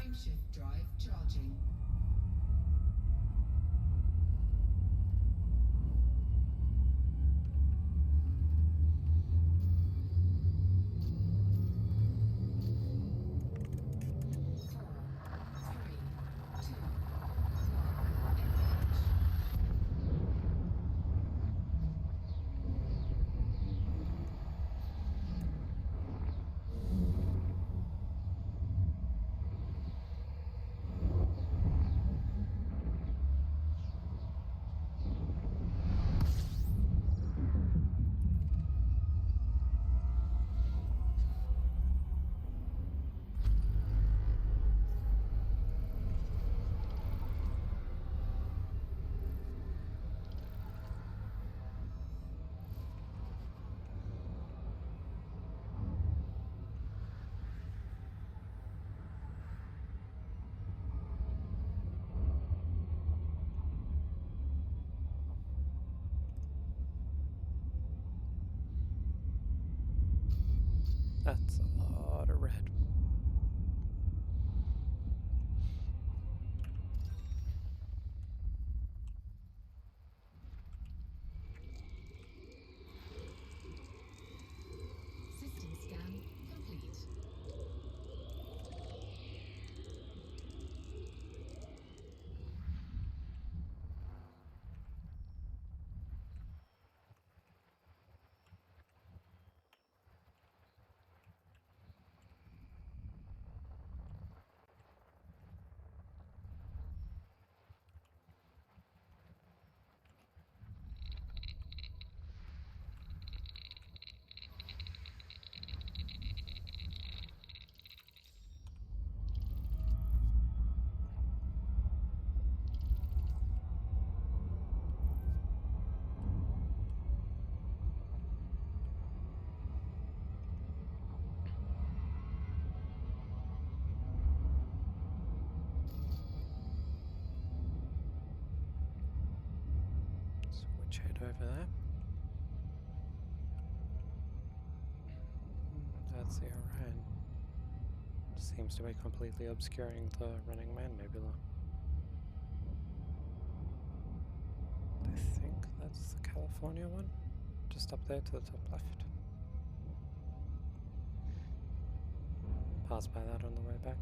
Frameshift drive charging. That's a lot of red. System scan complete. Switch head over there. That's the Orion. Seems to be completely obscuring the Running Man Nebula. I think that's the California one. Just up there to the top left. Pass by that on the way back.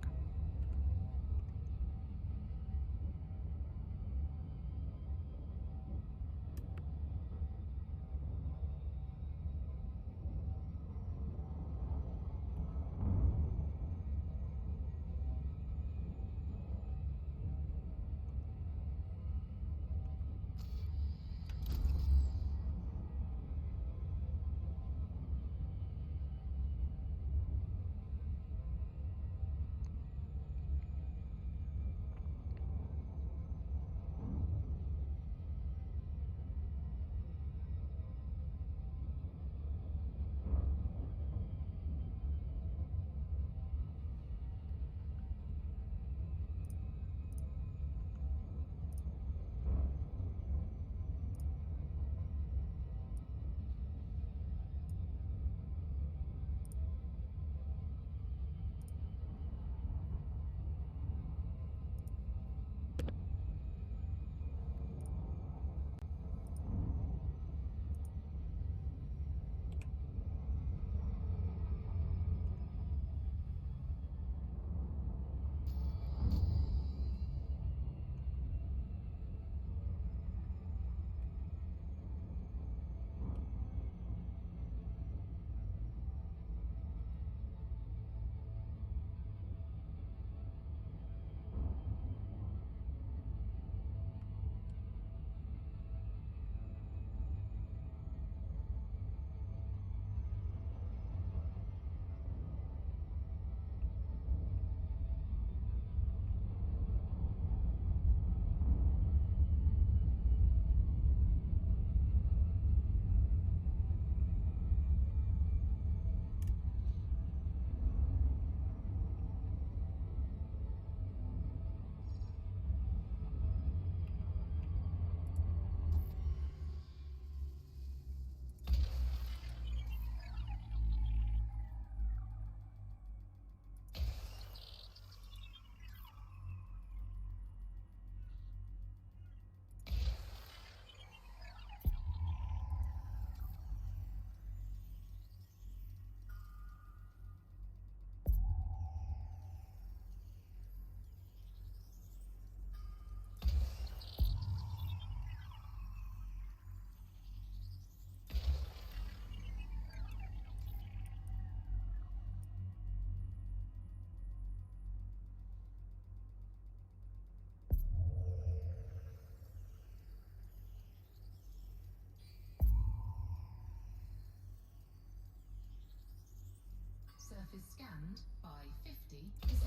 Surface scanned by 50%.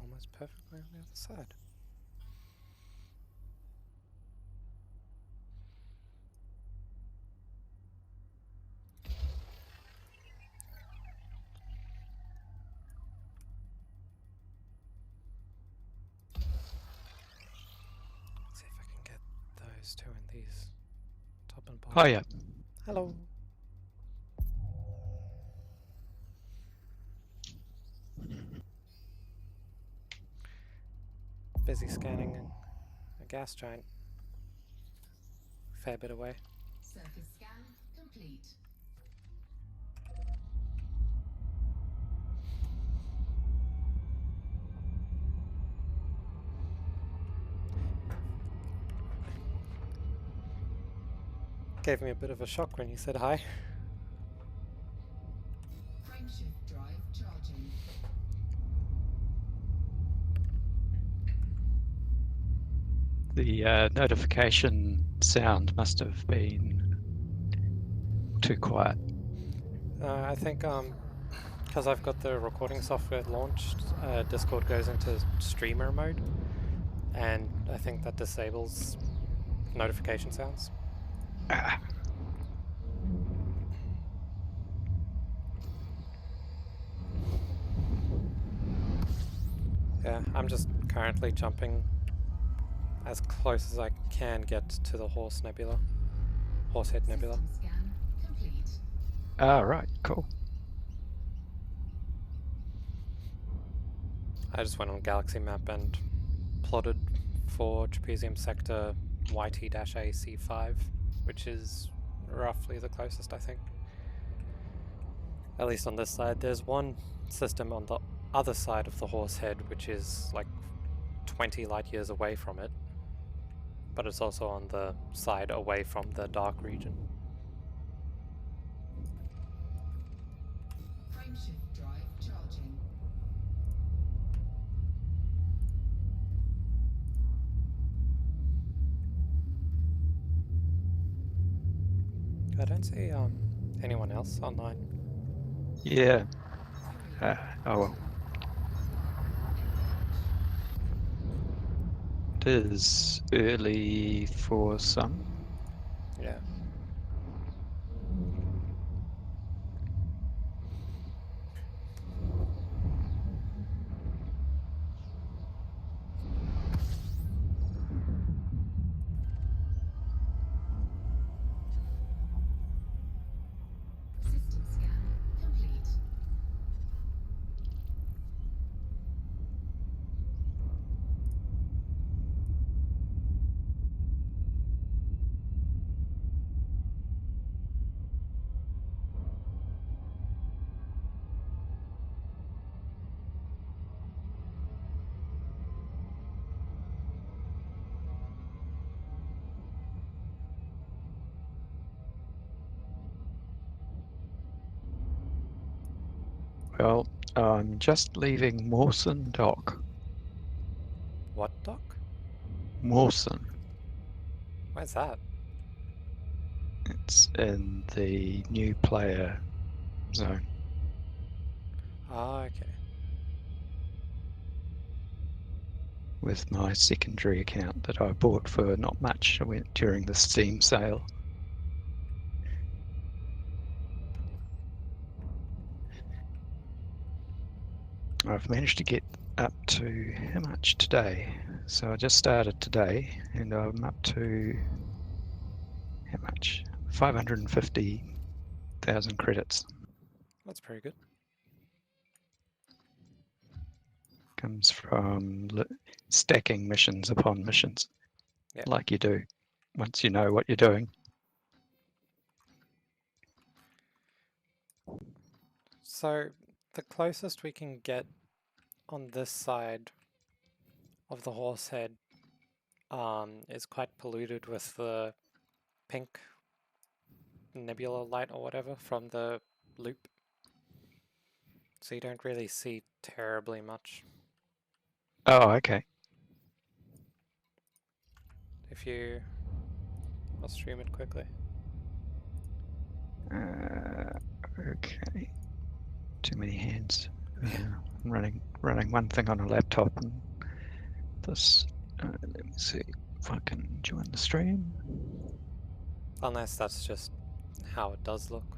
Almost perfectly on the other side. Let's see if I can get those two in these top and bottom. Oh yeah. Hello. Busy scanning a gas giant. Fair bit away. Surface scan complete. Gave me a bit of a shock when you said hi. Frameshift drive charging. The notification sound must have been too quiet. I think because I've got the recording software launched, Discord goes into streamer mode, and I think that disables notification sounds. Ah, Yeah, I'm just currently jumping as close as I can get to the Horsehead Nebula. System scan complete. right, cool. I just went on Galaxy Map and plotted for Trapezium Sector YT-AC5, which is roughly the closest, I think. At least on this side. There's one system on the other side of the Horsehead, which is like 20 light years away from it, but it's also on the side away from the dark region. Frameshift drive charging. I don't see anyone else online. Yeah. Oh well. It is early for some. Yeah. System scan complete. Well, I'm just leaving Mawson Dock. What dock? Mawson. Where's that? It's in the new player zone. Ah, okay. With my secondary account that I bought for not much during the Steam sale. I've managed to get up to how much today? So I just started today and I'm up to how much? 550,000 credits. That's pretty good. Comes from stacking missions upon missions, Yeah. like you do once you know what you're doing. So the closest we can get on this side of the Horsehead is quite polluted with the pink nebula light or whatever from the loop. So you don't really see terribly much. Oh, okay. If you... I'll stream it quickly. Okay. Too many hands. Yeah, I'm running one thing on a laptop and this. Let me see if I can join the stream. Unless that's just how it does look.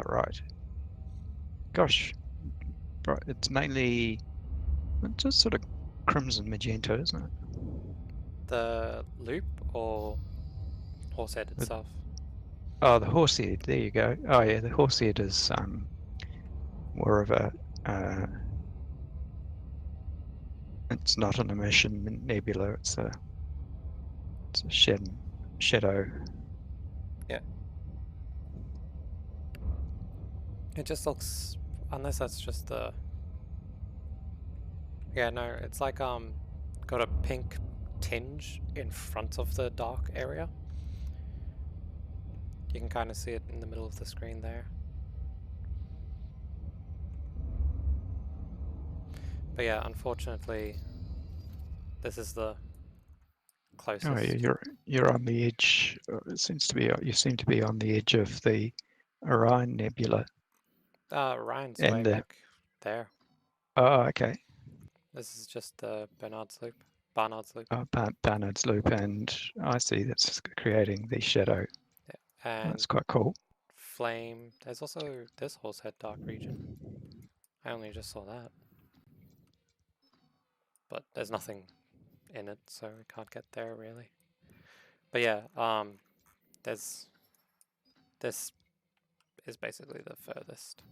Right. Gosh, right. It's mainly just sort of crimson magenta, isn't it? The loop or Horsehead itself? Oh, the Horsehead. There you go. Oh yeah, the Horsehead is more of a. It's not an emission nebula. It's a shadow. Yeah. It just looks, unless that's just the... Yeah, no, it's like got a pink tinge in front of the dark area. You can kind of see it in the middle of the screen there. But yeah, unfortunately, this is the closest. Oh yeah, you're on the edge. It seems to be you seem to be on the edge of the Orion Nebula. Ryan's And way back there. Oh, okay. This is just the Barnard's Loop. Oh, Barnard's Loop, and I see that's creating the shadow. Yeah. And That's quite cool. Flame. There's also this Horsehead Dark region. I only just saw that. But there's nothing in it, so we can't get there really. But yeah, there's... This is basically the furthest.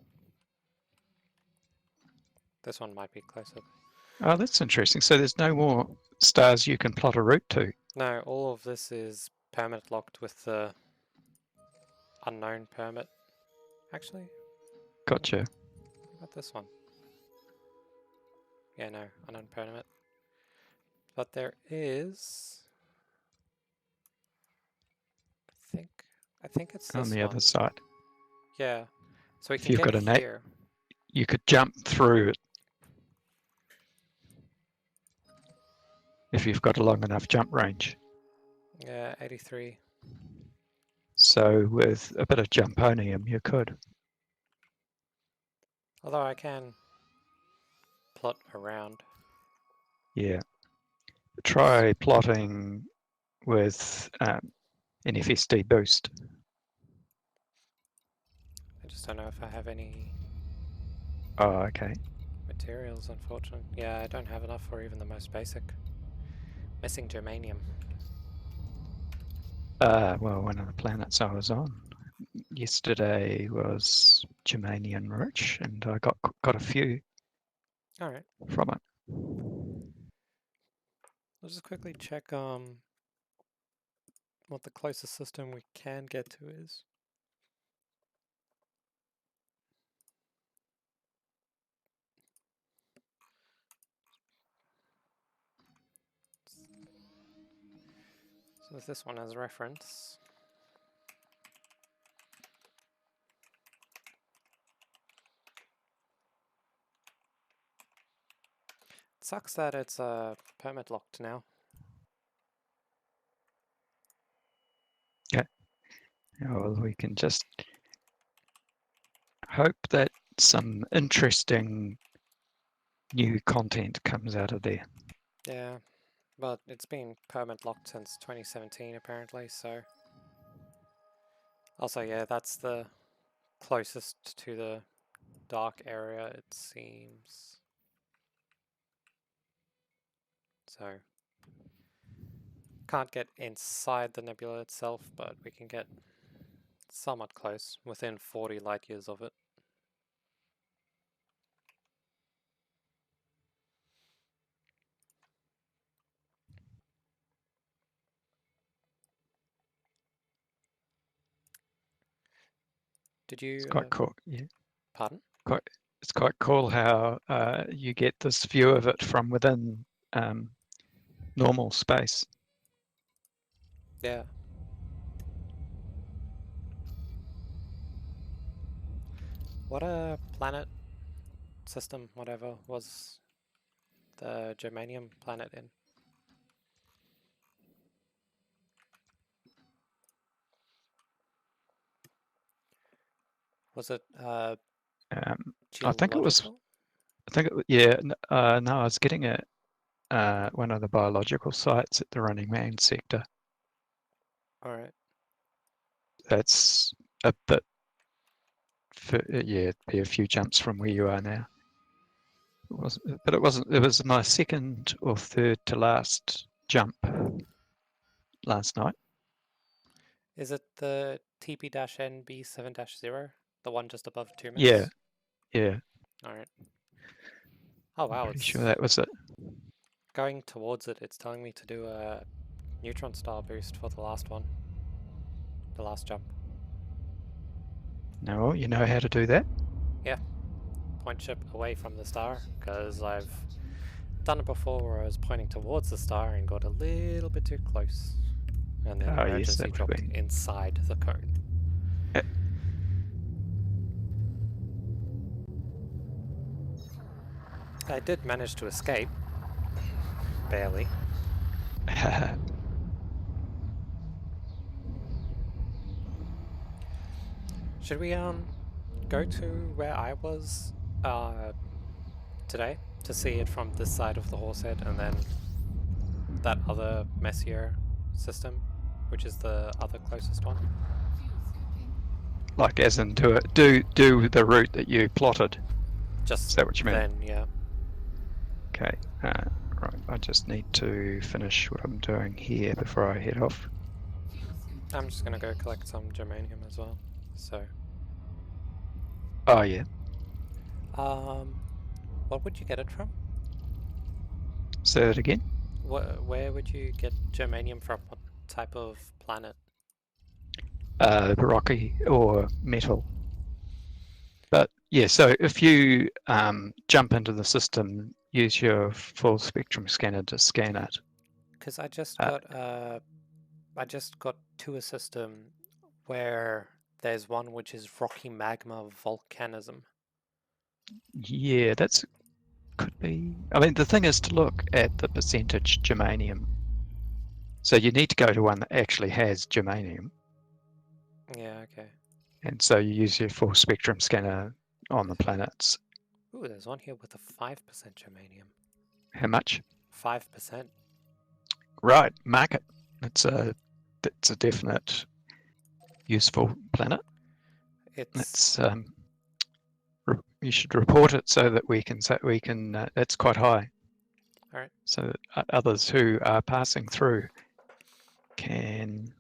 This one might be closer. Oh, that's interesting. So there's no more stars you can plot a route to. No, all of this is permit locked with the unknown permit. Actually, Gotcha. what about this one? Yeah, no, unknown permit. But there is... I think it's this On the one. other side. Yeah. So we If can you've get got a here. You could jump through it if you've got a long enough jump range. Yeah, 83. So with a bit of jumponium, you could. Although I can plot around. Yeah. Try plotting with NFSD boost. I just don't know if I have any Oh, okay. materials, unfortunately. Yeah, I don't have enough for even the most basic. Missing germanium. Well, one of the planets I was on yesterday was germanium rich, and I got a few Alright. from it. I'll just quickly check what the closest system we can get to is. So with this one as reference. It sucks that it's permit locked now. Yeah. Well, we can just hope that some interesting new content comes out of there. Yeah, but it's been permit locked since 2017 apparently, so Also, yeah, that's the closest to the dark area, it seems. So, can't get inside the nebula itself, but we can get somewhat close, within 40 light years of it. Did It's you, quite cool. Yeah, pardon? it's quite cool how you get this view of it from within normal space. Yeah. What a planet system, whatever, was the germanium planet in? Was it I think it was. geological? I think yeah. No, I was getting it. One of the biological sites at the Running Man sector. Alright. That's a bit. Yeah, it'd be a few jumps from where you are now. But it wasn't. It was my second or third to last jump last night. Is it the TP-NB7-0? The one just above Tumis? Yeah, yeah. Alright. Oh wow, Pretty it's sure that was it. going towards it. It's telling me to do a neutron star boost for the last one. The last jump. No, you know how to do that. Point ship away from the star, because I've done it before where I was pointing towards the star and got a little bit too close. And then Oh, yes, emergency that would dropped be. inside the cone. I did manage to escape. Barely. Should we go to where I was today to see it from this side of the Horsehead, and then that other Messier system, which is the other closest one? Fuel scooping. Like as in do the route that you plotted. Just Is that what you mean? then, yeah. Okay. Right. I just need to finish what I'm doing here before I head off. Fuel scooping. I'm just gonna go collect some germanium as well. So, Oh yeah. what would you get it from? Say that again. Where would you get germanium from? What type of planet? Rocky or metal. But yeah, so if you jump into the system, use your full spectrum scanner to scan it. Because I just Uh, got to a system where there's one which is rocky magma volcanism. Yeah, that's could be. I mean, the thing is to look at the percentage germanium. So you need to go to one that actually has germanium, Yeah, okay. and so you use your full spectrum scanner on the planets. Ooh, there's one here with a 5% germanium. How much? 5%. Right, mark it. It's a definite useful planet. It's It's you should report it so that we can it's quite high. all right. So that others who are passing through can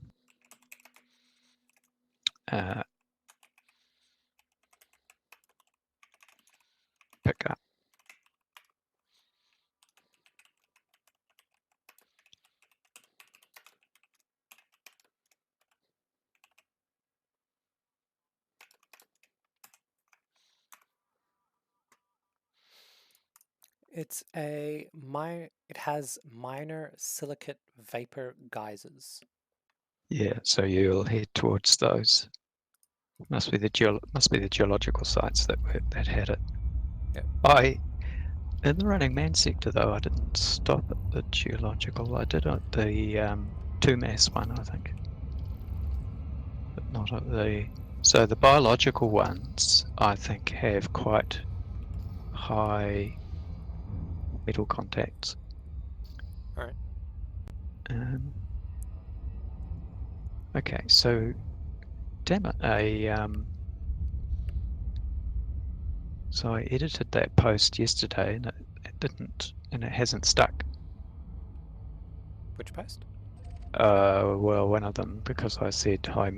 pick up. It has minor silicate vapor geysers. Yeah, so you'll head towards those. Must be the geological sites that had it. Yep. In the Running Man sector though, I didn't stop at the geological. I did at the 2MASS one, I think, but not at the. So the biological ones, I think, have quite high metal contacts. All right. Okay, so damn it, so I edited that post yesterday and it didn't, and it hasn't stuck. Which post? Well, one of them, because I said high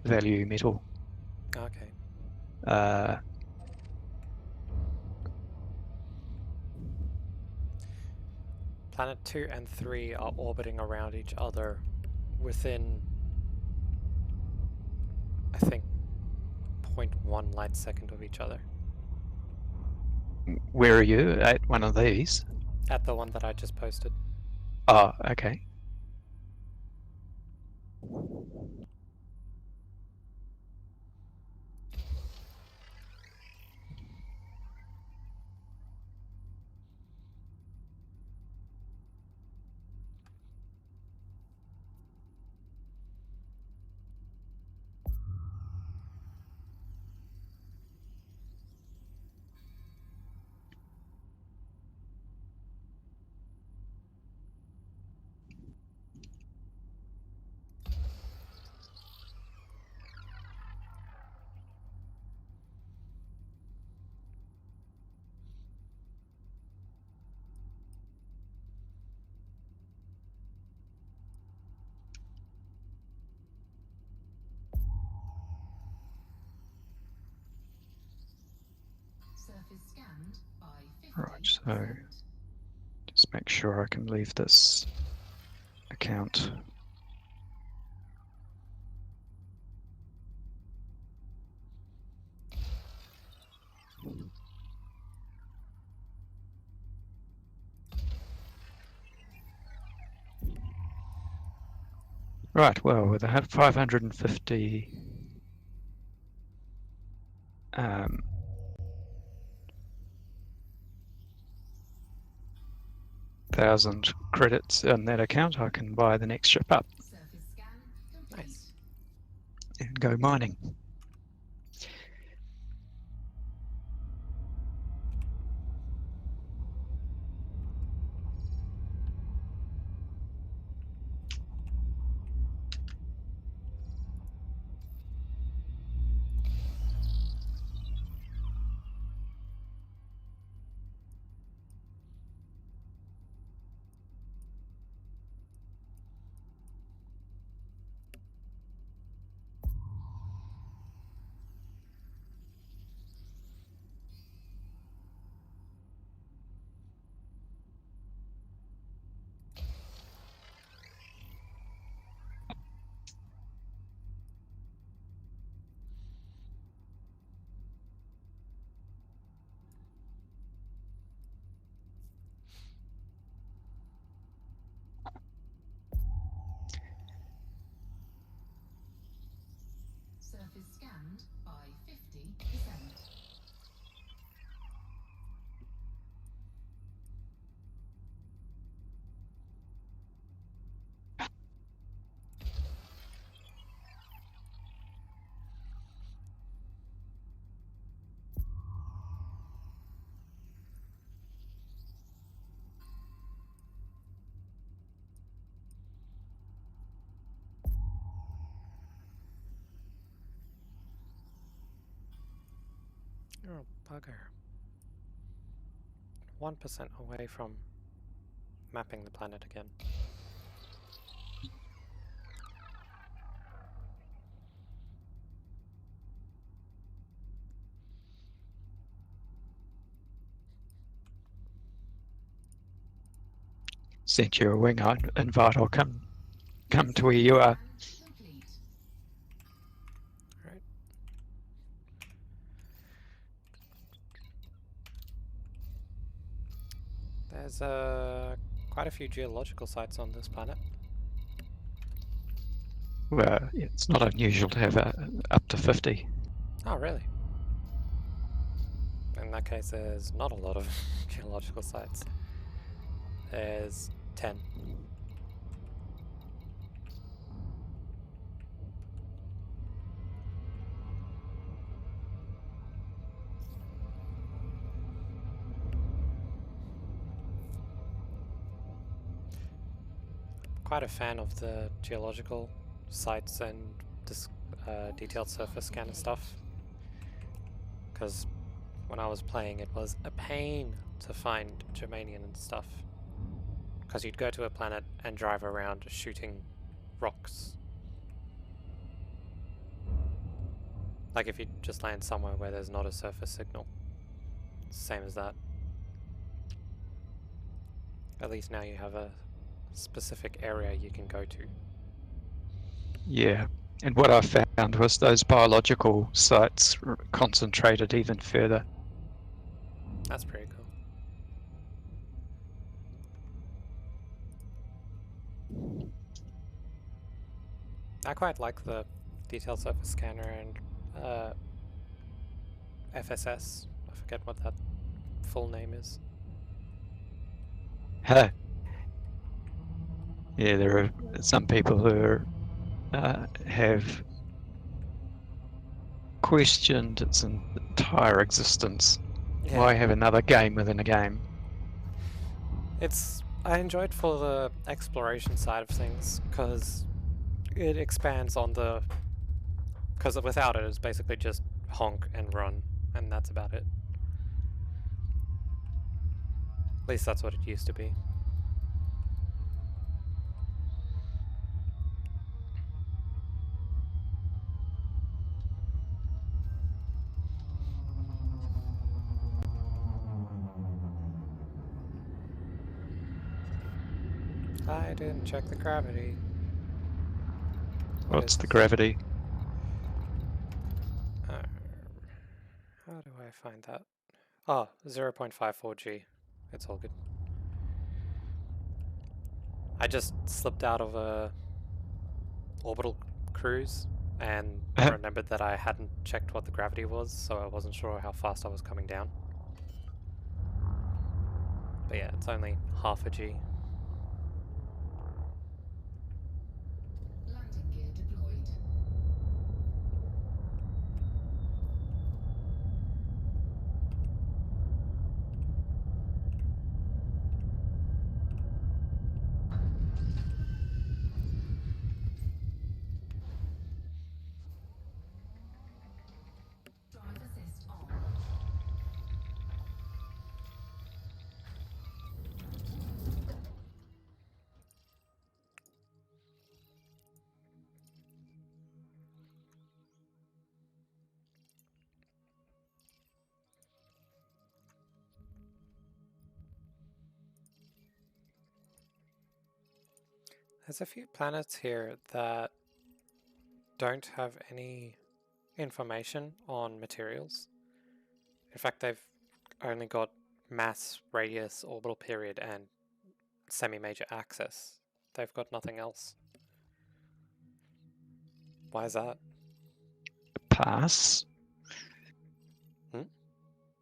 value metal. Okay. Planet 2 and 3 are orbiting around each other within, I think, 0.1 light second of each other. Where are you? At one of these? At the one that I just posted. Oh, okay. Surface scanned by 50%. Right, so just make sure I can leave this account. Right, well, with 550 thousand credits in that account, I can buy the next ship up Surface scan complete. Nice. and go mining. Surface scanned by 50%. You're a bugger. 1% away from mapping the planet again. Sent you a wing invite. I'll come to where you are. Complete. Right. There's quite a few geological sites on this planet. Well, it's not unusual to have up to 50. Oh, really? In that case, there's not a lot of geological sites. There's 10. Quite a fan of the geological sites and detailed surface scanner stuff. Because when I was playing, it was a pain to find germanium and stuff. Because you'd go to a planet and drive around shooting rocks. Like if you just land somewhere where there's not a surface signal. Same as that. At least now you have a specific area you can go to. Yeah, and what I found was those biological sites concentrated even further. That's pretty cool. I quite like the detailed surface scanner and FSS. I forget what that full name is. Huh. Yeah, there are some people who have questioned its entire existence. Yeah. Why have another game within a game? I enjoyed for the exploration side of things because it expands on the. Because without it, it's basically just honk and run, and that's about it. At least that's what it used to be. I didn't check the gravity. What's the gravity? How do I find that? Oh, 0.54 G. It's all good. I just slipped out of a orbital cruise and remembered that I hadn't checked what the gravity was, so I wasn't sure how fast I was coming down. But yeah, it's only half a G. Landing gear deployed. Drive assist on. There's a few planets here that don't have any information on materials. In fact, they've only got mass, radius, orbital period, and semi-major axis. They've got nothing else. Why is that? Pass. Hmm?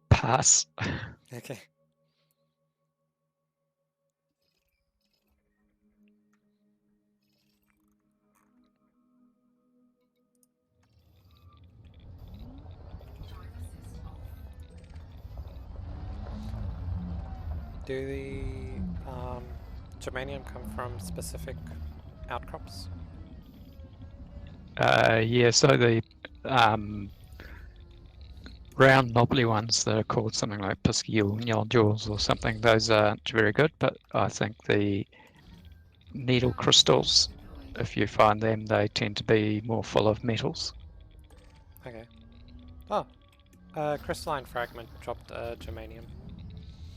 Pass. Okay. Drive assist off. Do the germanium come from specific outcrops? Yeah, so the round knobbly ones that are called something like piscial nodules or something, those aren't very good, but I think the needle crystals, if you find them, they tend to be more full of metals. Okay. Oh, crystalline fragment dropped germanium.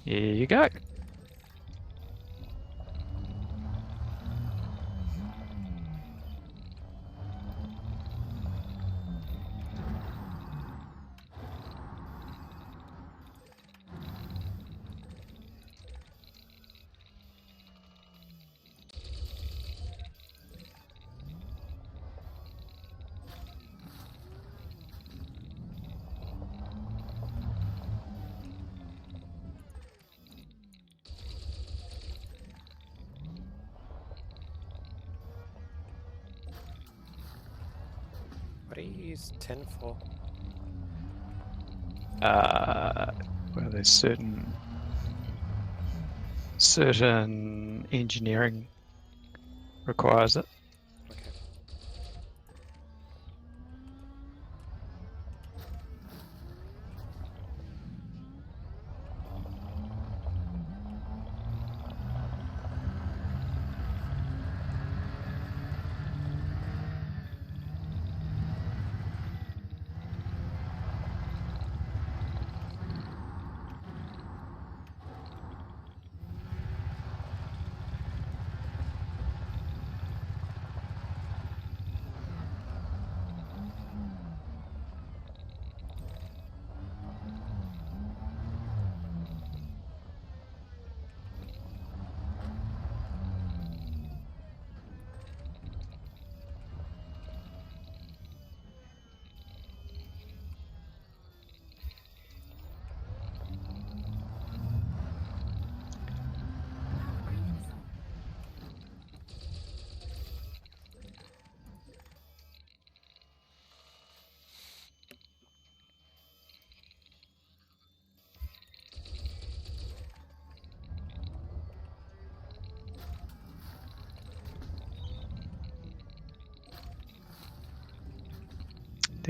Here you go. What do you use tin for? Well, there's certain engineering requires it. Okay.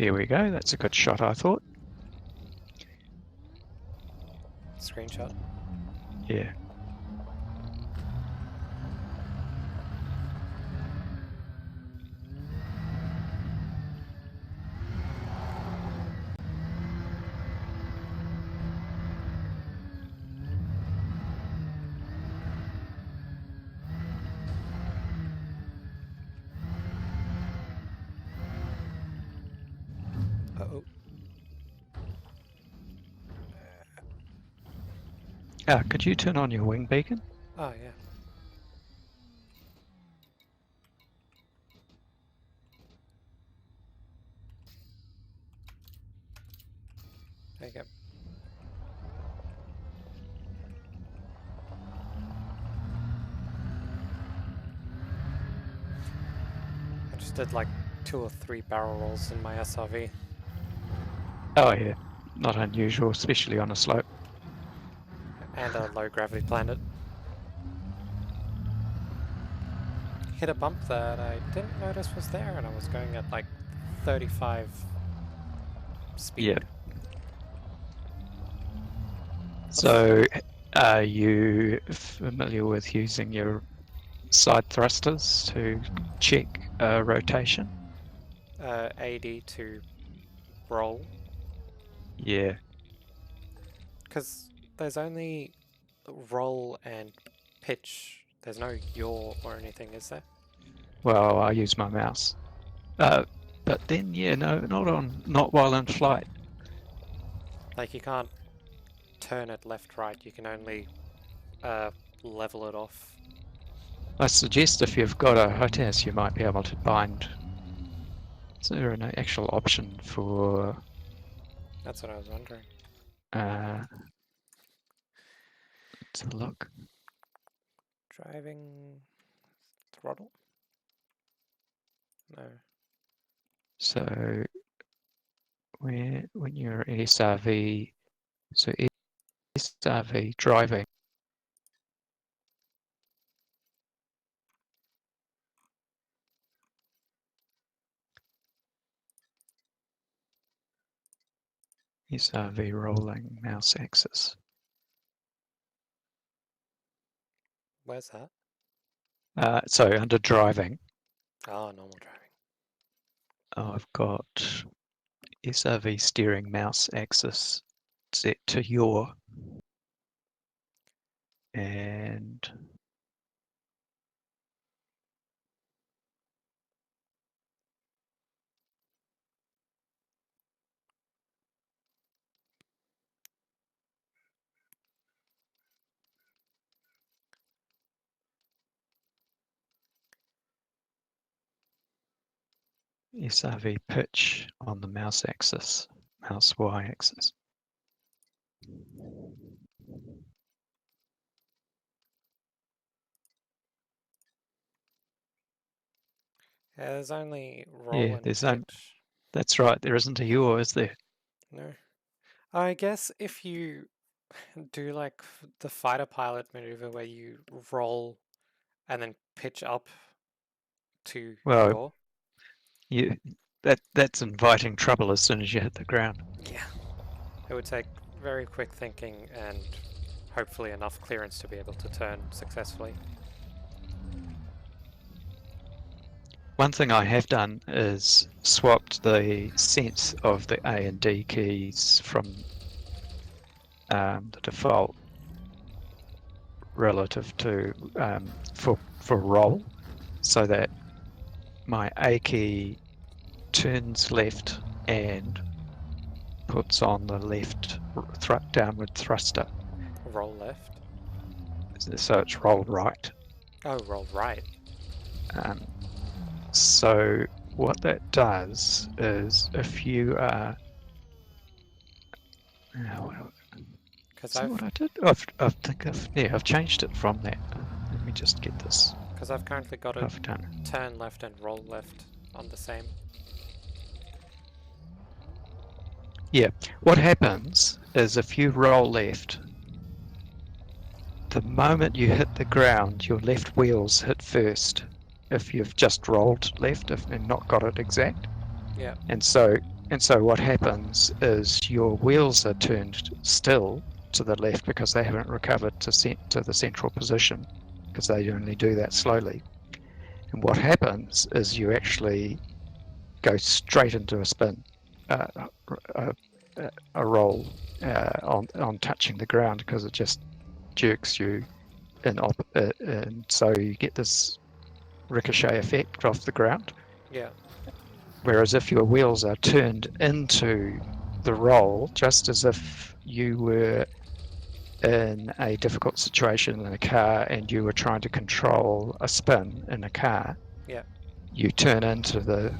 There we go. That's a good shot, I thought. Screenshot. Yeah. Uh-oh. Could you turn on your wing beacon? Oh, yeah. There you go. I just did like 2 or 3 barrel rolls in my SRV. Oh yeah, not unusual, especially on a slope. And a low gravity planet. Hit a bump that I didn't notice was there, and I was going at like 35 speed. Yeah. So, are you familiar with using your side thrusters to check rotation? AD to roll, Yeah. because there's only roll and pitch. There's no yaw or anything, is there? Well, I use my mouse. But then, yeah, no, not while in flight. Like, you can't turn it left, right. You can only level it off. I suggest if you've got a HOTAS, you might be able to bind. Is there an actual option for That's what I was wondering. let's have a look. Driving throttle? No. So when you're SRV, so SRV driving, SRV rolling mouse axis. Where's that? So under driving, Oh, normal driving. I've got SRV steering mouse axis set to yaw, and SRV pitch on the mouse axis, mouse Y axis. Yeah, there's only roll Yeah, and there's pitch. that's right. There isn't a yaw, is there? No. I guess if you do like the fighter pilot maneuver where you roll and then pitch up to Well, yaw. that's inviting trouble as soon as you hit the ground. Yeah. It would take very quick thinking and hopefully enough clearance to be able to turn successfully. One thing I have done is swapped the sense of the A and D keys from the default relative to for roll, so that my A key turns left and puts on the left downward thruster. Roll left. So it's roll right. Oh, roll right. So what that does is if you are... Because Is that what I did? I've changed it from that. Let me just get this. I've currently got it I've done it. turn left and roll left on the same. Yeah, what happens is if you roll left, the moment you hit the ground, your left wheels hit first if you've just rolled left and not got it exact. Yeah. And so and so what happens is your wheels are turned still to the left because they haven't recovered to the central position, because they only do that slowly. And what happens is you actually go straight into a spin, a, a roll on touching the ground, because it just jerks you and so you get this ricochet effect off the ground. Yeah. Whereas if your wheels are turned into the roll, just as if you were in a difficult situation in a car and you were trying to control a spin in a car, Yeah. you turn into the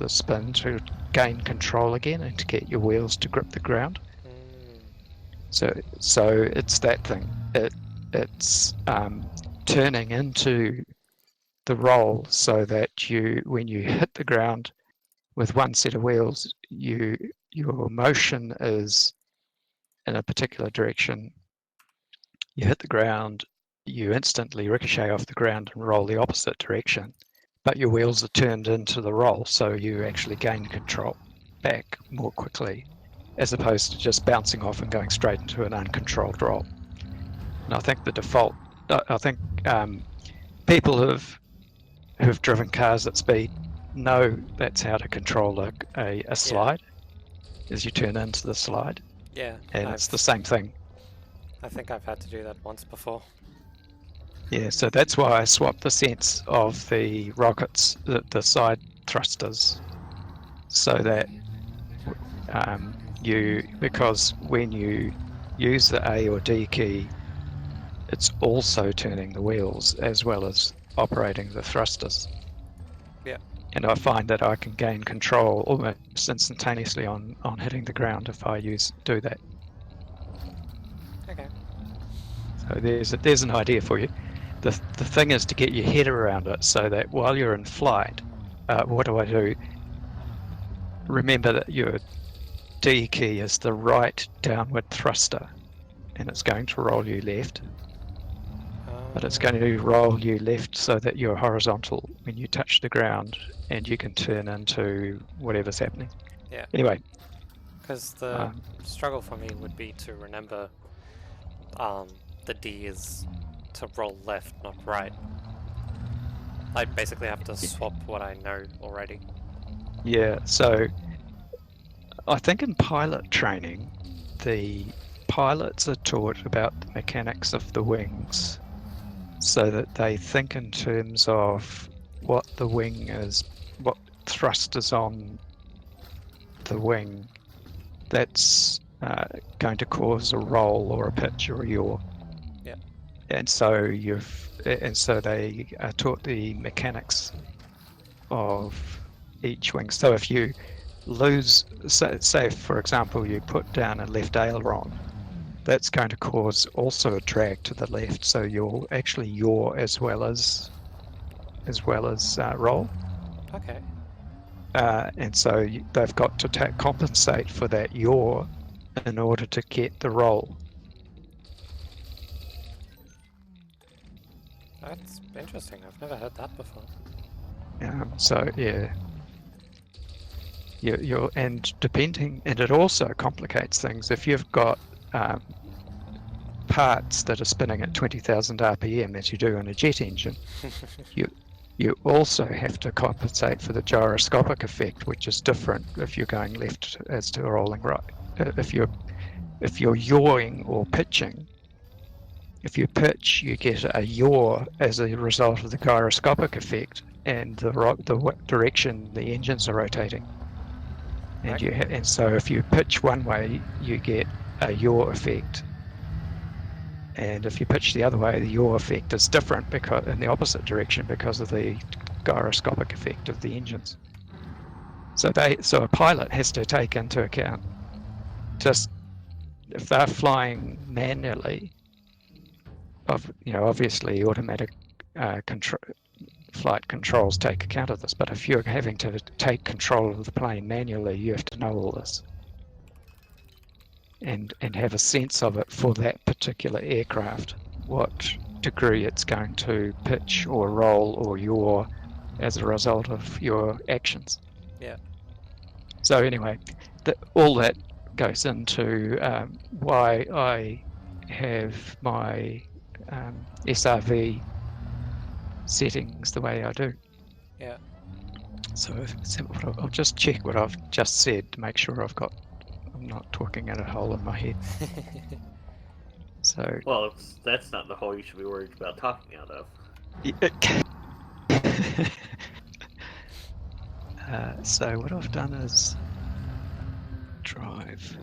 spin to gain control again and to get your wheels to grip the ground. Mm. So it's that thing. It's turning into the roll so that when you hit the ground with one set of wheels, your motion is in a particular direction. You hit the ground, you instantly ricochet off the ground and roll the opposite direction, but your wheels are turned into the roll, so you actually gain control back more quickly, as opposed to just bouncing off and going straight into an uncontrolled roll. And I think the default, I think people who've driven cars at speed know that's how to control a slide, is you turn into the slide, Yeah. and it's the same thing. I think I've had to do that once before. Yeah, so that's why I swapped the sense of the rockets, the side thrusters, so that because when you use the A or D key, it's also turning the wheels as well as operating the thrusters. Yeah. And I find that I can gain control almost instantaneously on hitting the ground if I do that. Okay. So there's an idea for you. The thing is to get your head around it, so that while you're in flight, what do I do? Remember that your D key is the right downward thruster, and it's going to roll you left. But it's going to roll you left so that you're horizontal when you touch the ground, and you can turn into whatever's happening. Yeah. Anyway. Because the struggle for me would be to remember the D is to roll left, not right. I basically have to swap what I know already. Yeah, so I think in pilot training, the pilots are taught about the mechanics of the wings, so that they think in terms of what the wing is, what thrust is on the wing that's going to cause a roll or a pitch or a yaw. Yeah. And so they are taught the mechanics of each wing. So if you lose, say for example, you put down a left aileron, that's going to cause also a drag to the left, so you'll actually yaw as well as roll. Okay. And so they've got to compensate for that yaw in order to get the roll. That's interesting. I've never heard that before. So yeah, and it also complicates things if you've got parts that are spinning at 20,000 RPM, as you do in a jet engine. You also have to compensate for the gyroscopic effect, which is different if you're going left as to rolling right. If you're yawing or pitching, if you pitch, you get a yaw as a result of the gyroscopic effect and the direction the engines are rotating. And and so if you pitch one way, you get a yaw effect. And if you pitch the other way, the yaw effect is different because in the opposite direction because of the gyroscopic effect of the engines. So a pilot has to take into account, just if they're flying manually, obviously automatic flight controls take account of this. But if you're having to take control of the plane manually, you have to know all this. And have a sense of it for that particular aircraft, what degree it's going to pitch or roll or yaw as a result of your actions. Yeah. So anyway, all that goes into why I have my SRV settings the way I do. Yeah. So I'll just check what I've just said to make sure I'm not talking out a hole in my head. So Well, that's not the hole you should be worried about talking out of. so what I've done is drive.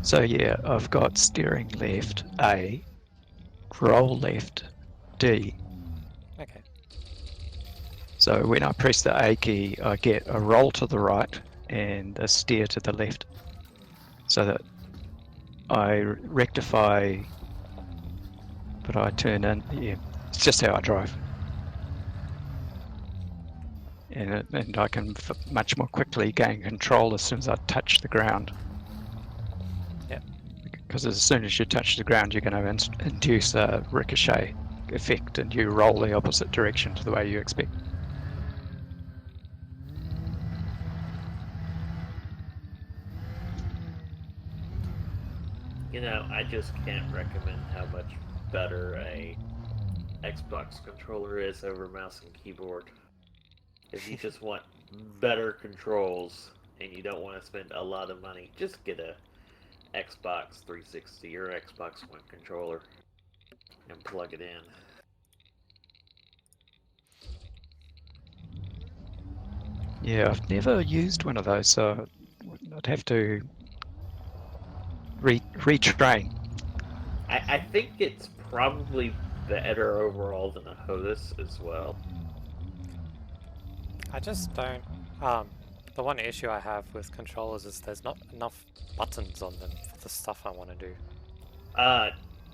So yeah, I've got steering left A, roll left D. Okay. So when I press the A key, I get a roll to the right and a steer to the left. So that I rectify, but I turn in. Yeah, it's just how I drive. And I can much more quickly gain control as soon as I touch the ground. Yeah. Because as soon as you touch the ground, you're going to induce a ricochet effect, and you roll the opposite direction to the way you expect. You know, I just can't recommend how much better a Xbox controller is over mouse and keyboard. If you just want better controls and you don't want to spend a lot of money, just get a Xbox 360 or Xbox One controller and plug it in. Yeah, I've never used one of those, so I'd have to retrain. I think it's probably better overall than a HOTAS as well. I just don't. The one issue I have with controllers is there's not enough buttons on them for the stuff I want to do.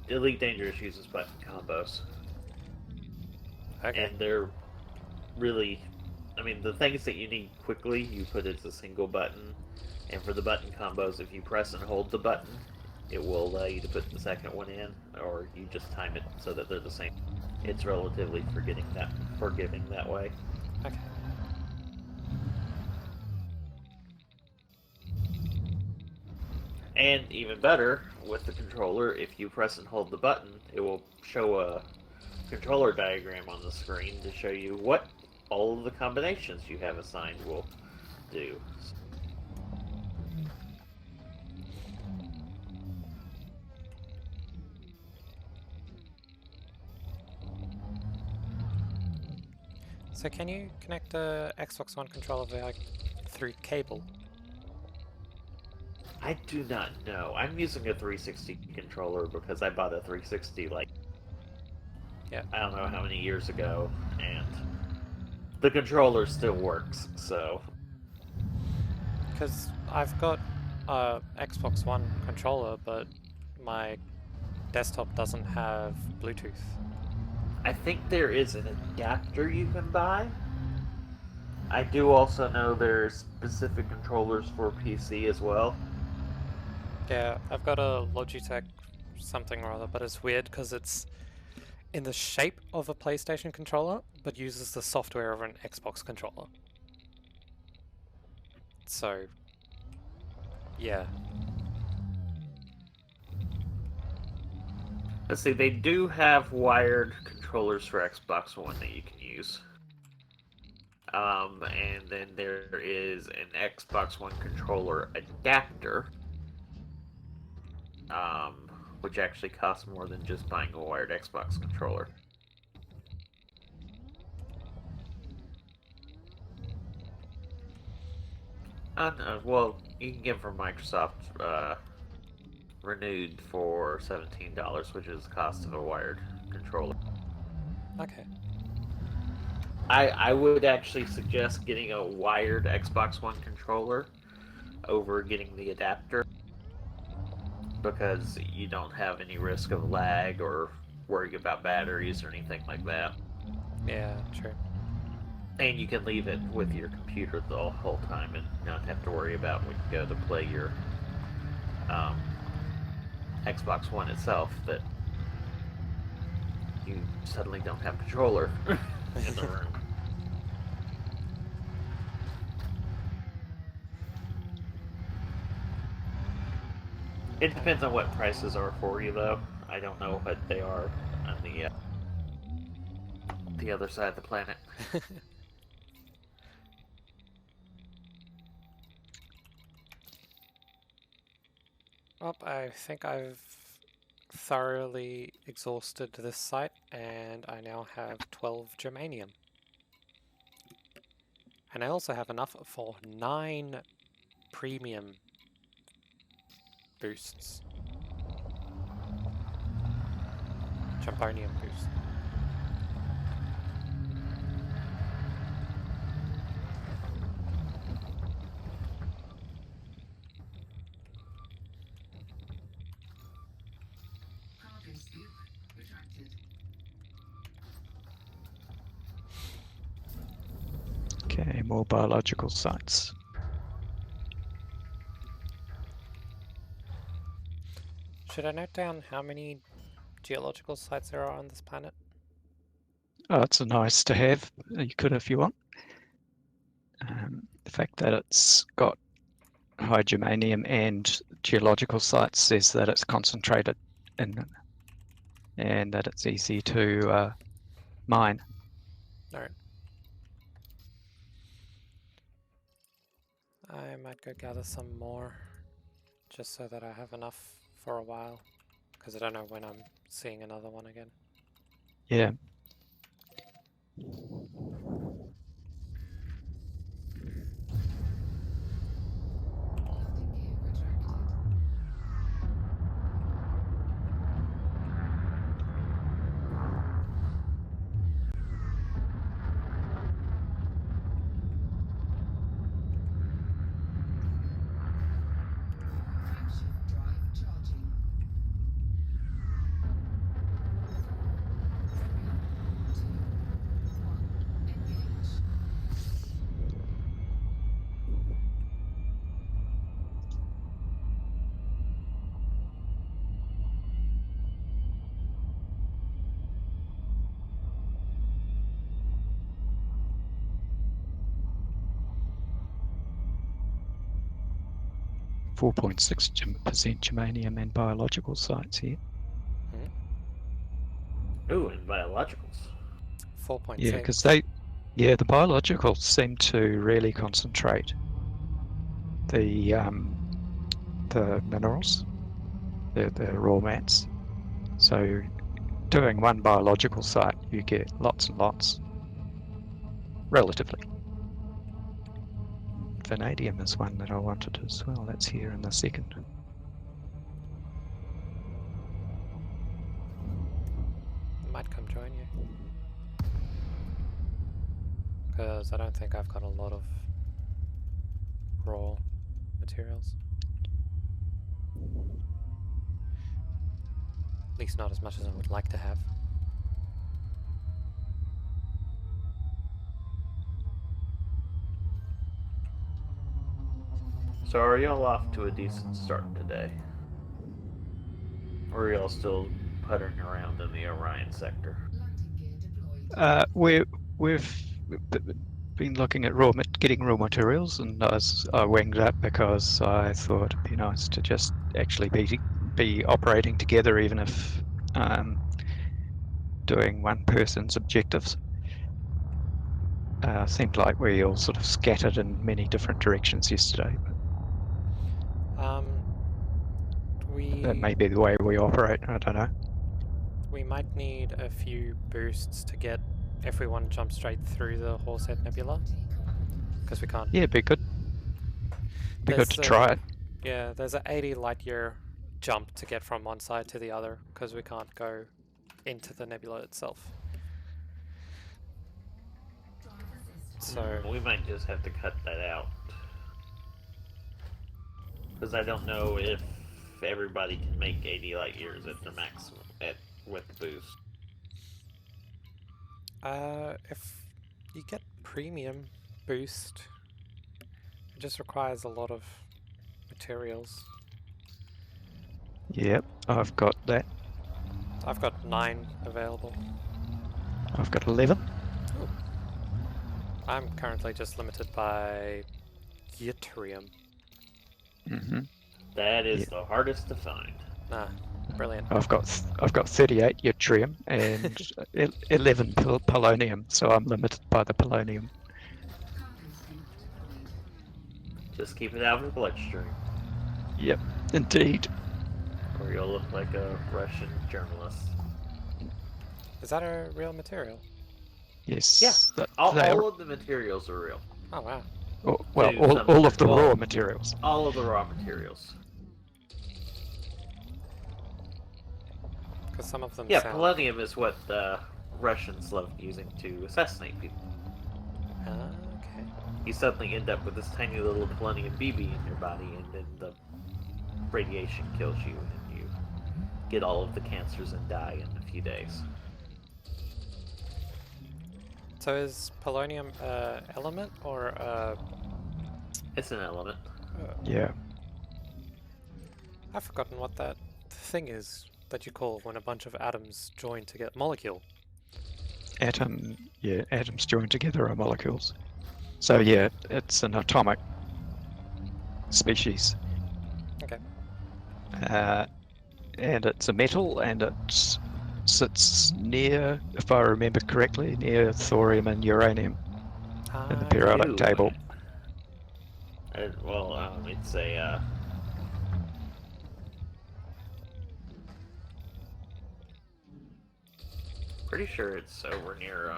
Elite Dangerous uses button combos. Okay. And they're really, I mean, the things that you need quickly, you put as a single button. And for the button combos, if you press and hold the button, it will allow you to put the second one in, or you just time it so that they're the same. It's relatively forgiving that way. Okay. And even better, with the controller, if you press and hold the button, it will show a controller diagram on the screen to show you what all of the combinations you have assigned will do. So can you connect a Xbox One controller through cable? I do not know. I'm using a 360 controller because I bought a 360 I don't know how many years ago, and the controller still works, so... Because I've got a Xbox One controller, but my desktop doesn't have Bluetooth. I think there is an adapter you can buy. I do also know there's specific controllers for PC as well. Yeah, I've got a Logitech something or other, but it's weird because it's in the shape of a PlayStation controller, but uses the software of an Xbox controller. So, yeah. Let's see, they do have wired controllers for Xbox One that you can use. And then there is an Xbox One controller adapter, which actually costs more than just buying a wired Xbox controller. Well, you can get them from Microsoft renewed for $17, which is the cost of a wired controller. Okay. I would actually suggest getting a wired Xbox One controller over getting the adapter, because you don't have any risk of lag or worrying about batteries or anything like that. Yeah, true. And you can leave it with your computer the whole time and not have to worry about when you go to play your Xbox One itself that you suddenly don't have a controller in the room. It depends on what prices are for you, though. I don't know what they are on the other side of the planet. Well, I think I've thoroughly exhausted this site, and I now have 12 germanium. And I also have enough for 9 premium boosts. Jumponium boost. Cargo scoop retracted. Okay, more biological sites. Should I note down how many geological sites there are on this planet? Oh, it's a nice to have. You could if you want. The fact that it's got high germanium and geological sites says that it's concentrated in, and that it's easy to mine. Alright. I might go gather some more, just so that I have enough for a while, because I don't know when I'm seeing another one again. Yeah. Landing gear retracted. Frameshift drive charging. 4, 3, 2, 1. Engage. .6% germanium and biological sites here. Ooh, and biologicals. 4.6. Yeah, because the biologicals seem to really concentrate the minerals, the raw mats. So doing one biological site, you get lots and lots, relatively. Vanadium is one that I wanted as well. That's here in the second. I might come join you. Because I don't think I've got a lot of raw materials. At least not as much as I would like to have. So are y'all off to a decent start today? Or are y'all still puttering around in the Orion sector? Landing gear deployed. We've been looking at getting raw materials, and I winged that because I thought it'd be nice to just actually be operating together, even if doing one person's objectives. Seemed like we all sort of scattered in many different directions yesterday, but that may be the way we operate. I don't know. We might need a few boosts to get everyone jump straight through the Horsehead Nebula, because we can't. Yeah, it'd be good. Be good to try it. Yeah, there's an 80 light year jump to get from one side to the other, because we can't go into the nebula itself. So we might just have to cut that out. Because I don't know if everybody can make 80 light years at their maximum with the boost. if you get premium boost, it just requires a lot of materials. Yep, I've got that. I've got 9 available. I've got 11. Ooh. I'm currently just limited by yttrium. Hmm. That is Yeah. the hardest to find. Ah, brilliant. I've got 38 yttrium and 11 polonium, so I'm limited by the polonium. Cargo scoop deployed. Just keep it out of the bloodstream, Yep, indeed. or you'll look like a Russian journalist. Is that a real material? Yes. Yeah, they are, all of the materials are real. Oh wow. well, to all, some all of the extent. raw Well, materials. All of the raw materials. Because some of them Yeah, sound... polonium is what the Russians love using to assassinate people. Ah, okay. You suddenly end up with this tiny little polonium BB in your body, and then the radiation kills you, and you get all of the cancers and die in a few days. So is polonium a element or a... It's an element. Yeah. I've forgotten what that thing is that you call when a bunch of atoms join to get molecule. Atoms joined together are molecules. So yeah, it's an atomic species. Okay. And it's a metal, and it sits near, if I remember correctly, near thorium and uranium in the Ah, periodic Ooh. table. It's a pretty sure it's over near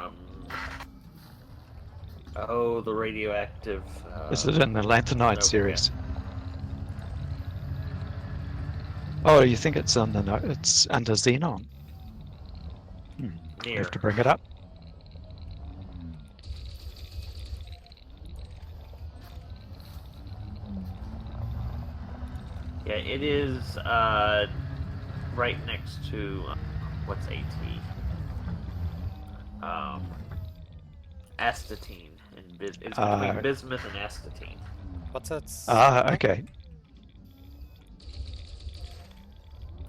the radioactive. Is it in the Lanthanide Nova series? Oh, you think it's on the it's under Xenon? I Near. have to bring it up. Yeah, it is right next to what's AT? Astatine, and it's between bismuth and astatine. what's its... Okay.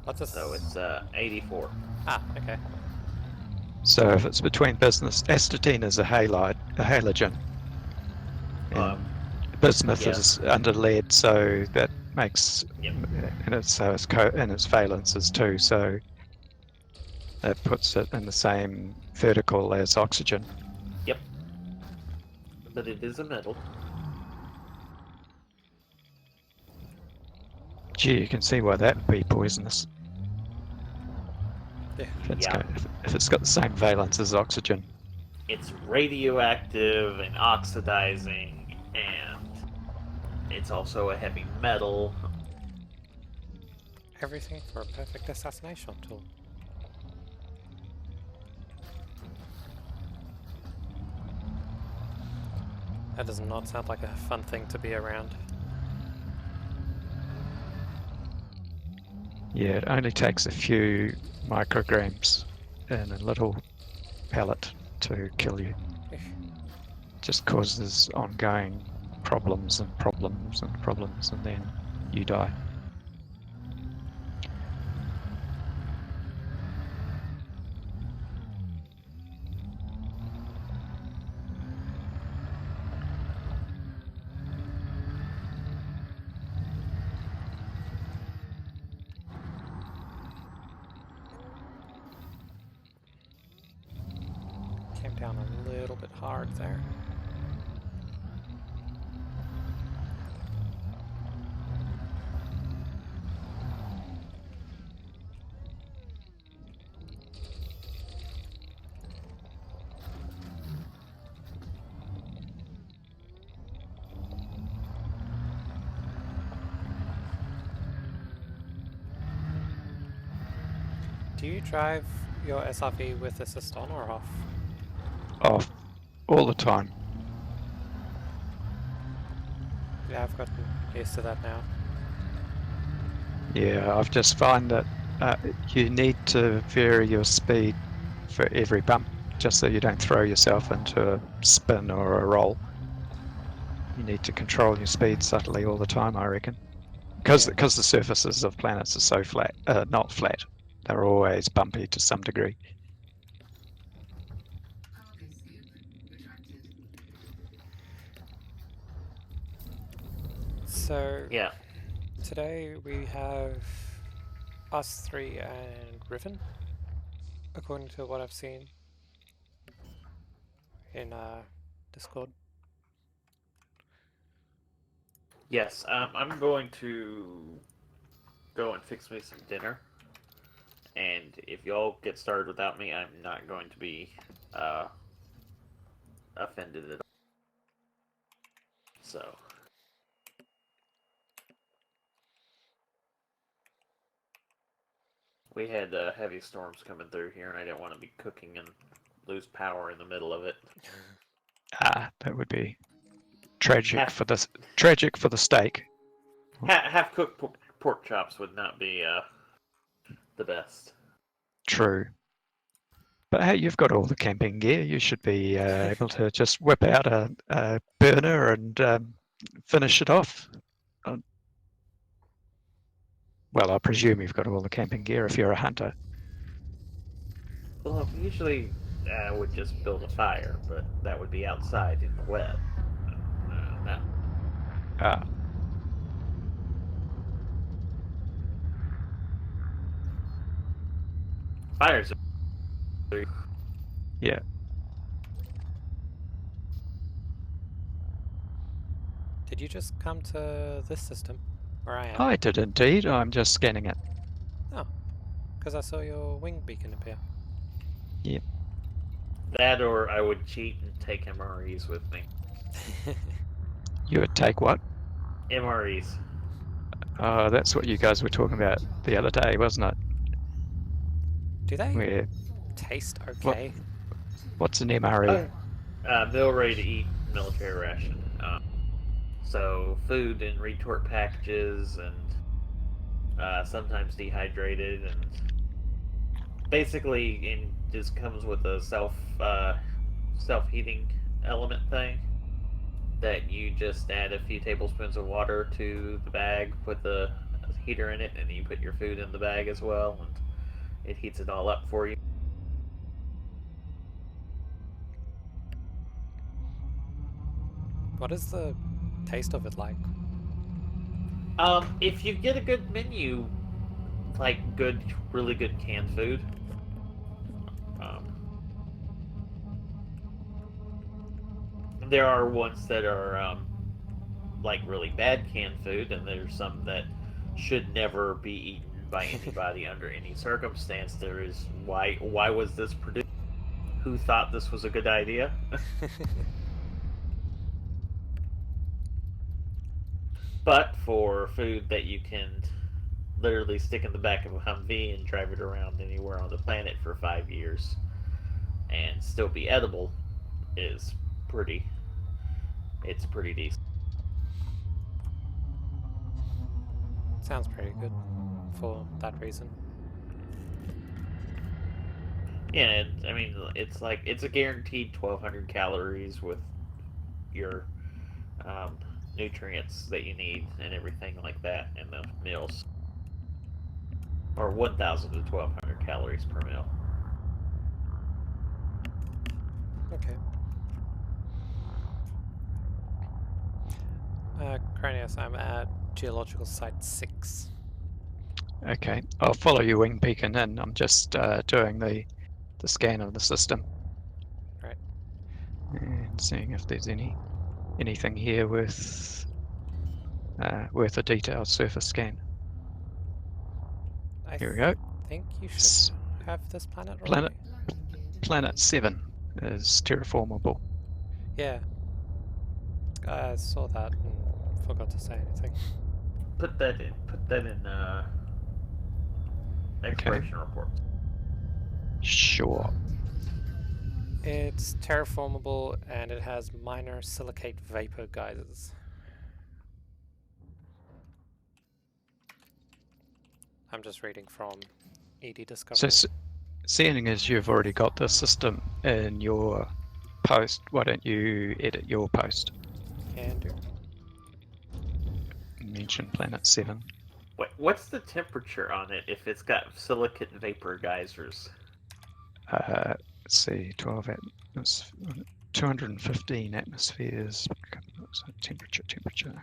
What's its... So it's 84. Ah, okay. So if it's between business, astatine is a halide, a halogen. And bismuth yeah. is under lead, so that makes Yep. and it's and its valence is 2, so that puts it in the same vertical as oxygen. Yep. But it is a metal. Gee, you can see why that would be poisonous. Yeah. If it's got the same valence as oxygen. It's radioactive and oxidizing, and it's also a heavy metal. Everything for a perfect assassination tool. That does not sound like a fun thing to be around. Yeah, it only takes a few micrograms in a little pellet to kill you. Just causes ongoing problems and problems and problems, and then you die. Came down a little bit hard there. Do you drive your SRV with assist on or off? Off all the time. Yeah, I've gotten used to that now. Yeah, I've just found that you need to vary your speed for every bump, just so you don't throw yourself into a spin or a roll. You need to control your speed subtly all the time, I reckon. because Yeah. the surfaces of planets are so flat, not flat. They're always bumpy to some degree. Cargo scoop retracted. So Yeah. today we have us three and Riven, according to what I've seen in Discord. Yes. I'm going to go and fix me some dinner. And if y'all get started without me, I'm not going to be offended at all. So. We had heavy storms coming through here, and I didn't want to be cooking and lose power in the middle of it. That would be tragic Half- for the steak. Half cooked pork chops would not be the best. True. But hey, you've got all the camping gear. You should be able to just whip out a burner and finish it off. Well, I presume you've got all the camping gear if you're a hunter. Well, usually I would just build a fire, but that would be outside in the wet. No. Ah, Fires. yeah. Did you just come to this system where I am? I did indeed. I'm just scanning it. Because I saw your wing beacon appear. That, or I would cheat and take MREs with me. You would take what? MREs. That's what you guys were talking about the other day, wasn't it? Do they Where, taste okay? what's an MRE? Meal ready to eat military ration. So food in retort packages and sometimes dehydrated, and basically just comes with a self-heating element thing that you just add a few tablespoons of water to the bag, put the heater in it, and you put your food in the bag as well, and it heats it all up for you. What is the taste of it like? If you get a good menu, like really good canned food, there are ones that are like really bad canned food, and there's some that should never be eaten by anybody under any circumstance. There is why was this produced? Who thought this was a good idea? But for food that you can literally stick in the back of a Humvee and drive it around anywhere on the planet for 5 years and still be edible is pretty decent. Sounds pretty good for that reason. Yeah, and I mean, it's a guaranteed 1,200 calories with your nutrients that you need and everything like that in the meals, or 1,000 to 1,200 calories per meal. Okay. Cranius, I'm at Geological Site 6. Okay, I'll follow your wing beacon in. I'm just doing the scan of the system. Right. And seeing if there's anything here worth a detailed surface scan. Here we go. I think you should S- have this planet already. Planet Landing gear detected. Planet 7 is terraformable. Yeah. I saw that and forgot to say anything. Put that in exploration reports. Sure. It's terraformable and it has minor silicate vapor geysers. I'm just reading from ED Discovery. So seeing as you've already got the system in your post, why don't you edit your post? Can do. mentioned Planet 7. What's the temperature on it if it's got silicate vapor geysers? Let's see, 215 atmospheres. So temperature.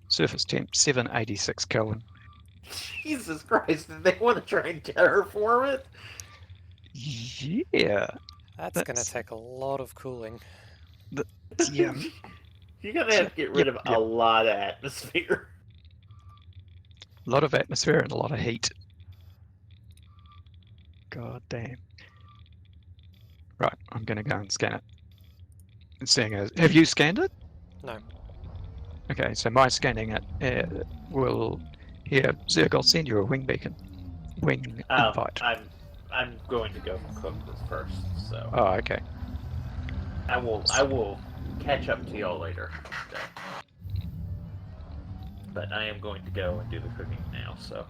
Surface temp 786 Kelvin. Jesus Christ, did they want to try and terraform it? Yeah, That's going to That's- take a lot of cooling. yeah. You're gonna have to get rid of a lot of atmosphere. A lot of atmosphere and a lot of heat. God damn. Right, I'm going to go and scan it. And seeing as, have you scanned it? No. Okay, so my scanning it will. Here, Zerg, I'll send you a wing beacon. Wing invite. I'm going to go cook this first, so Oh, okay. I will catch up to y'all later. But I am going to go and do the cooking now, so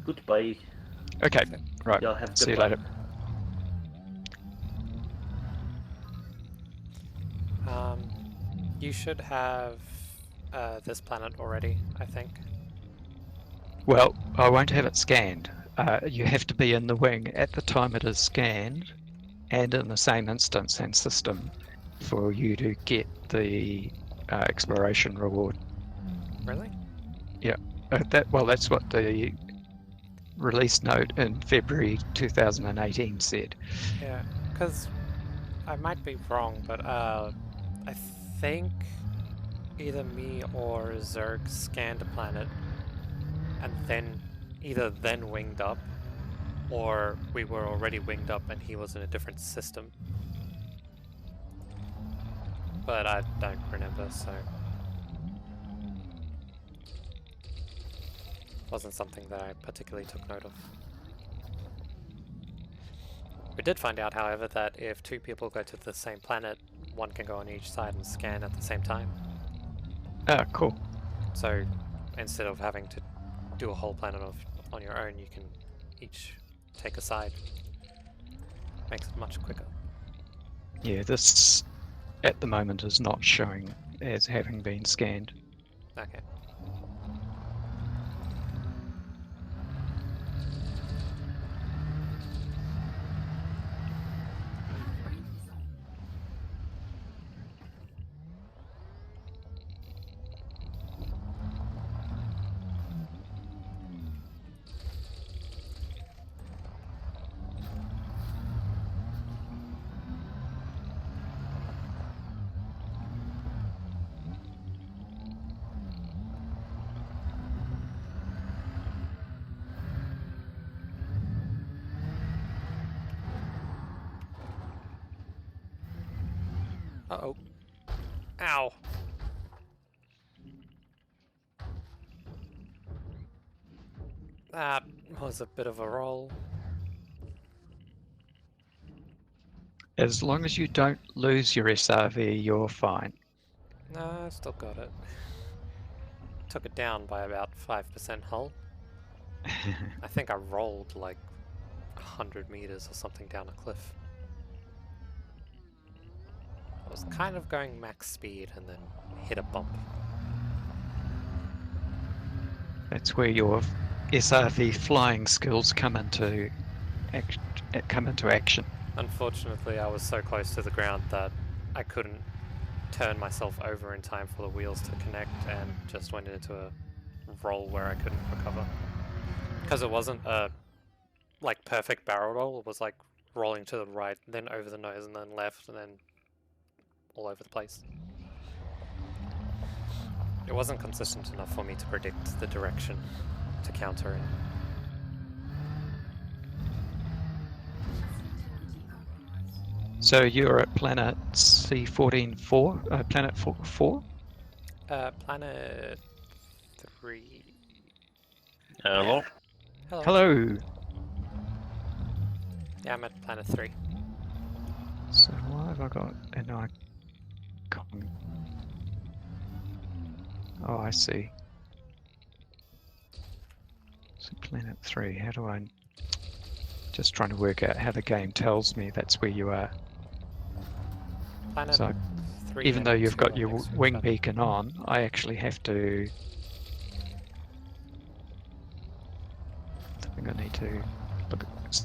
goodbye. Okay, right. Y'all have a good See you one. later. You should have this planet already, I think. Well, I won't have it scanned. You have to be in the wing at the time it is scanned and in the same instance and system for you to get the exploration reward. Really? That's what the release note in February 2018 said. Yeah, because I might be wrong, but I think either me or Zerg scanned a planet and then either then winged up, or we were already winged up and he was in a different system. But I don't remember, so wasn't something that I particularly took note of. We did find out, however, that if two people go to the same planet, one can go on each side and scan at the same time. Ah, cool. So instead of having to do a whole planet on your own, you can each take a side. Makes it much quicker. Yeah, this at the moment is not showing as having been scanned. Okay. Uh-oh. Ow! That was a bit of a roll. As long as you don't lose your SRV, you're fine. No, I still got it. Took it down by about 5% hull. I think I rolled like 100 meters or something down a cliff. I was kind of going max speed and then hit a bump. That's where your SRV flying skills come into action. Unfortunately, I was so close to the ground that I couldn't turn myself over in time for the wheels to connect and just went into a roll where I couldn't recover. Because it wasn't a like perfect barrel roll, it was like rolling to the right, then over the nose and then left and then all over the place. It wasn't consistent enough for me to predict the direction to counter it. So you're at planet C14-4, planet 4? Planet 3. Hello? Hello. Hello! Yeah, I'm at planet 3. So why have I got an icon? Oh, I see. So planet 3, how do I... Just trying to work out how the game tells me that's where you are. Planet So, even though you've 2 got on your next swing wing shot. beacon on, I actually have to. I think I need to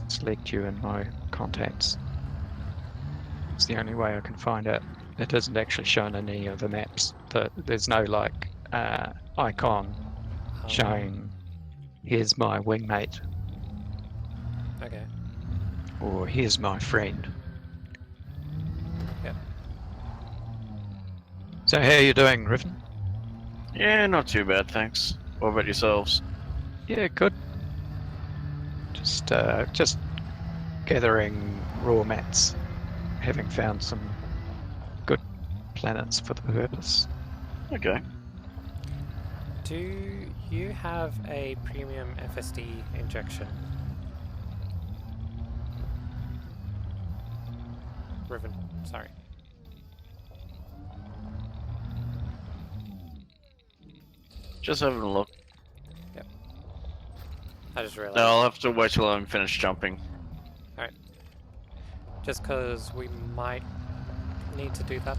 select you in my contacts. It's the only way I can find it. It isn't actually shown in any of the maps. There's no like icon Oh, showing here's my wingmate okay. or here's my friend. Yep. So how are you doing, Riven? Yeah, not too bad, thanks. What about yourselves? Yeah, good. Just gathering raw mats, having found some good planets for the purpose. Okay. Do you have a premium FSD injection? Riven, sorry. Just having a look. I just realized. No, I'll have to wait till I'm finished jumping. Just because we might need to do that.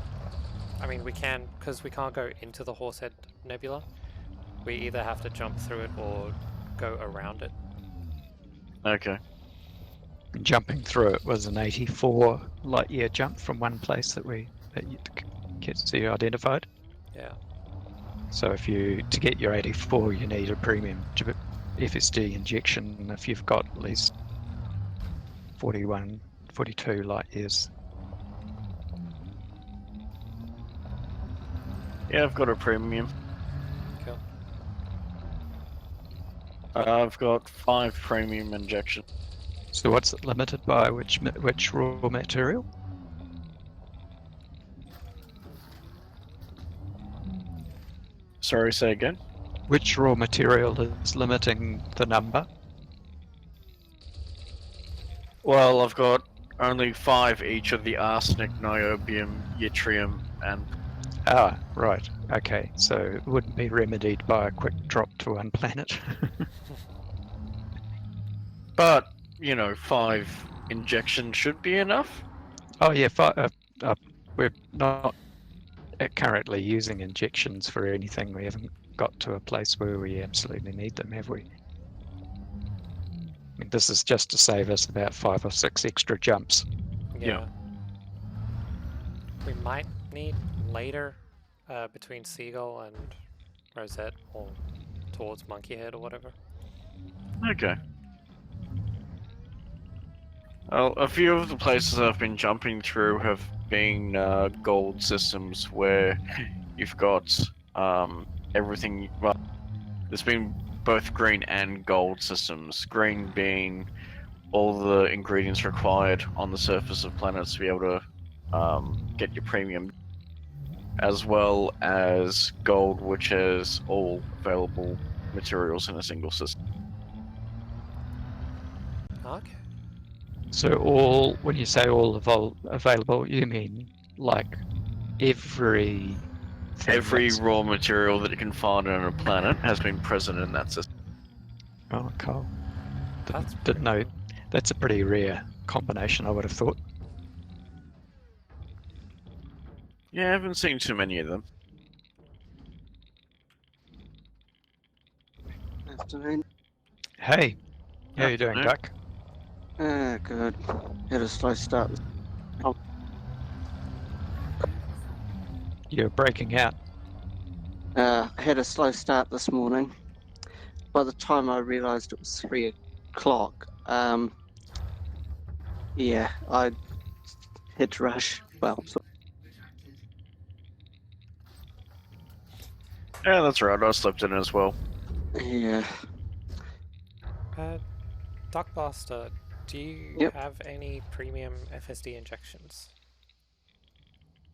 I mean, we can, because we can't go into the Horsehead Nebula. We either have to jump through it or go around it. Okay. Jumping through it was an 84 light year jump from one place that you identified. Yeah. So to get your 84, you need a premium FSD injection if you've got at least 41, 42 light years. Yeah, I've got a premium. Cool. I've got 5 premium injections. So what's it limited by? Which raw material? Sorry, say again? Which raw material is limiting the number? Well, I've got only 5 each of the arsenic, niobium, yttrium, and... Ah, right. Okay, so it wouldn't be remedied by a quick drop to one planet. But, 5 injections should be enough. Oh yeah, we're not currently using injections for anything. We haven't got to a place where we absolutely need them, have we? I mean, this is just to save us about 5 or 6 extra jumps. Yeah. We might need later between Seagull and Rosette or towards Monkeyhead or whatever. Okay. Well, a few of the places I've been jumping through have been gold systems where you've got everything. Well, there's been both green and gold systems. Green being all the ingredients required on the surface of planets to be able to get your premium, as well as gold, which has all available materials in a single system. Okay. So when you say all available, you mean like every Raw material that you can find on a planet has been present in that system. Oh, cool. That's Didn't know. pretty cool. That's a pretty rare combination, I would have thought. Yeah, I haven't seen too many of them. Afternoon. Hey, how you doing, Afternoon. Duck? Good. Had a slow start. You're breaking out. Had a slow start this morning. By the time I realised it was 3 o'clock, yeah, I had to rush. Well, Retracted. Yeah, that's right. I slept in as well. yeah. Duckbuster, do you Yep. have any premium FSD injections?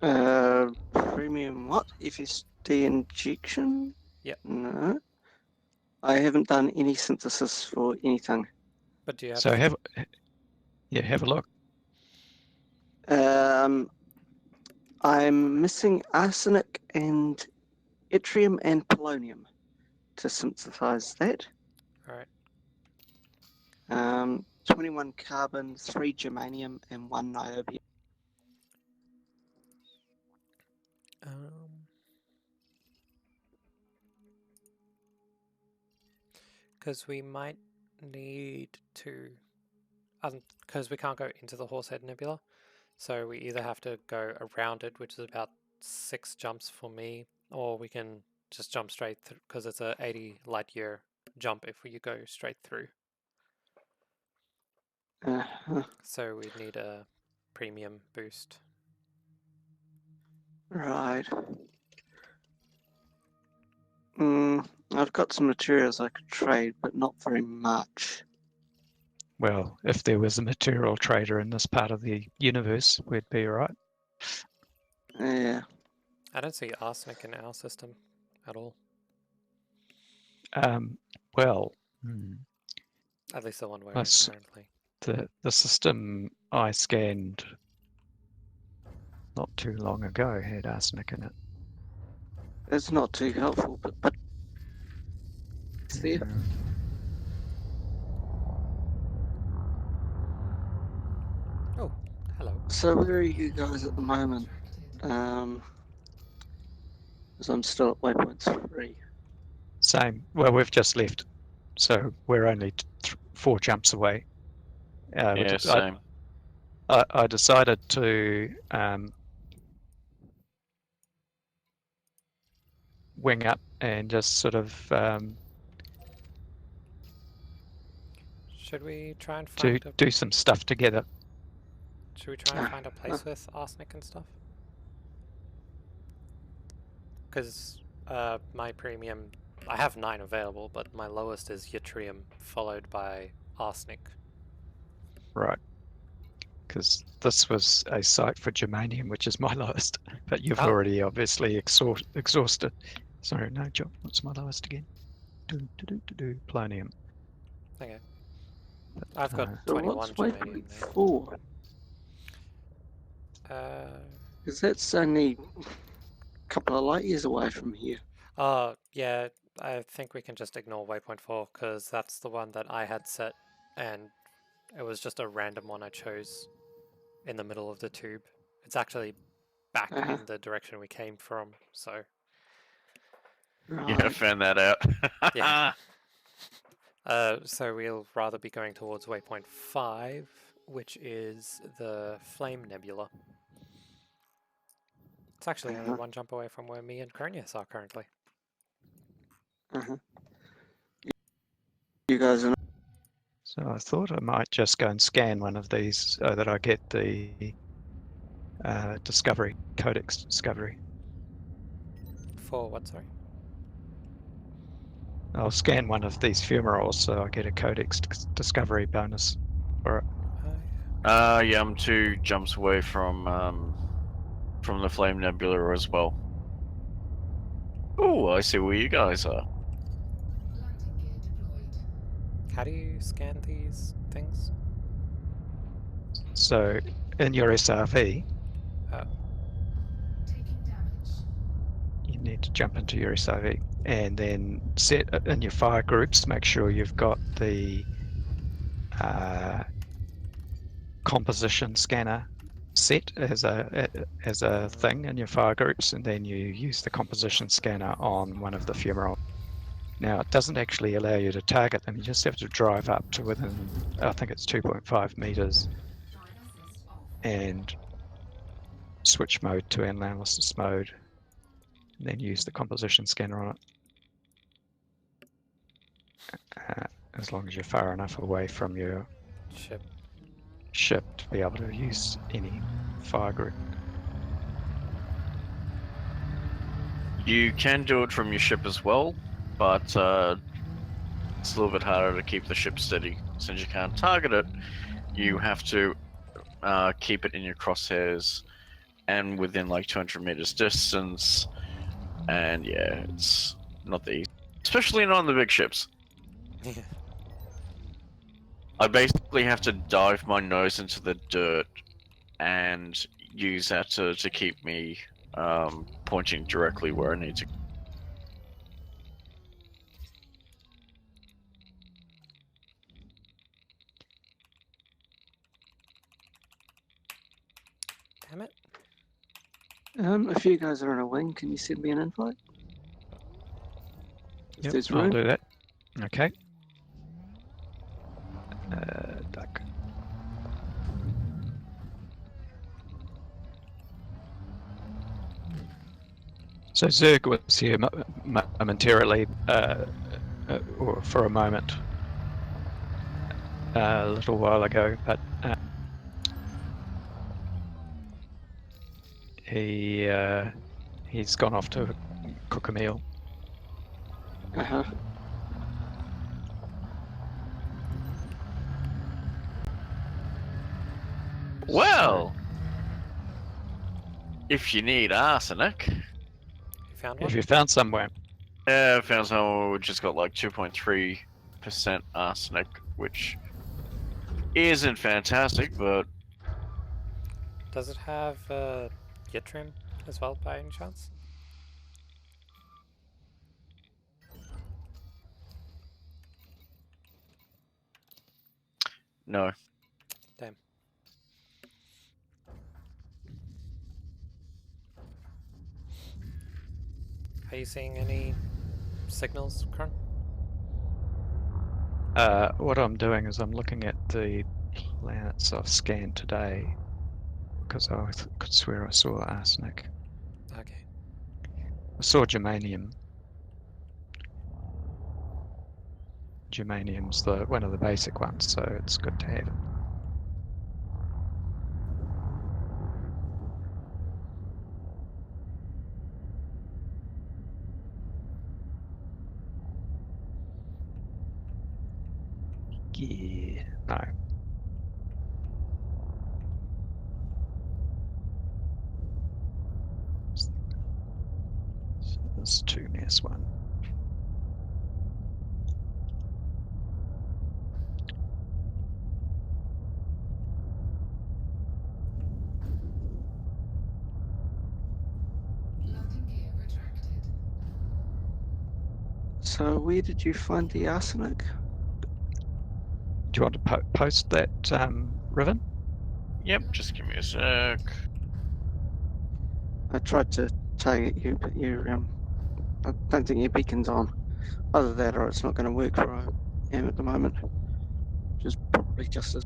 Premium what? FSD injection? Yep. No. I haven't done any synthesis for anything. But do you have? So have a look. I'm missing arsenic and yttrium and polonium to synthesize that. Alright. 21 carbon, 3 germanium, and 1 niobium. Because we might need to, because we can't go into the Horsehead Nebula, so we either have to go around it, which is about 6 jumps for me, or we can just jump straight through, because it's a 80 light year jump if you go straight through. So we'd need a premium boost. Right. I've got some materials I could trade, but not very much. Well, if there was a material trader in this part of the universe, we'd be all right. Yeah. I don't see arsenic in our system at all. Well, At least the one we're in That's- currently. the system I scanned not too long ago had arsenic in it. It's not too helpful, but it's there. Yeah. Oh, hello. So where are you guys at the moment? Because I'm still at waypoint 3. Same. Well, we've just left, so we're only 4 jumps away. Yeah, same. I decided to wing up and just sort of Should we try and find a do some stuff together. Should we try and find a place with arsenic and stuff? Because my premium, I have 9 available, but my lowest is yttrium, followed by arsenic. Right. Because this was a site for germanium, which is my lowest, but you've Oh. already obviously exhausted. Sorry, no, John, what's my lowest again? Polonium. Okay. I've got So 21 what's germanium waypoint there. 4? Because that's only a couple of light years away from here. Yeah, I think we can just ignore waypoint 4, because that's the one that I had set, and it was just a random one I chose in the middle of the tube. It's actually back in the direction we came from, so Right. Yeah, I found that out. Yeah. So we'll rather be going towards waypoint 5, which is the Flame Nebula. It's actually only 1 jump away from where me and Cronius are currently. You guys are So I thought I might just go and scan one of these so that I get the discovery, codex discovery. For what, sorry? I'll scan one of these fumaroles so I get a codex discovery bonus for it. Yeah, I'm 2 jumps away from the Flame Nebula as well. Oh, I see where you guys are. Landing gear deployed. How do you scan these things? So in your SRV, Taking damage. you need to jump into your SRV and then set in your fire groups, make sure you've got the composition scanner set as a thing in your fire groups, and then you use the composition scanner on one of the fumarole. Now it doesn't actually allow you to target them, you just have to drive up to within, I think it's 2.5 meters, Drive assist off. and switch mode to analysis mode, and then use the composition scanner on it. As long as you're far enough away from your ship to be able to use any fire group. You can do it from your ship as well, but it's a little bit harder to keep the ship steady. Since you can't target it, you have to keep it in your crosshairs and within like 200 meters distance. And yeah, it's not the easy, especially not on the big ships. I basically have to dive my nose into the dirt and use that to keep me pointing directly where I need to. Damn it. If you guys are in a wing, can you send me an invite? If Yep, there's I'll room. do that. Okay. Duck. So Zerg was here momentarily, or for a moment, a little while ago, but he's gone off to cook a meal. Uh-huh. Well, if you need arsenic, You found one? Have you found somewhere? I found someone which has got like 2.3% arsenic, which isn't fantastic, but Does it have yttrium as well by any chance? no. Damn. Are you seeing any signals, Kron? What I'm doing is I'm looking at the planets I've scanned today, because I could swear I saw arsenic. Okay. I saw germanium. Germanium's one of the basic ones, so it's good to have it. Yeah, no. So there's two nearest one. Landing gear retracted. So where did you find the arsenic? Do you want to post that, Riven? Yep, just give me a sec. I tried to target you, but I don't think your beacon's on. Either that or it's not going to work where I am at the moment. Which is probably just as.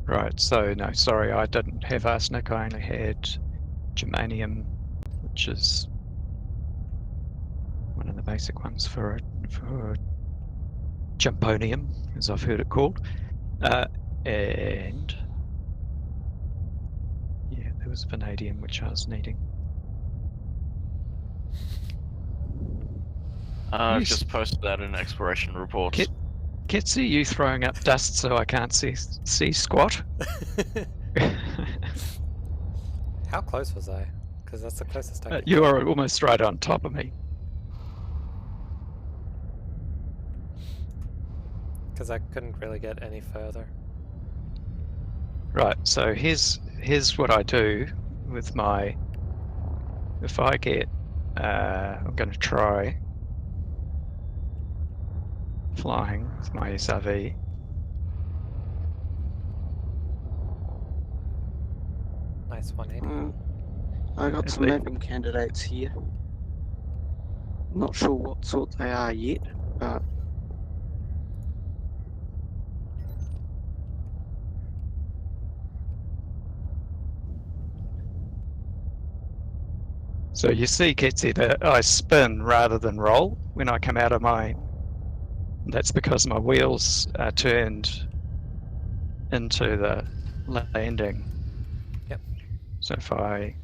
Right, so no, sorry, I didn't have arsenic, I only had germanium, which is one of the basic ones for jumponium, as I've heard it called. And yeah, there was vanadium, which I was needing. I've Yes. just posted that in exploration reports. Kit- Kitsy, you throwing up dust so I can't see squat? How close was I? Because that's the closest I can You get. are almost right on top of me. Because I couldn't really get any further. Right, so here's what I do with my. If I get, I'm going to try flying with my SRV. Nice 180. I got At some least- mapping candidates here. Not sure what sort they are yet, but So you see, Kitsy, that I spin rather than roll when I come out of my. That's because my wheels are turned into the landing. Yep. So if I.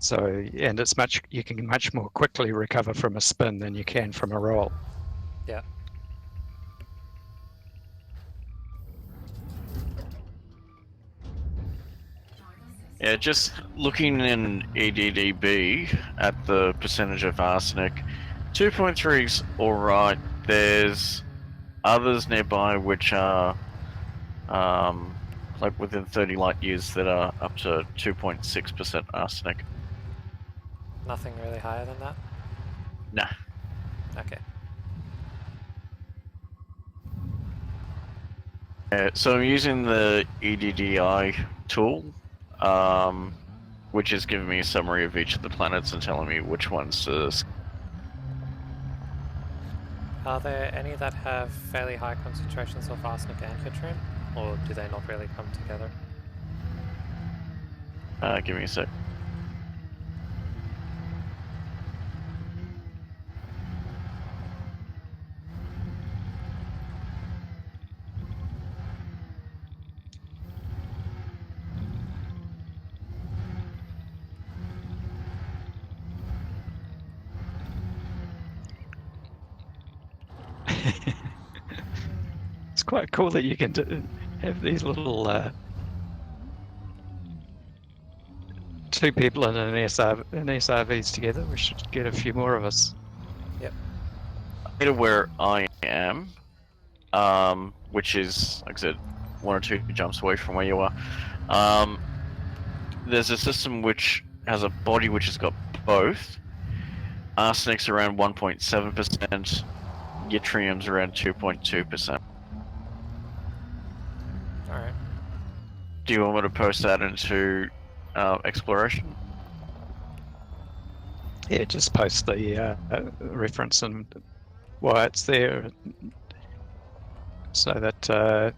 So, and it's you can much more quickly recover from a spin than you can from a roll. Yeah. Yeah, just looking in EDDB at the percentage of arsenic, 2.3's alright. There's others nearby which are like within 30 light years that are up to 2.6% arsenic. Nothing really higher than that? Nah. Okay. So I'm using the EDDI tool, which is giving me a summary of each of the planets and telling me which ones to. Are there any that have fairly high concentrations of arsenic and yttrium, or do they not really come together? Give me a sec. It's quite cool that you can have these little two people in an SRVs together. We should get a few more of us. Data where I am, which is, like I said, 1 or 2 jumps away from where you are. There's a system which has a body which has got both. Arsenic's around 1.7%, yttrium's around 2.2%. Alright. Do you want me to post that into exploration? Yeah, just post the reference and why it's there, so that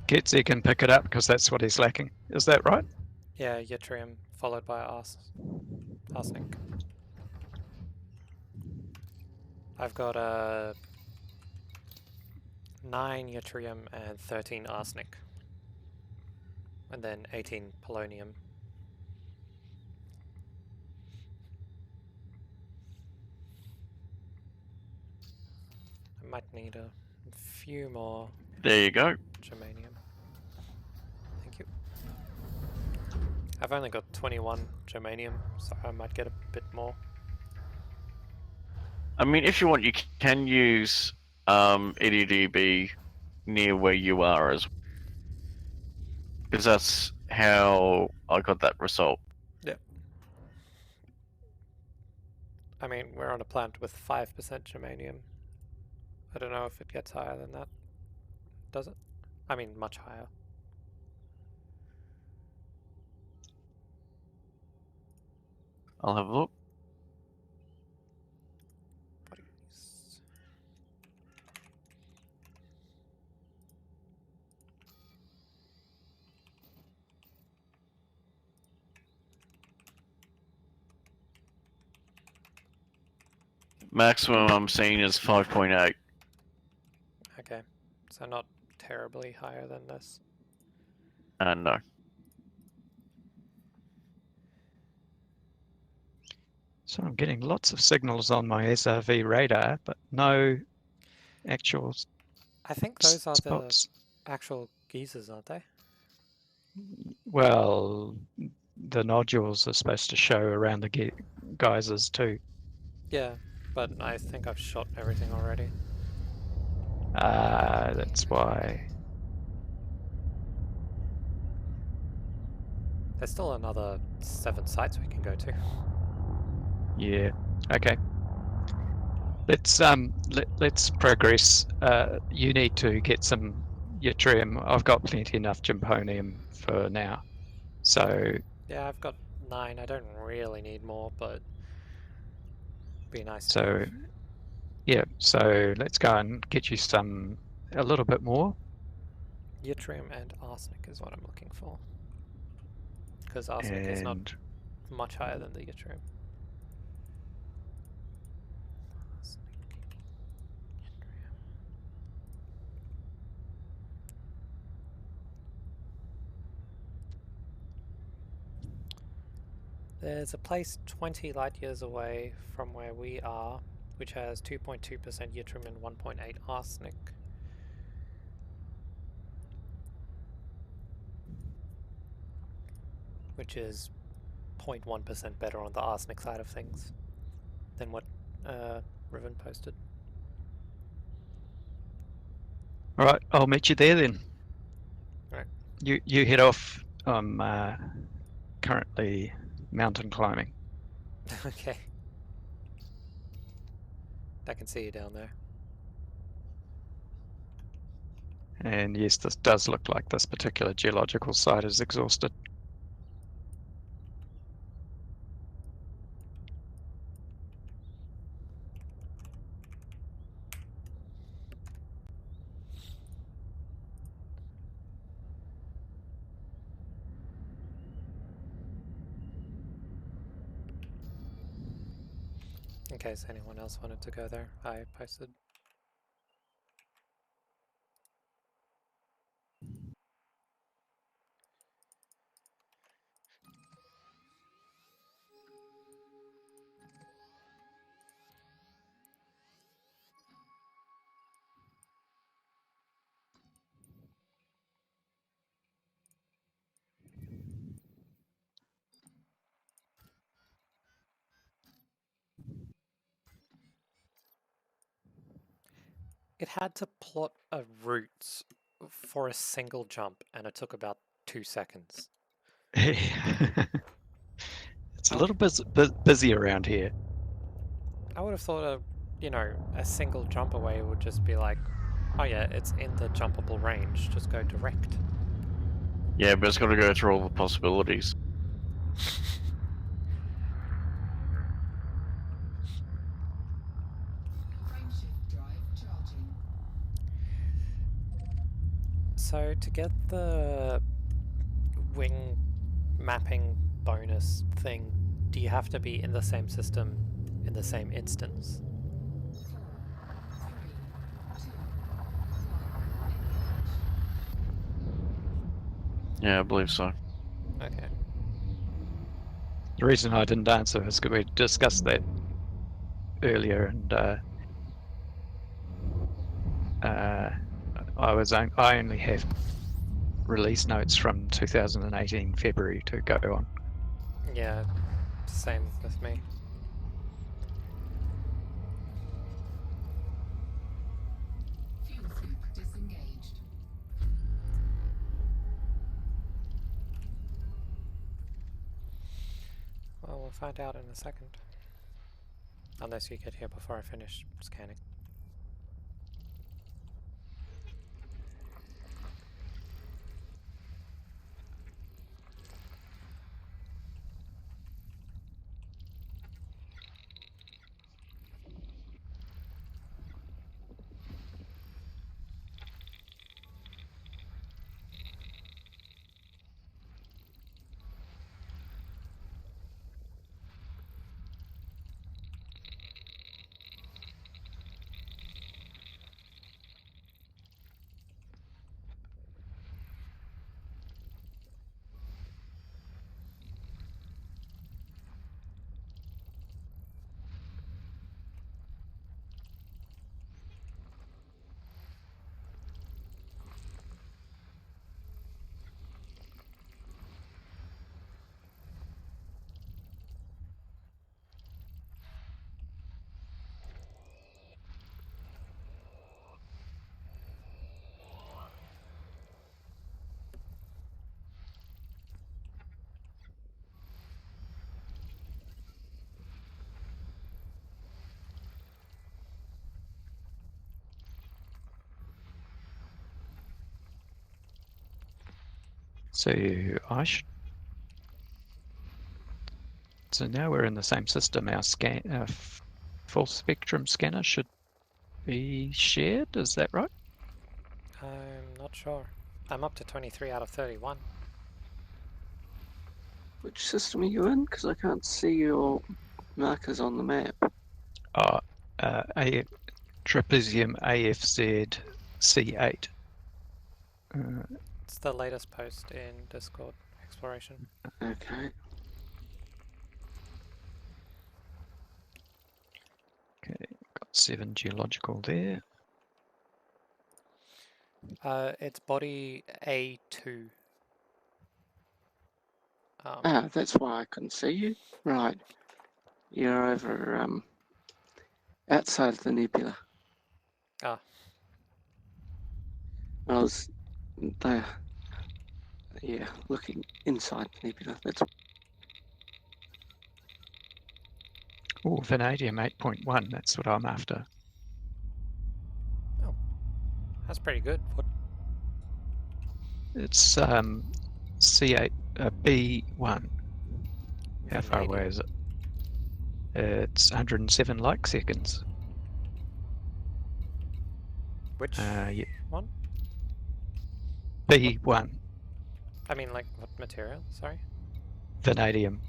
Getzi can pick it up, because that's what he's lacking. Is that right? Yeah, yttrium followed by arsenic. I've got 9 yttrium and 13 arsenic. And then 18 polonium. I might need a few more There you go. germanium. Thank you. I've only got 21 germanium, so I might get a bit more. I mean, if you want, you can use EDDB near where you are as well. Because that's how I got that result. I mean, we're on a plant with 5% germanium. I don't know if it gets higher than that. Does it? I mean, much higher. I'll have a look. Bodies. Maximum I'm seeing is 5.8. Okay, so not terribly higher than this. No. So I'm getting lots of signals on my SRV radar, but no actual I think those are spots. the actual geysers, aren't they? Well, the nodules are supposed to show around the geysers too. Yeah, but I think I've shot everything already. That's why. There's still another 7 sites we can go to. Yeah. Okay. Let's progress. You need to get some yttrium. I've got plenty enough gymponium for now. So Yeah, I've got 9. I don't really need more, but be nice to so have. yeah. So let's go and get you a little bit more. Yttrium and arsenic is what I'm looking for. Because arsenic is not And much higher than the yttrium. There's a place 20 light years away from where we are, which has 2.2% yttrium and 1.8 arsenic. Which is 0.1% better on the arsenic side of things than what Riven posted. all right, I'll meet you there then. Right. You head off. I'm currently mountain climbing. Okay. I can see you down there. And yes, this does look like this particular geological site is exhausted. In case anyone else wanted to go there, I posted. It had to plot a route for a single jump, and it took about 2 seconds. It's a little busy around here. I would have thought a single jump away would just be like, oh yeah, it's in the jumpable range, just go direct. Yeah, but it's got to go through all the possibilities. Frameshift drive charging. So to get the wing mapping bonus thing, do you have to be in the same system in the same instance? 4, 3, 2, 1, engage. Yeah, I believe so. Okay. The reason I didn't answer is because we discussed that earlier, and I only have release notes from 2018 February to go on. Yeah, same with me. Fuel fluke disengaged. Well, we'll find out in a second. Unless you get here before I finish scanning. So So now we're in the same system. Our full spectrum scanner should be shared. Is that right? I'm not sure. I'm up to 23 out of 31. Which system are you in? Because I can't see your markers on the map. Trapezium AFZ C8. It's the latest post in Discord Exploration. Okay. Okay, got 7 geological there. It's body A2. That's why I couldn't see you. Right. You're over outside of the nebula. Ah. I was there. Yeah, looking inside the nebula. That's Oh, vanadium 8.1. That's what I'm after. That's pretty good. What? It's C8 B1. How far away vanadium? is it? It's 107 light seconds. Which Yeah, one? B1 I mean, like, what material? Sorry? vanadium.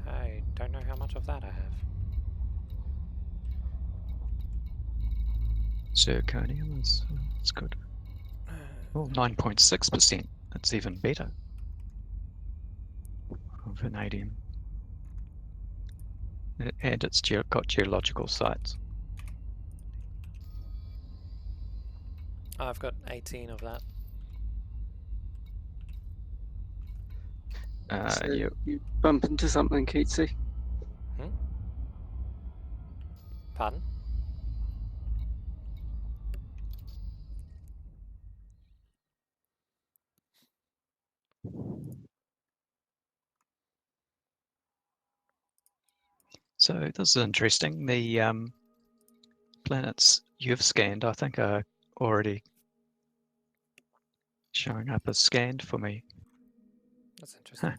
I don't know how much of that I have. Zirconium is it's good. Oh, 9.6%. That's even better. Vanadium. And it's got geological sites. I've got 18 of that. So Yeah, you bump into something, Keatsy. Pardon? so this is interesting. The planets you've scanned, I think, are already showing up as scanned for me. That's interesting.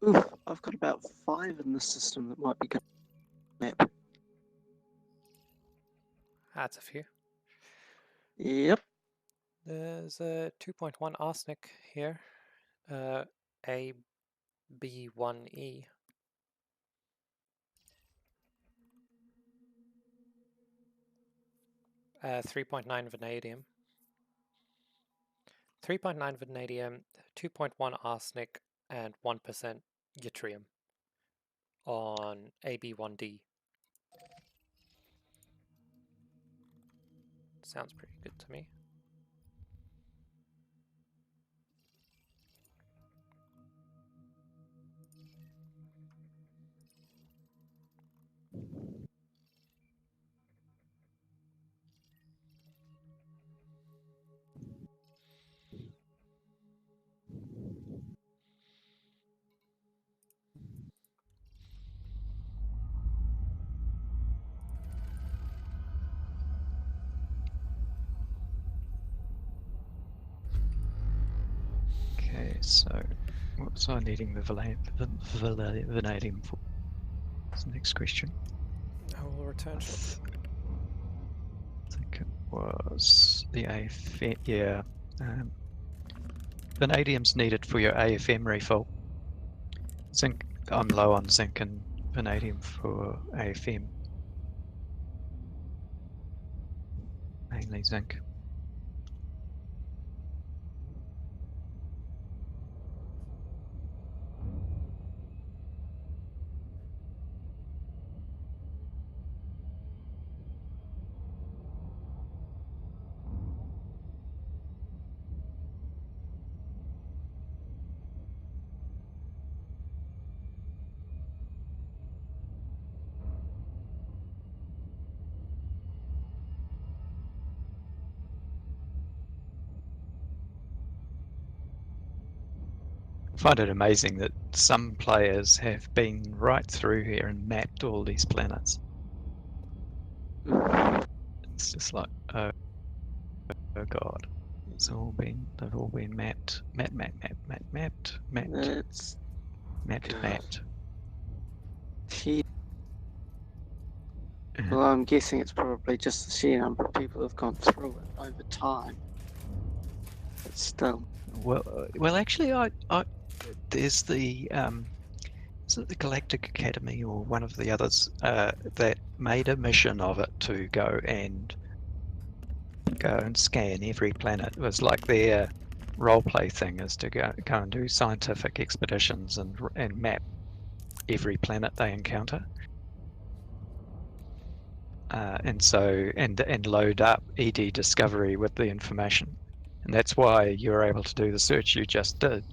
Oof, I've got about 5 in the system that might be good map. That's a few. Yep. There's a 2.1 arsenic here. AB1E. 3.9 vanadium. 3.9 vanadium, 2.1 arsenic, and 1% yttrium on AB1D. Sounds pretty good to me. Okay, so what was I needing the vanadium for? That's the next question. I will return shortly. I think it was the AFM. Yeah. Vanadium's needed for your AFM refill. Zinc. I'm low on zinc and vanadium for AFM. Mainly zinc. I find it amazing that some players have been right through here and mapped all these planets. It's just like, oh god, they've all been mapped, mapped. It's sheer. Well, I'm guessing it's probably just the sheer number of people who've gone through it over time. But still, Well, actually, I there's the is it the Galactic Academy or one of the others that made a mission of it to go and scan every planet. It was like their roleplay thing is to go and do scientific expeditions and map every planet they encounter. And so and load up ED Discovery with the information, and that's why you're able to do the search you just did,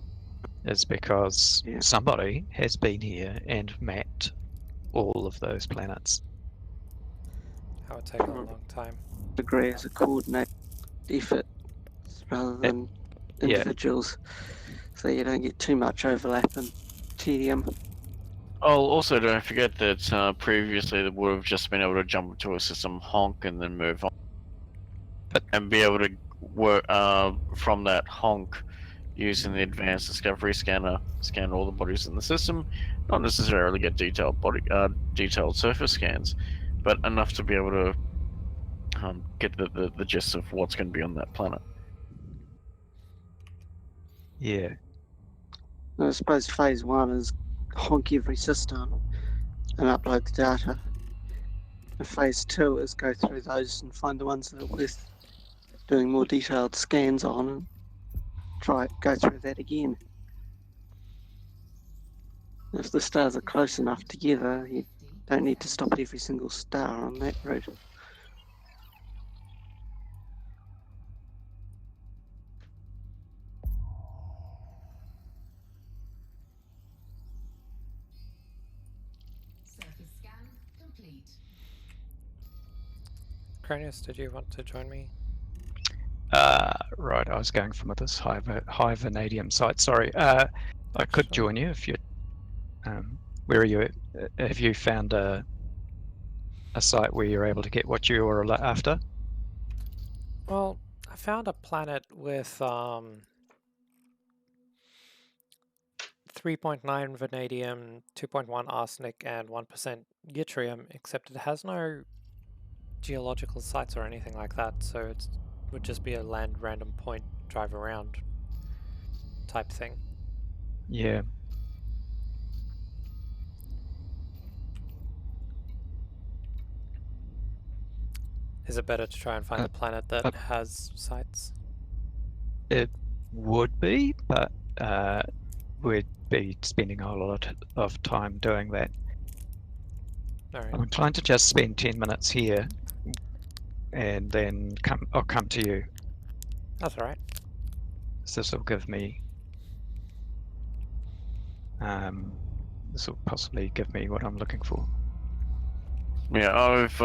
is because somebody has been here and mapped all of those planets. That would take a long time. degree as a coordinated effort rather than individuals, so you don't get too much overlap and tedium. Oh, also don't forget that previously they would have just been able to jump into a system, honk, and then move on, and be able to work from that honk using the advanced discovery scanner, scan all the bodies in the system, not necessarily get detailed surface scans, but enough to be able to get the gist of what's going to be on that planet. Yeah. I suppose phase 1 is honk every system and upload the data. And phase 2 is go through those and find the ones that are worth doing more detailed scans on and go through that again. If the stars are close enough together, you don't need to stop at every single star on that route. Surface scan complete. Cronius, did you want to join me? Right, I was going from this high vanadium site. Sorry, I could Sure. join you if you. Where are you? Have you found a site where you're able to get what you were after? Well, I found a planet with 3.9 vanadium, 2.1 arsenic, and 1% yttrium, except it has no geological sites or anything like that, so it would just be a land random point, drive around type thing. Yeah. Is it better to try and find Uh, a planet that has sites? It would be, but we'd be spending a lot of time doing that. Alright. I'm inclined to just spend 10 minutes here, and then I'll come to you. That's alright. So this will give me. This will possibly give me what I'm looking for. Yeah, I've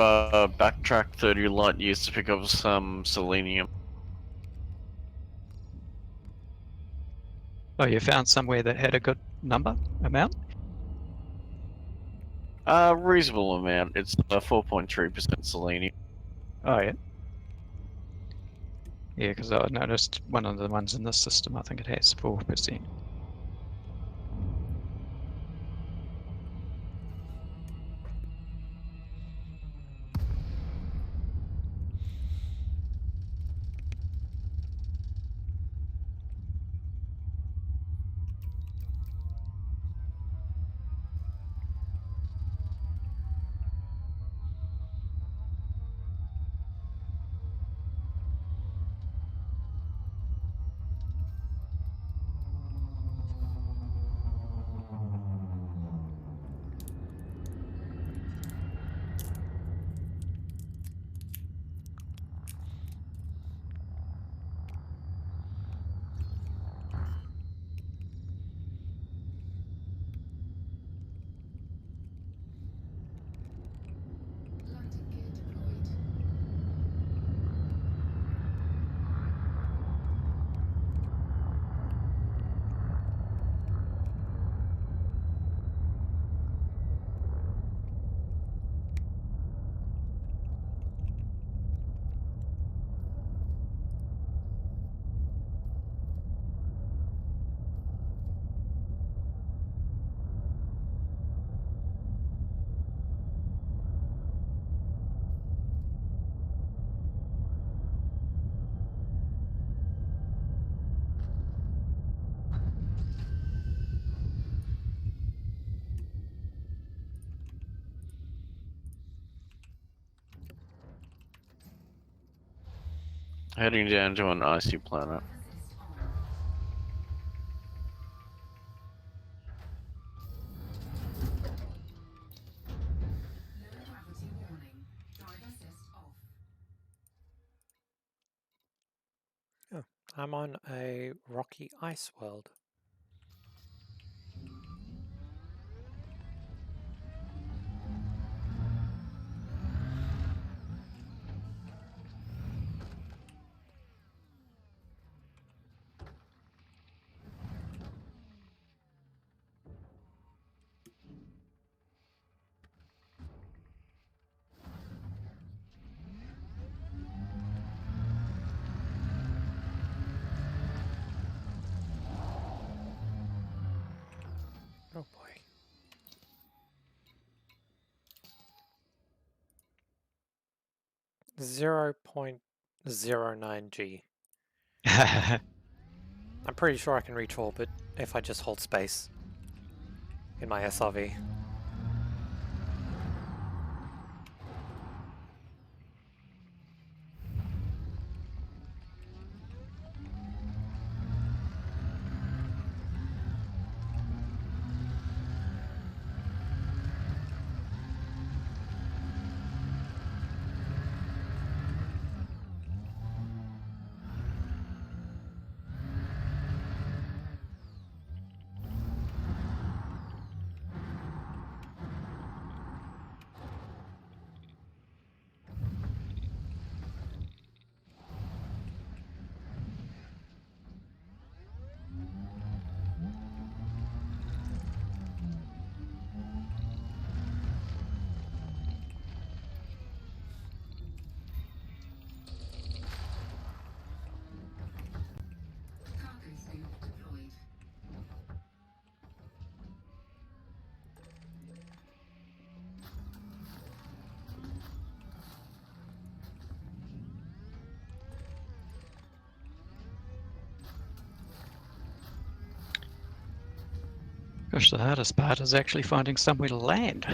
backtracked 30 light years to pick up some selenium. Oh, you found somewhere that had a good amount? Reasonable amount. It's 4.3% selenium. Oh, yeah. Yeah, because I noticed one of the ones in this system, I think it has 4%. Landing gear deployed. Heading down to an icy planet. Assist on. Low gravity warning. Drive assist off. I'm on a rocky ice world. 0.09 G. I'm pretty sure I can reach orbit if I just hold space in my SRV. Cargo scoop deployed. Gosh, the hardest part is actually finding somewhere to land.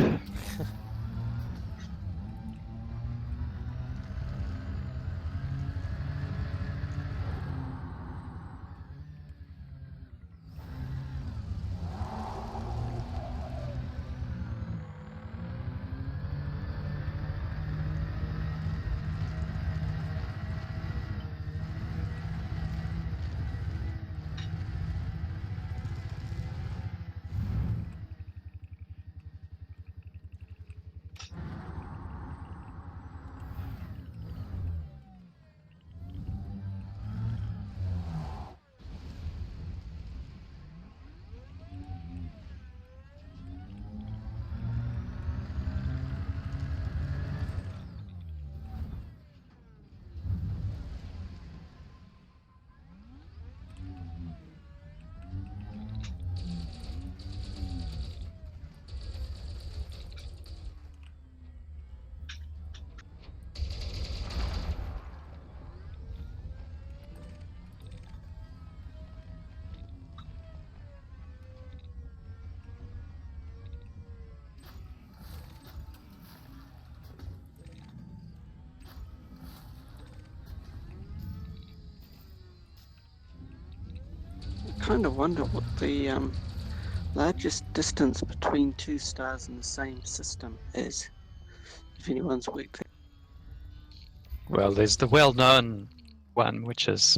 I kind of wonder what the largest distance between two stars in the same system is. If anyone's worked that. Well, there's the well-known one, which is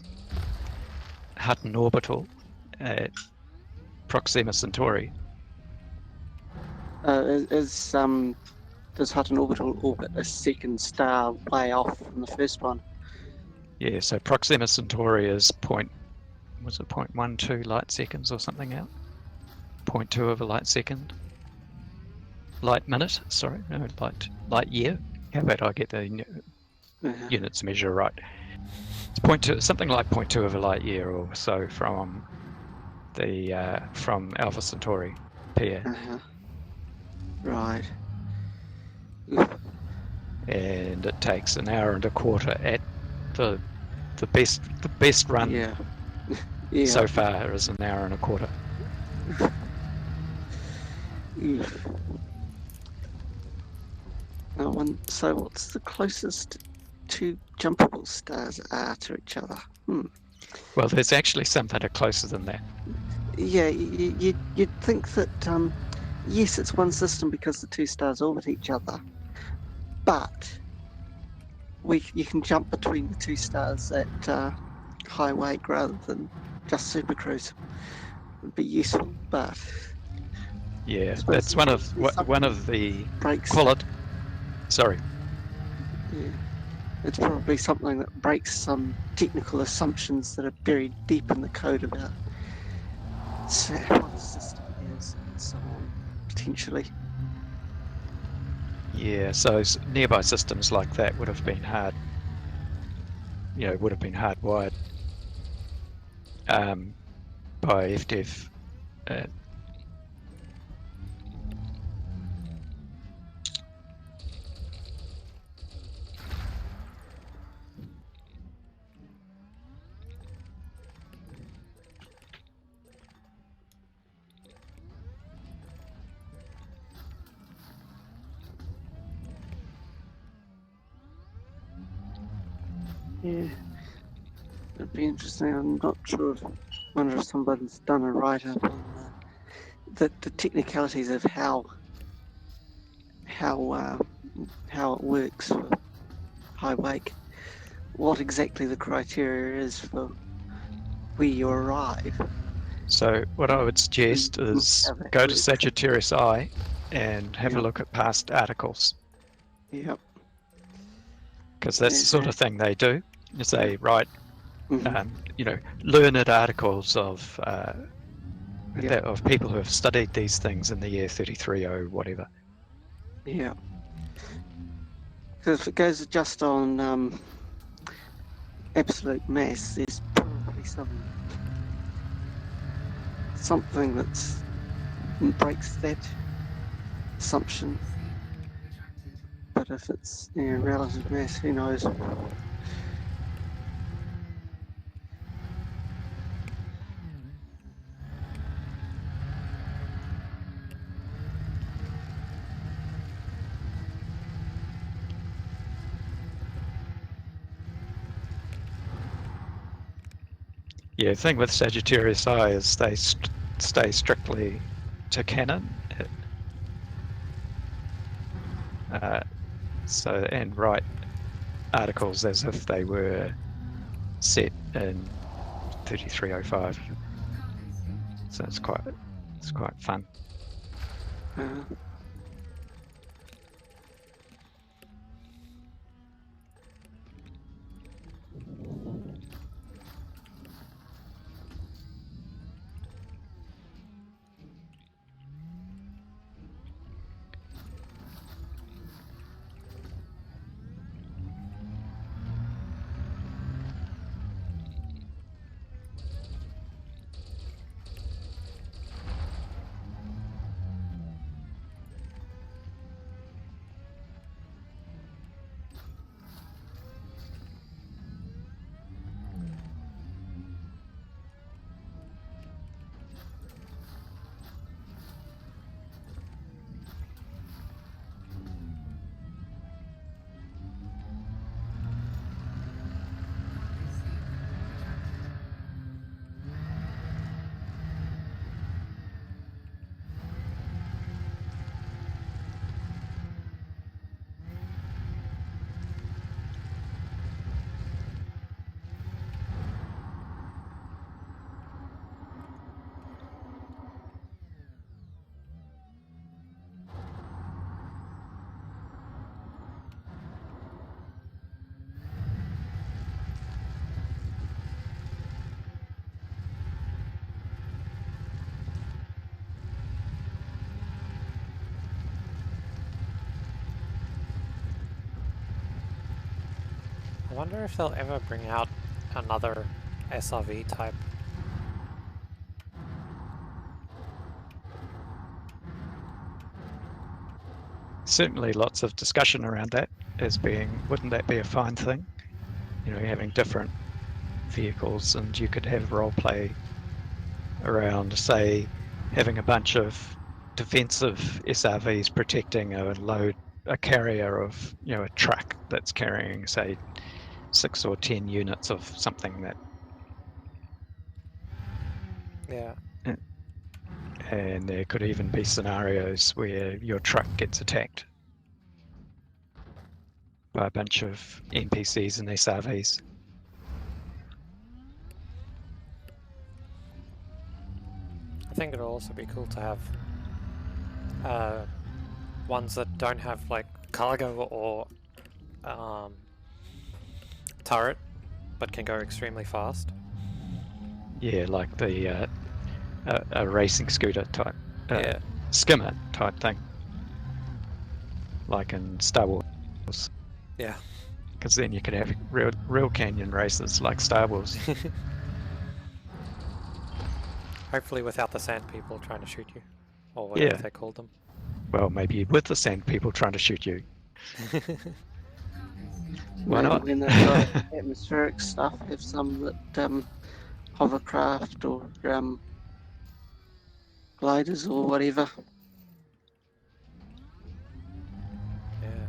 Hutton Orbital at Proxima Centauri. Does Hutton Orbital orbit a second star way off from the first one? Yeah, so Proxima Centauri is 0.12 light seconds or something out? 0.2 of a light second? Light minute, sorry, no, light year. How about I get the units measure right? It's 0.2, something like 0.2 of a light year or so from from Alpha Centauri pair. Right. And it takes an hour and a quarter at the best run Yeah. so far is an hour and a quarter. So what's the closest two jumpable stars are to each other? Well, there's actually some that are closer than that. Yeah, you'd think that, yes, it's one system because the two stars orbit each other, but you can jump between the two stars at high wake rather than just supercruise. Would be useful, but Yeah, suppose that's one of something the breaks. Sorry. Yeah, it's probably something that breaks some technical assumptions that are buried deep in the code about what a system is and so on, potentially. Yeah, so nearby systems like that would have been hard. Would have been hardwired by FDev. Yeah. It'd be interesting. I'm not sure. Wonder if somebody's done a write-up on the technicalities of how it works for high wake. What exactly the criteria is for where you arrive. So what I would suggest is How that go to works. Sagittarius Eye and have a Yep. look at past articles, Yep. because that's the sort of thing they do. Is they write, Mhm. learned articles of Yep. of people who have studied these things in the year 33 whatever. Yeah. Because if it goes just on absolute mass, there's probably something that breaks that assumption. Retracted. But if it's relative mass, who knows? Yeah, the thing with Sagittarius Eye is they stay strictly to canon. And write articles as if they were set in 3305. Cargo state So deployed. it's quite fun. Uh, Cargo state retracted. I wonder if they'll ever bring out another SRV type. Certainly lots of discussion around that as being, wouldn't that be a fine thing? Having different vehicles, and you could have role play around, say, having a bunch of defensive SRVs protecting a carrier of, a truck that's carrying, say, 6 or 10 units of something that, Yeah. and there could even be scenarios where your truck gets attacked by a bunch of NPCs and SRVs. I think it'll also be cool to have ones that don't have like cargo or turret, but can go extremely fast. Yeah, like the a racing scooter type, Yeah. skimmer type thing, like in Star Wars. Yeah. Because then you could have real canyon races like Star Wars. Hopefully without the sand people trying to shoot you. Or whatever Yeah. they called them. Well, maybe with the sand people trying to shoot you. Cargo state Why maybe not? when they've got atmospheric stuff, have some that hovercraft or gliders or whatever. Yeah.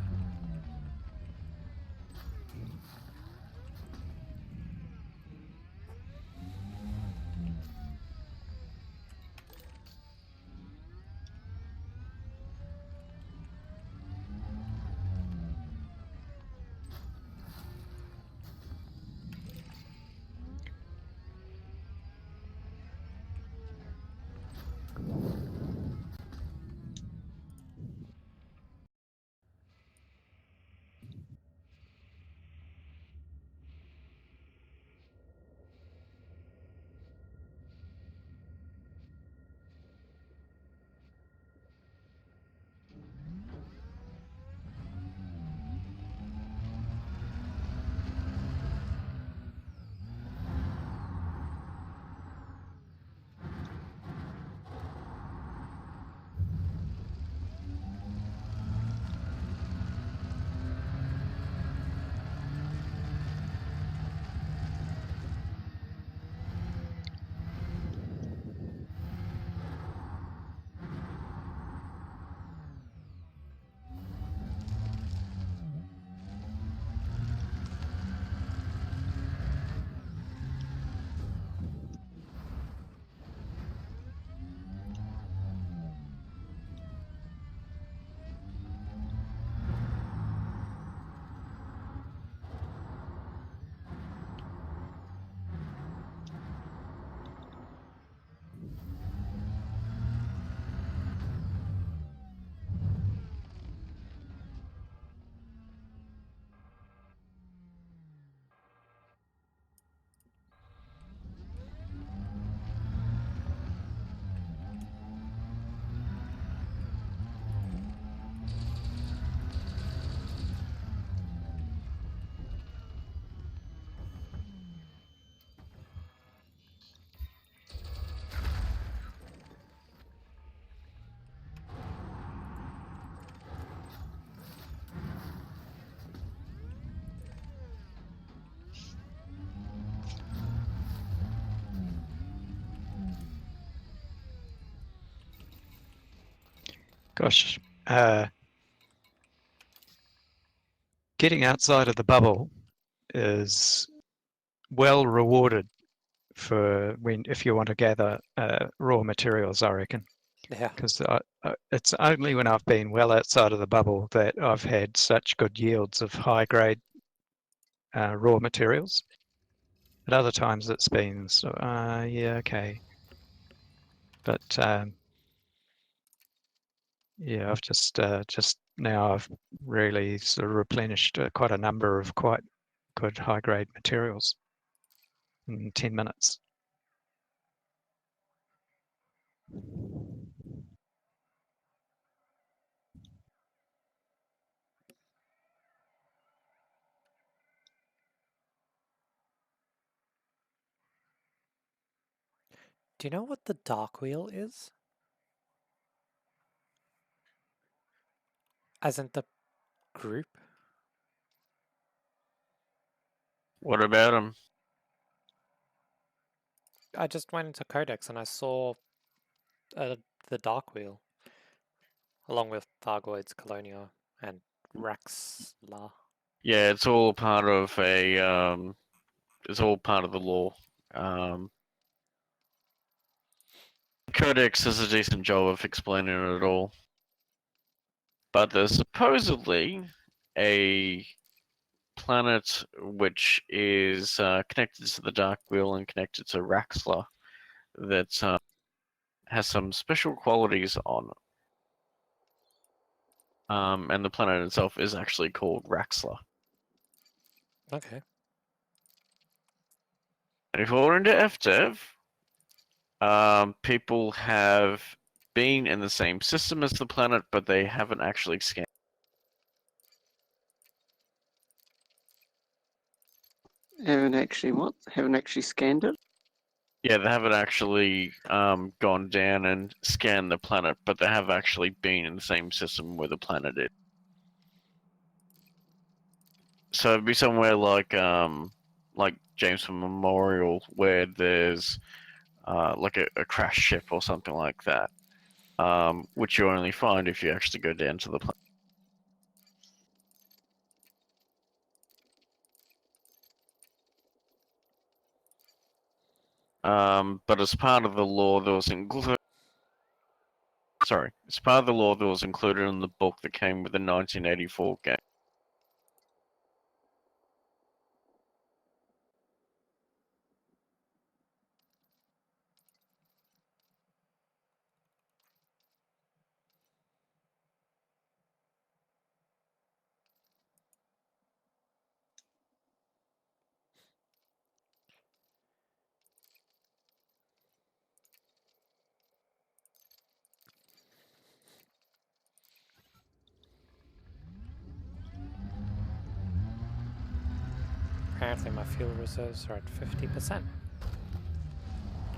Gosh, getting outside of the bubble is well rewarded for if you want to gather raw materials, I reckon. Yeah. Because it's only when I've been well outside of the bubble that I've had such good yields of high grade raw materials. At other times it's been, yeah, okay. But yeah, I've just now I've really sort of replenished quite a number of quite good high grade materials in 10 minutes. Do you know what the dark wheel is? As in the group? What about him? I just went into Codex and I saw the dark wheel, along with Thargoids, Colonia, and Raxla. Yeah, it's all part of it's all part of the law. Codex does a decent job of explaining it all. But there's supposedly a planet which is connected to the Dark Wheel and connected to Raxla that has some special qualities on it. And the planet itself is actually called Raxla. Okay. And if we're into FDev, people have been in the same system as the planet, but they haven't actually scanned. Haven't actually what? Haven't actually scanned it? Yeah, they haven't actually gone down and scanned the planet, but they have actually been in the same system where the planet is. So it'd be somewhere like Jameson Memorial, where there's like a crash ship or something like that, which you only find if you actually go down to the planet. But as part of the law, there was as part of the law that was included in the book that came with the 1984 game. Apparently my fuel reserves are at 50%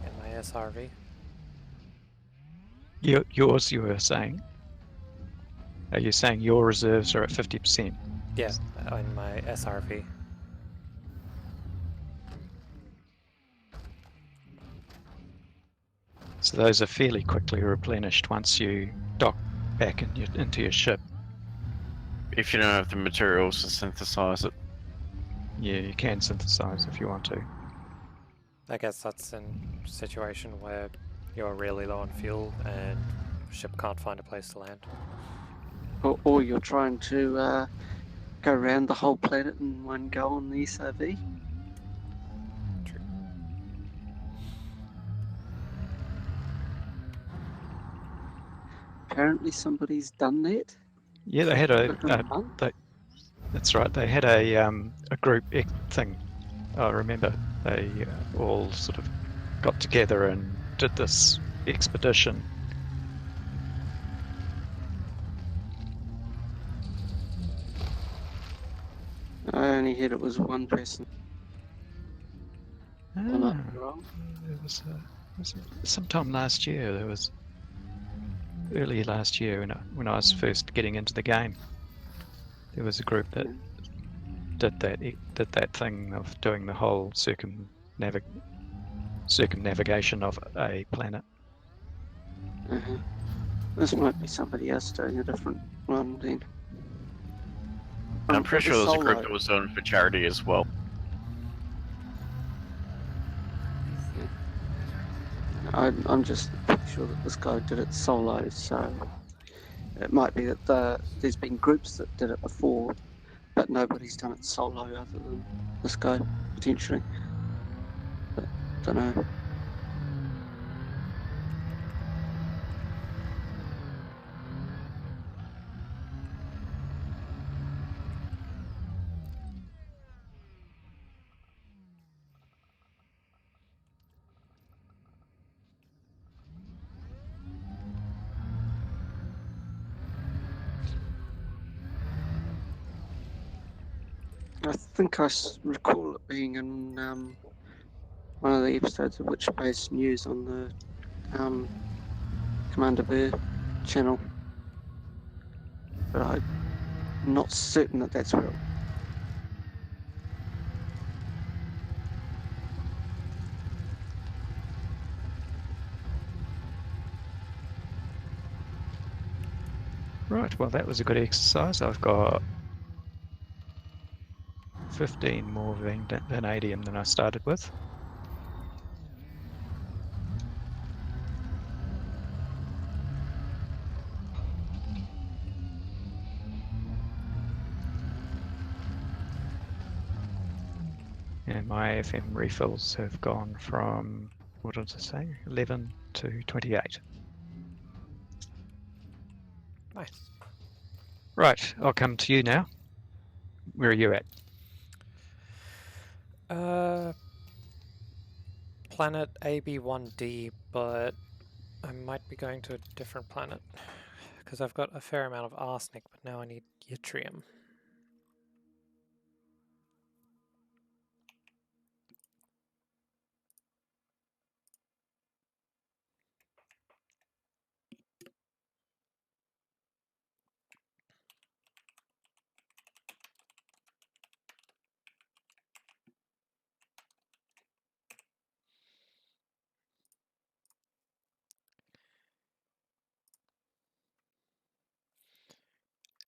in my SRV. Yours, you were saying? Are you saying your reserves are at 50%? Yeah, in my SRV. So those are fairly quickly replenished once you dock back into your ship. If you don't have the materials to synthesize it. Yeah, you can synthesize if you want to. I guess that's in a situation where you're really low on fuel and ship can't find a place to land. Or you're trying to go around the whole planet in one go on the SRV? True. Apparently somebody's done that. Yeah, they had a Within a month. that's right. They had a group thing. I remember they all sort of got together and did this expedition. I only heard it was one person. Am I Ah, wrong? it was sometime last year. There was early last year when I was first getting into the game. There was a group that did that thing of doing the whole circumnavigation of a planet. Uh-huh. This might be somebody else doing a different one then. I'm pretty It sure was there's a group solo. that was doing it for charity as well. I'm just pretty sure that this guy did it solo, so it might be that there's been groups that did it before, but nobody's done it solo other than this guy, potentially. But don't know. I think I recall it being in one of the episodes of Witch Base News on the Commander Bear channel, but I'm not certain that that's where. Right, well, that was a good exercise. I've got 15 more vanadium than I started with. And my FM refills have gone from, what did I say, 11 to 28. Nice. Right, I'll come to you now. Where are you at? Planet AB1D, but I might be going to a different planet because I've got a fair amount of arsenic, but now I need yttrium.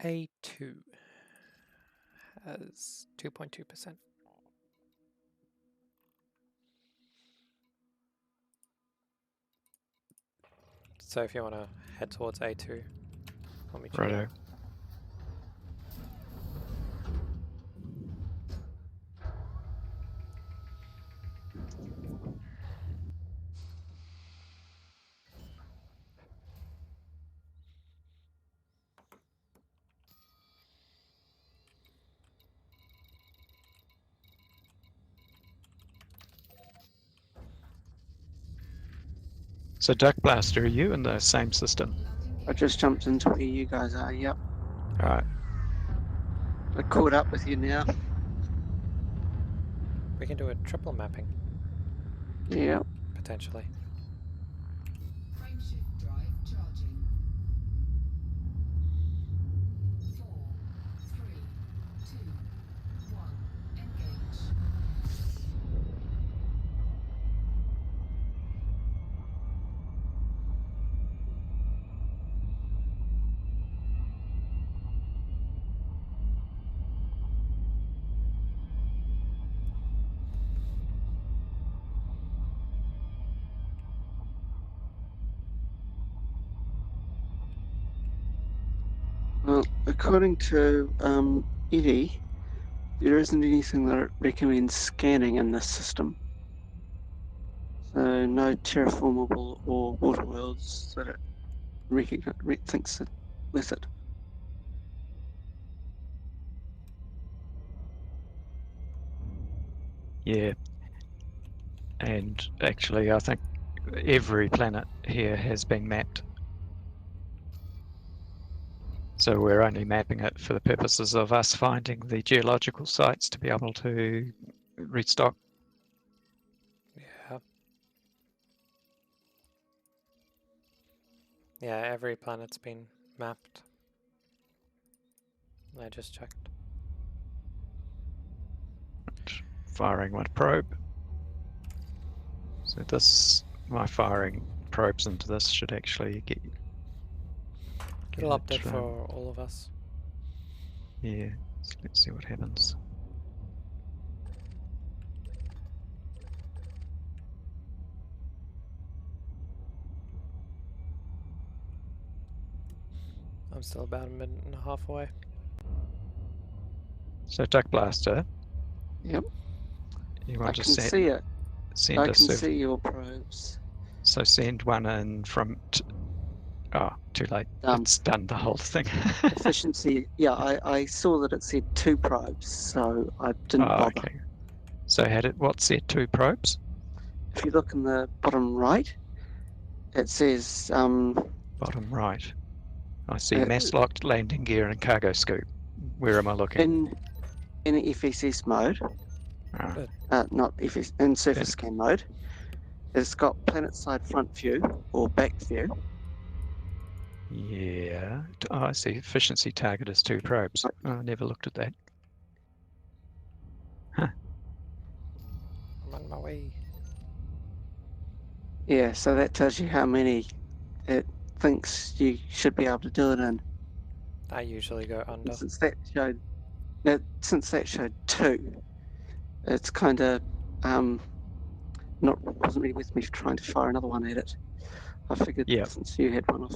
A2 has 2.2%. So if you want to head towards A2, I'll meet you Righto. there. So Duck Blaster, are you in the same system? I just jumped into where you guys are. Yep, All right. I caught up with you now. We can do a triple mapping, Yep. potentially. Frameshift drive charging. 4, 3, 2, 1. Engage. Well, according to Eddie, there isn't anything that it recommends scanning in this system. So no terraformable or water worlds that it thinks it with it. Yeah. And actually, I think every planet here has been mapped. So we're only mapping it for the purposes of us finding the geological sites to be able to restock. Yeah. Yeah, every planet's been mapped. I just checked. Firing one probe. So this, my firing probes into this should actually get It'll Yeah, update for all of us. Yeah, so let's see what happens. I'm still about a minute and a half away. So Duck Blaster, Yep. you I want to can see it. send I a can serv- see your probes. So send one in from. Oh, too late. Done. It's done the whole thing. Efficiency. Yeah, I saw that it said 2 probes, so I didn't Oh, bother. okay. So what's there? 2 probes? If you look in the bottom right, it says Bottom right. I see Uh, mass locked, landing gear, and cargo scoop. Where am I looking? in FSS mode, Ah, not FS, in surface Planet. scan mode, it's got planet side front view or back view. Yeah. Oh, I see. Efficiency target is 2 probes. Oh, I never looked at that. I'm on my way. Yeah, so that tells you how many it thinks you should be able to do it in. I usually go under. And since that showed 2, it's kind of wasn't really with me trying to fire another one at it. I figured Yeah. since you had one off.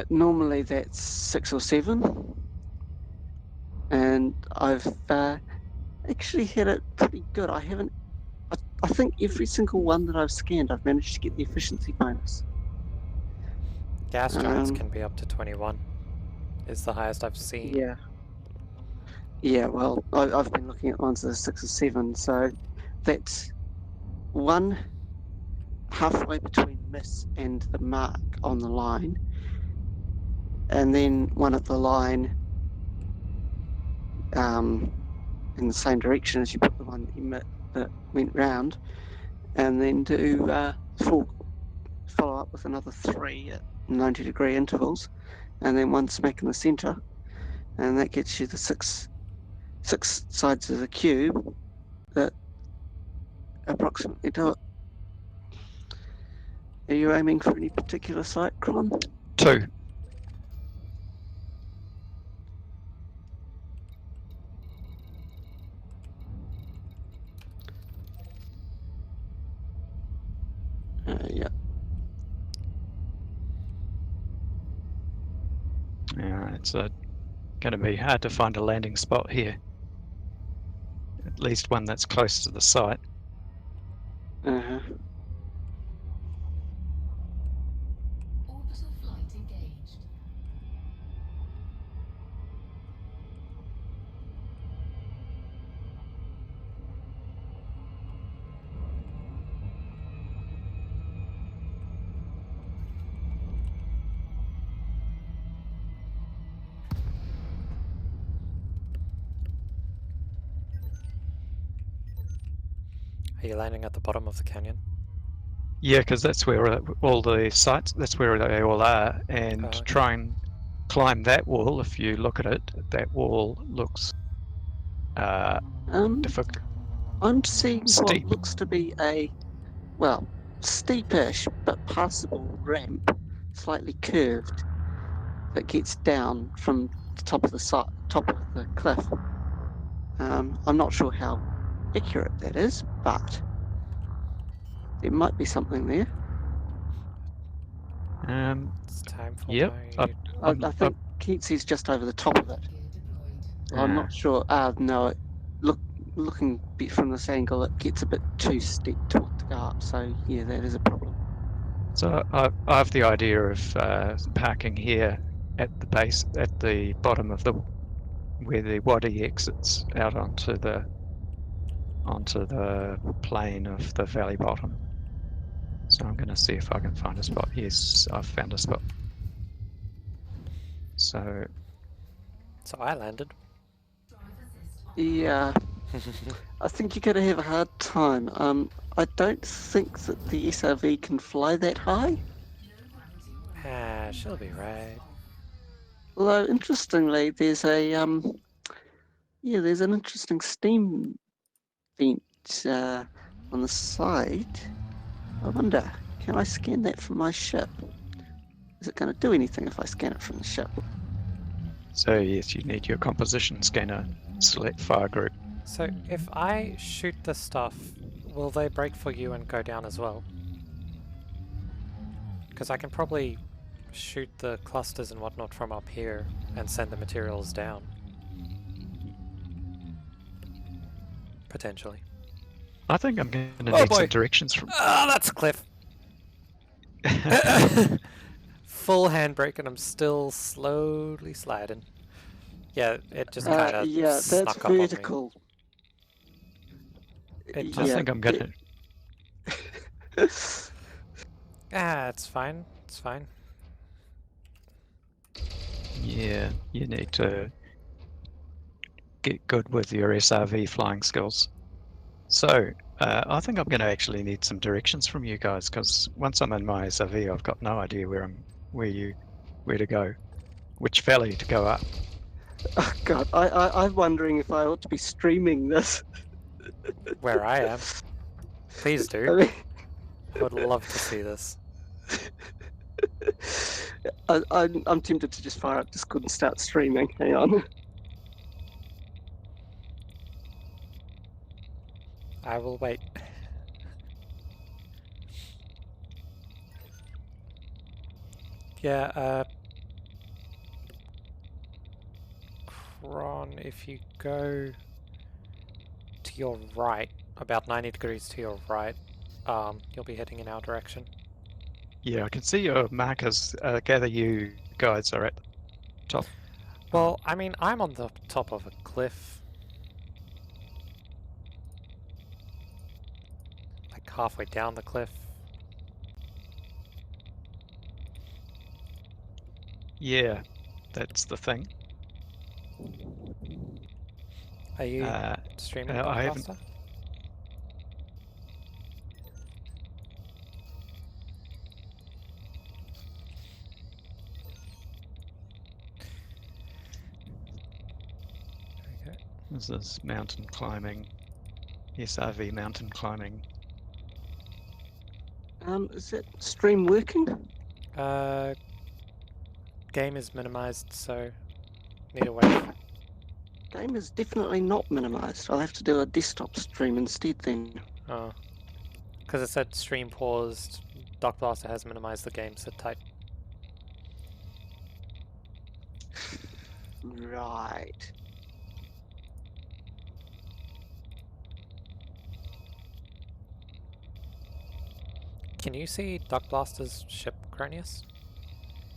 Normally that's 6 or 7, and I've actually had it pretty good. I haven't. I think every single one that I've scanned, I've managed to get the efficiency bonus. Gas giants Um, can be up to 21. Is the highest I've seen. Yeah. Yeah. Well, I've been looking at ones that are 6 or 7, so that's one halfway between miss and the mark on the line, and then one at the line in the same direction as you put the one that went round, and then do 4, follow up with another 3 at 90-degree intervals, and then one smack in the center, and that gets you the six sides of the cube that approximately do it. Are you aiming for any particular site, Cron? 2. Yeah. Yeah, it's going to be hard to find a landing spot here. At least one that's close to the site. Uh-huh. Orbital flight engaged. Are you landing at the bottom of the canyon? Yeah, because that's where all the sites, that's where they all are. And Okay. try and climb that wall. If you look at it, that wall looks difficult. I'm seeing Steep. what looks to be a, well, steepish but passable ramp, slightly curved, that gets down from the top of the cliff. I'm not sure how accurate that is, but there might be something there. It's time for Yep. my... I think Keatsy's just over the top of it. Gear deployed. Well, I'm not sure. No, looking from this angle, it gets a bit too steep to go up. So yeah, that is a problem. So I have the idea of parking here at the base, at the bottom of where the wadi exits out onto the plane of the valley bottom. So I'm going to see if I can find a spot. Yes, I've found a spot. So So I landed. Yeah, I think you're going to have a hard time. I don't think that the SRV can fly that high. Ah, she'll be right. Although interestingly, there's an interesting steam vent on the side. I wonder, can I scan that from my ship? Is it going to do anything if I scan it from the ship? So yes, you need your composition scanner. Select fire group. So if I shoot the stuff, will they break for you and go down as well? Because I can probably shoot the clusters and whatnot from up here and send the materials down. Potentially. I think I'm going to Oh need boy. some directions from. Ah, that's a cliff! Full handbrake and I'm still slowly sliding. Yeah, it just kind of Yeah, that's snuck up on me. vertical. It I just- think I'm going to. Ah, it's fine. It's fine. Yeah, you need to get good with your SRV flying skills. So, I think I'm going to actually need some directions from you guys, because once I'm in my SRV, I've got no idea where to go, which valley to go up. Oh god, I'm wondering if I ought to be streaming this. Where I am. Please I do. mean, I would love to see this. I'm tempted to just fire up Discord and start streaming. Hang on. I will wait. Yeah, Kron, if you go to your right, about 90 degrees to your right, you'll be heading in our direction. Yeah, I can see your markers. Gather you guys are at the top. Well, I mean, I'm on the top of a cliff. Like halfway down the cliff. Yeah, that's the thing. Are you Uh, streaming I haven't- Blockbuster? Okay. This is mountain climbing. SRV mountain climbing. Is that stream working? Game is minimized, so need to wait. Game is definitely not minimized. I'll have to do a desktop stream instead then. Oh. Because it said stream paused, Dock Blaster has minimized the game, sit tight. Right. Can you see Dock Blaster's ship, Cronius?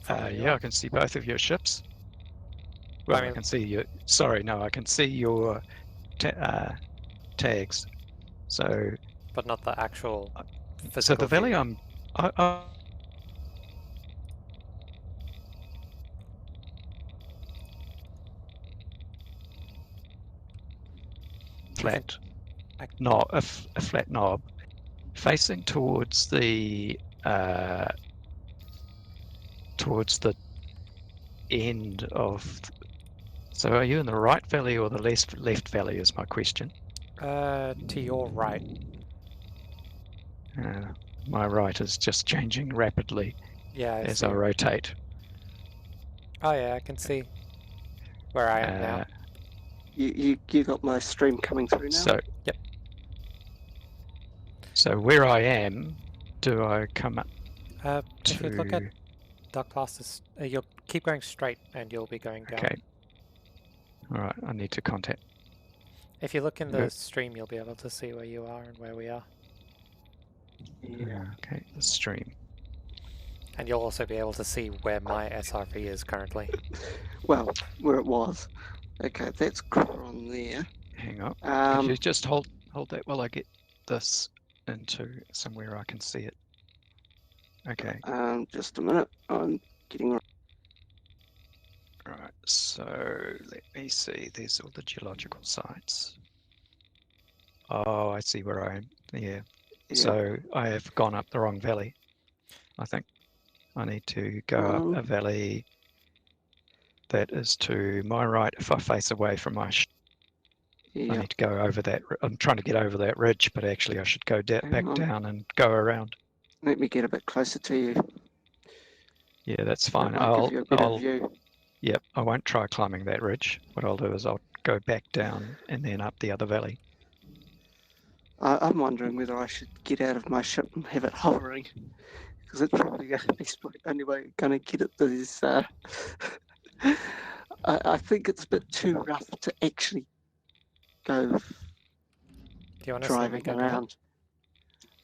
From where you Yeah, are? I can see both of your ships. Well, I mean- can see your. Sorry, no, I can see your tags. So, But not the actual so physical the valley view. I'm. Flat knob, a flat knob, facing towards the end of. So, are you in the right valley or the left valley? Is my question. To your right. My right is just changing rapidly Yeah, I as see. I rotate. Oh yeah, I can see where I am now. Uh, You got my stream coming through now? So. Yep. So where I am, do I come up If you look at to? Dock Blaster's, you'll keep going straight and you'll be going down. Okay. All right. I need to contact. If you look in the Okay. stream, you'll be able to see where you are and where we are. Yeah. Okay. The stream. And you'll also be able to see where my SRV is currently. Well, where it was. Okay, that's Kron there. Hang on. Could you Um, just hold that while I get this into somewhere I can see it? Okay. just a minute. I'm getting. Right. So let me see. There's all the geological sites. Oh, I see where I am. Yeah. Yeah. So I have gone up the wrong valley. I think I need to go up a valley that is to my right. If I face away from my, I Yeah. need to go over that. I'm trying to get over that ridge, but actually I should go Hang back on. down and go around. Let me get a bit closer to you. Yeah, that's fine. I'll give you a better view. Yep, I won't try climbing that ridge. What I'll do is I'll go back down and then up the other valley. I'm wondering whether I should get out of my ship and have it hovering, because it's probably going to be the only way I'm going to get it. Is I think it's a bit too rough to actually go Do you want to see me driving go down?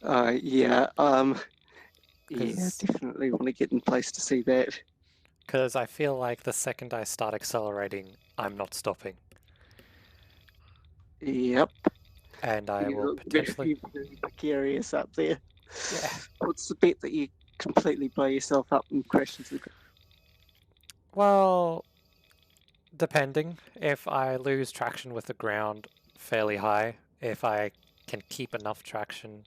around. Yeah, yeah, 'Cause- definitely want to get in place to see that. Because I feel like the second I start accelerating, I'm not stopping. Yep. And I You will look very, potentially... very precarious up there. Yeah. What's the bet that you completely blow yourself up and crash into the ground? Well, depending. If I lose traction with the ground fairly high, if I can keep enough traction,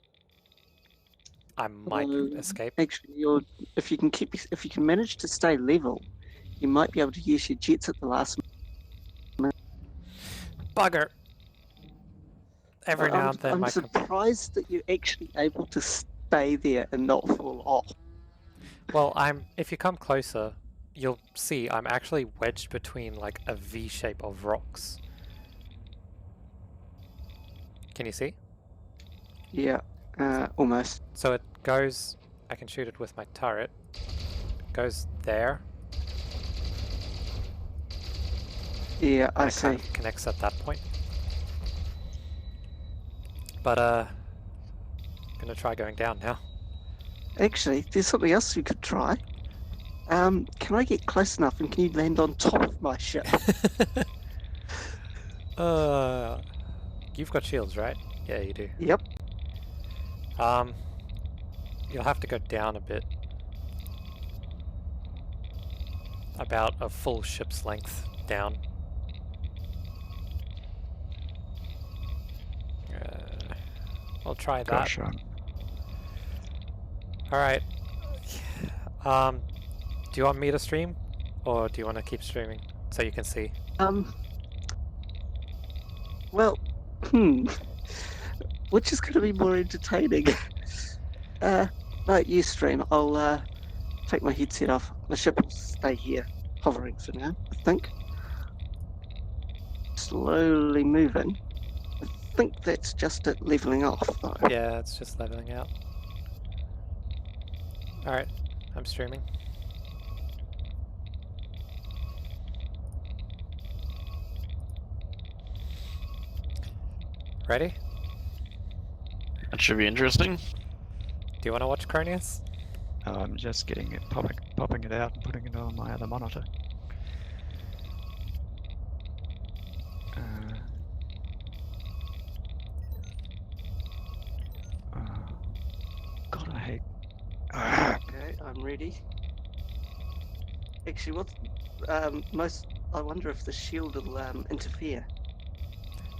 I might escape. Actually, if you can manage to stay level, you might be able to use your jets at the last minute. Bugger! Every now and then I'm my... surprised that you're actually able to stay there and not fall off. Well, if you come closer, you'll see I'm actually wedged between like a V shape of rocks. Can you see? Yeah, almost. So it goes, I can shoot it with my turret, goes there, Yeah, I and it see. kind of connects at that point. But gonna try going down now. Actually, there's something else you could try. Can I get close enough and can you land on top of my ship? You've got shields, right? Yeah, you do. Yep. You'll have to go down a bit. About a full ship's length down. I'll try that. Gosh, Alright. Do you want me to stream? Or do you want to keep streaming so you can see? Well, which is going to be more entertaining? No, you stream. I'll take my headset off. The ship will stay here, hovering for now, I think. Slowly moving. I think that's just it leveling off, though. Yeah, it's just leveling out. Alright, I'm streaming. Ready? That should be interesting. Do you want to watch Cronius? I'm just getting it, popping it out and putting it on my other monitor. God, I hate. Okay, I'm ready. Actually, what's I wonder if the shield will interfere.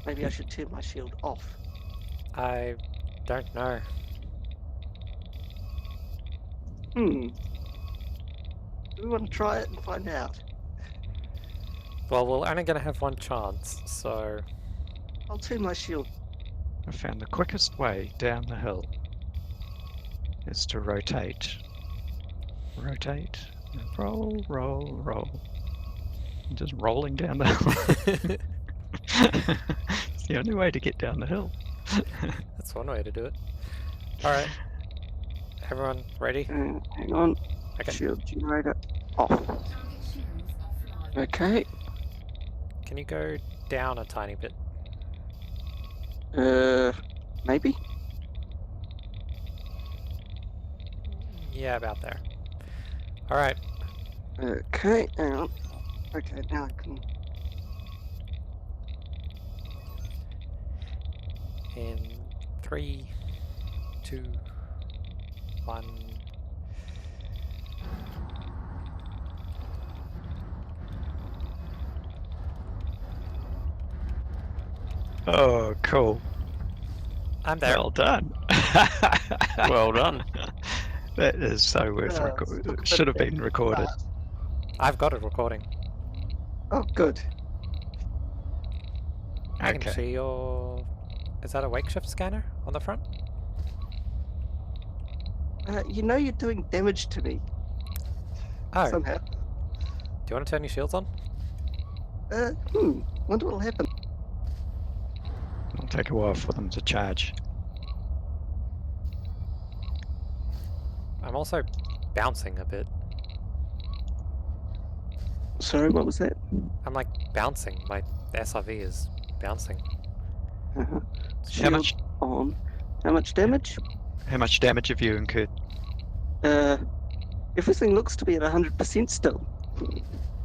Maybe I should turn my shield off. I don't know. Do we want to try it and find out? Well, we're only going to have one chance, so... I'll turn my shield. I found the quickest way down the hill is to rotate. Rotate. And roll, roll, roll. I'm just rolling down the hill. It's the only way to get down the hill. That's one way to do it. Alright. Everyone ready? Hang on. Okay. Shield generator off. Target shields offline. Okay. Can you go down a tiny bit? Maybe? Yeah, about there. Alright. Okay, hang on. Okay, now I can... In 3, 2, 1. Oh, cool. I'm there. Well done. Well done. That is so worth should have been recorded. I've got it recording. Oh, good. I can Okay. see your... Is that a wake shift scanner on the front? You know you're doing damage to me. Oh, somehow. do you want to turn your shields on? Wonder what'll happen. It'll take a while for them to charge. I'm also bouncing a bit. Sorry, what was that? I'm like bouncing. My SRV is bouncing. Uh-huh. How much? Shield on. How much damage? How much damage have you incurred? Everything looks to be at 100% still.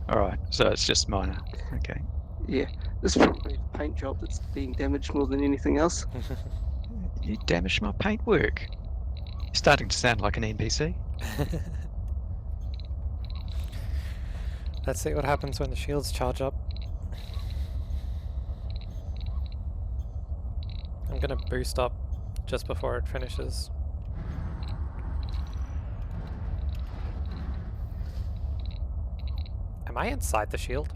All right, so it's just minor. Okay. Yeah, this is probably the paint job that's being damaged more than anything else. You damaged my paintwork. You're starting to sound like an NPC. Let's see what happens when the shields charge up. I'm gonna boost up just before it finishes. Am I inside the shield?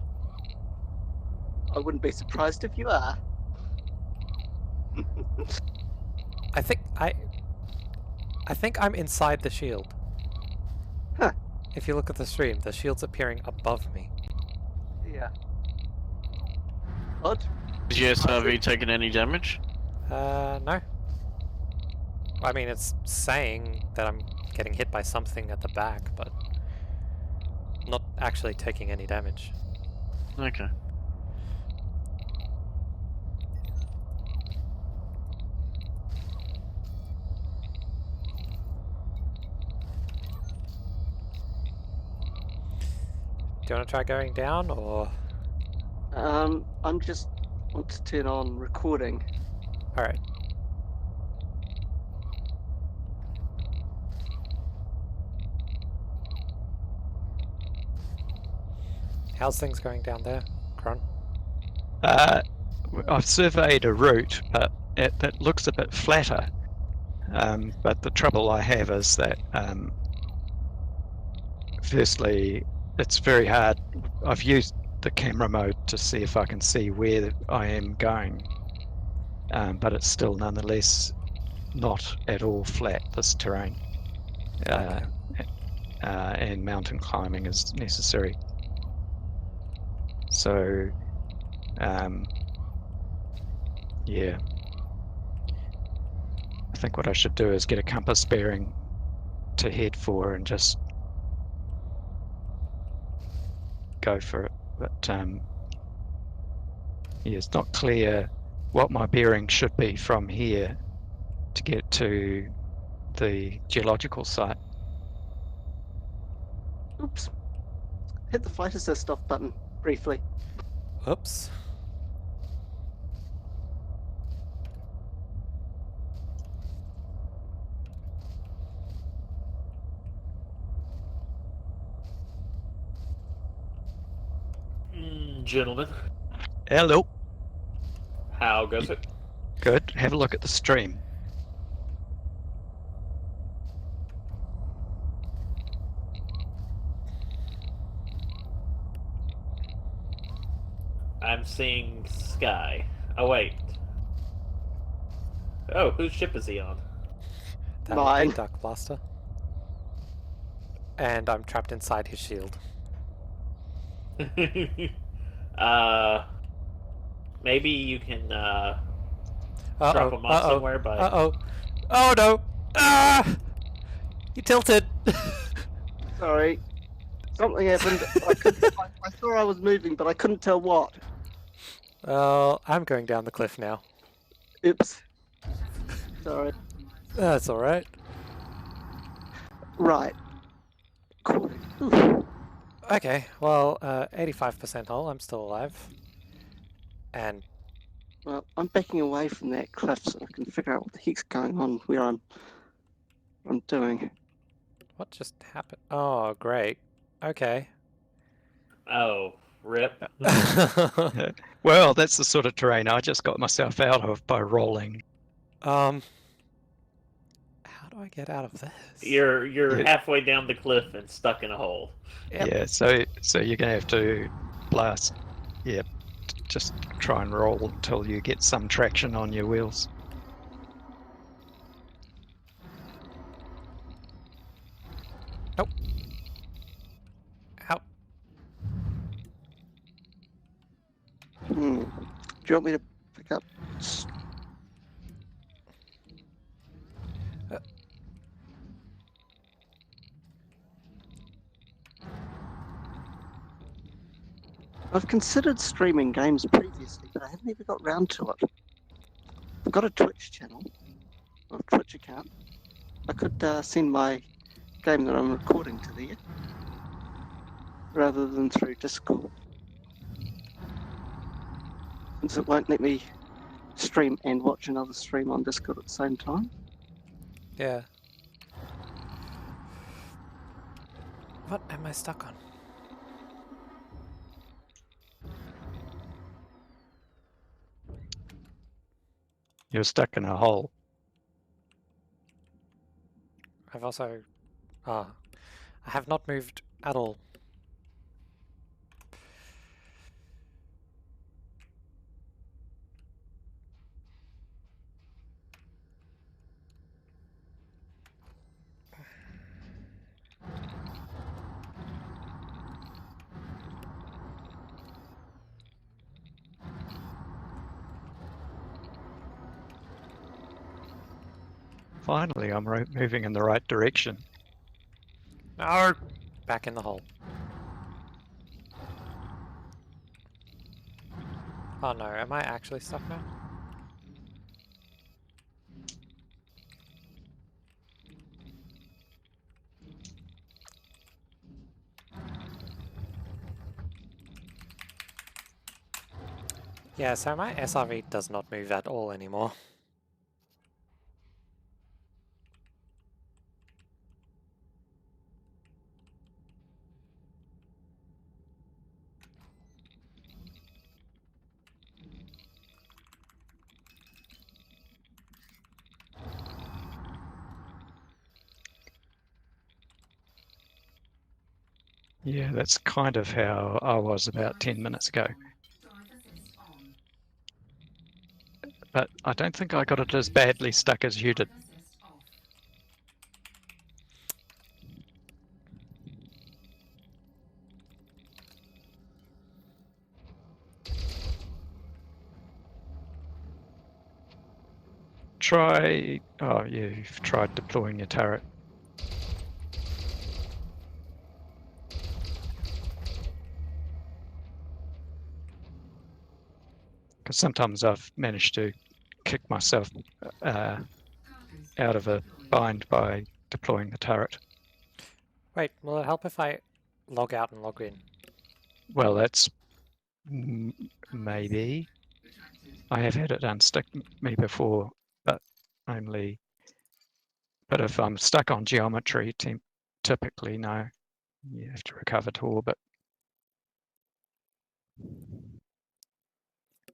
I wouldn't be surprised if you are. I think I'm inside the shield. Huh. If you look at the stream, the shield's appearing above me. Yeah. Odd. Has your SRV taken any damage? No. I mean, it's saying that I'm getting hit by something at the back, but not actually taking any damage. Okay. Do you want to try going down, or...? I'm just want to turn on recording. Alright. How's things going down there, Kron? I've surveyed a route, but it looks a bit flatter. But the trouble I have is that, firstly, it's very hard. I've used the camera mode to see if I can see where I am going, but it's still nonetheless not at all flat, this terrain. Okay. And mountain climbing is necessary. So, yeah. I think what I should do is get a compass bearing to head for and just go for it. But yeah, it's not clear what my bearing should be from here to get to the geological site. Oops. Hit the flight assist off button briefly. Oops. Gentlemen, Hello. how goes it? Good. Have a look at the stream. I'm seeing Sky. Oh, wait. Oh, whose ship is he on? That would Mine. be Duck Blaster. And I'm trapped inside his shield. Maybe you can, drop Uh-oh, him off somewhere, but... uh-oh. Oh no! Ah! He tilted! Sorry. Something happened. I saw I was moving, but I couldn't tell what. Well, I'm going down the cliff now. Oops. Sorry. That's alright. Right. Cool. Ooh. Okay, well, 85% hull, I'm still alive. And Well, I'm backing away from that cliff so I can figure out what the heck's going on where I'm doing. what just happened? Oh, great. Okay. Oh, rip. Well, that's the sort of terrain I just got myself out of by rolling. How do I get out of this? You're Yeah. halfway down the cliff and stuck in a hole. Yep. Yeah, so you're gonna have to blast. Yeah, just try and roll until you get some traction on your wheels. you want me to pick up? I've considered streaming games previously, but I haven't ever got round to it. I've got a Twitch channel, or a Twitch account. I could send my game that I'm recording to there, rather than through Discord. Since it won't let me stream and watch another stream on Discord at the same time. Yeah. What am I stuck on? You're stuck in a hole. I've also... I have not moved at all. Finally, I'm moving in the right direction. No! Back in the hole. Oh no, am I actually stuck now? Yeah, so my SRV does not move at all anymore. Yeah, that's kind of how I was about 10 minutes ago. But I don't think I got it as badly stuck as you did. Try... Oh, yeah, you've tried deploying your turret. Because sometimes I've managed to kick myself out of a bind by deploying the turret. Wait, will it help if I log out and log in? Well, that's maybe. I have had it unstick me before, but only. But if I'm stuck on geometry, typically no, you have to recover to orbit.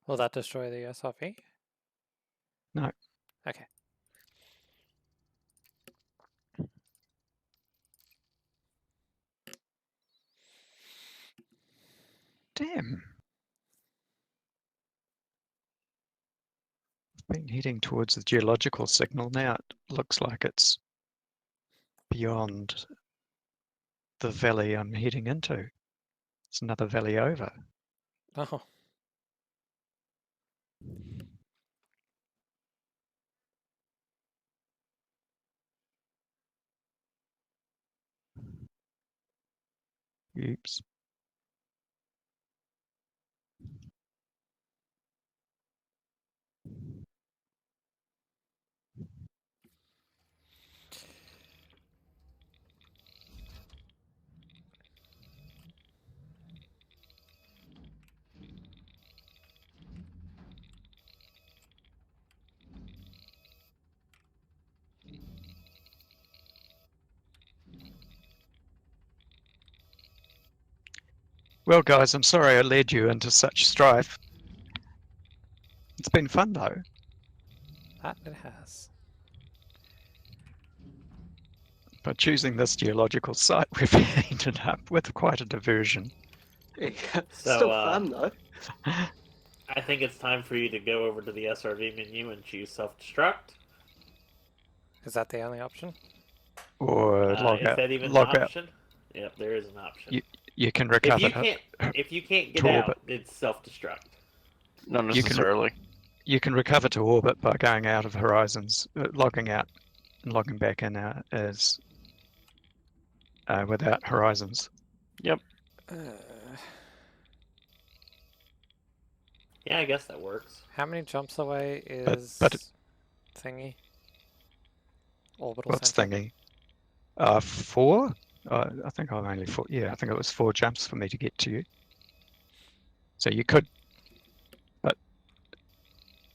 Will that destroy the SRV? No. Okay. Damn. I've been heading towards the geological signal now. It looks like it's beyond the valley I'm heading into. It's another valley over. Oh. Oops. Well, guys, I'm sorry I led you into such strife. It's been fun, though. That it has. By choosing this geological site, we've ended up with quite a diversion. Yeah, So, still fun though. I think it's time for you to go over to the SRV menu and choose self-destruct. Is that the only option? Or log is out. that even Log an out. option? Yep, there is an option. You can If recover you can't get to out, orbit. it's self-destruct. Not You can- necessarily. You can recover to orbit by going out of Horizons, logging out and logging back in as without Horizons. Uh, Yeah, I guess that works. how many jumps away But- is but- thingy? Orbital What's center? thingy? 4? I think I'm only 4. Yeah, I think it was 4 jumps for me to get to you. So you could, but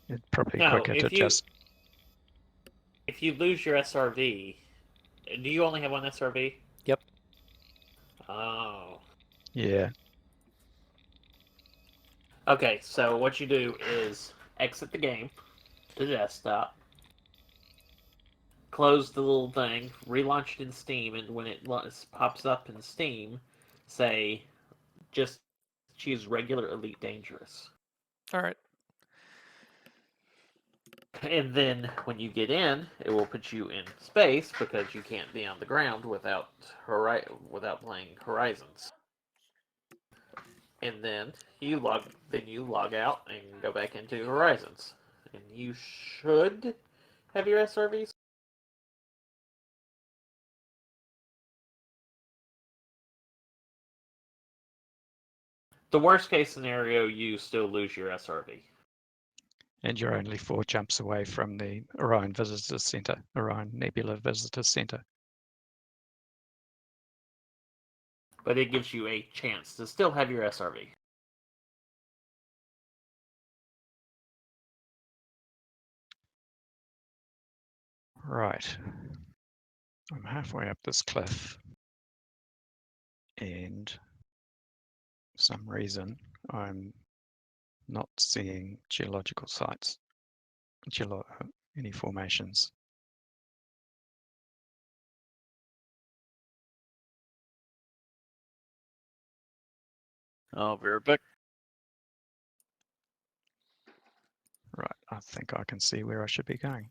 it's probably No, quicker to if you just. if you lose your SRV, do you only have one SRV? Yep. Oh. Yeah. Okay, so what you do is exit the game to desktop, close the little thing, relaunch it in Steam, and when it pops up in Steam, say, just choose regular, elite, dangerous. Alright. And then when you get in, it will put you in space because you can't be on the ground without playing Horizons. And then you log out and go back into Horizons. And you should have your SRVs. The worst case scenario, you still lose your SRV. And you're only 4 jumps away from the Orion Visitor Center, Orion Nebula Visitor Center. But it gives you a chance to still have your SRV. Right. I'm halfway up this cliff. And for some reason, I'm not seeing geological sites, any formations. I'll be right back. Right, I think I can see where I should be going.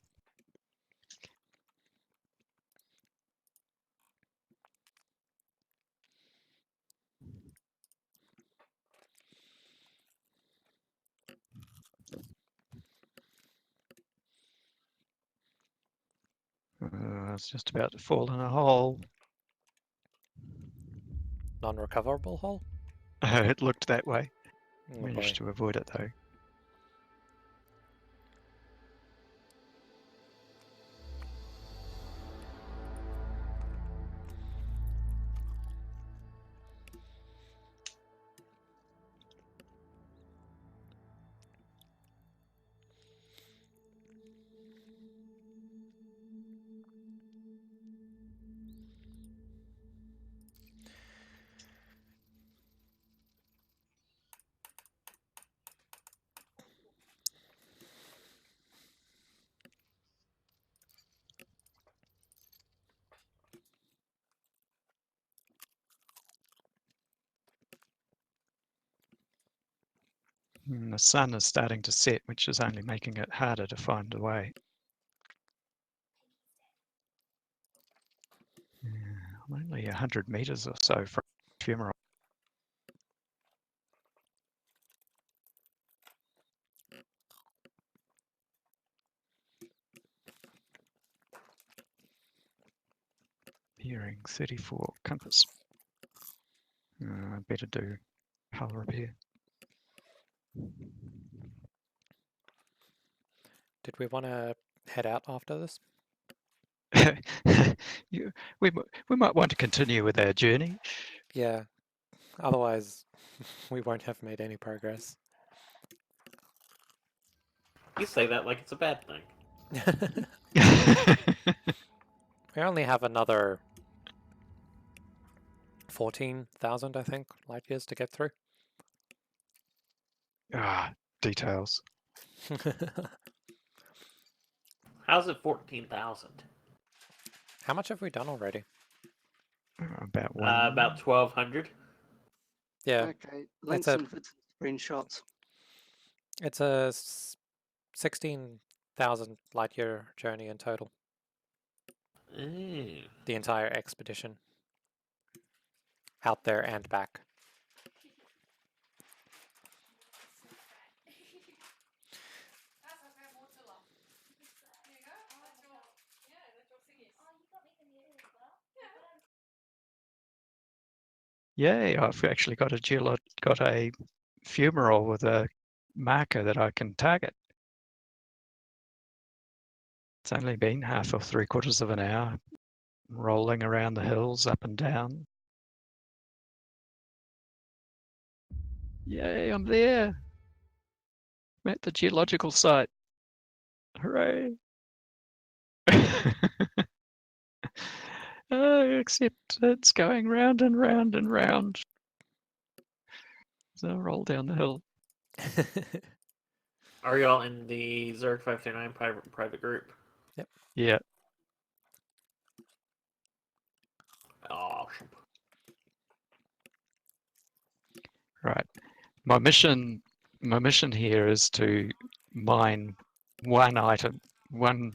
I was just about to fall in a hole. Non-recoverable hole? It looked that way. Oh boy. Managed to avoid it though. And the sun is starting to set, which is only making it harder to find a way. Yeah, I'm only 100 meters or so from Fumarole. Bearing 34 compass. I better do hull repair. Did we want to head out after this? We might want to continue with our journey. Yeah. Otherwise, we won't have made any progress. You say that like it's a bad thing. We only have another 14,000, I think, light years to get through. Details. How's it 14,000? How much have we done already? About one. About 1,200. Yeah, Okay, links a- and vids and screenshots. it's a 16,000 light year journey in total. Ooh. The entire expedition. Out there and back. Yay! I've actually got a fumarole with a marker that I can target. It's only been half or 3/4 of an hour, rolling around the hills, up and down. Yay! I'm there. I'm at the geological site. Hooray! Except it's going round and round and round. So I roll down the hill. Are y'all in the Zerg 529 private group? Yeah. Awesome. Right. My mission here is to mine one item, one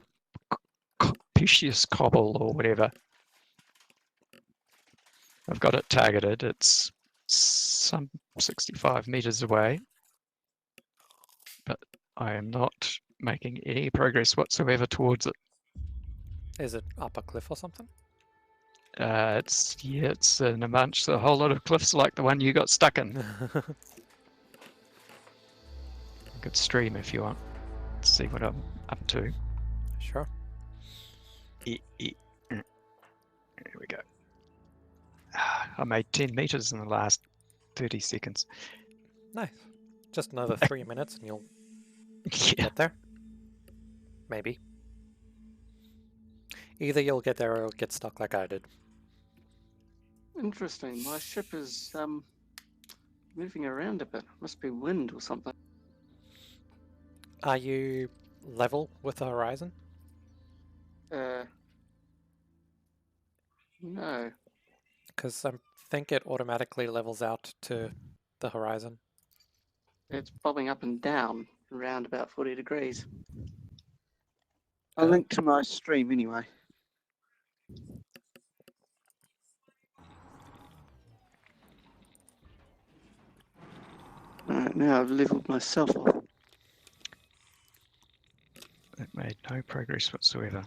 precious cobble or whatever. I've got it targeted. It's some 65 meters away, but I am not making any progress whatsoever towards it. Is it up a cliff or something? It's in amongst a whole lot of cliffs like the one you got stuck in. You could stream if you want to see what I'm up to. Sure. There we go. I made 10 meters in the last 30 seconds. Nice. Just another 3 minutes and you'll Yeah. get there. Maybe. Either you'll get there or you'll get stuck like I did. Interesting. My ship is moving around a bit. Must be wind or something. Are you level with the horizon? No. Because I think it automatically levels out to the horizon. It's bobbing up and down around about 40 degrees. Oh. I'll link to my stream anyway. Alright, now I've leveled myself off. It made no progress whatsoever.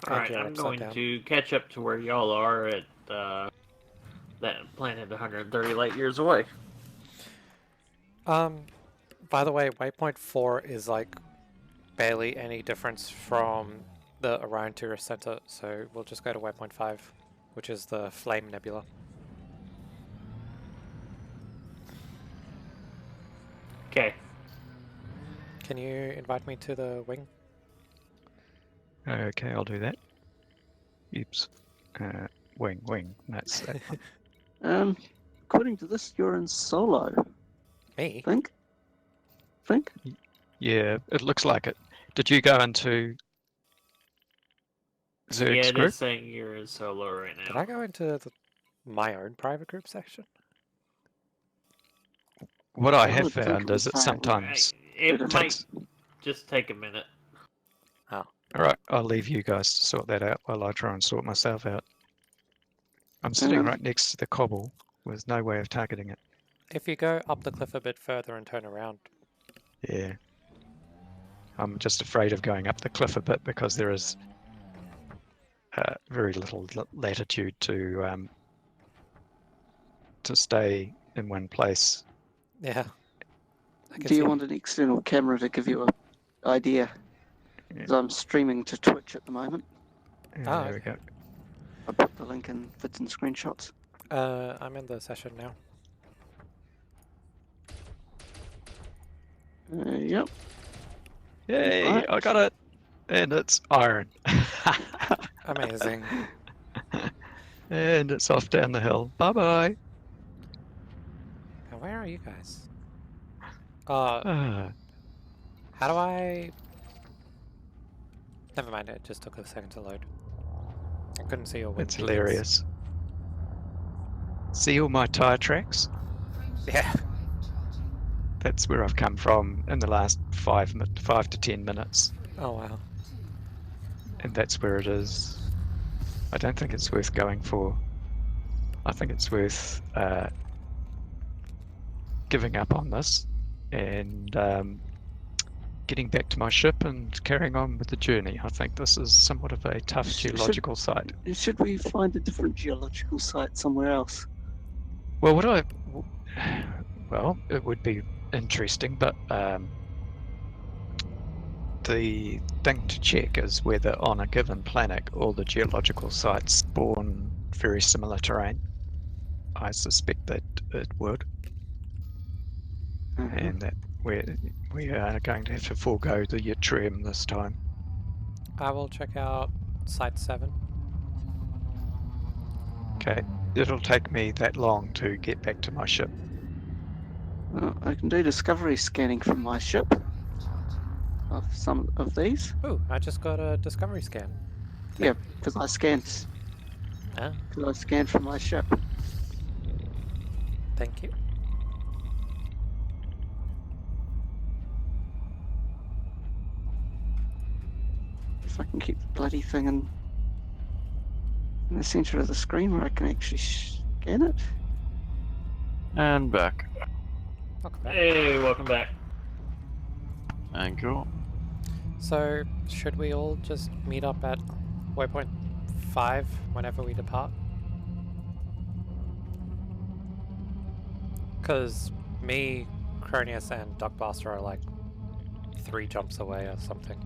Alright, you're I'm upside going down. to catch up to where y'all are at that planet 130 light years away. By the way, waypoint 4 is like barely any difference from the Orion Tourist Center, so we'll just go to waypoint 5, which is the Flame Nebula. Okay. Can you invite me to the wing? Okay, I'll do that. Oops. Wing. That's that one. According to this, you're in solo. Me? Think? Yeah, it looks like it. Did you go into Zerg's Yeah, it group? is saying you're in solo right now. Did I go into my own private group section? What I I have would think found it is would that say it would. sometimes It It might takes. just take a minute. Oh. Alright, I'll leave you guys to sort that out while I try and sort myself out. I'm sitting right next to the cobble with no way of targeting it. If you go up the cliff a bit further and turn around. Yeah. I'm just afraid of going up the cliff a bit because there is very little latitude to stay in one place. Yeah. I can Do you see- want an external camera to give you an idea? Yeah. 'Cause I'm streaming to Twitch at the moment. Oh, There we go. I put the link in Fits and Screenshots. I'm in the session now. Yep. Yay, Right. I got it! And it's iron. Amazing. And it's off down the hill. Bye-bye. Now, where are you guys? Ah, How do I... Never mind, it just took a second to load. I couldn't see your wing that's details. hilarious. See all my tire tracks? Yeah. That's where I've come from in the last 5 to 10 minutes. Oh, wow. And that's where it is. I don't think it's worth going for. I think it's worth giving up on this and getting back to my ship and carrying on with the journey. I think this is somewhat of a tough geological site. Should we find a different geological site somewhere else? Well, well, it would be interesting, but the thing to check is whether on a given planet all the geological sites spawn very similar terrain. I suspect that it would, and that we are going to have to forego the yttrium this time. I will check out Site 7. Okay, it'll take me that long to get back to my ship. Well, I can do discovery scanning from my ship of some of these. Ooh, I just got a discovery scan. Yeah, because I scanned. Ah. Because I scanned from my ship. Thank you. If I can keep the bloody thing in the center of the screen where I can actually scan it. And back. Welcome back. Hey, welcome back. Thank you. So, should we all just meet up at waypoint 5 whenever we depart? Because me, Cronius, and Duckbuster are like 3 jumps away or something.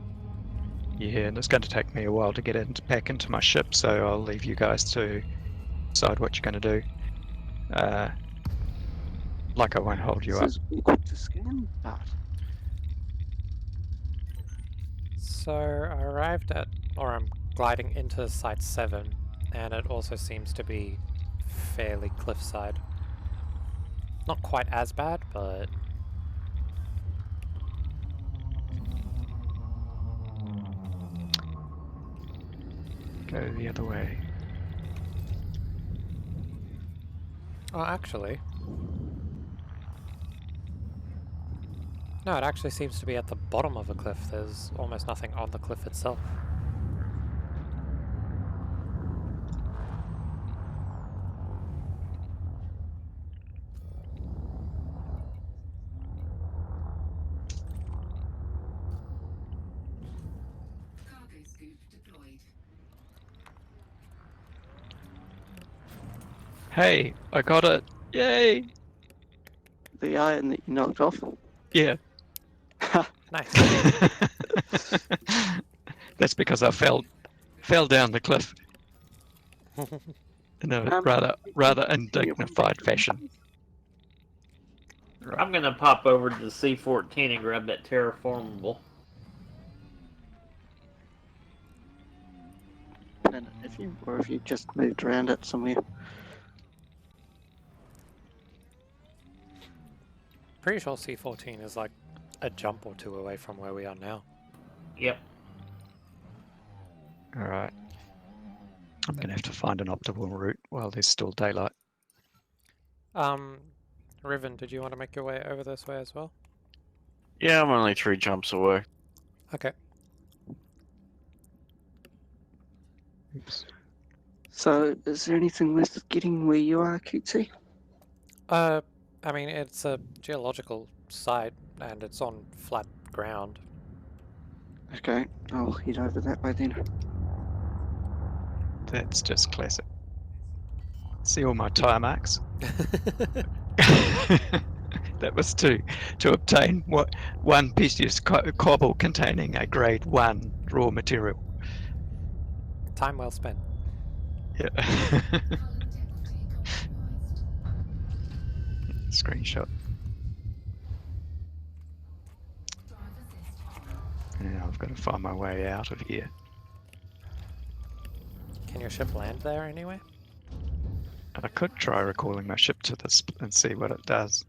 Yeah, and it's going to take me a while to get back into my ship, so I'll leave you guys to decide what you're going to do. Like I won't hold you up. This is awkward to scan, but So, I arrived at, or I'm gliding into Site 7, and it also seems to be fairly cliffside. Not quite as bad, but Go the other way. oh, actually, no, it actually seems to be at the bottom of a cliff. There's almost nothing on the cliff itself. Cargo scoop deployed. Hey, I got it! Yay! the iron that you knocked off. Yeah. Nice. That's because I fell down the cliff in a rather undignified fashion. Right. I'm gonna pop over to the C-14 and grab that terraformable. And if you just moved around it somewhere. Pretty sure C-14 is like a jump or 2 away from where we are now. Yep. Alright. I'm going to have to find an optimal route while there's still daylight. Riven, did you want to make your way over this way as well? Yeah, I'm only 3 jumps away. Okay. Oops. So, is there anything worth getting where you are, Cutesy? I mean, it's a geological site, and it's on flat ground. Okay, I'll head over that way then. That's just classic. See all my tire marks? That was to obtain one piece of cobble containing a grade 1 raw material. Time well spent. Yeah. Hull integrity compromised. Screenshot. Drive assist. Now I've got to find my way out of here. Can your ship land there anyway? I could try recalling my ship to this and see what it does.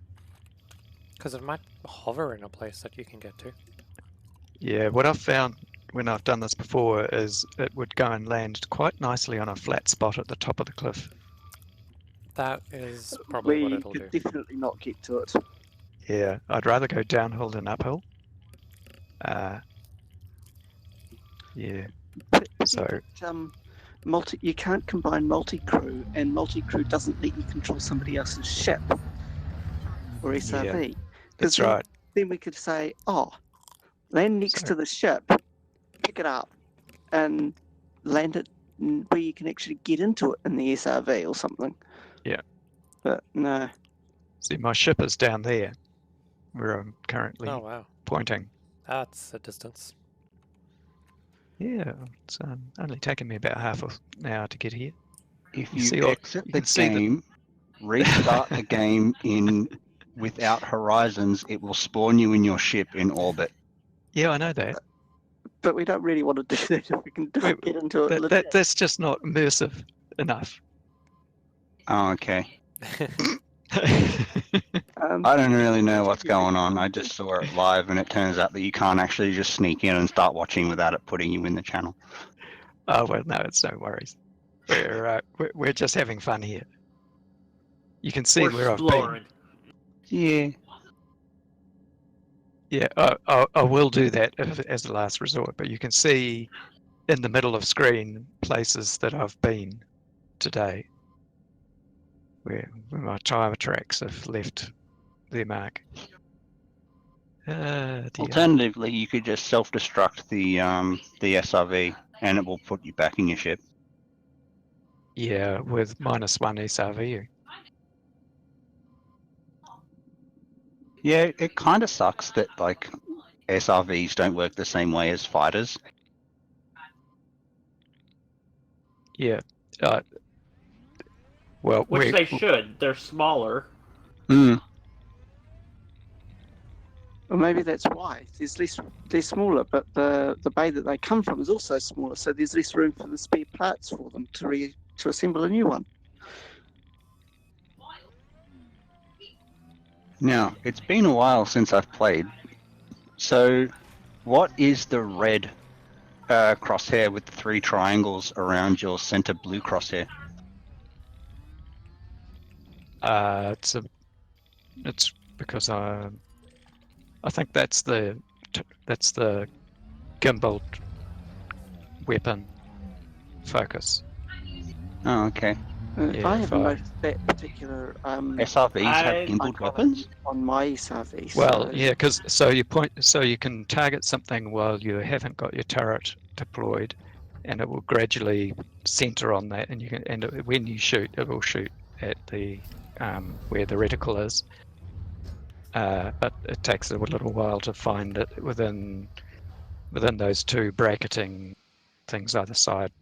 Because it might hover in a place that you can get to. Yeah, what I've found when I've done this before is it would go and land quite nicely on a flat spot at the top of the cliff. That is probably what We it'll could do. definitely not get to it. Yeah, I'd rather go downhill than uphill. Yeah, so You can't combine multi-crew, and multi-crew doesn't let you control somebody else's ship or SRV. that's then, right. Then we could say, oh, land next So- to the ship, pick it up, and land it where you can actually get into it in the SRV or something. Yeah. But no. See, my ship is down there, where I'm currently Oh wow, pointing. that's a distance. Yeah, it's only taken me about half an hour to get here. If You you, see all- exit you the can see the- game, restart the game in without horizons, it will spawn you in your ship in orbit. Yeah, I know that. But we don't really want to do that if we can Wait, get into it. That's just not immersive enough. Oh, okay. Um, I don't really know what's going on. I just saw it live, and it turns out that you can't actually just sneak in and start watching without it putting you in the channel. Oh well, no, it's no worries. We're just having fun here. You can see We're where I've been. exploring. Yeah. Yeah, I will do that as a last resort. But you can see in the middle of screen places that I've been today, where my time tracks have left their mark. Dear. Alternatively, you could just self-destruct the SRV, and it will put you back in your ship. Yeah, with -1 SRV. Yeah, it kind of sucks that like SRVs don't work the same way as fighters. Yeah. Well, Which they should. They're smaller. Hmm. Or maybe that's why there's less. They're smaller, but the bay that they come from is also smaller, so there's less room for the spare parts for them to assemble a new one. Now, it's been a while since I've played. So, what is the red crosshair with the 3 triangles around your center blue crosshair? It's because I think that's the gimbal weapon focus. Oh, okay. I Yeah, haven't fine. noticed that particular SRVs have gimbaled icon weapons? on my SRV. Well, so- yeah, because so you can target something while you haven't got your turret deployed, and it will gradually center on that, and when you shoot, it will shoot at the where the reticle is. But it takes a little while to find it within those 2 bracketing things either side.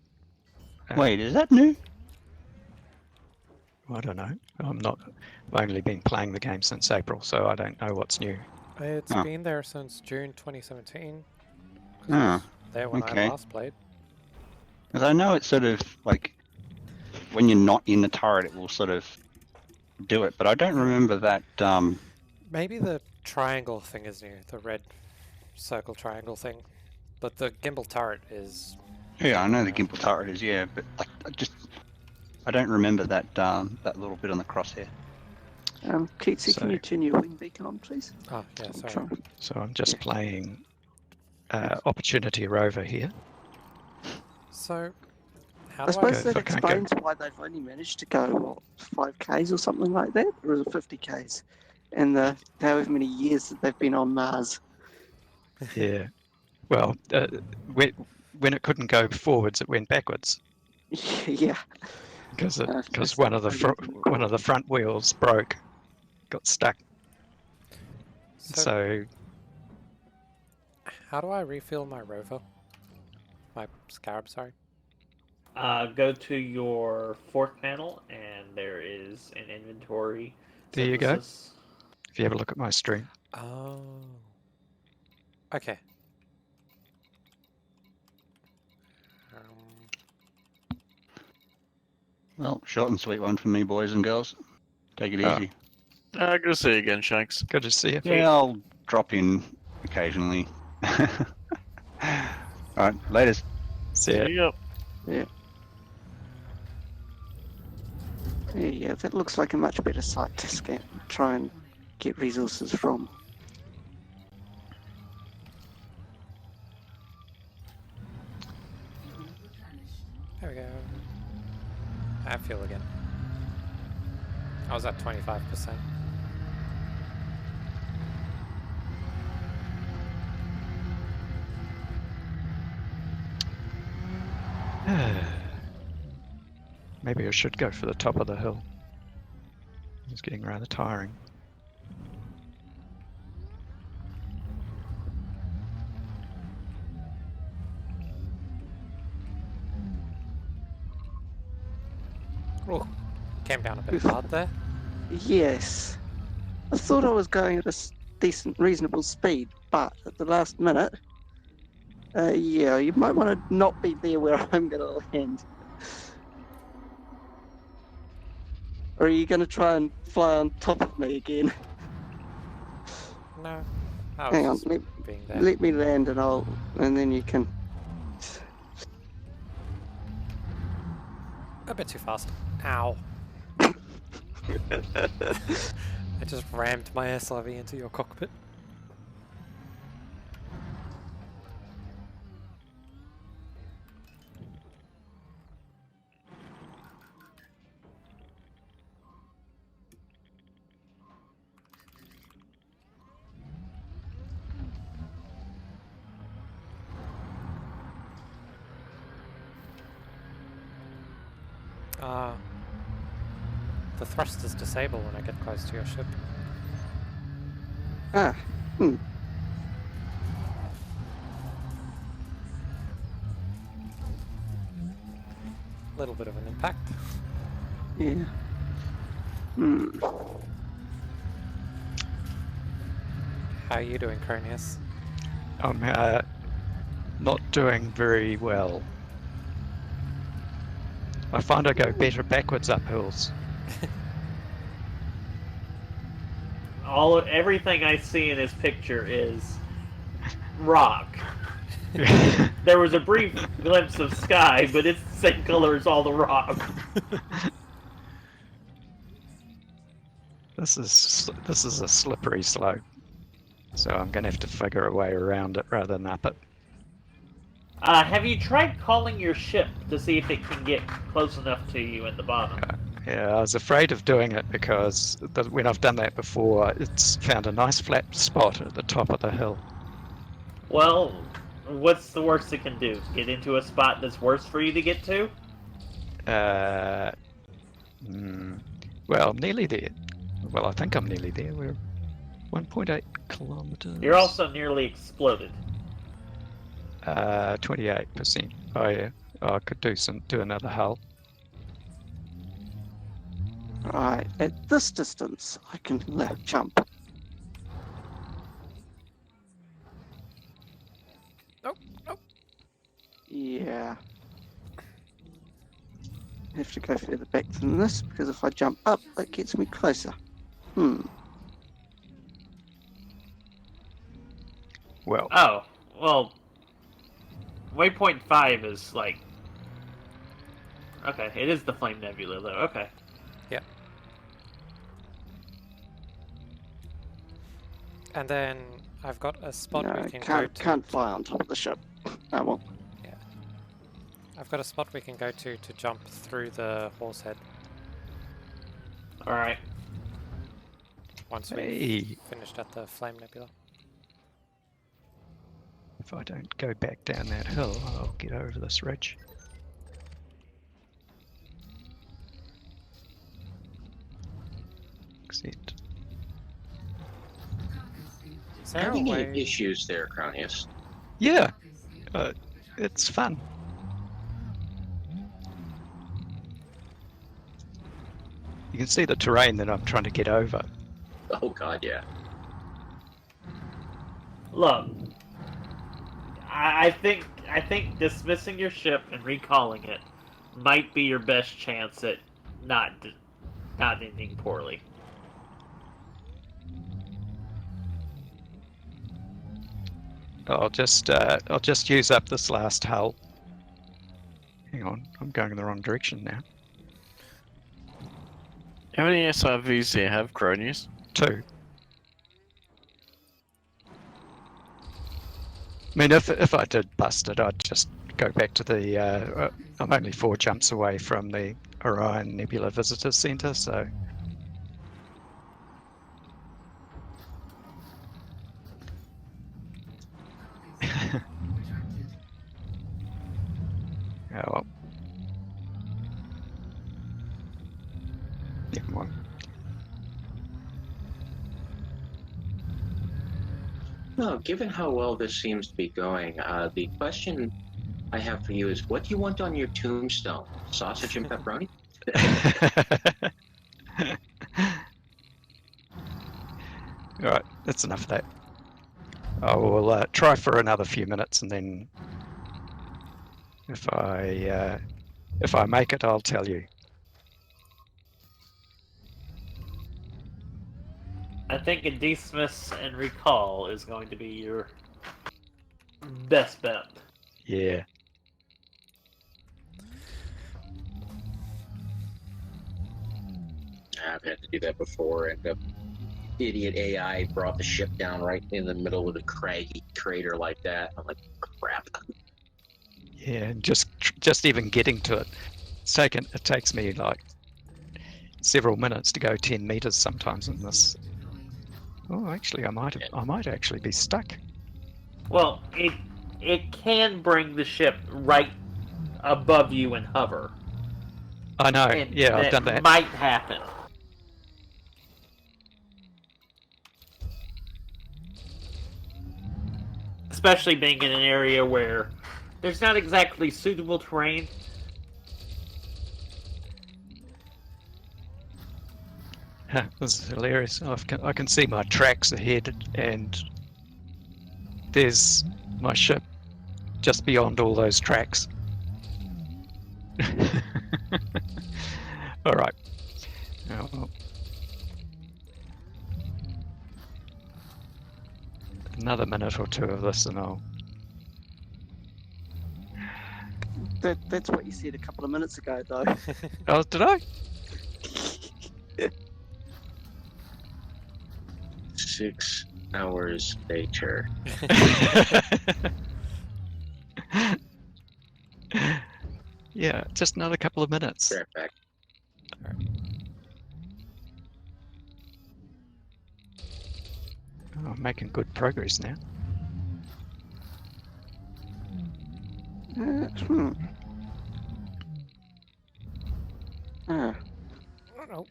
Wait, is that new? I don't know. I've only been playing the game since April, so I don't know what's new. It's Oh. been there since June 2017. 'Cause it Ah, was there when okay. I last played. Because I know it's sort of like when you're not in the turret, it will sort of do it, but I don't remember that. Maybe the triangle thing is new, the red circle triangle thing. But the gimbal turret is... Yeah, I know the gimbal turret is, yeah, but like I don't remember that that little bit on the crosshair. Keatsy, can So- you turn your wing beacon on, please? Oh, yeah, I'm sorry. trying- So I'm just playing Opportunity Rover here. So, how I do suppose go- that if I can't go- explains why they've only managed to go, what, 5Ks or something like that? Or is it 50Ks? In the however many years that they've been on Mars. Yeah. Well, when it couldn't go forwards, it went backwards Yeah. because That's one of the unbelievable. one of the front wheels broke, got stuck. So how do I refill my rover? My scarab, sorry. Go to your 4th panel, and there is an inventory. There you go. synthesis. if you have a look at my stream, Oh. Okay. Well, short and sweet one for me, boys and girls. Take it Oh. easy. Good to see you again, Shanks. good to see you. Yeah, I'll drop in occasionally. Alright, latest. See ya. Yep. Yeah, that looks like a much better site to scan, try and get resources from. There we go. I feel again. I was at 25%. Maybe I should go for the top of the hill. It's getting rather tiring. Oh, came down a bit hard there. Yes. I thought I was going at a decent, reasonable speed, but at the last minute, yeah, you might want to not be there where I'm going to land. Or are you going to try and fly on top of me again? No, I Hang on, was just being there. let me land and then you can. A bit too fast. Ow. I just rammed my SRV into your cockpit. The thrusters disable when I get close to your ship. Ah, Little bit of an impact. yeah. How are you doing, Cronius? I'm not doing very well. I find I go better backwards up hills. Everything I see in his picture is rock. There was a brief glimpse of sky, but it's the same color as all the rock. This is a slippery slope, so I'm going to have to figure a way around it rather than up it. Have you tried calling your ship to see if it can get close enough to you at the bottom? Yeah, I was afraid of doing it because when I've done that before, it's found a nice flat spot at the top of the hill. Well, what's the worst it can do? Get into a spot that's worse for you to get to? Well, nearly there. Well, I think I'm nearly there. We're 1.8 kilometers. You're also nearly exploded. 28%. Oh yeah, I could do another hull. Right, at this distance, I can left jump. Nope, nope. Yeah. I have to go further back than this because if I jump up, that gets me closer. Well, Oh, well, waypoint 5 is like... Okay, it is the Flame Nebula, though. Okay. Yeah. And then I've got a spot No, we can go to. can't fly on top of the ship. Oh well. I've got a spot we can go to jump through the Horsehead Alright. once we've hey, finished at the Flame Nebula. if I don't go back down that hill, I'll get over this ridge. Except, Is there a Having any way? issues there, Cronius? yeah, it's fun. You can see the terrain that I'm trying to get over. Oh god, yeah. Look, I think dismissing your ship and recalling it might be your best chance at not ending poorly. I'll just use up this last hull. Hang on, I'm going in the wrong direction now. How many SRVs do you have, Cronius? 2. I mean, if I did bust it, I'd just go back to the. I'm only 4 jumps away from the Orion Nebula Visitor Center, so. Yeah, well, Never mind. No, given how well this seems to be going, the question I have for you is, what do you want on your tombstone? Sausage and pepperoni? Alright, that's enough of that. I will try for another few minutes, and then if I make it, I'll tell you. I think a dismiss and recall is going to be your best bet. Yeah. I've had to do that before, and the idiot AI brought the ship down right in the middle of the craggy crater like that. I'm like, crap. Yeah, and just even getting to it, it takes me like several minutes to go 10 meters sometimes in this. Oh, actually, I might actually be stuck. Well, it can bring the ship right above you and hover. I know. And Yeah, I've done that. Might happen. Especially being in an area where there's not exactly suitable terrain. This is hilarious. I can see my tracks ahead, and there's my ship just beyond all those tracks. All right. Oh, well. Another minute or two of this, and I'll. That's what you said a couple of minutes ago, though. Oh, did I? 6 hours later. Yeah, just another couple of minutes. Right back. Oh, I'm making good progress now. Hmm. Ah, Oh no.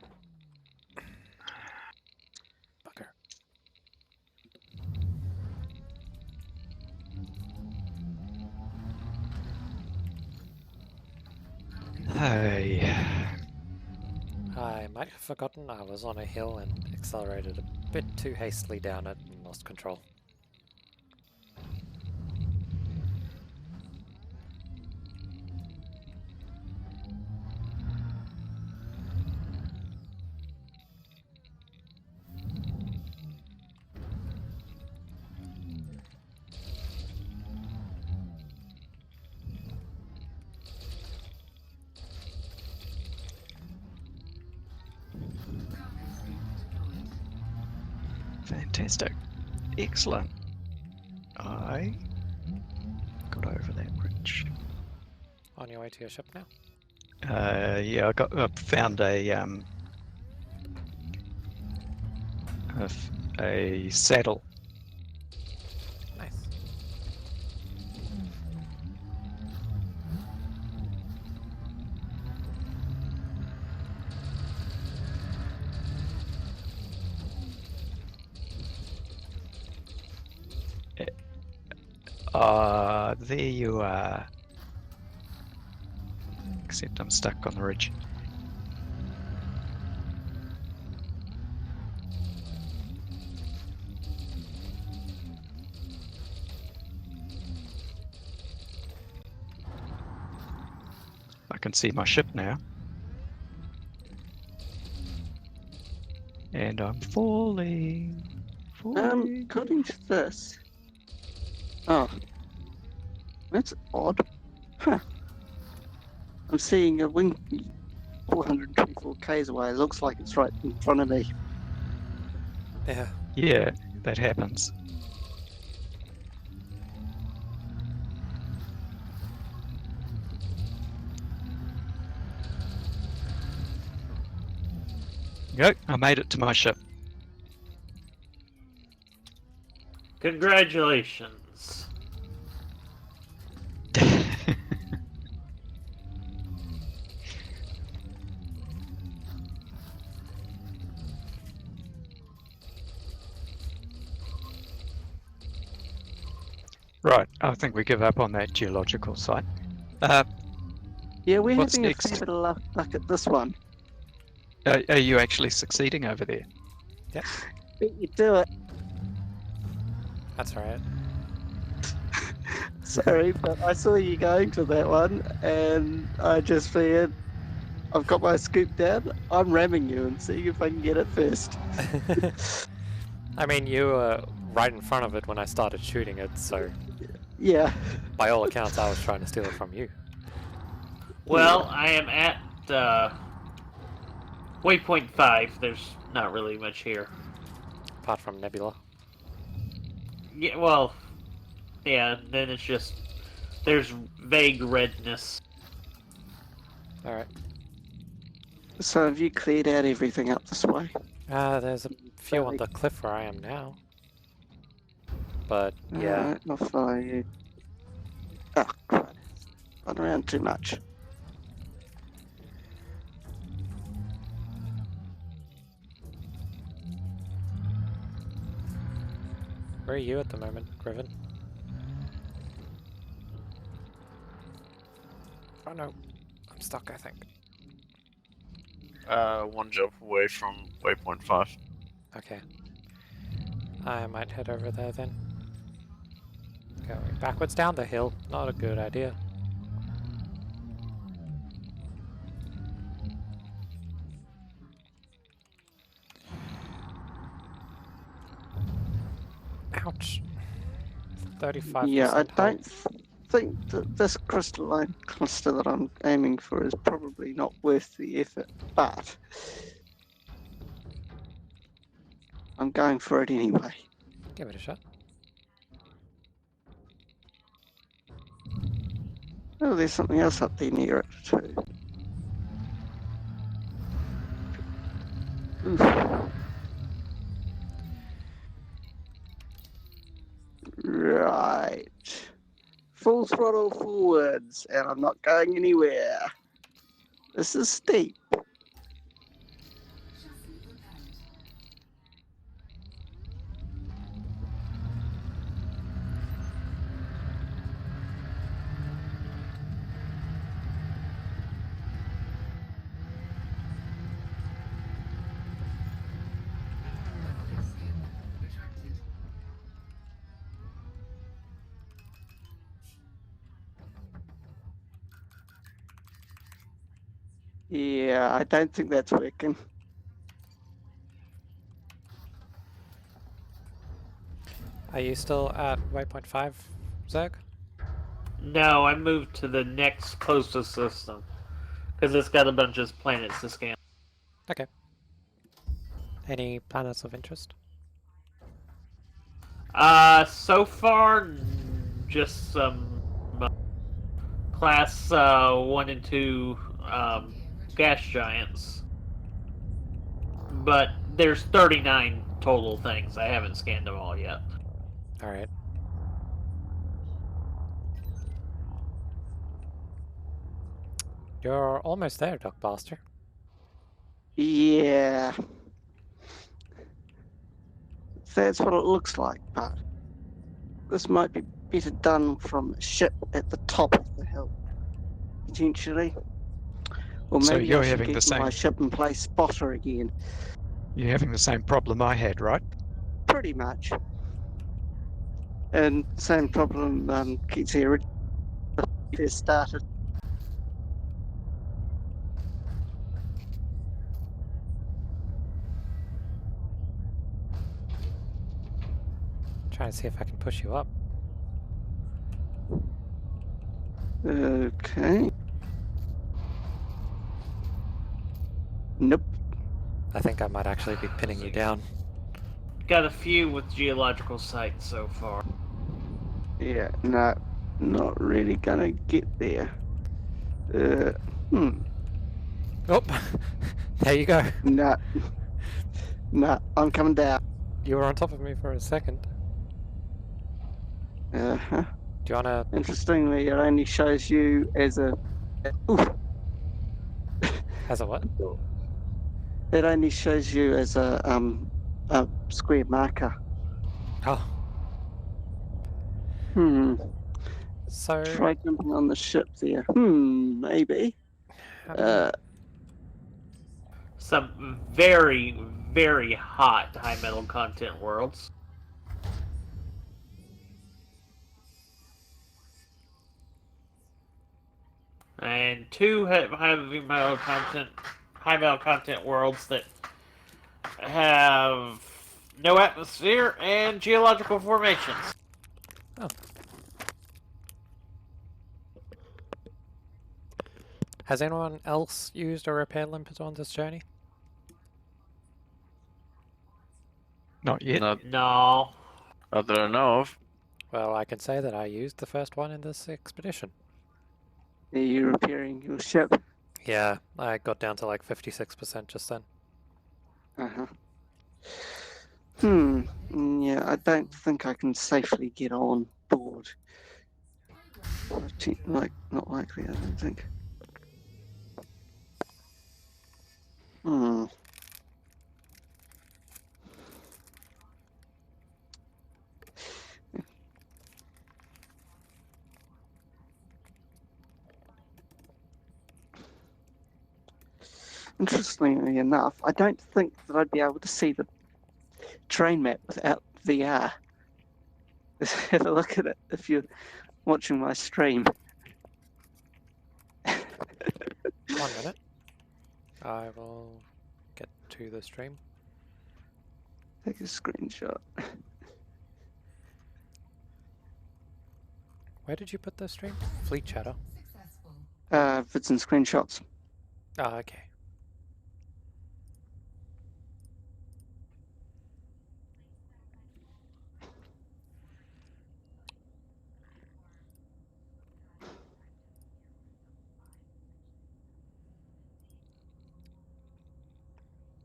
Bugger. Hey. I might have forgotten I was on a hill and accelerated a bit too hastily down it and lost control. Fantastic. Excellent. I got over that bridge. On your way to your ship now? Yeah, I found a saddle. Nice. There you are. Except I'm stuck on the ridge. I can see my ship now. And I'm falling. according to this. Oh. That's odd. Huh. I'm seeing a wing 424 k's away. It looks like it's right in front of me. Yeah. Yeah, that happens. Yep, I made it to my ship. Congratulations. Right, I think we give up on that geological site. Yeah, we're What's having next? a fair bit of luck at this one. Are you actually succeeding over there? Beat you to it. That's alright. Sorry, but I saw you going to that one, and I just figured I've got my scoop down. I'm ramming you and seeing if I can get it first. I mean, you were right in front of it when I started shooting it, so Yeah. by all accounts, I was trying to steal it from you. Well, I am at waypoint 5. There's not really much here. Apart from Nebula. Yeah, well, yeah, then it's just there's vague redness. Alright. So have you cleared out everything up this way? There's a few on the cliff where I am now. But, yeah. Alright, I'll follow you. Oh, crap. Run around too much. Where are you at the moment, Griffin? Oh no. I'm stuck, I think. One jump away from waypoint 5. Okay. I might head over there then. Going backwards down the hill. Not a good idea. Ouch. 35%. Yeah, I hold. don't think that this crystalline cluster that I'm aiming for is probably not worth the effort, but I'm going for it anyway. Give it a shot. Oh, there's something else up there near it too. Oof. Right. Full throttle forwards, and I'm not going anywhere. This is steep. Chassis repaired. Cargo scoop retracted. Yeah, I don't think that's working. Are you still at waypoint 5, Zerg? No, I moved to the next closest system because it's got a bunch of planets to scan. Okay. Any planets of interest? So far, just some class 1 and 2 gas giants. But there's 39 total things. I haven't scanned them all yet. Alright. You're almost there, Duckbuster. Yeah. That's what it looks like, but this might be better done from a ship at the top of the hill, potentially. Or So maybe you're I should having the get my same- ship and play spotter again. You're having the same problem I had, right? Pretty much. And same problem keeps here. First started. Trying to see if I can push you up. Okay. Nope. I think I might actually be pinning you down. Got a few with geological sites so far. Yeah, no, not really gonna get there. Oh! There you go. Nah. Nah, I'm coming down. You were on top of me for a second. Uh-huh. Do you wanna... Interestingly, it only shows you as a... Oof. As a what? It only shows you as a square marker. Oh. So, Try jumping on the ship there. Maybe. how do you... Some very, very hot high metal content worlds. And two high metal content worlds that have no atmosphere and geological formations. Has anyone else used a repair limpet on this journey? Not yet. Not, No. not that I know of. Well, I can say that I used the first one in this expedition. Are you repairing your ship? Yeah, I got down to like 56% just then. Uh-huh. Yeah, I don't think I can safely get on board. Not likely, I don't think. Hmm. Interestingly enough, I don't think that I'd be able to see the train map without VR. Just have a look at it if you're watching my stream. 1 minute. I will get to the stream. Take a screenshot. Where did you put the stream? Fleet Chatter. Successful. Vids and screenshots. Ah, okay.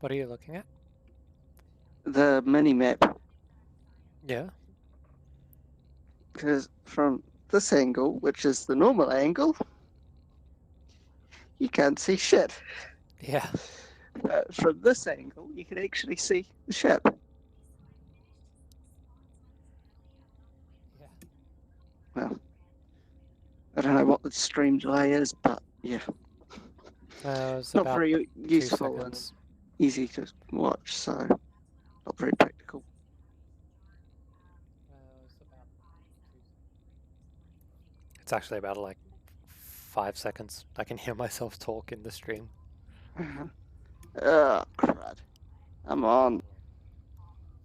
What are you looking at? The mini map. Yeah. Because from this angle, which is the normal angle, you can't see shit. Yeah. From this angle, you can actually see the ship. Yeah. Well, I don't know what the stream delay is, but yeah, It's not about very 2 useful and seconds. easy to watch, so not very practical. It's actually about like 5 seconds. I can hear myself talk in the stream. Oh, crud. I'm on.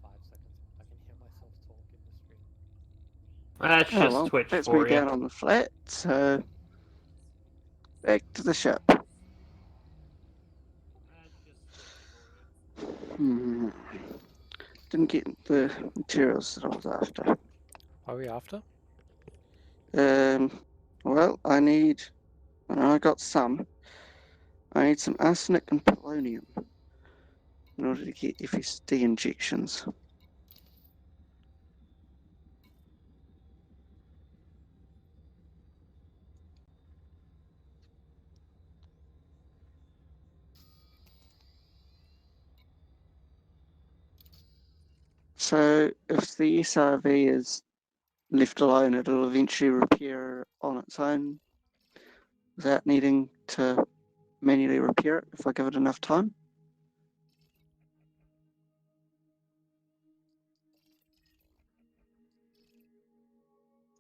5 seconds. I can hear myself talk in the stream. That's Oh, just well, Twitch that's for me you. down on the flat, so back to the ship. Didn't get the materials that I was after. What are we after? Well, I got some. I need some arsenic and polonium in order to get FSD injections. So if the SRV is left alone, it'll eventually repair on its own without needing to manually repair it if I give it enough time.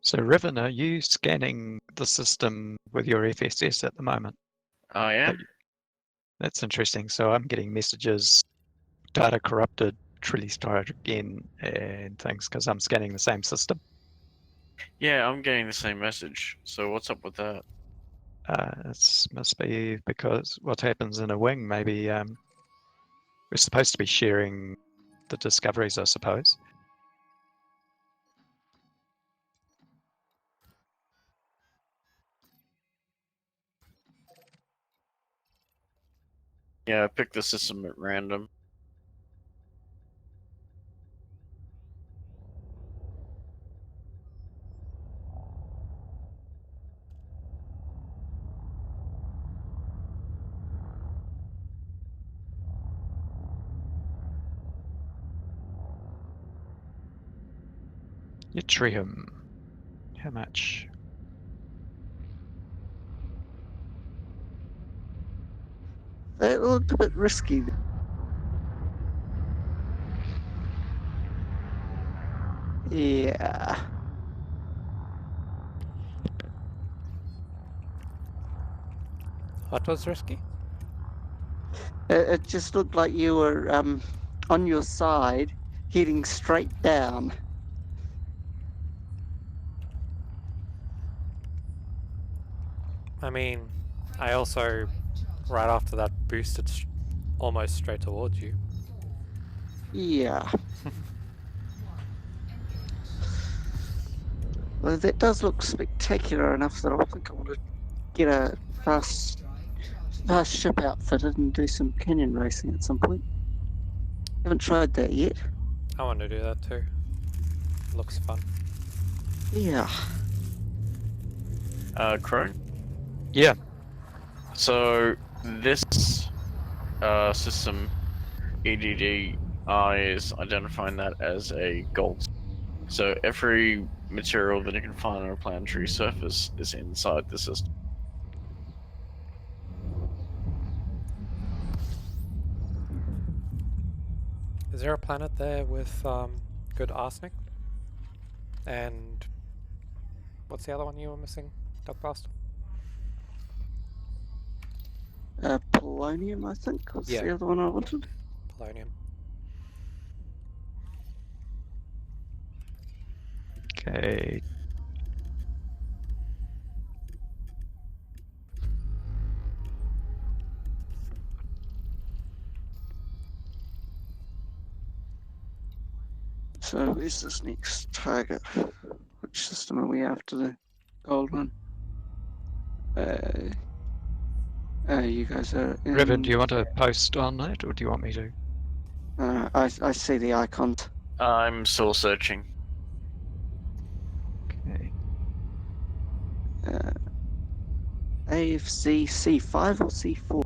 So, Riven, are you scanning the system with your FSS at the moment? I am. That's interesting. So I'm getting messages, data corrupted, Trilly started again, and things because I'm scanning the same system. Yeah, I'm getting the same message. So what's up with that? It must be because what happens in a wing, maybe we're supposed to be sharing the discoveries, I suppose. Yeah, I picked the system at random. Yttrium. How much? That looked a bit risky. Yeah. What was risky? It just looked like you were on your side, heading straight down. I mean, I also, right after that, boosted almost straight towards you. Yeah. Well, that does look spectacular enough that I think I want to get a fast ship outfitted and do some canyon racing at some point. Haven't tried that yet. I want to do that too. Looks fun. Yeah. Crow. Yeah. So this system, EDD, is identifying that as a gold. So every material that you can find on a planetary surface is inside the system. Is there a planet there with good arsenic? And what's the other one you were missing, Duckblast? Polonium, I think, was Yeah. the other one I wanted. Polonium. Okay. So where's this next target? Which system are we after? The gold one? You guys are in... Revan, do you want to post on that, or do you want me to? I see the icons. I'm still searching. Okay. AFC C5 or C4?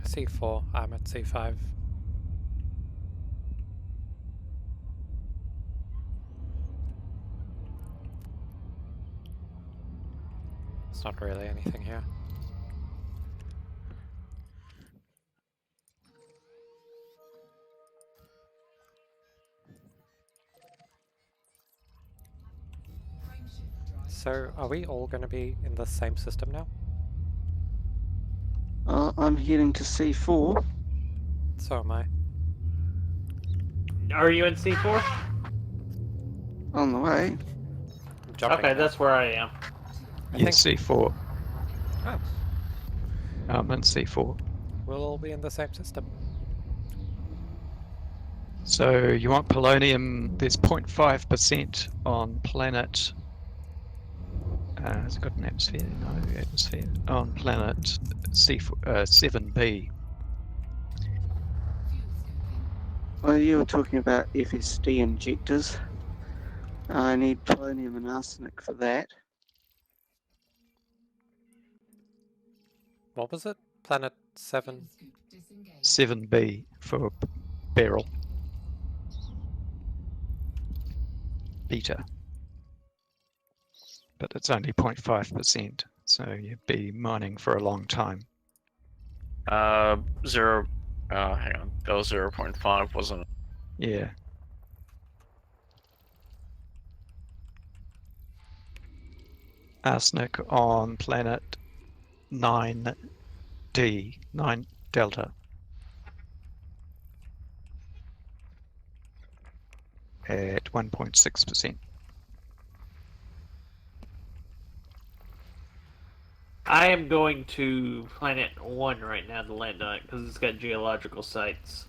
C4, I'm at C5. It's not really anything here. So, are we all going to be in the same system now? I'm heading to C4. So am I. Are you in C4? On the way. I'm jumping Okay, now. that's where I am. I Yeah, think C4. Oh. I'm in C4. we'll all be in the same system. So you want polonium? There's 0.5% on planet. Has it got an atmosphere? No atmosphere. On planet C7b. Well, you were talking about FSD injectors. I need polonium and arsenic for that. What was it? Planet 7? 7b for barrel. Beta. But it's only 0.5%, so you'd be mining for a long time. Hang on. That was 0.5, wasn't it? Yeah. Arsenic on planet 9D, 9 Delta. At 1.6%. I am going to Planet 1 right now to land on it because it's got geological sites.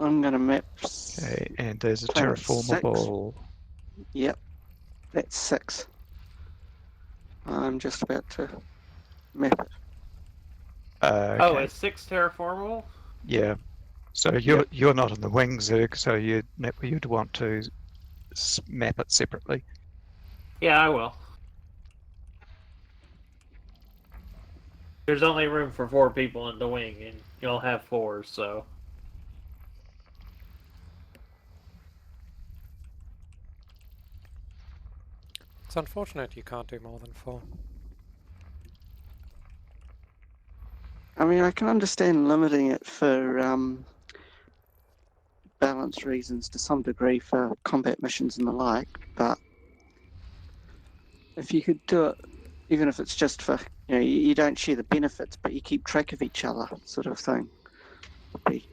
I'm going to map. Okay, and there's a Planet terraformable. Yep, that's 6. I'm just about to map it. Okay. Oh, it's 6 terraformable? Yeah. So you're not on the wing, Zerg, so you'd want to map it separately. Yeah, I will. There's only room for 4 people in the wing, and you'll have 4, so. It's unfortunate you can't do more than 4. I mean, I can understand limiting it for balance reasons to some degree for combat missions and the like, but if you could do it, even if it's just for, you don't share the benefits, but you keep track of each other, sort of thing, would be.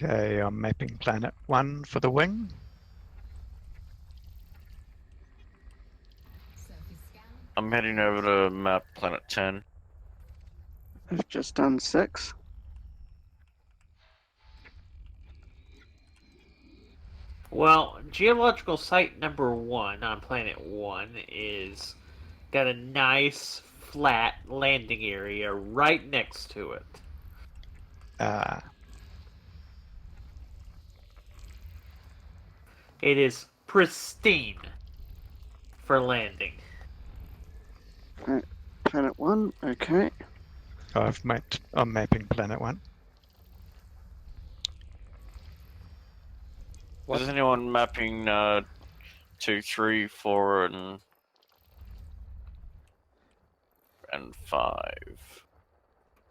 Okay, I'm mapping planet 1 for the wing. Surface scan. I'm heading over to map planet 10. I've just done 6. Well, geological site number 1 on planet 1 is got a nice flat landing area right next to it. It is pristine for landing. Planet 1, okay. I'm mapping planet 1. What? Is anyone mapping 2, 3, 4, and 5?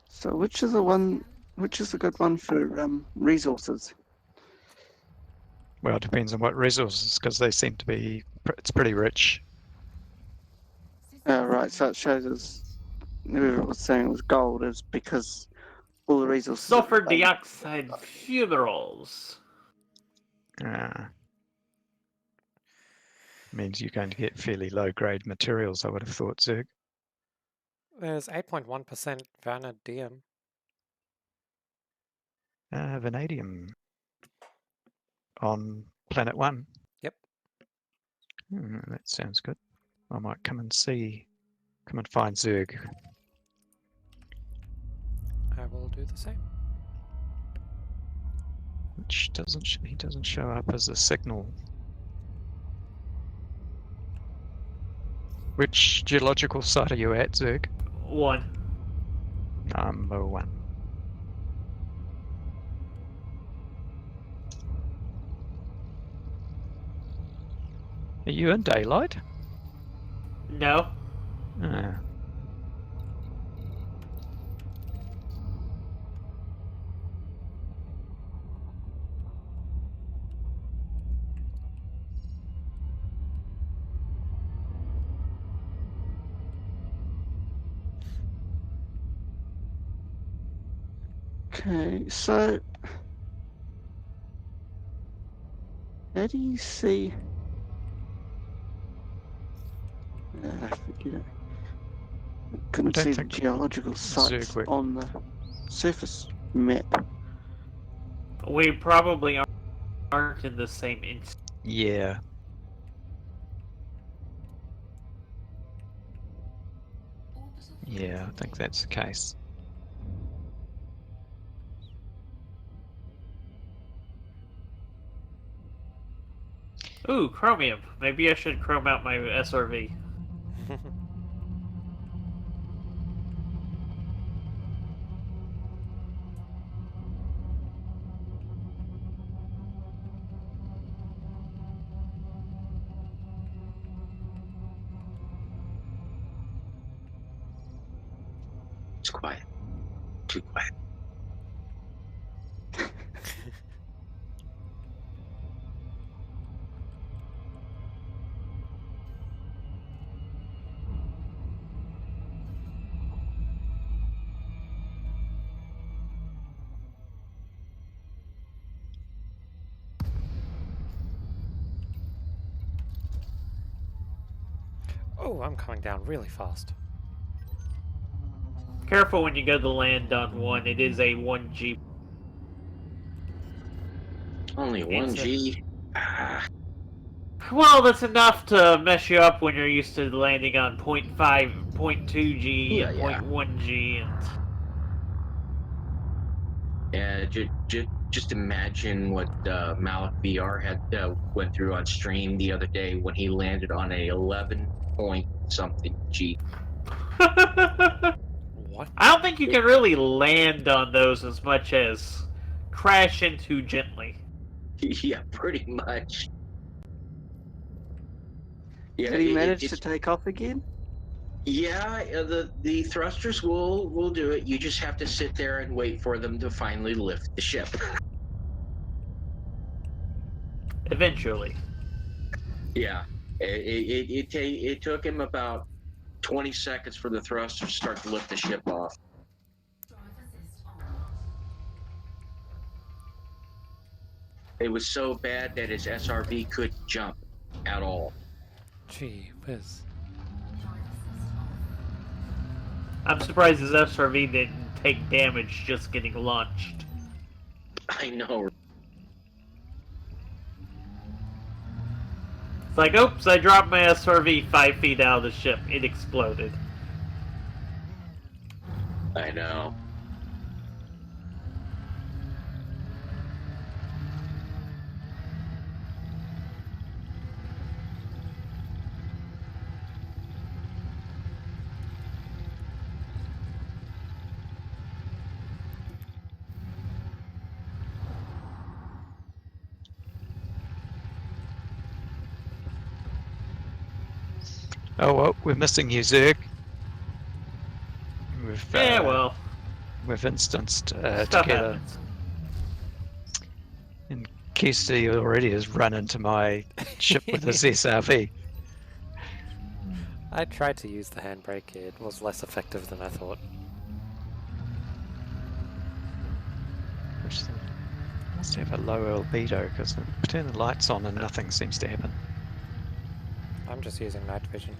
So which is the good one for resources? Well, it depends on what resources, because they seem to be, it's pretty rich. Right, so it shows us, whoever was saying it was gold is because all the resources... Sulfur dioxide fumaroles. Means you're going to get fairly low-grade materials, I would have thought, Zerg. There's 8.1% vanadium. Vanadium on planet 1. Yep. That sounds good. I might come and find Zerg. I will do the same. Which he doesn't show up as a signal. Which geological site are you at, Zerg? 1. Number 1. Are you in daylight? No. Ah. Okay, so... How do you see... forget it. Couldn't don't see the think geological sites Zerg on the surface map. We probably aren't in the same instance. Yeah. Yeah, I think that's the case. Ooh, chromium. Maybe I should chrome out my SRV. It's quiet. Too quiet. Oh, I'm coming down really fast. Careful when you go to land on one. It is a 1G. Only one G. Ah, Well, that's enough to mess you up when you're used to landing on 0.5, 0.2G, and Yeah. 0.1G, and yeah, just imagine what Malik VR had went through on stream the other day when he landed on a 11 point something G. What? I don't think you can really land on those as much as crash into gently. Yeah, pretty much. Yeah, Did he manage to it's take off again? yeah. The thrusters will do it. You just have to sit there and wait for them to finally lift the ship. Eventually. Yeah, it took him about 20 seconds for the thrusters to start to lift the ship off. Drive assist on. It was so bad that his SRV couldn't jump at all. Gee whiz. Drive assist on. I'm surprised his SRV didn't take damage just getting launched. I know. It's like, oops, I dropped my SRV 5 feet out of the ship. It exploded. I know. Oh well, we're missing you, Zerg. Yeah, well, We've instanced stuff together. happens. And Kirsty already has run into my ship with his SRV. I tried to use the handbrake, it was less effective than I thought. Which must have a low albedo because I turn the lights on and nothing seems to happen. I'm just using night vision.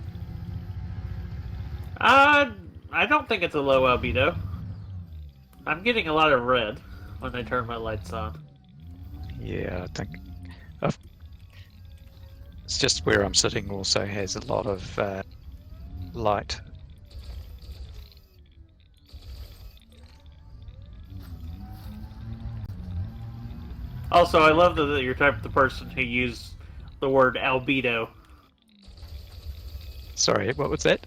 I don't think it's a low albedo. I'm getting a lot of red when I turn my lights on. Yeah, I think it's just where I'm sitting also has a lot of light. Also, I love that you're type of the person who used the word albedo. Sorry, what was that?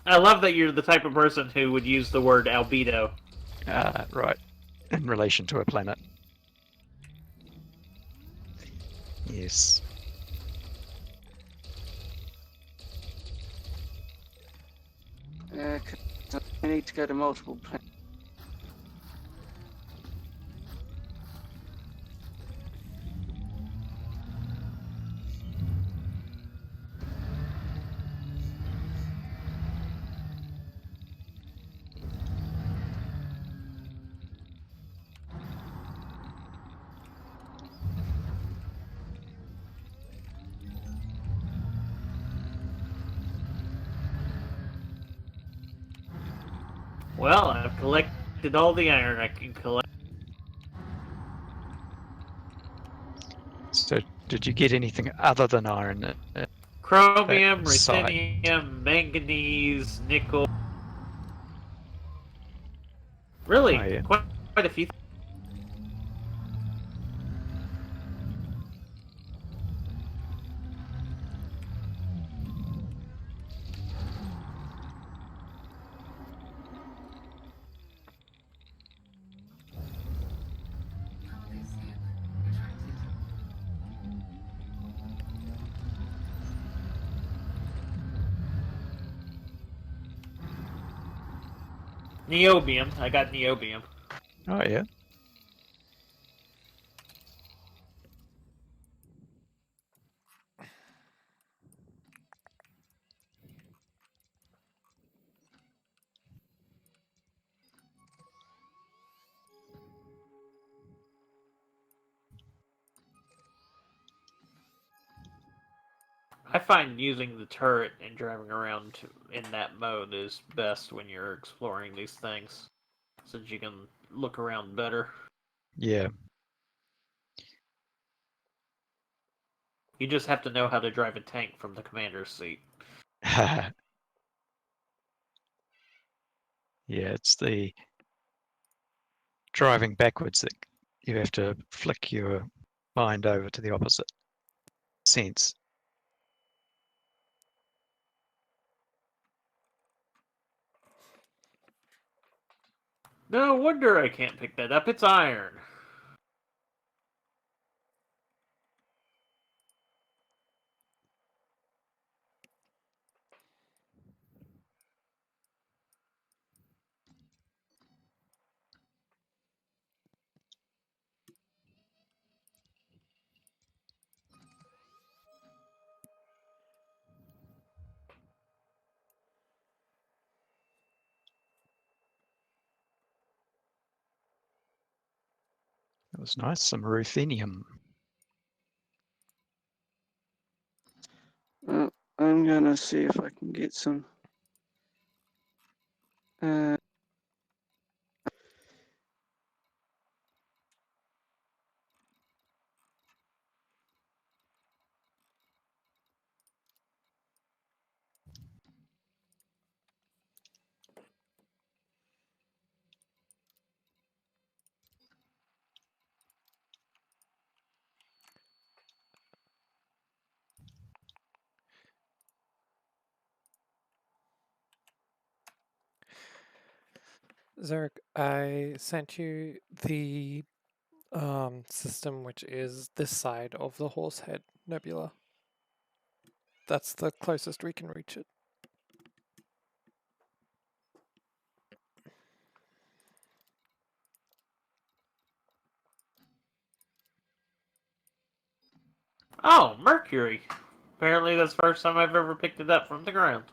I love that you're the type of person who would use the word albedo. Right, in relation to a planet. Yes. I need to go to multiple planets. Well, I've collected all the iron I can collect. So, did you get anything other than iron? Chromium, That site. ruthenium, manganese, nickel. Really, Oh, yeah. quite a few. Cargo skip retracted. Niobium. I got niobium. Oh yeah. I find using the turret and driving around in that mode is best when you're exploring these things, since you can look around better. Yeah. You just have to know how to drive a tank from the commander's seat. Yeah, it's the driving backwards that you have to flick your mind over to the opposite sense. No wonder I can't pick that up. It's iron. It was nice, some ruthenium. I'm gonna see if I can get some. Zerg, I sent you the system which is this side of the Horsehead Nebula. That's the closest we can reach it. Oh, Mercury. Apparently that's the first time I've ever picked it up from the ground.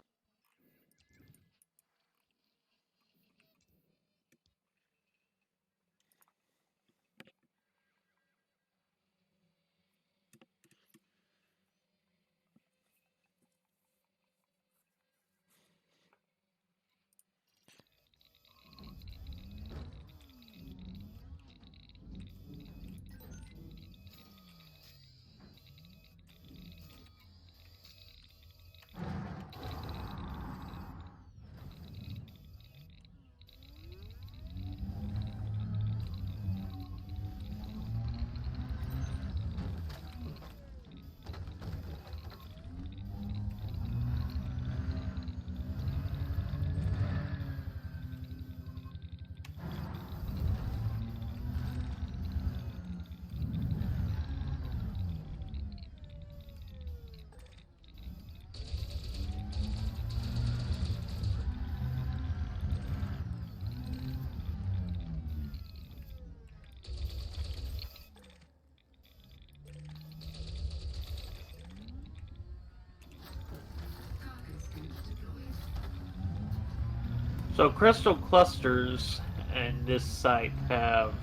So crystal clusters in this site have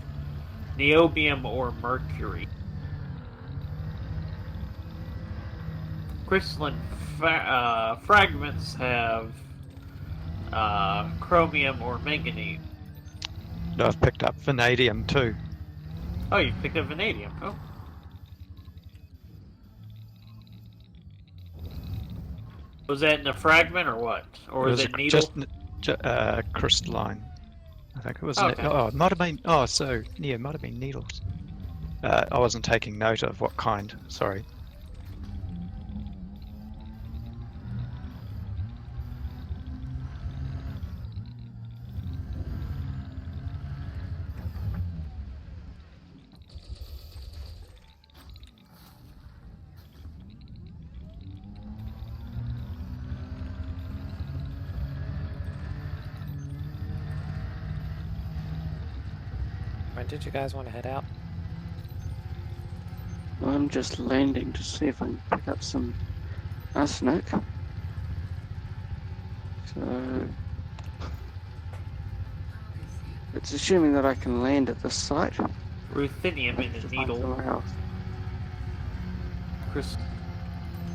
niobium or mercury. Crystalline fragments have chromium or manganese. And I've picked up vanadium too. Oh, you picked up vanadium. Oh. Was that in a fragment or what? Or was it needle? Just crystalline. I think it was. Okay. Oh, it might have been. Oh, so yeah, it might have been needles. I wasn't taking note of what kind. Sorry. When did you guys want to head out? I'm just landing to see if I can pick up some arsenic. So it's assuming that I can land at this site. Ruthenium in To a find needle. somewhere else.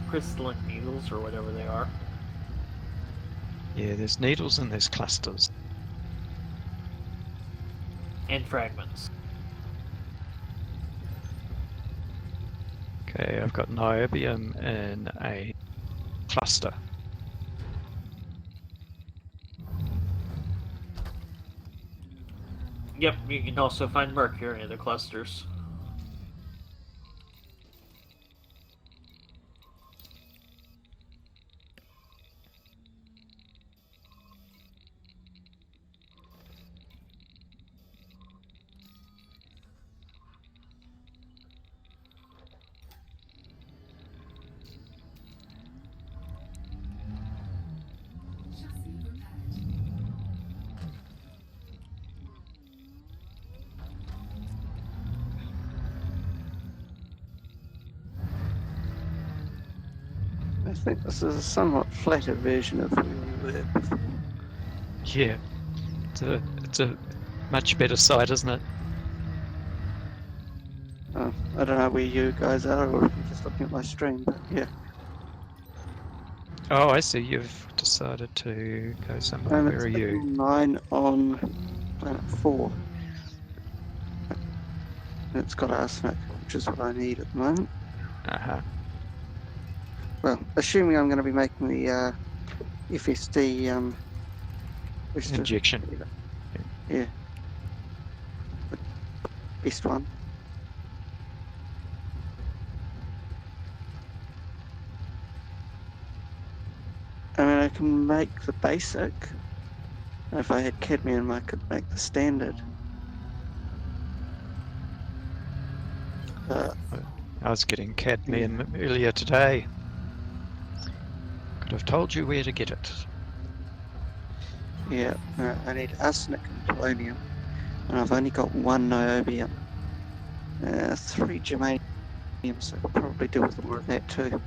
crystalline needles or whatever they are. Yeah, there's needles and there's clusters. And fragments. Okay, I've got niobium in a cluster. Yep, you can also find mercury in the clusters. Chassis repaired. I think this is a somewhat flatter version of where we were before. Yeah, it's a much better site, isn't it? I don't know where you guys are, or if you're just looking at my stream, but yeah. Oh, I see. You've decided to go somewhere. Where It's are you? 9 on planet 4. And it's got arsenic, which is what I need at the moment. Uh-huh. Well, assuming I'm going to be making the FSD booster. Injection. Yeah. The best one. I mean, I can make the basic. If I had cadmium, I could make the standard. I was getting cadmium earlier today. Could have told you where to get it. Yeah, I need arsenic and polonium, and I've only got 1 niobium. 3 germanium, so I'll probably deal with more of that too.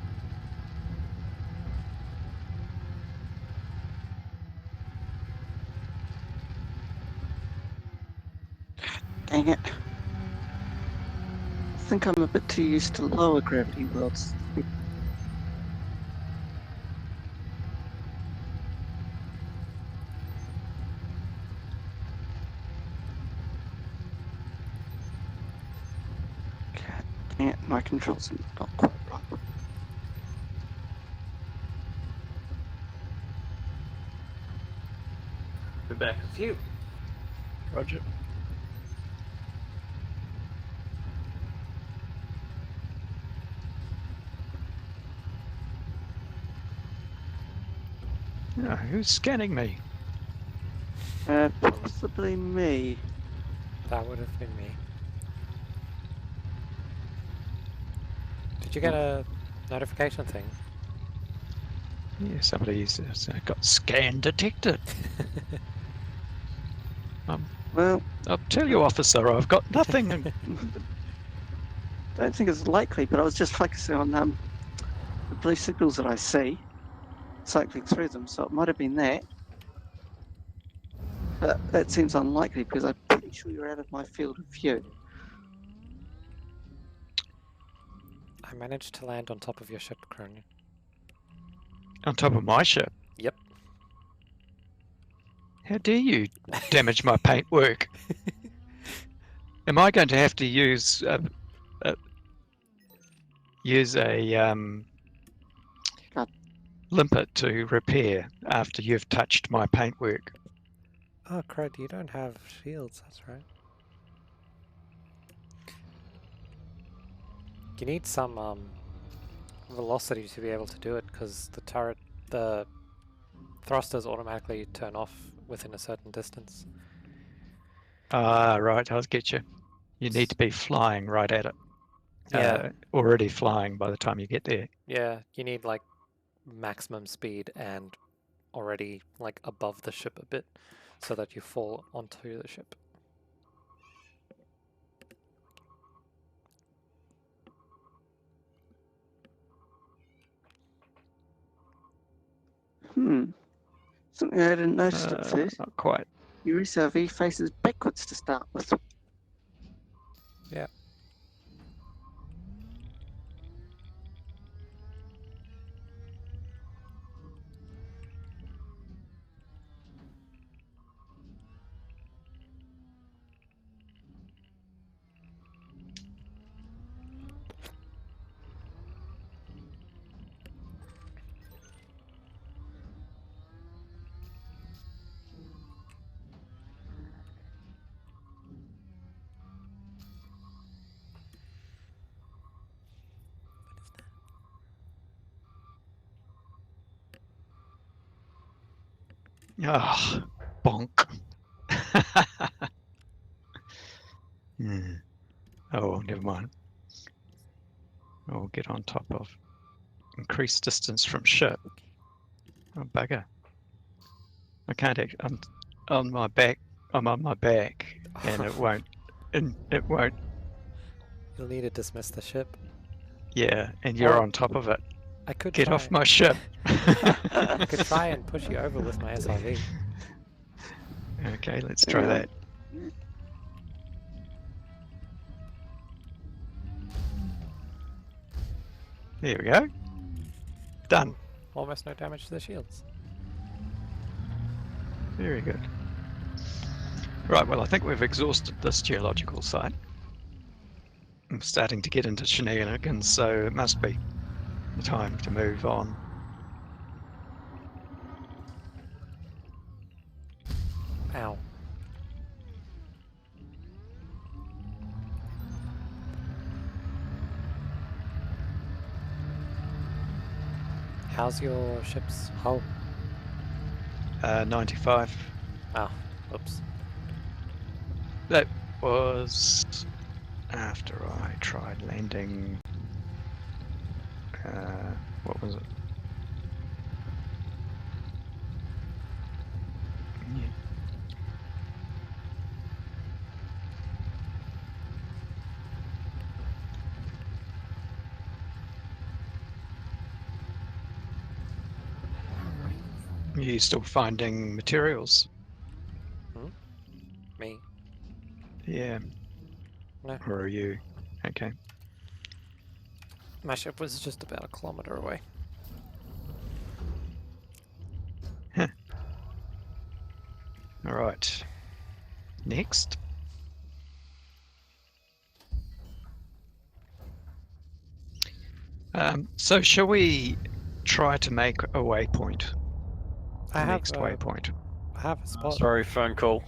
Dang it. I think I'm a bit too used to lower gravity worlds. God dang it, my controls are not quite right. Be back with you. Roger. Who's scanning me? Possibly me. That would have been me. Did you get a notification thing? Yeah, somebody's got scan detected. Well, I'll tell you, officer, I've got nothing. don't think it's likely, but I was just focusing on the blue signals that I see cycling through them, so it might have been that. But that seems unlikely because I'm pretty sure you're out of my field of view. I managed to land on top of your ship, Cronin. On top of my ship. Yep. How dare you damage my paintwork? Am I going to have to use a limpet to repair after you've touched my paintwork? Oh, crud, you don't have shields, that's right. You need some velocity to be able to do it, because the thrusters automatically turn off within a certain distance. Ah, right, I'll get you. You need to be flying right at it. Yeah. Already flying by the time you get there. Yeah, you need like maximum speed and already like above the ship a bit so that you fall onto the ship. Something I didn't notice at first. Not quite. Eureka V faces backwards to start with. Yeah. Oh, bonk. Hmm. Oh, well, never mind. I'll get on top of increased distance from ship. Oh, bugger. I can't I'm on my back. I'm on my back, and it won't. And it won't. You'll need to dismiss the ship. Yeah, and you're Or on top of it. I could Get try. off my ship. I could try and push you over with my SRV. Okay, let's try that. There we go. Done. Almost no damage to the shields. Very good. Right, well, I think we've exhausted this geological site. I'm starting to get into shenanigans, so it must be the time to move on. Ow. How's your ship's hull? 95. Ah, oops. That was after I tried landing. What was it? Yeah. Are you still finding materials? Me. Yeah. No. Or are you? Okay. My ship was just about a kilometer away. All right. Next. So shall we try to make a waypoint? I The have next waypoint. I have a spot. Sorry, phone call.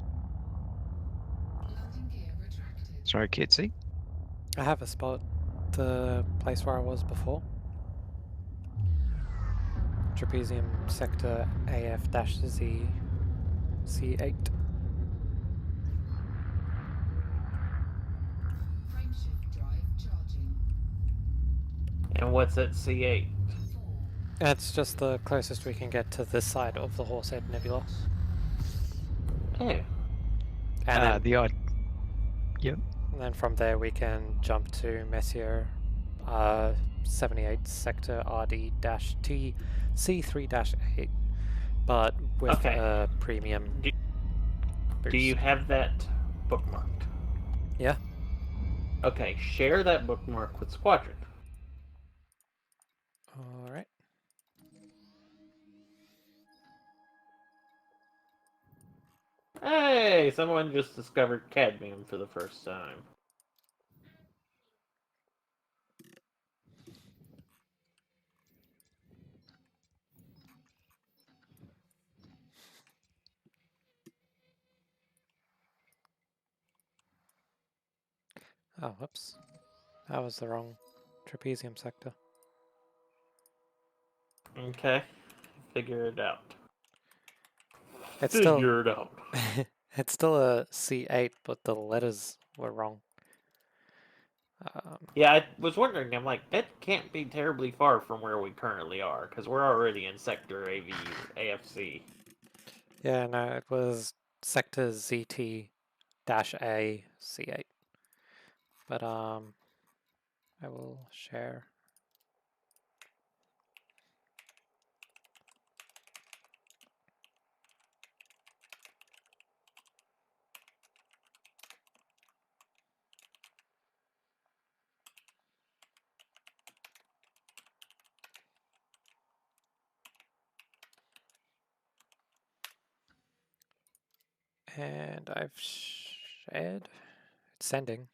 Landing gear retracted. Sorry, Kitsy. I have a spot. The place where I was before. Trapezium sector AF-Z C8. Frameshift drive charging. And what's at C8? 4. It's just the closest we can get to this side of the Horsehead Nebula. Oh. And then, The odd. and then from there we can jump to Messier 78 sector RD-T C3-8, but with Okay. a premium Do boost. you have that bookmarked? Yeah. Okay, share that bookmark with Squadron. Alright. Hey, someone just discovered cadmium for the first time. Oh, whoops. That was the wrong trapezium sector. Okay, figure it out. It's still Figure it out. it's still a C8, but the letters were wrong. Yeah, I was wondering. I'm like, that can't be terribly far from where we currently are, because we're already in Sector AFC. Yeah, no, it was sector ZT-A C8. But I will share. And I've shared. It's sending.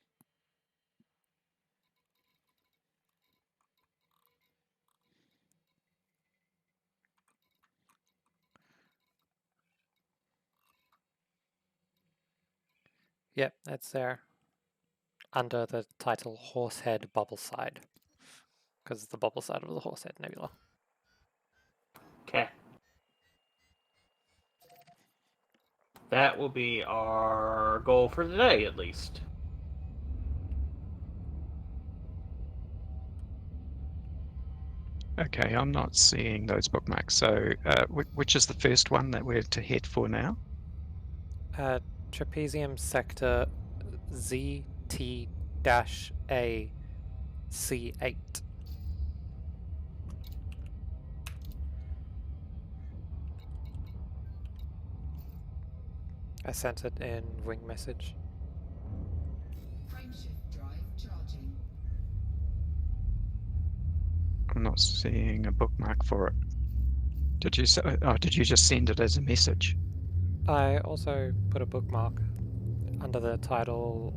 Yep, it's there. Under the title Horsehead Bubble Side. Because it's the bubble side of the Horsehead Nebula. Okay. That will be our goal for today, at least. Okay, I'm not seeing those bookmarks. So, which is the first one that we're to head for now? Trapezium sector ZT-A C8. I sent it in wing message. Frameshift drive charging. I'm not seeing a bookmark for it. Did you say? Oh, did you just send it as a message? I also put a bookmark under the title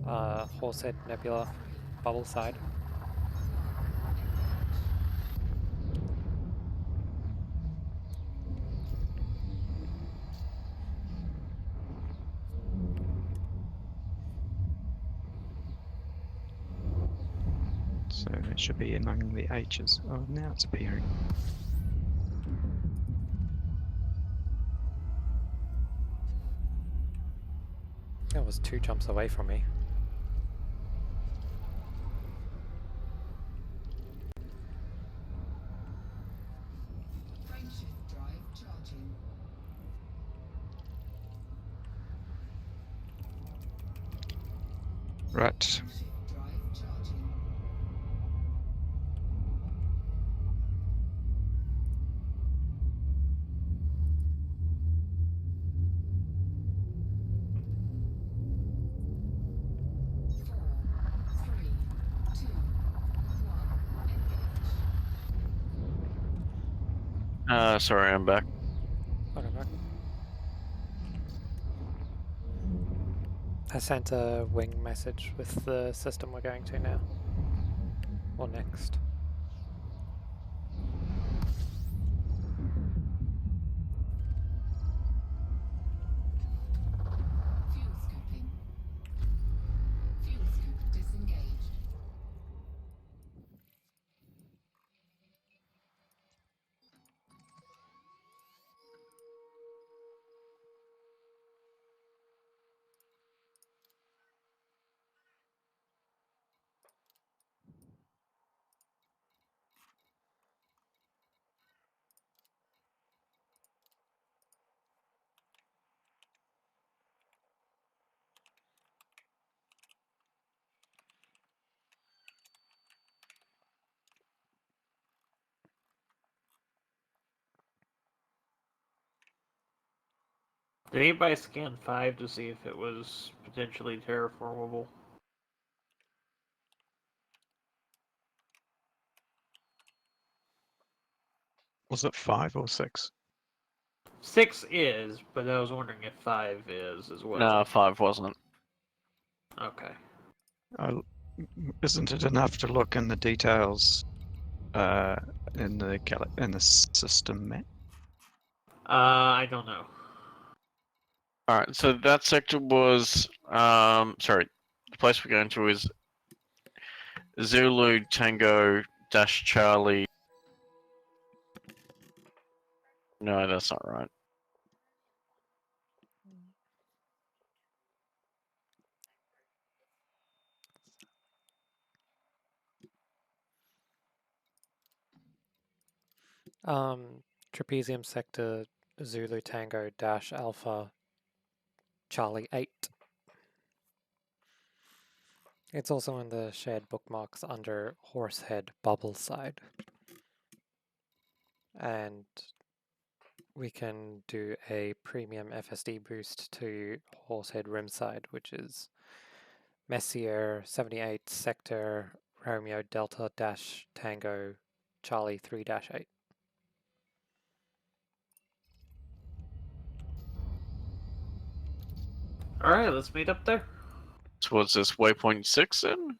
Horsehead Nebula Bubble Side. So it should be among the H's. Oh, now it's appearing. That was 2 jumps away from me. Frameshift drive charging. Right. Frameshift drive charging. Four, three, two, one, engage. Sorry, I'm back. Okay, back. I sent a wing message with the system we're going to now. Or next. Fuel scooping. Fuel scoop disengaged. Did anybody scan 5 to see if it was potentially terraformable? Was it 5 or 6? 6 is, but I was wondering if 5 is as well. No, 5 wasn't. Okay. Isn't it enough to look in the details in the system map? I don't know. Alright, so that sector was, sorry, the place we're going to is Zulu Tango dash Charlie. No, that's not right. Trapezium sector Zulu Tango dash Alpha Charlie 8. It's also in the shared bookmarks under Horsehead Bubble Side. And we can do a premium FSD boost to Horsehead Rimside, which is Messier 78 sector Romeo Delta dash Tango Charlie 3-8. Alright, let's meet up there. Towards this waypoint 6 then?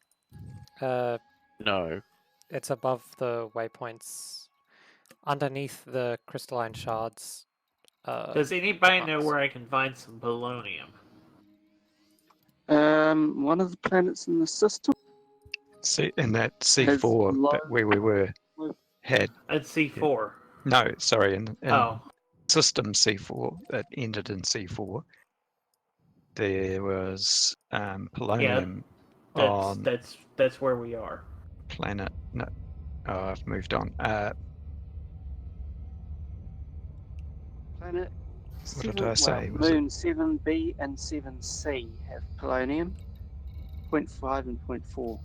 No. It's above the waypoints, underneath the crystalline shards. Does anybody know box. where I can find some polonium? One of the planets in the system. See, in that Has C4 low- where we were had At C4. no, sorry, in Oh. system C4 that ended in C4 there was polonium on That's where we are. planet. No, oh, I've moved on. Planet What did 7, I say? Was Moon 7B and 7C have polonium, 0.5 and 0.4.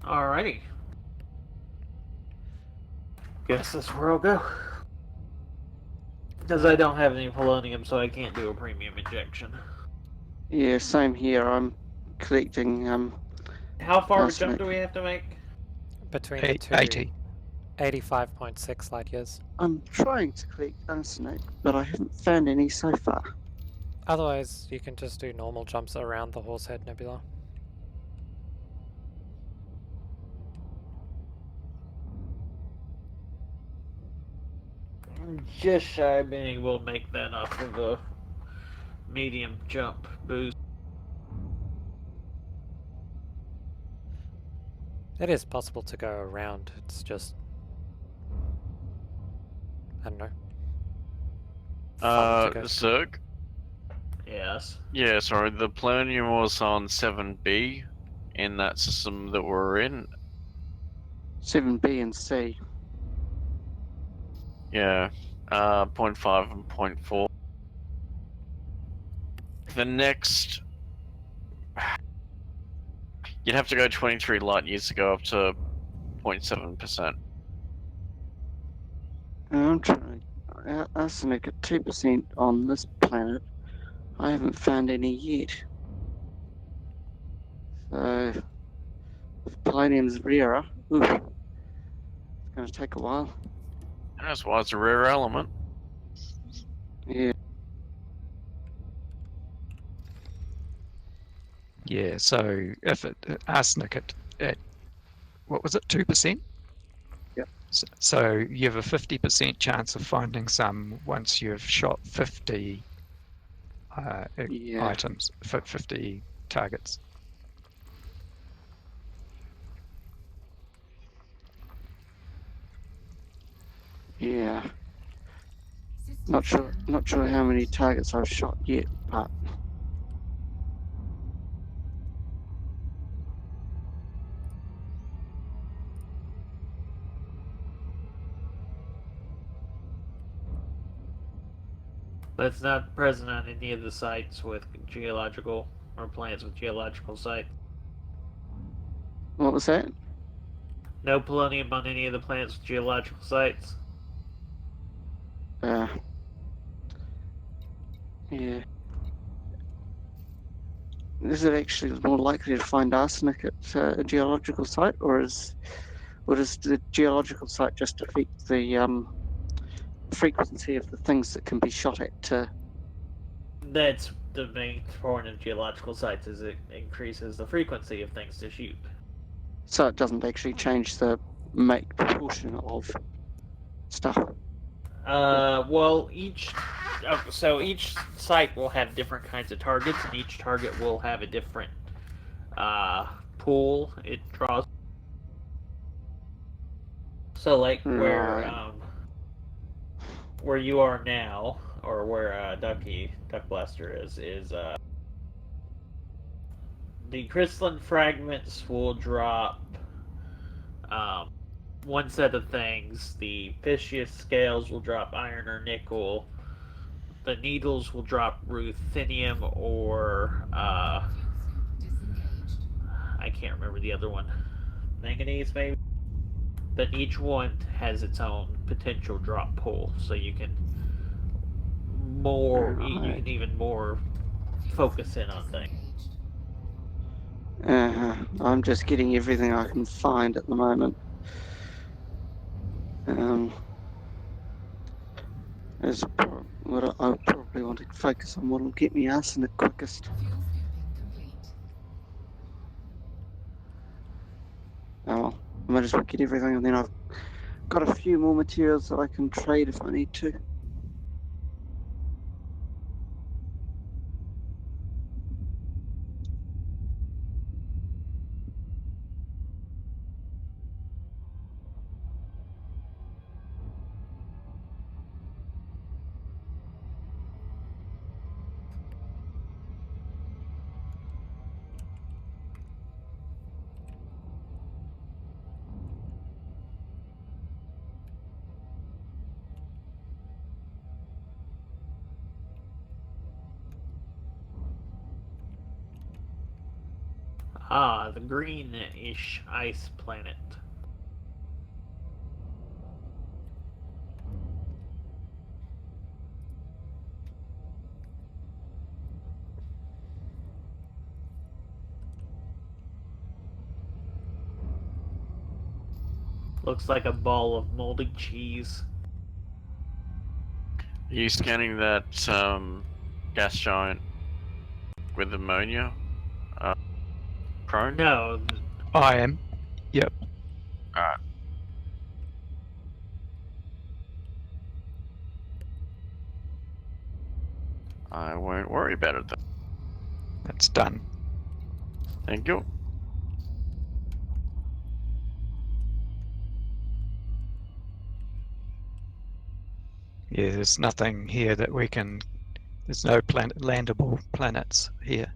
Alrighty. Guess that's where I'll go. Because I don't have any polonium, so I can't do a premium injection. Yeah, same here. I'm collecting How far of a jump arsenic. do we have to make? Between the two, 80. 85.6 light years. I'm trying to collect arsenic, but I haven't found any so far. Otherwise, you can just do normal jumps around the Horsehead Nebula. Just shy of being able to make that off of a medium jump boost. It is possible to go around, it's just... I don't know. Fun to go. Zerg? Yes. Yeah, sorry, the polonium was on 7B in that system that we're in. 7B and C. Yeah, 0.5 and 0.4. The next... You'd have to go 23 light years to go up to 0.7%. I'm trying arsenic at 2% on this planet. I haven't found any yet. So, if polonium's rarer, it's going to take a while. That's why it's a rare element. Yeah, Yeah, so if arsenic at what was it, 2%? Yep. So you have a 50% chance of finding some once you've shot 50 yeah, items, 50 targets. yeah. System Not sure scan. how many targets I've shot yet, but That's not present on any of the sites with geological or planets with geological sites. what was that? No polonium on any of the planets with geological sites. Yeah. Is it actually more likely to find arsenic at a geological site, or does the geological site just affect the frequency of the things that can be shot at? That's the main point of geological sites, is it increases the frequency of things to shoot. So it doesn't actually change the make proportion of stuff. Well, each site will have different kinds of targets, and each target will have a different pool it draws. So, like Right. where you are now, or where Duck Blaster is the crystalline fragments will drop one set of things. The Fishious scales will drop iron or nickel. The needles will drop ruthenium or Fuel scoop disengaged. I can't remember the other one. Manganese, maybe? But each one has its own potential drop pool, so you can Right. even more Fuel focus scoop in on things. disengaged. I'm just getting everything I can find at the moment. What I probably want to focus on what will get me arsenic quickest. Fuel scooping complete. Oh, well, I might as well get everything, and then I've got a few more materials that I can trade if I need to. Ah, the greenish ice planet. Looks like a ball of moldy cheese. Are you scanning that gas giant with ammonia? Prone? No, I am. Alright. I won't worry about it then. That's done. Thank you. Yeah, there's nothing here that we can. There's no landable planets here.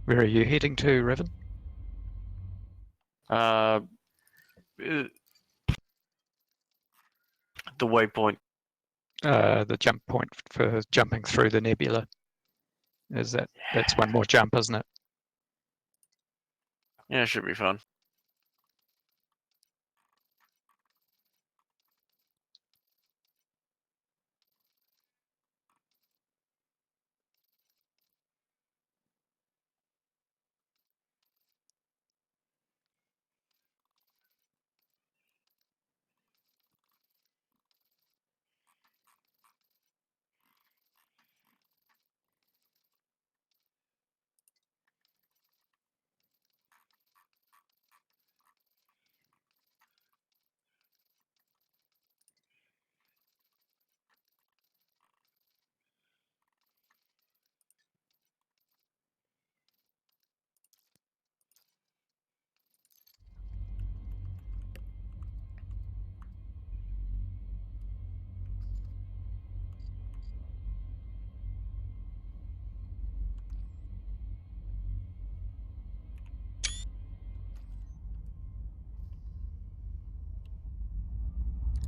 Where are you heading to, Riven? Uh, the waypoint. The jump point for jumping through the nebula. Is that's one more jump, isn't it? Yeah, it should be fun.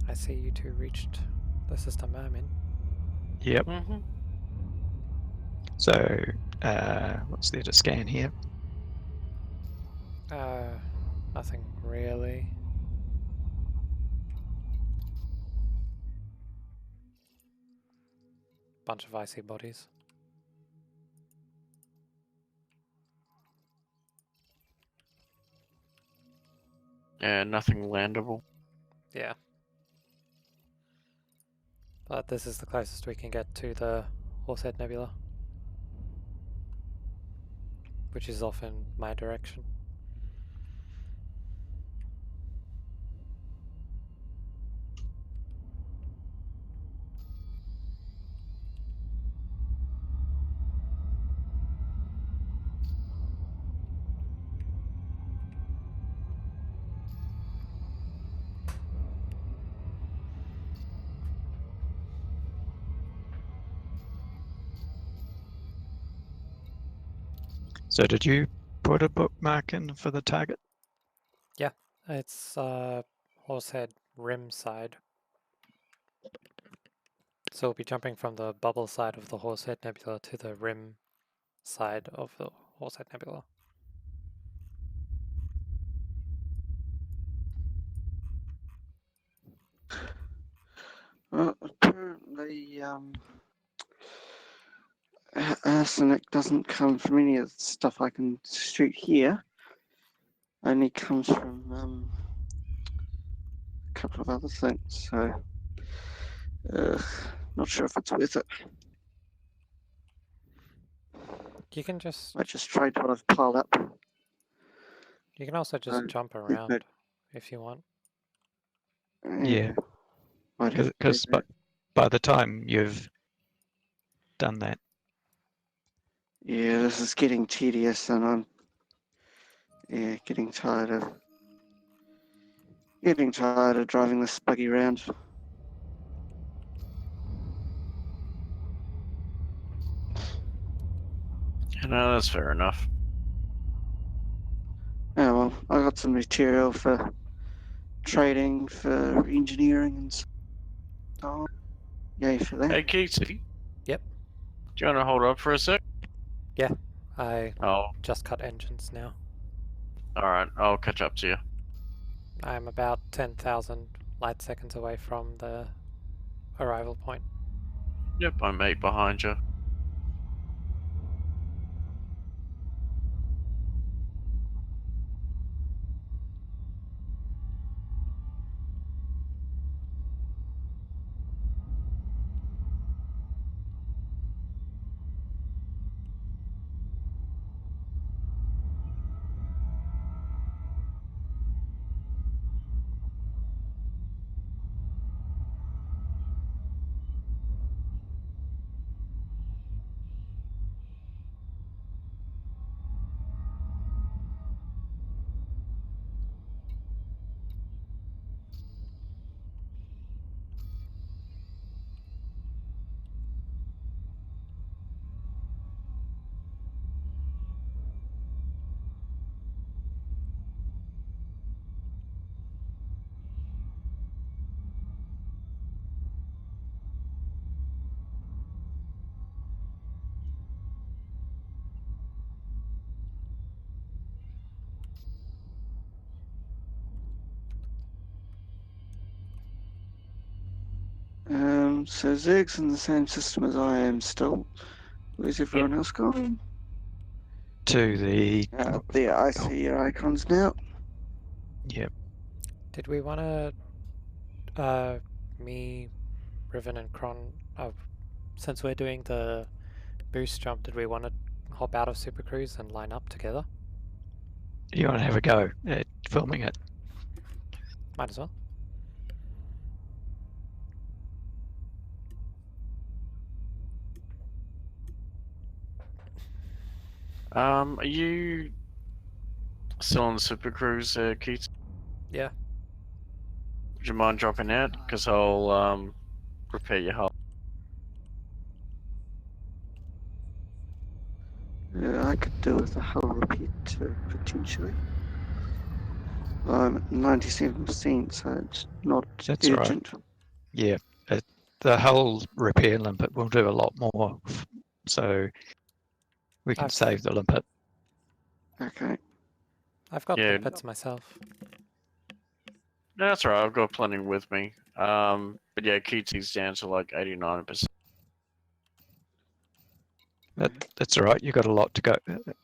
I see you two reached the system I'm in. Yep. Mm-hmm. So, what's there to scan here? Nothing really. Bunch of icy bodies. Yeah, nothing landable. Yeah. But this is the closest we can get to the Horsehead Nebula, which is off in my direction. So, did you put a bookmark in for the target? Yeah, it's Horsehead rim side. So we'll be jumping from the bubble side of the Horsehead Nebula to the rim side of the Horsehead Nebula. Apparently, arsenic doesn't come from any of the stuff I can shoot here. Only comes from a couple of other things. So, not sure if it's worth it. You can just I just tried what I've piled up. you can also just jump around but- if you want. Yeah. Might have to do Because that. by the time you've done that, Yeah, this is getting tedious, and I'm getting tired of driving this buggy around. no, that's fair enough. Yeah, well, I got some material for trading, for engineering, and so on. Yay for that. Hey, Keatsy. Yep. Do you want to hold up for a sec? Yeah, I Oh, just cut engines now. alright. I'll catch up to you. I'm about 10,000 light seconds away from the arrival point. Yep, I'm 8 behind you. So Zig's in the same system as I am still. Where's everyone else gone? To the There, I see your icons now. yep. Did we want to, me, Riven and Kron, since we're doing the boost jump, did we want to hop out of Super Cruise and line up together? You want to have a go at filming it? Might as well. Are you still on the Super Cruise, Keats? Yeah. Would you mind dropping out? Because I'll repair your hull. Yeah, I could do with a hull repair too, potentially. I'm at 97%, so it's not That's right. urgent. Yeah, the whole repair limpet will do a lot more, so we can I've- save the limpet. Okay. I've got Yeah. limpets myself. No, that's alright. I've got plenty with me. But yeah, Keatsy's down to like 89%. That's all right. You got a lot to go,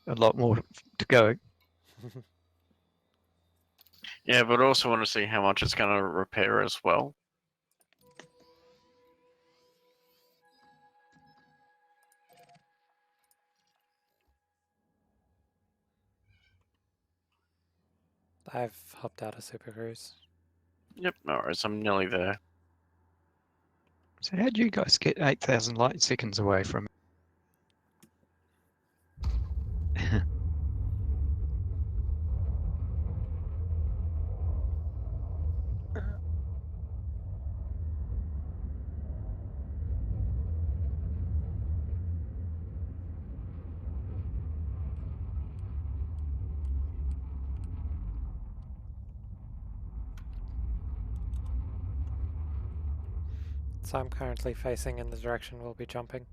a lot more to go. Yeah, but I also want to see how much it's going to repair as well. I've hopped out of Super Cruise. Yep, no worries. I'm nearly there. So how do you guys get 8,000 light seconds away from? So I'm currently facing in the direction we'll be jumping.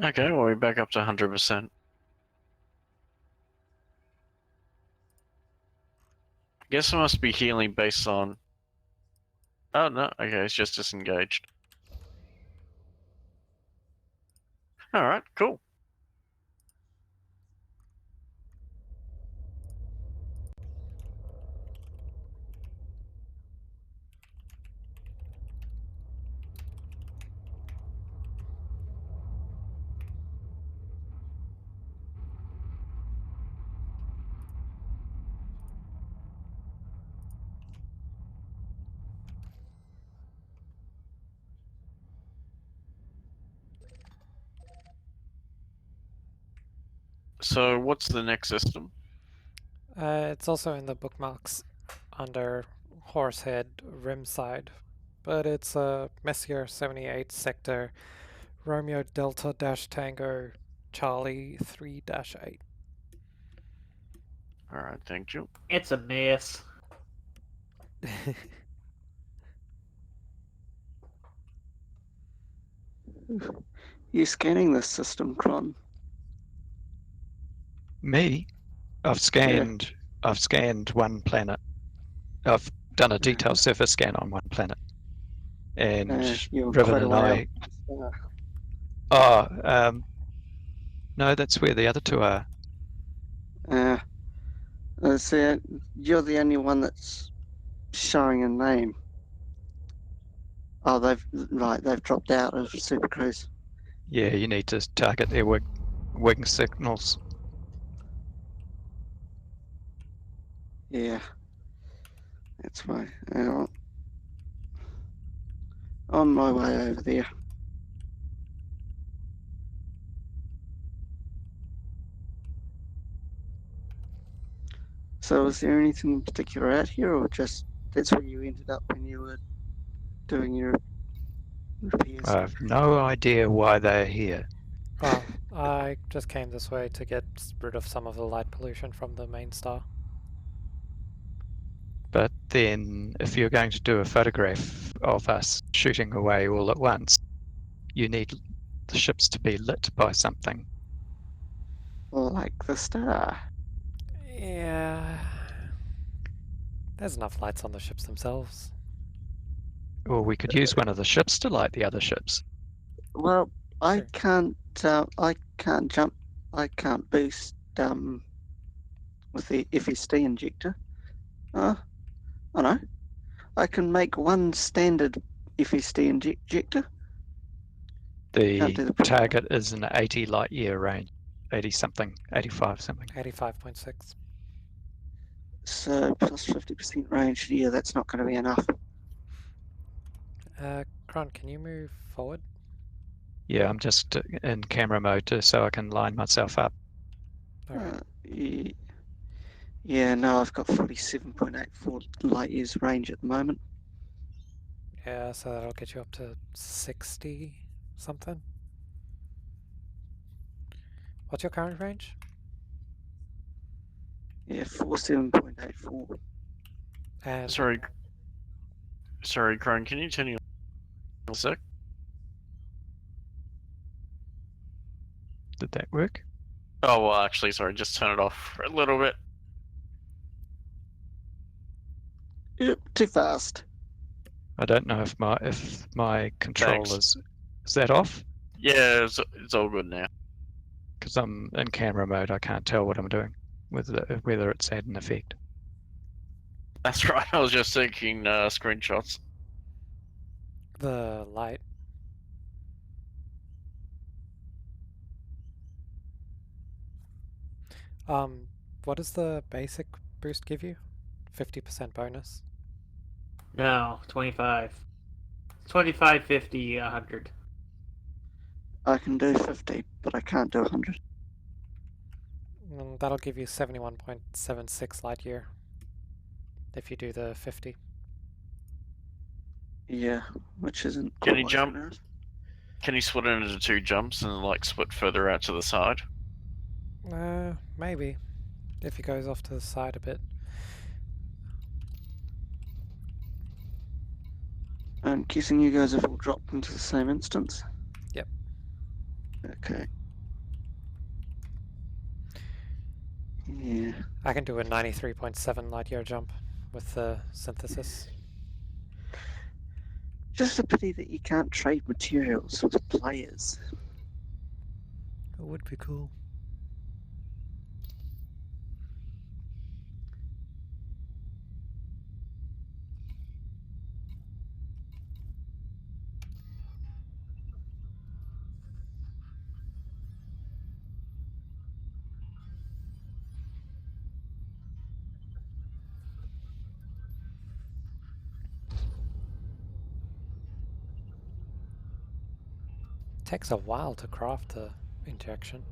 Okay, well, we're back up to 100%. Guess I must be healing based on... Oh, no. Okay, it's just disengaged. Alright, cool. So what's the next system? It's also in the bookmarks under Horsehead Rimside, but it's a Messier 78 sector Romeo Delta Tango Charlie 3-8. Alright, thank you. It's a mess. You scanning this system, Kron? Me? I've scanned one planet. I've done a detailed surface scan on one planet. And You were Riven quite a and way I up. no, that's where the other two are. So you're the only one that's showing a name. Oh, they've dropped out of Super Cruise. Yeah, you need to target their wing signals. Yeah, that's why. On my way over there. So, was there anything in particular out here, or just that's where you ended up when you were doing your repairs? I have no idea why they're here. Well, I just came this way to get rid of some of the light pollution from the main star. But then, if you're going to do a photograph of us shooting away all at once, you need the ships to be lit by something. Like the star. Yeah. There's enough lights on the ships themselves. Or we could use one of the ships to light the other ships. Well, I Sure. can't. I can't jump. I can't boost. With the FSD injector. Oh no. I can make one standard FSD injector. Can't do The the target is an 80 light year range. 80 something, 85 something. 85.6. So plus 50% range. Yeah, that's not going to be enough. Kron, can you move forward? Yeah, I'm just in camera mode so I can line myself up. Alright. Yeah, no, I've got 47.84 light years range at the moment. Yeah, so that'll get you up to 60 something. What's your current range? Yeah, 47.84. And Sorry, Crone, can you turn your a sec? Did that work? Oh, well, actually, sorry, just turn it off for a little bit. Yep, too fast. I don't know if my control Thanks. is that off? Yeah, it's all good now. Because I'm in camera mode, I can't tell what I'm doing, whether it's had an effect. That's right, I was just taking screenshots. the light. What does the basic boost give you? 50% bonus? No, 25. 25, 50, 100. I can do 50, but I can't do 100. That'll give you 71.76 light year if you do the 50. Yeah, which isn't Can quite you what jump? it is. Can you split it into 2 jumps and like split further out to the side? Maybe. If he goes off to the side a bit. I'm guessing you guys have all dropped into the same instance? Yep. Okay. Yeah. I can do a 93.7 light year jump with the synthesis. Just a pity that you can't trade materials with players. It would be cool. Takes a while to craft the injection.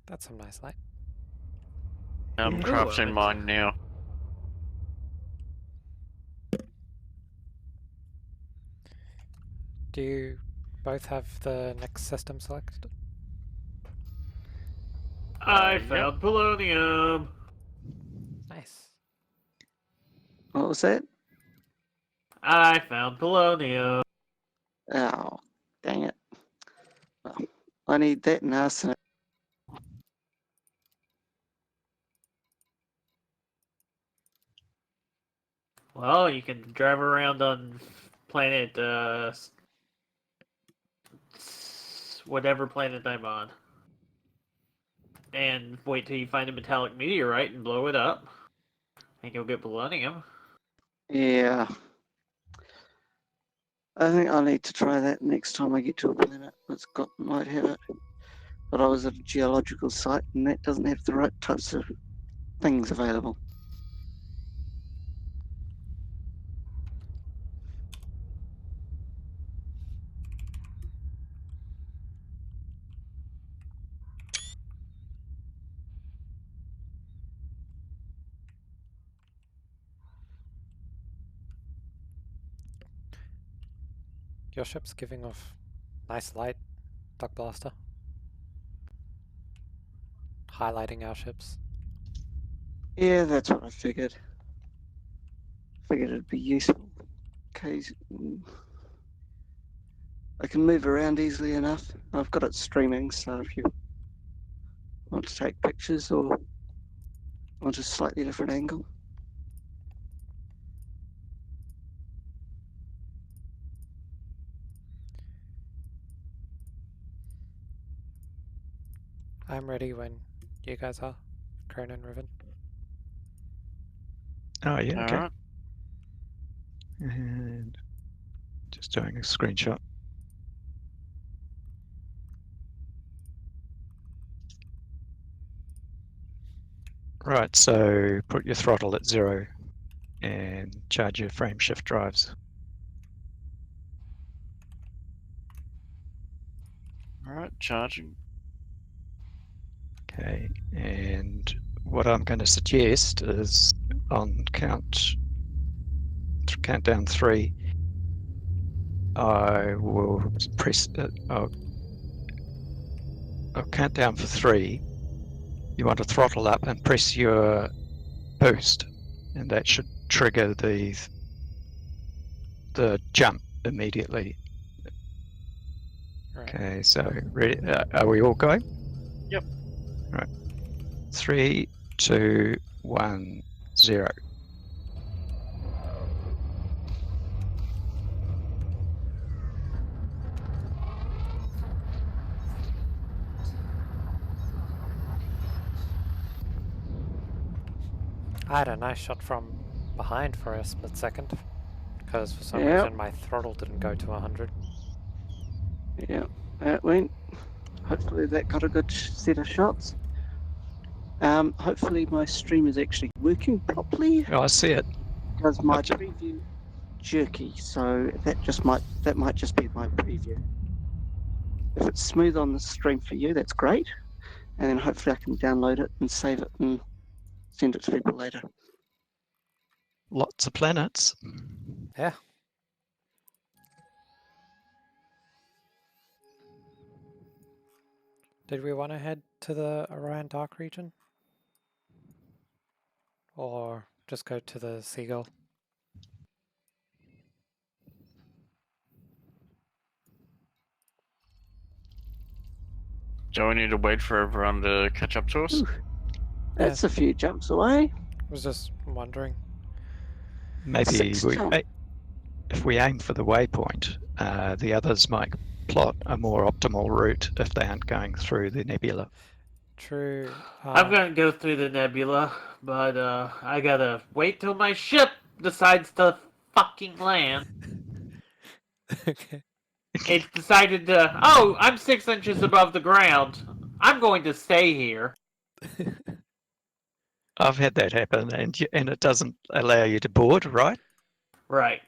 That's some nice light. I'm Yeah. crafting mine now. Do you both have the next system selected? I Yep. found polonium. Nice. What was that? I found polonium. Oh, dang it. Well, I need that and arsenic. Well, you can drive around on planet, whatever planet I'm on. And wait till you find a metallic meteorite and blow it up. And you'll get polonium. Yeah. I think I'll need to try that next time I get to a planet that's got might have it. But I was at a geological site and that doesn't have the right types of things available. Your ship's giving off nice light, Dock Blaster. Highlighting our ships. Yeah, that's what I figured. Figured it'd be useful. Okay. I can move around easily enough. I've got it streaming, so if you want to take pictures or want a slightly different angle. I'm ready when you guys are, Crone and Riven. Oh yeah, okay. Alright. And just doing a screenshot. Right, so put your throttle at 0 and charge your frame shift drives. Alright, charging. Okay, and what I'm going to suggest is on countdown 3, I will press. I'll count down for 3. You want to throttle up and press your boost, and that should trigger the jump immediately. Right. Okay, so ready? Are we all going? Yep. Right. 3, 2, 1, 0. I had a nice shot from behind for a split second, because for some Yep. reason my throttle didn't go to 100. Yeah, that went. Hopefully that got a good set of shots. Hopefully my stream is actually working properly Oh, I see it. because my Gotcha. preview jerky, so that might just be my preview. If it's smooth on the stream for you, that's great. And then hopefully I can download it and save it and send it to people later. Lots of planets. Yeah. Did we want to head to the Orion Dark region? Or just go to the Seagull? Do we need to wait for everyone to catch up to us? Ooh, that's a few jumps away. Was just wondering. Maybe Six jump. if we aim for the waypoint, the others might plot a more optimal route if they aren't going through the nebula. True. I'm gonna go through the nebula, but I gotta wait till my ship decides to fucking land. Okay. It's decided to. Oh, I'm 6 inches above the ground. I'm going to stay here. I've had that happen, and it doesn't allow you to board, right? Right.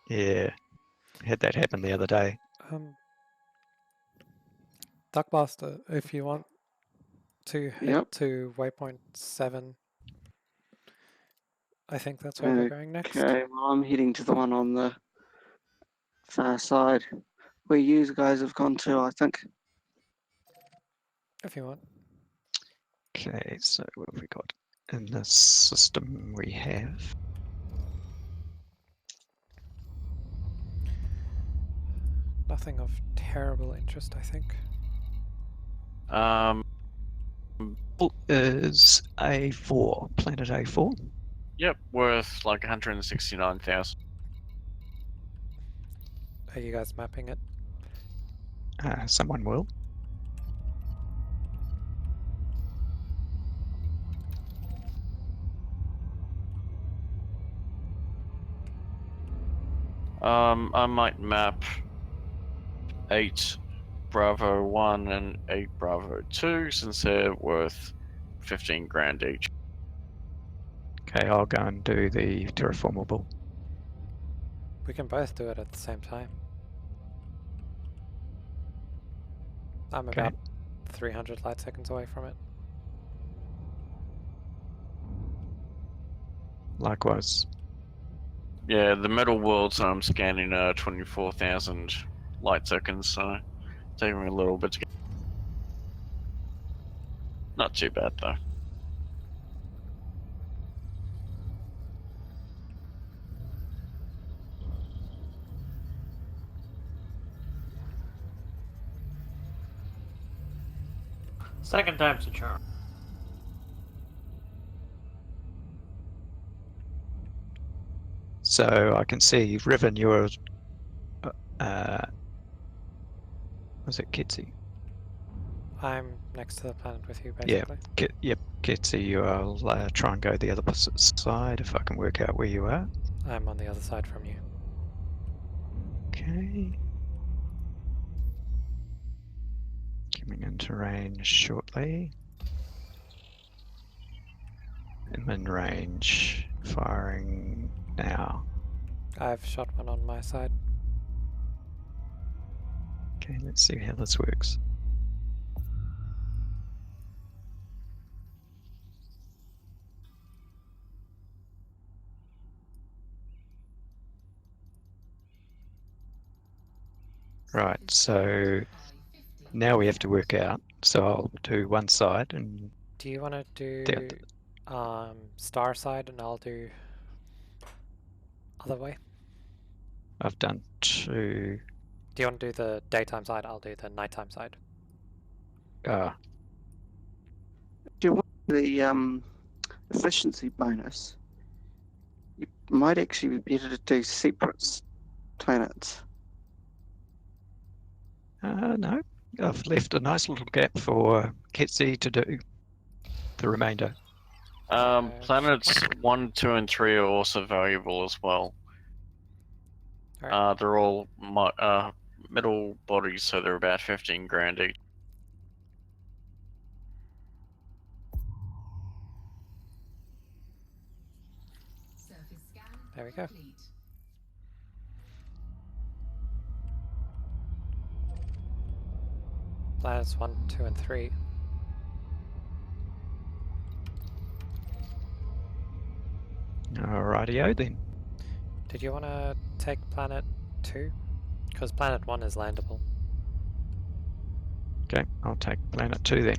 Yeah, had that happen the other day. Duckbuster, if you want to head Yep. to waypoint 7. I think that's where we're going next. Okay, well, I'm heading to the one on the far side where you guys have gone to, I think. If you want. Okay, so what have we got in this system? We have Nothing of terrible interest, I think. is A4, planet A4. Yep, worth like 169,000. Are you guys mapping it? Someone will. I might map 8 Bravo 1 and 8 Bravo 2 since they're worth 15 grand each. Okay, I'll go and do the terraformable. We can both do it at the same time. I'm Okay. about 300 light seconds away from it. Likewise. Yeah, the metal worlds I'm scanning 24,000 light seconds, so taking me a little bit to get. Not too bad though. Second time's a charm. So I can see Riven, you're was it Kitsy? I'm next to the planet with you, Yeah. basically. Yep, Kitsy, I'll try and go the other side if I can work out where you are. I'm on the other side from you. Okay. Coming into range shortly. I'm in range. Firing now. I've shot one on my side. Okay, let's see how this works. Right, so now we have to work out. So I'll do one side and Do you want to do the star side and I'll do other way? I've done two. Do you want to do the daytime side? I'll do the nighttime side. Do you want the efficiency bonus? You might actually be better to do separate planets. No, I've left a nice little gap for Kitsy to do the remainder. Planets 1, 2, and 3 are also valuable as well. Alright. They're all metal bodies, so they're about 15 grand each. Surface scan There we go. complete. Planets 1, 2, and 3. Alrightio then. Did you want to take planet 2? Because planet 1 is landable. Okay, I'll take planet 2 then.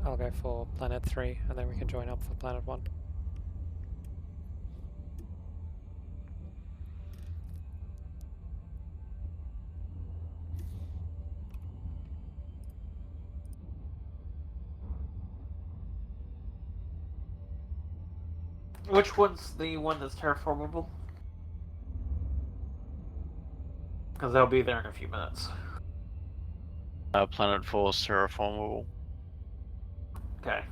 I'll go for planet 3 and then we can join up for planet 1. Which one's the one that's terraformable? Because they'll be there in a few minutes. Planet 4 is terraformable. Okay.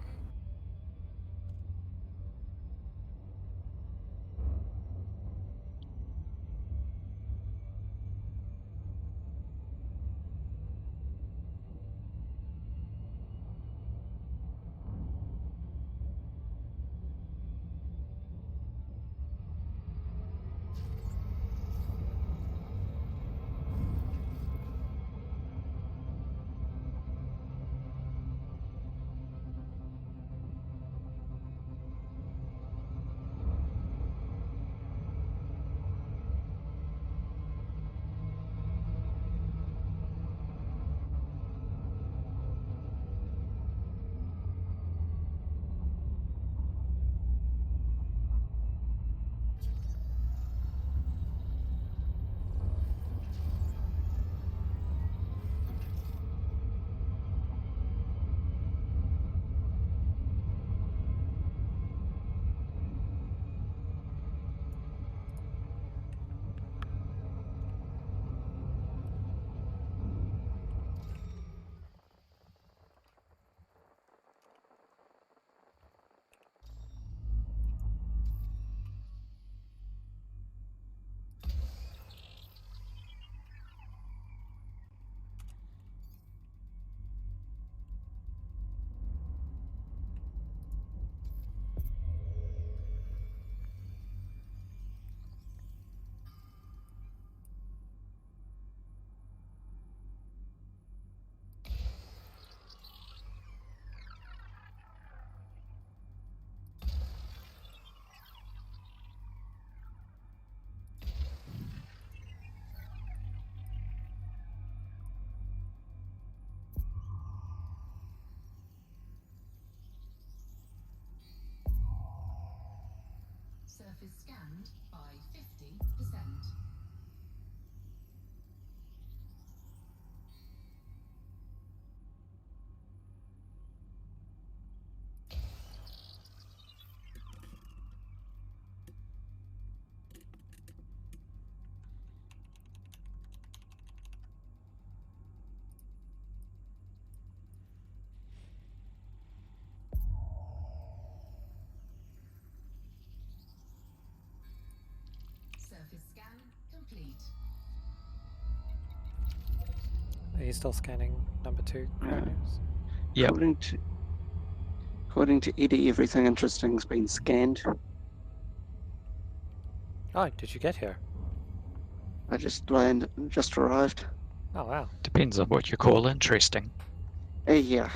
Surface scanned by 50%. Surface scan complete. Are you still scanning number 2, Cronus? Yep. According to Eddie, everything interesting's been scanned. Oh, did you get here? I just arrived. Oh, wow. Depends on what you call interesting. Yeah.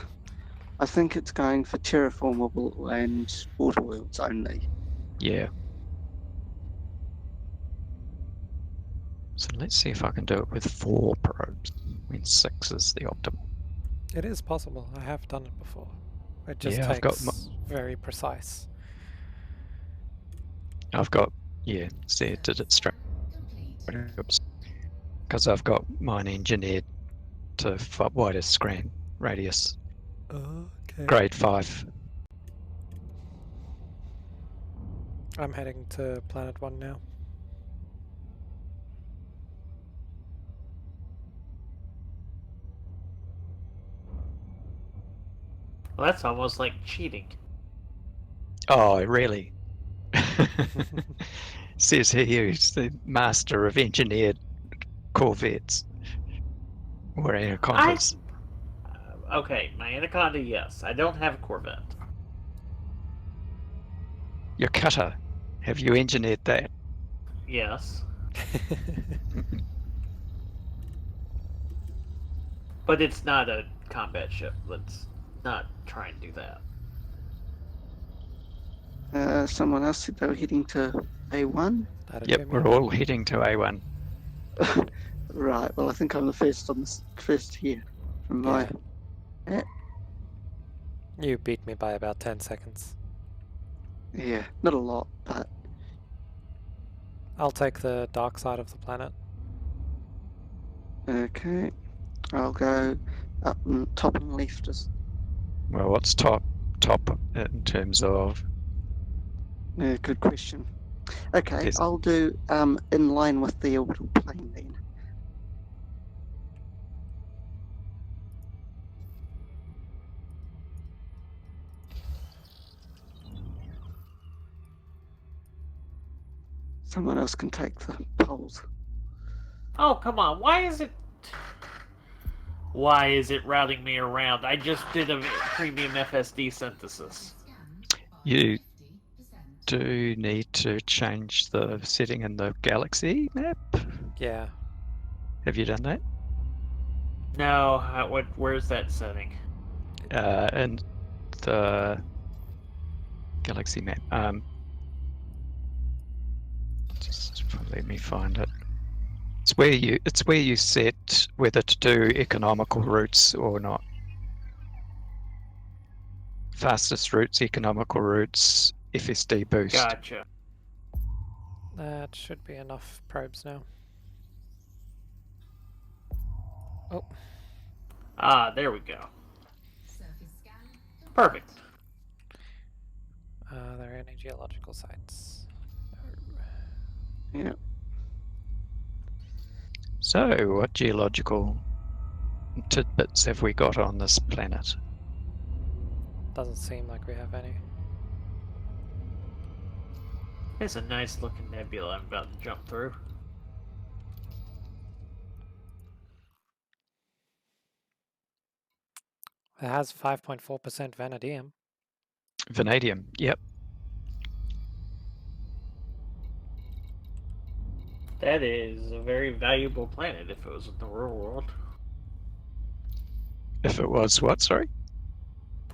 I think it's going for terraformable and water worlds only. Yeah. So let's see if I can do it with 4 probes when 6 is the optimal. It is possible. I have done it before. It just Yeah, takes very precise. Yeah, see, it did it straight. Complete. Oops. Because I've got mine engineered to widest screen radius, Okay. grade 5. I'm heading to Planet 1 now. Well, that's almost like cheating. Oh, really? Says here he's the master of engineered corvettes or anacondas. Okay, my Anaconda, yes. I don't have a Corvette. Your cutter, have you engineered that? Yes. But it's not a combat ship. Let's not try and do that. Someone else said they were heading to A1. That'd Yep, be me. we're all heading to A1. Right, well, I think I'm the first here from my. You beat me by about 10 seconds. Yeah, not a lot, but I'll take the dark side of the planet. okay. I'll go up and top and left. Well, what's top in terms of? Good question. Okay, Yes. I'll do in line with the orbital plane then. Someone else can take the poles. Oh, come on. Why is it routing me around? I just did a premium FSD synthesis. Scanned by You 50%. do need to change the setting in the galaxy map. Yeah. Have you done that? No, where's that setting? In the galaxy map. Just let me find it. It's where you set whether to do economical routes or not. Fastest routes, economical routes, FSD boost. Gotcha. That should be enough probes now. Oh, Ah, there we go. Surface scan complete. Perfect. are there any geological sites? No. Yeah. So, what geological tidbits have we got on this planet? Doesn't seem like we have any. It's a nice looking nebula I'm about to jump through. It has 5.4% vanadium. Vanadium, yep. That is a very valuable planet if it was in the real world. If it was what, sorry?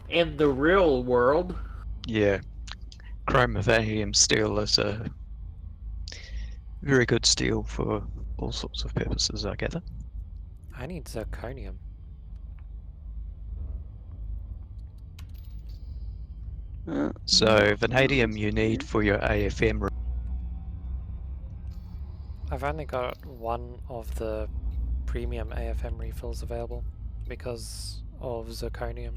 In the real world, Yeah. Chrome vanadium steel is a very good steel for all sorts of purposes, I gather. I need zirconium. So vanadium you need for your AFM. I've only got one of the premium AFM refills available because of zirconium.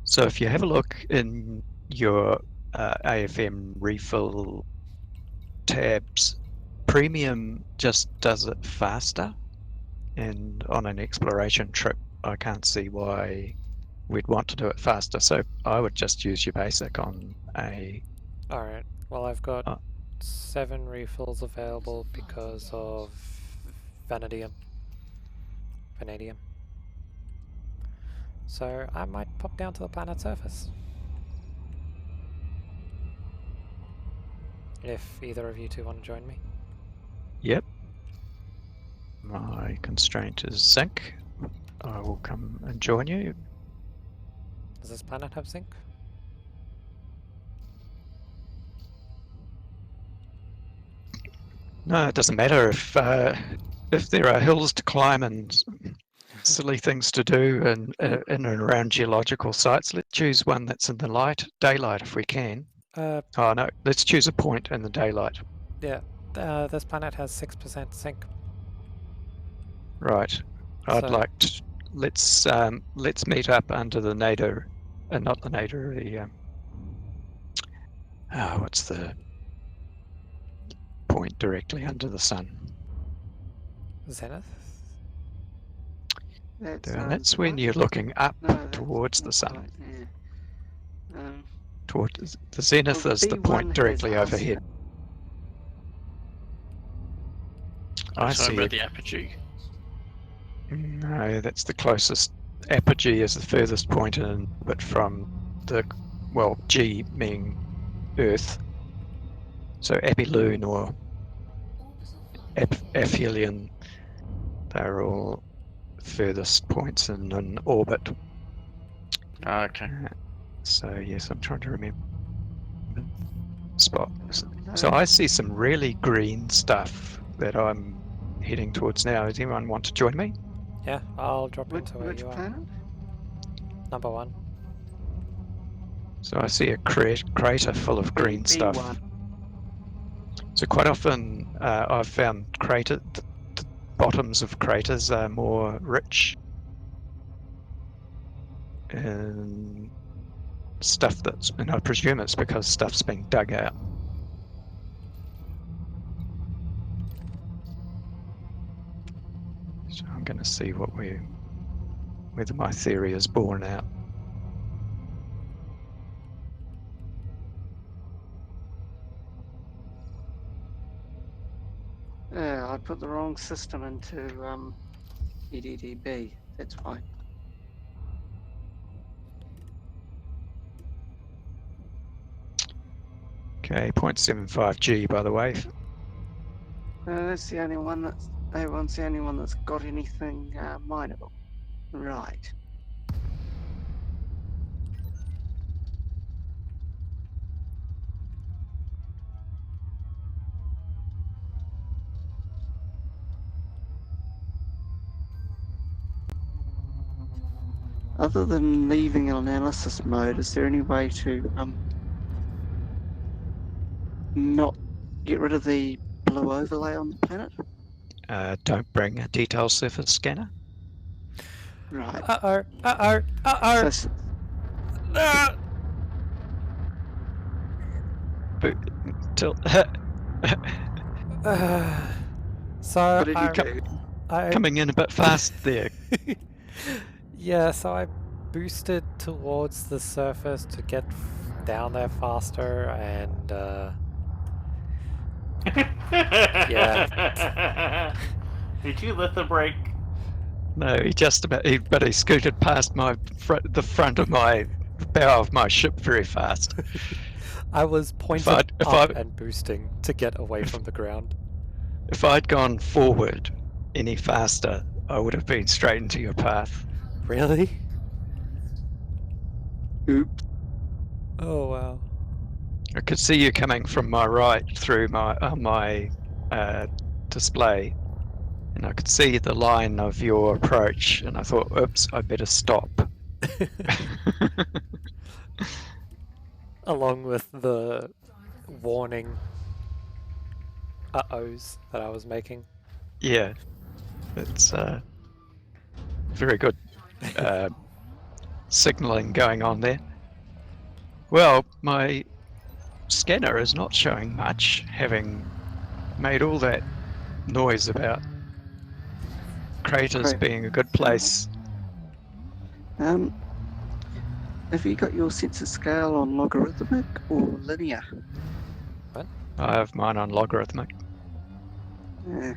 So if you have a look in your AFM refill tabs, premium just does it faster, and on an exploration trip I can't see why we'd want to do it faster, so I would just use your basic on a... Alright, well I've got Oh. 7 refills available because of vanadium. So I might pop down to the planet's surface. If either of you two want to join me. Yep. My constraint is zinc. I will come and join you. Does this planet have zinc? No, it doesn't matter if there are hills to climb and silly things to do and in and around geological sites. Let's choose one that's in the daylight if we can. Oh no, let's choose a point in the daylight. Yeah, this planet has 6% zinc. Right. I'd So- like to let's meet up under the nadir, not the nadir. The what's the point directly under the sun? Zenith? That's when you're looking up towards the sun. Right, yeah. Towards the zenith Well, is the B1 point has directly us. overhead. I I'm talking see. about the apogee. No, that's the closest. Apogee is the furthest point in, but from the, well, G meaning Earth. So apiloon or aphelion, they're all furthest points in an orbit. Okay. So yes, I'm trying to remember spots. So I see some really green stuff that I'm heading towards now. Does anyone want to join me? Yeah, I'll drop Which, into where which you are. planet? Number 1. So I see a crater full of green stuff. B1. So quite often I've found the bottoms of craters are more rich in stuff and I presume it's because stuff's being dug out. So I'm going to see whether my theory is borne out. Yeah, I put the wrong system into EDDB. That's why. Okay, 0.75 G by the way. That's the only one that's. Everyone's the only one that's got anything mineable. Right. Other than leaving analysis mode, is there any way to not get rid of the blue overlay on the planet? Don't bring a detail surface scanner. Right. Uh-oh, uh-oh, uh-oh! So, Till So what did you I, do? I coming in a bit fast there. yeah, so I boosted towards the surface to get down there faster, and Yeah. Did you lift the brake? No, he scooted past the front of my bow of my ship very fast. I was pointed if up I- and boosting to get away from the ground. If I'd gone forward any faster, I would have been straight into your path. Really? Oops. Oh wow. I could see you coming from my right through my display, and I could see the line of your approach, and I thought, oops, I better stop. Along with the warning uh-ohs that I was making. Yeah, it's very good signaling going on there. Well, my scanner is not showing much, having made all that noise about craters Great. being a good place. Have you got your sense of scale on logarithmic or linear? I have mine on logarithmic. Yeah.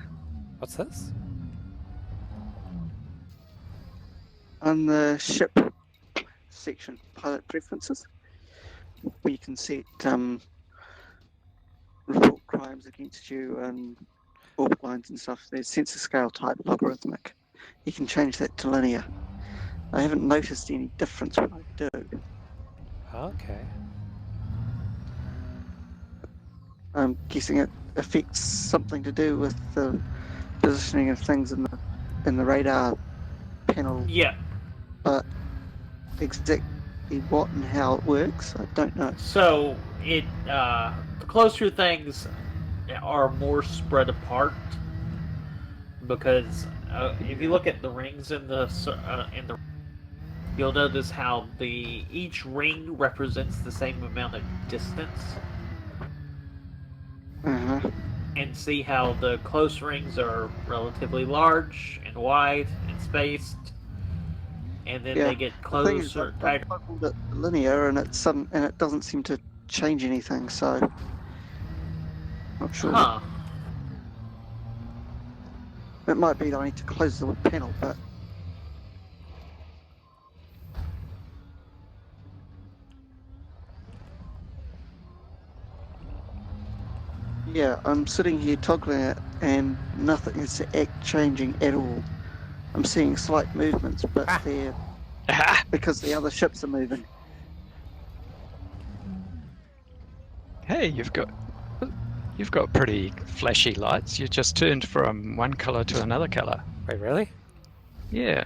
What's this? On the ship section, pilot preferences, where you can set report crimes against you and orbit lines and stuff. There's sensor scale type logarithmic. You can change that to linear. I haven't noticed any difference when I do. Okay. I'm guessing it affects something to do with the positioning of things in the radar panel, Yeah. but exactly what and how it works, I don't know. So the closer things are more spread apart, because if you look at the rings in the you'll notice how each ring represents the same amount of distance, Uh-huh. and see how the close rings are relatively large and wide and spaced, and then Yeah, they get the thing is, closer, I've tighter. toggled it linear, and it doesn't seem to change anything. So, not sure. Huh. It might be that I need to close the panel, but yeah, I'm sitting here toggling it, and nothing is changing at all. I'm seeing slight movements, but they're because the other ships are moving. Hey, you've got pretty flashy lights. You just turned from one color to another color. Wait, really? Yeah.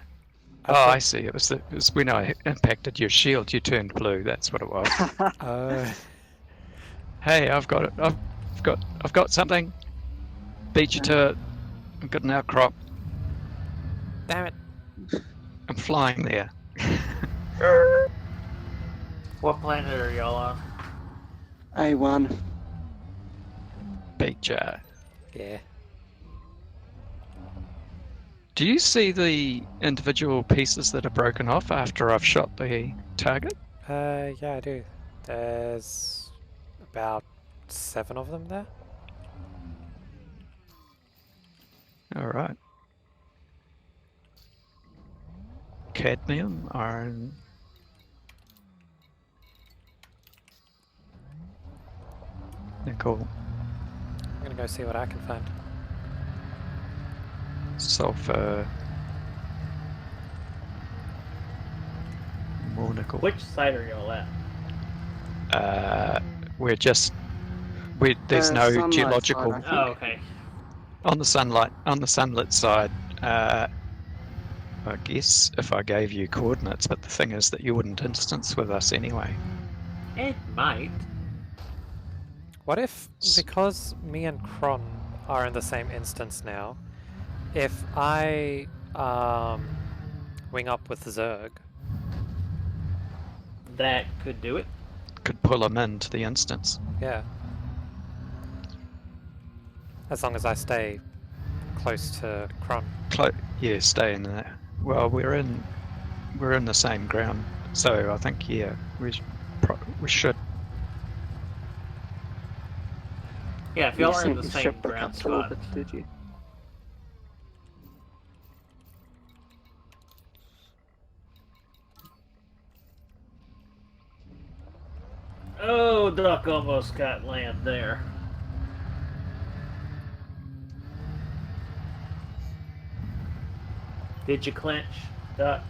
I Oh, thought- I see. It was when I impacted your shield. You turned blue. That's what it was. Hey, I've got it. I've got something. Beat you to it. I've got an outcrop. Damn it. I'm flying there. What planet are y'all on? A1. Beat ya. Yeah. Do you see the individual pieces that are broken off after I've shot the target? Yeah, I do. There's about 7 of them there. All right. Cadmium, iron. Nickel, I'm gonna go see what I can find. sulfur, more nickel. Which side are y'all at? There's no Sunlight geological side, I Oh, think. okay. on the sunlit side. I guess if I gave you coordinates, but the thing is that you wouldn't instance with us anyway. It might. What if, because me and Kron are in the same instance now, if I wing up with Zerg? That could do it. Could pull them into the instance. Yeah. As long as I stay close to Kron. Yeah, stay in there. Well, we're in the same ground, so I think we should. Yeah, if You y'all are in sent the your same ship back ground up to spot. orbit, did you? Oh, Duck almost got land there. Did you clinch, Duck?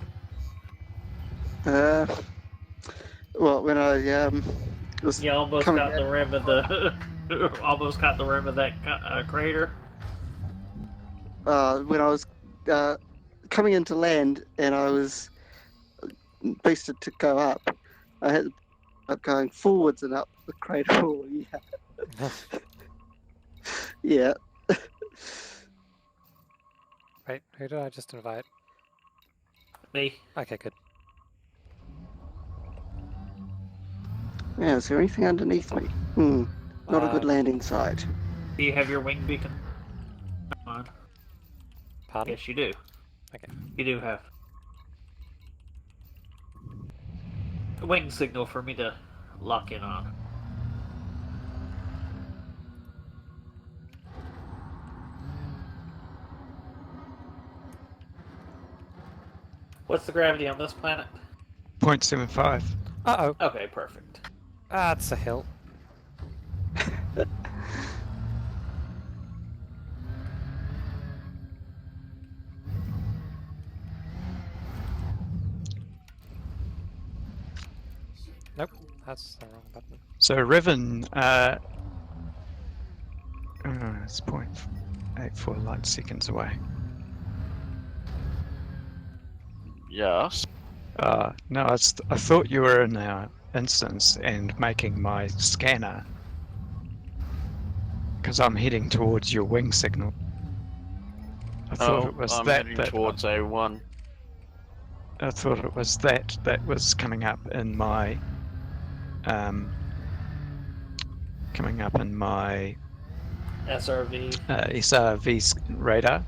Well, when I was You almost coming got the down- rim of the almost got the rim of that crater. when I was coming into land and I was boosted to go up, I hit But going forwards and up the cradle, yeah. Yeah. Wait, who did I just invite? Me. Okay, good. Yeah, is there anything underneath me? Not a good landing site. Do you have your wing beacon on? Pardon? Yes, you do. Okay. You do have a wing signal for me to lock in on. What's the gravity on this planet? 0.75. Uh-oh. Okay, perfect. That's a hill. Nope, that's the wrong button. So Riven, it's 0.84 light seconds away. Yes. No, I thought you were in our instance and making my scanner because I'm heading towards your wing signal. I thought it was I'm that heading towards A1. I thought it was that was coming up in my SRV. SRV radar,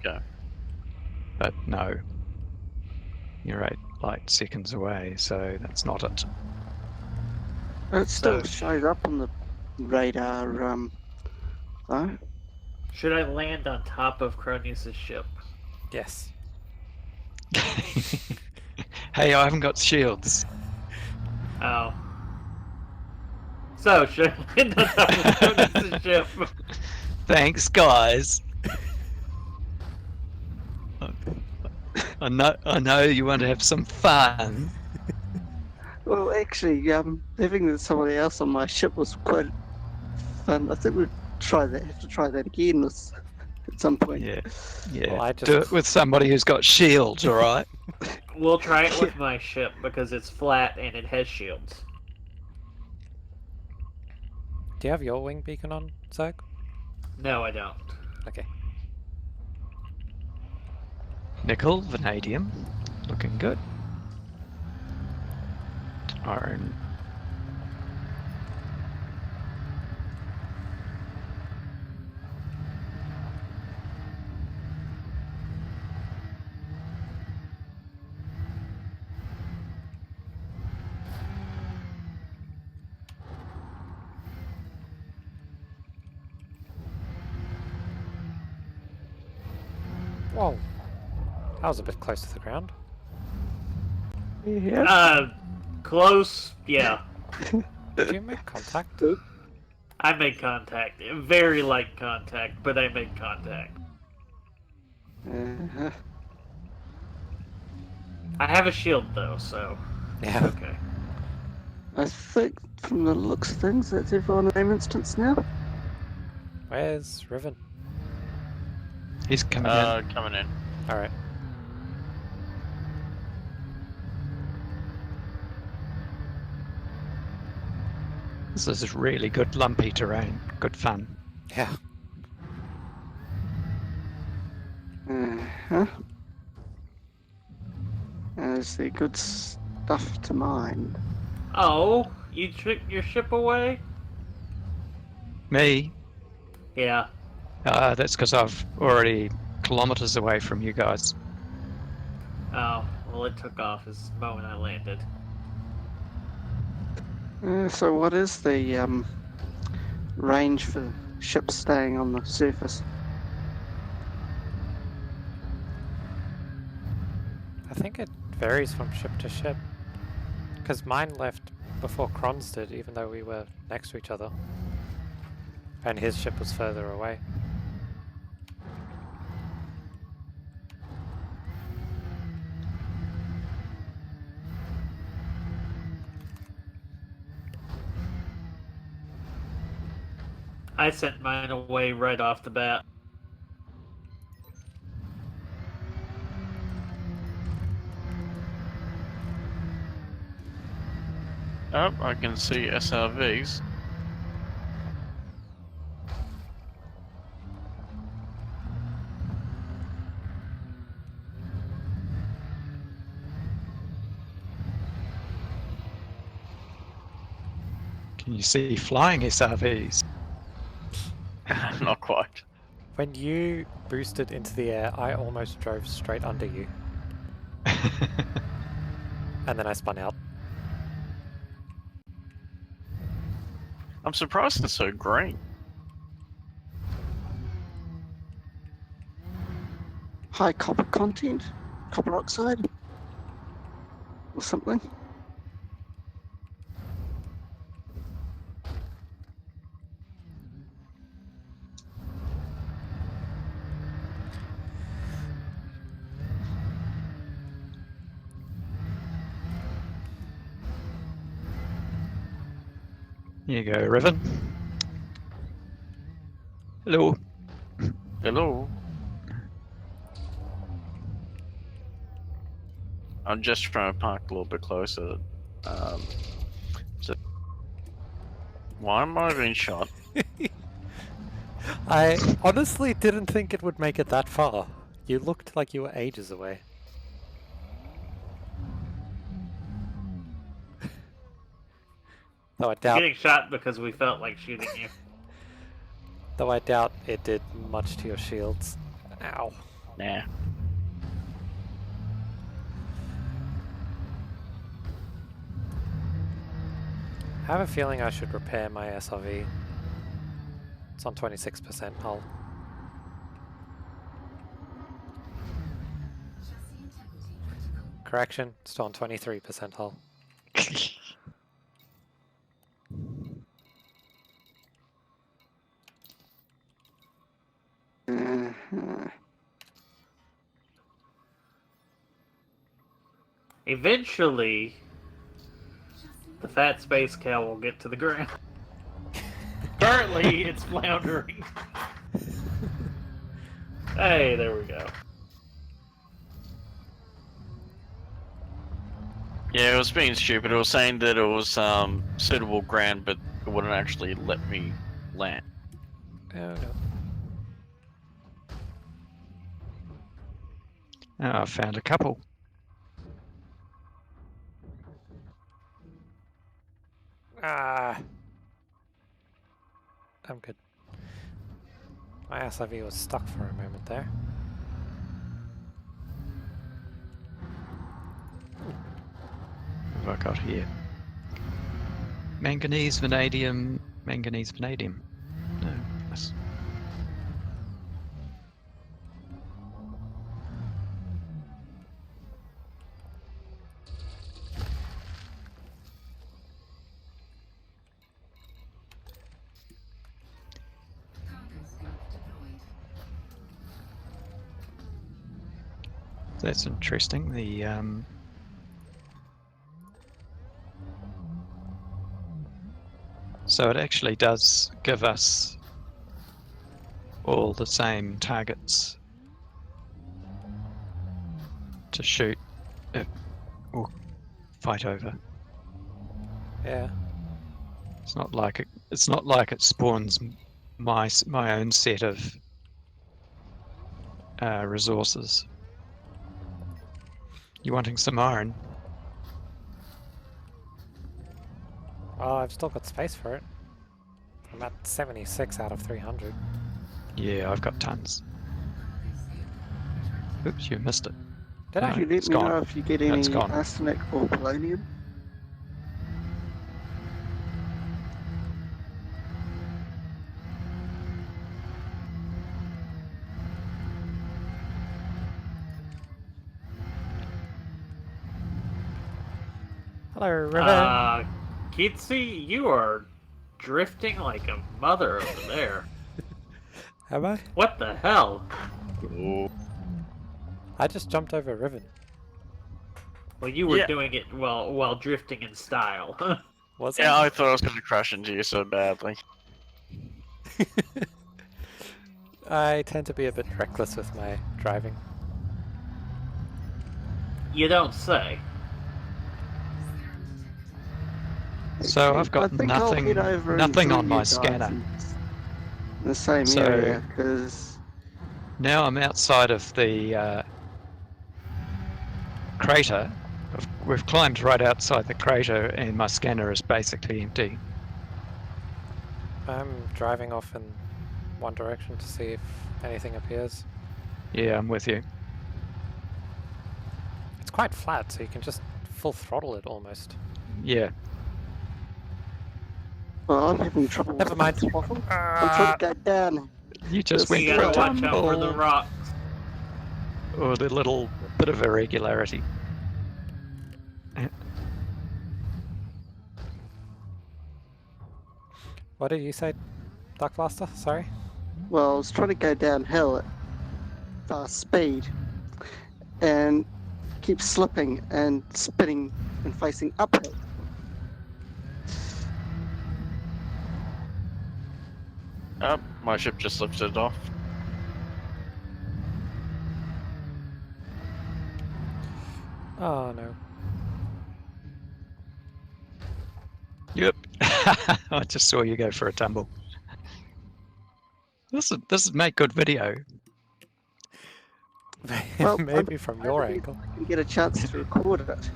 Okay. but no, you're 8 light seconds away, so that's not it. It still So- shows up on the radar, though. Should I land on top of Cronus' ship? Yes. Hey, I haven't got shields. Oh. So, should I land on top of Cronus' ship? Thanks, guys. I know you want to have some fun. Well, actually, having somebody else on my ship was quite fun. I think we'd have to try that again at some point. Yeah. Well, I Do it with somebody who's got shields, all right? We'll try it with my ship because it's flat and it has shields. Do you have your wing beacon on, Zerg? No, I don't. Okay. Nickel, vanadium, looking good. Iron. Whoa. That was a bit close to the ground. Yeah. Close, yeah. Did you make contact? I made contact. Very light contact, but I made contact. Uh-huh. I have a shield though, so Yeah. okay. I think from the looks of things, that's everyone in aim instance now. Where's Riven? He's coming in. Coming in. Alright. This is really good lumpy terrain. Good fun. Yeah. Uh-huh. Is there good stuff to mine? Oh, you took your ship away? Me? Yeah. That's because I've already kilometers away from you guys. Oh, well it took off the moment I landed. So what is the range for ships staying on the surface? I think it varies from ship to ship. Because mine left before Kron's did, even though we were next to each other. And his ship was further away. I sent mine away right off the bat. Oh, I can see SRVs. Can you see flying SRVs? Not quite. When you boosted into the air, I almost drove straight under you, and then I spun out. I'm surprised it's so green. High copper content, copper oxide, or something. Here you go, Riven. Hello. Hello. I'm just trying to park a little bit closer. So why am I being shot? I honestly didn't think it would make it that far. You looked like you were ages away. Though I doubt, Getting shot because we felt like shooting you. though I doubt it did much to your shields. Ow. Nah. I have a feeling I should repair my SRV. It's on 26% hull. Chassis integrity critical. Correction, still on 23% hull. Uh-huh. Eventually, the fat space cow will get to the ground. Currently, it's floundering. Hey, there we go. Yeah, it was being stupid. It was saying that it was suitable ground, but it wouldn't actually let me land. Oh no. Oh, I found a couple. Ah. I'm good. My SRV was stuck for a moment there. What have I got here? Manganese, vanadium, manganese, vanadium. No, that's... Cargo scope deployed. That's interesting. The so it actually does give us all the same targets to shoot or fight over. Yeah. It's not like it spawns my own set of resources. You wanting some iron? Oh, I've still got space for it. I'm at 76 out of 300. Yeah, I've got tons. Oops, you missed it. Did No, I? Can you let it's me gone. know if you get No, any it's gone. arsenic or polonium? Hello, Riven. Kitsy, you are drifting like a mother over there. Am I? What the hell? Oh. I just jumped over Riven. Well, you were Yeah. doing it while drifting in style. Was Yeah, I? I thought I was going to crash into you so badly. I tend to be a bit reckless with my driving. You don't say. So Okay, I've got I think I'll nothing- head over and nothing join on you my guys scanner. in the same So- area, because Now I'm outside of the crater. We've climbed right outside the crater, and my scanner is basically empty. I'm driving off in one direction to see if anything appears. Yeah, I'm with you. It's quite flat, so you can just full throttle it almost. Yeah. well, I'm having trouble Never with mind. the throttle. I'm trying to go down. You just Just went You for a gotta watch out for the tumble. rocks. Or the little bit of irregularity. What did you say, Dark Blaster? Sorry? Well, I was trying to go downhill at fast speed and keep slipping and spinning and facing uphill. My ship just lifted off. Oh no. Yep. I just saw you go for a tumble. This would make good video. Well, Maybe from your I angle. can get a chance to record it.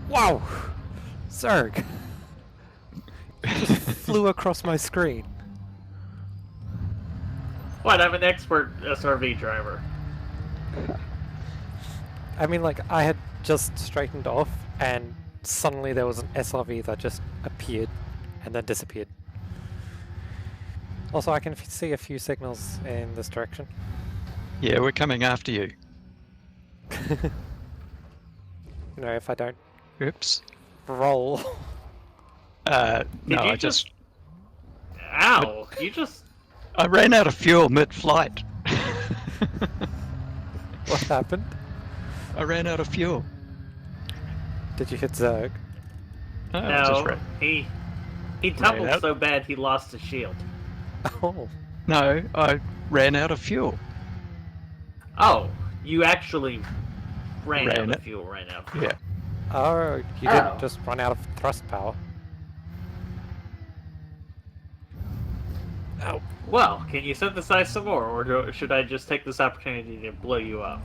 Wow! Zerg! Just flew across my screen. What? I'm an expert SRV driver. I mean, like, I had just straightened off, and suddenly there was an SRV that just appeared and then disappeared. Also, I can see a few signals in this direction. Yeah, we're coming after you. You know, if I don't Oops. roll. No, Did you I just Ow! You just. I ran out of fuel mid-flight. What happened? I ran out of fuel. Did you hit Zerg? Oh, I just No, ran. he tumbled out. so bad he lost his shield. Oh. No, I ran out of fuel. Oh, you actually ran Ran out it. of fuel right now. Yeah. Oh, you Oh. didn't just run out of thrust power. Oh. Well, can you synthesize some more, or should I just take this opportunity to blow you up?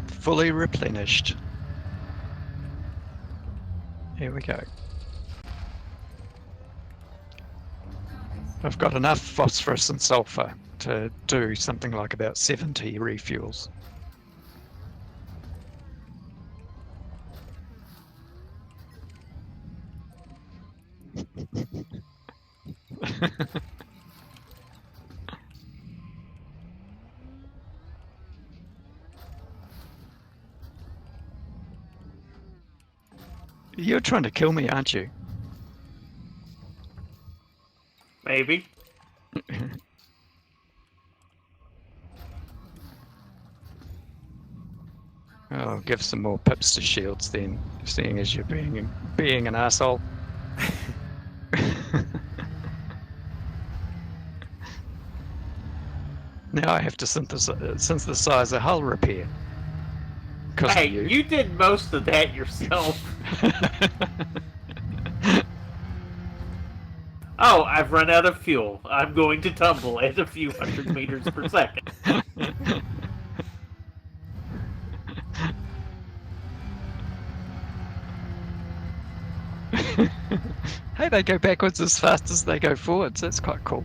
Fully replenished. Here we go. I've got enough phosphorus and sulfur to do something like about 70 refuels. You're trying to kill me, aren't you? Maybe. I'll give some more pips to shields then, seeing as you're being an asshole. Now I have to synthesize a hull repair. 'Cause of Hey, you. you did most of that yourself. Oh, I've run out of fuel. I'm going to tumble at a few hundred meters per second. Hey, they go backwards as fast as they go forwards. That's quite cool.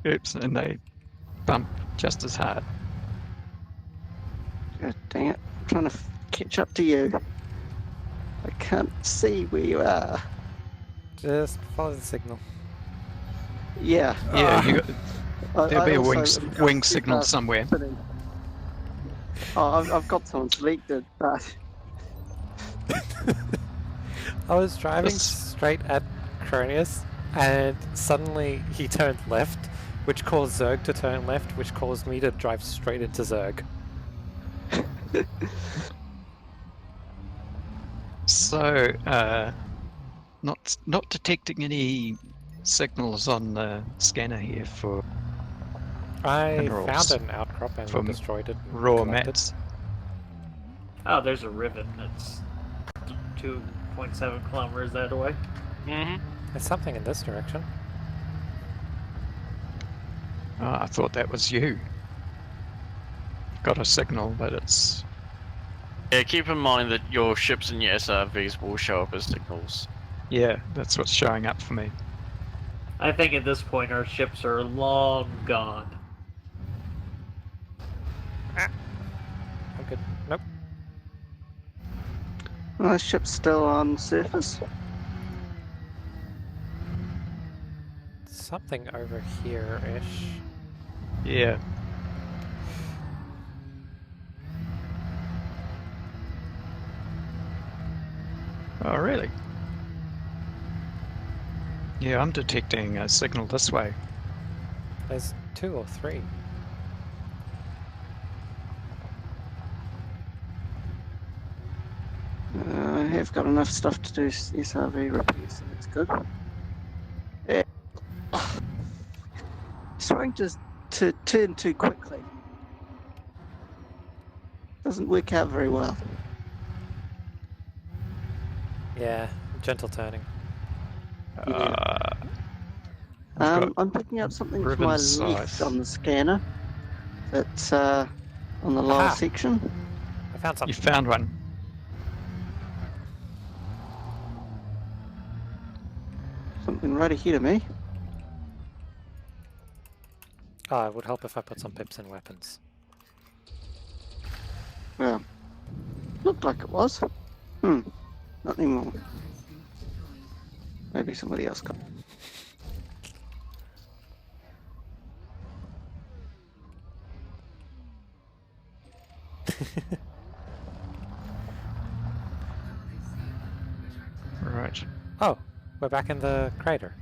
Oops, and they bump just as hard. God dang it. I'm trying to catch up to you. I can't see where you are. Just follow the signal. Yeah. Yeah, you got, there'll be a also wing, got wing two signal cars somewhere. spinning. Oh, I've got someone selected, but I was driving This- straight at Cronius, and suddenly he turned left, which caused Zerg to turn left, which caused me to drive straight into Zerg. So, not detecting any signals on the scanner here for I Minerals found an outcrop and from destroyed it. and raw collected. mats. Oh, there's a rivet that's 2.7 kilometers that away. Mm-hmm. There's something in this direction. Oh, I thought that was you. Got a signal, but it's... Yeah, keep in mind that your ships and your SRVs will show up as signals. Yeah, that's what's showing up for me. I think at this point our ships are long gone. I'm good. Nope. My ship's still on surface. Something over here-ish. Yeah. Oh, really? Yeah, I'm detecting a signal this way. There's 2 or 3. I have got enough stuff to do SRV repairs, so that's good. Yeah. Trying just to turn too quickly. Doesn't work out very well. Yeah, gentle turning. I've got I'm picking up something to ribbon my size. left on the scanner. That's on the lower Aha. section. I found You something. found one. Something right ahead of me. Oh, it would help if I put some pips in weapons. Well, looked like it was. Not anymore. Maybe somebody else got. Right. Oh, we're back in the crater.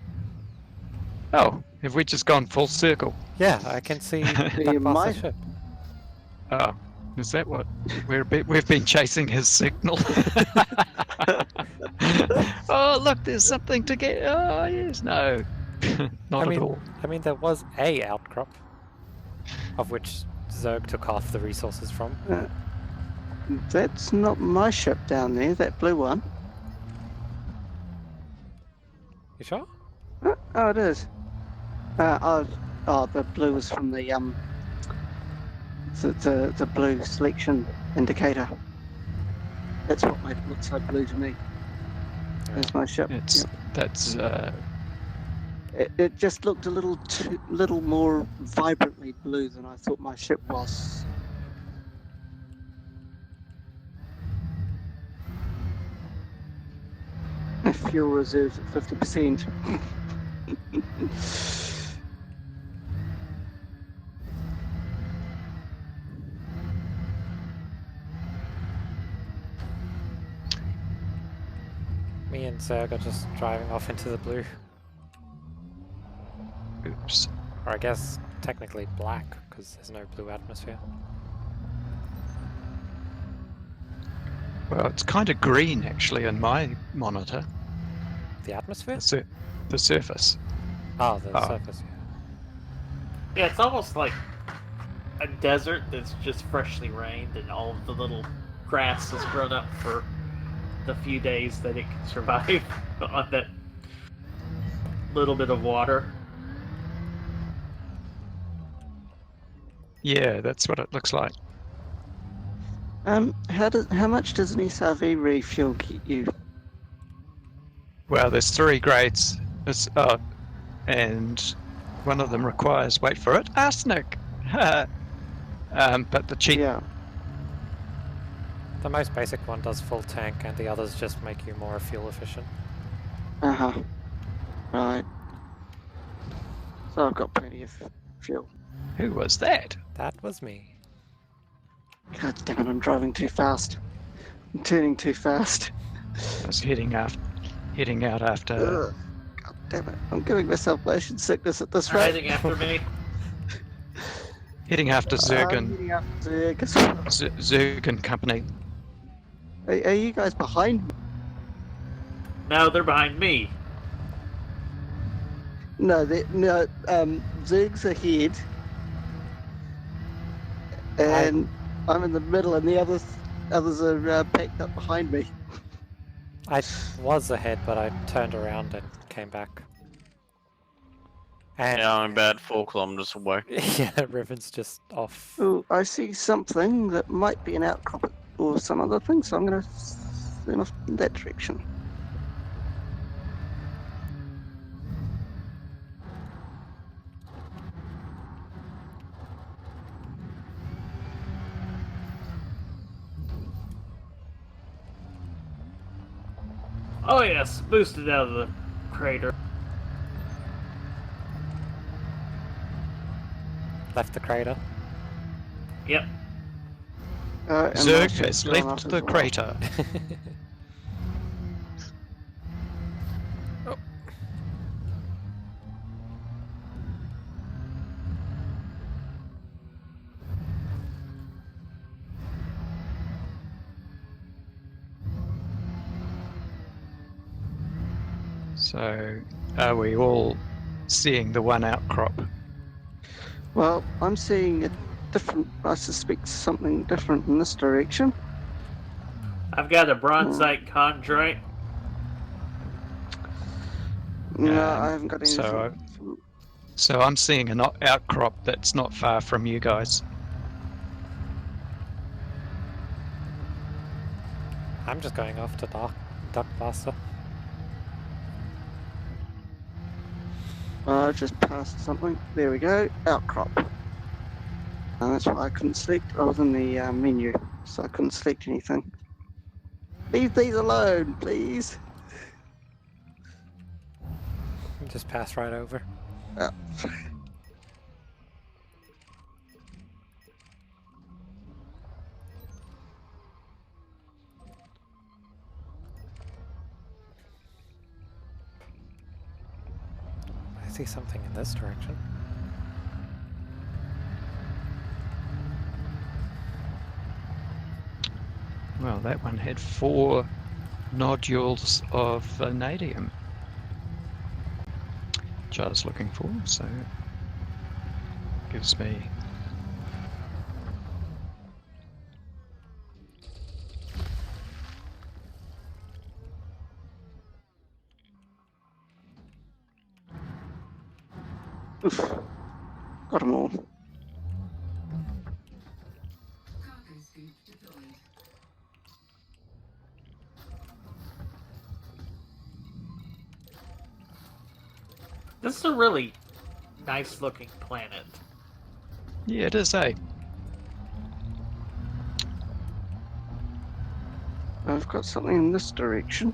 Oh, have we just gone full circle? Yeah, I can see You back past the might- ship. Oh, is that what we've been chasing his signal? Oh, look, there's something to get. Oh, yes, no, not at all. I mean, there was a outcrop, of which Zerg took half the resources from. That's not my ship down there. That blue one. You sure? Oh, it is. The blue was from the blue selection indicator. That's what looks like blue to me. That's my ship. That's It just looked a little more vibrantly blue than I thought my ship was. Fuel reserves at 50%. Me and Zerg are just driving off into the blue. oops. Or I guess technically black, because there's no blue atmosphere. Well, it's kind of green actually in my monitor. The atmosphere? The surface. Oh, the Oh. surface, yeah. Yeah, it's almost like a desert that's just freshly rained and all of the little grass has grown up for the few days that it can survive on that little bit of water. Yeah, that's what it looks like. How much does an SRV refuel get you? Well, there's 3 grades. And one of them requires, wait for it, arsenic. But the cheap. Yeah. The most basic one does full tank, and the others just make you more fuel efficient. Right. So I've got plenty of fuel. Who was that? That was me. God damn it! I'm driving too fast. I'm turning too fast. I was heading out after. Ugh. God damn it! I'm giving myself motion sickness at this rate. Riding after me. Heading after Zerg Heading up to Zerg as well. Zerg and company. Are you guys behind me? No, they're behind me. No, Zerg's ahead, and I'm in the middle, and the others others are packed up behind me. I was ahead, but I turned around and came back. And Yeah, I'm about 4 kilometers away. yeah, Riven's just off. Oh, I see something that might be an outcrop or some other thing, so I'm going to send off in that direction. Oh yes, boosted out of the crater. Left the crater. Yep. And Zerg Marshall's has gone left up the as well. crater. So, are we all seeing the one outcrop? Well, I'm seeing a different, I suspect something different in this direction. I've got a bronzite chondrite. No, I haven't got anything. so- So I'm seeing an outcrop that's not far from you guys. I'm just going off to Duckbuster. I just passed something. There we go. Outcrop. And that's why I couldn't select. I was in the menu, so I couldn't select anything. Leave these alone, please. Just pass right over. Oh. I see something in this direction. Well, that one had 4 nodules of vanadium, which I was looking for, so gives me Oof. Got them all. Cargo scoop deployed. This is a really nice looking planet. yeah, it is, eh? I've got something in this direction.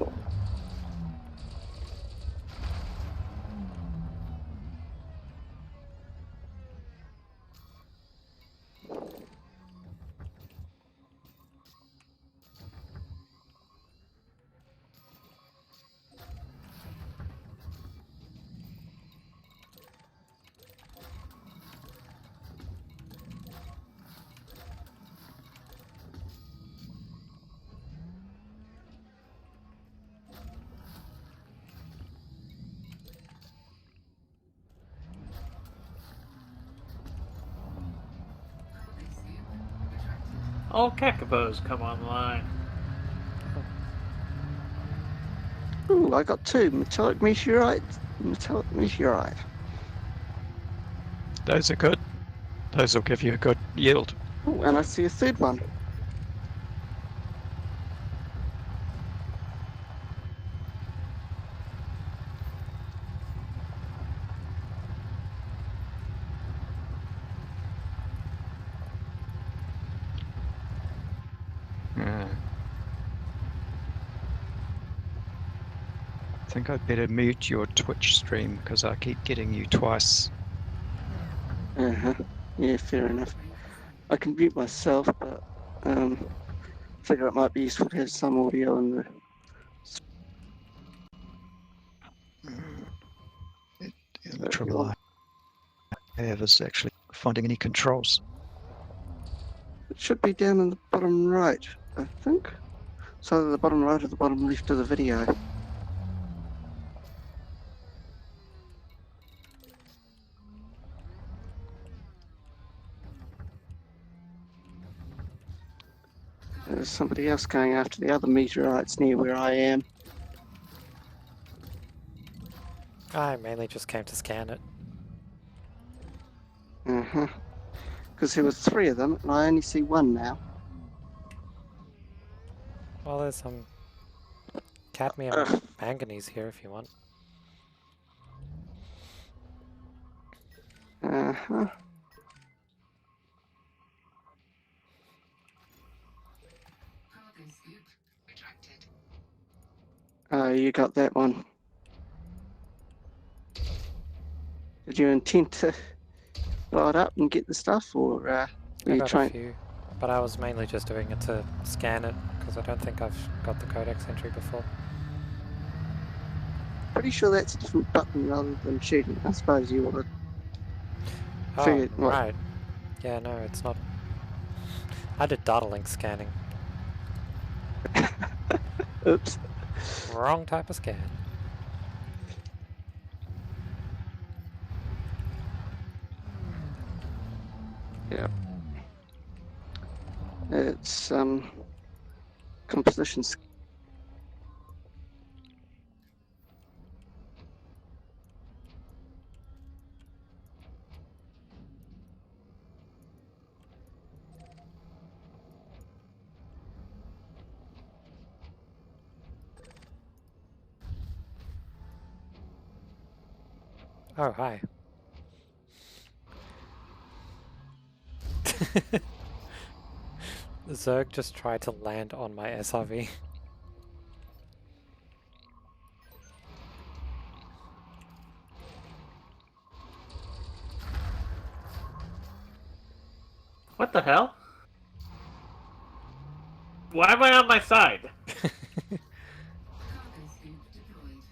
Cargo scoop retracted. Oh, Kakabos come online. Ooh, I got 2. Metallic meteorite. Metallic meteorite. Those are good. Those will give you a good yield. Ooh, and I see a 3rd one. Yeah. I think I'd better mute your Twitch stream because I keep getting you twice. Uh-huh. Yeah, fair enough. I can mute myself, but figure it might be useful to have some audio in the. The trouble I have is actually finding any controls. It should be down in the bottom right, I think. It's either the bottom right or the bottom left of the video. There's somebody else going after the other meteorites near where I am. I mainly just came to scan it. Because there was 3 of them, and I only see 1 now. Well, there's some cadmium Ugh. manganese here if you want. Uh-huh. Cargo scoop retracted. Oh, you got that one. Did you intend to blow it up and get the stuff, or were I you got a trying? few, but I was mainly just doing it to scan it because I don't think I've got the codex entry before. Pretty sure that's a different button rather than shooting. I suppose you would. Oh, Figured what- right. Yeah, no, it's not. I did data link scanning. Oops. Wrong type of scan. Yeah. It's composition. Oh, hi. Zerg just tried to land on my SRV. What the hell? Why am I on my side? Cargo scoop deployed.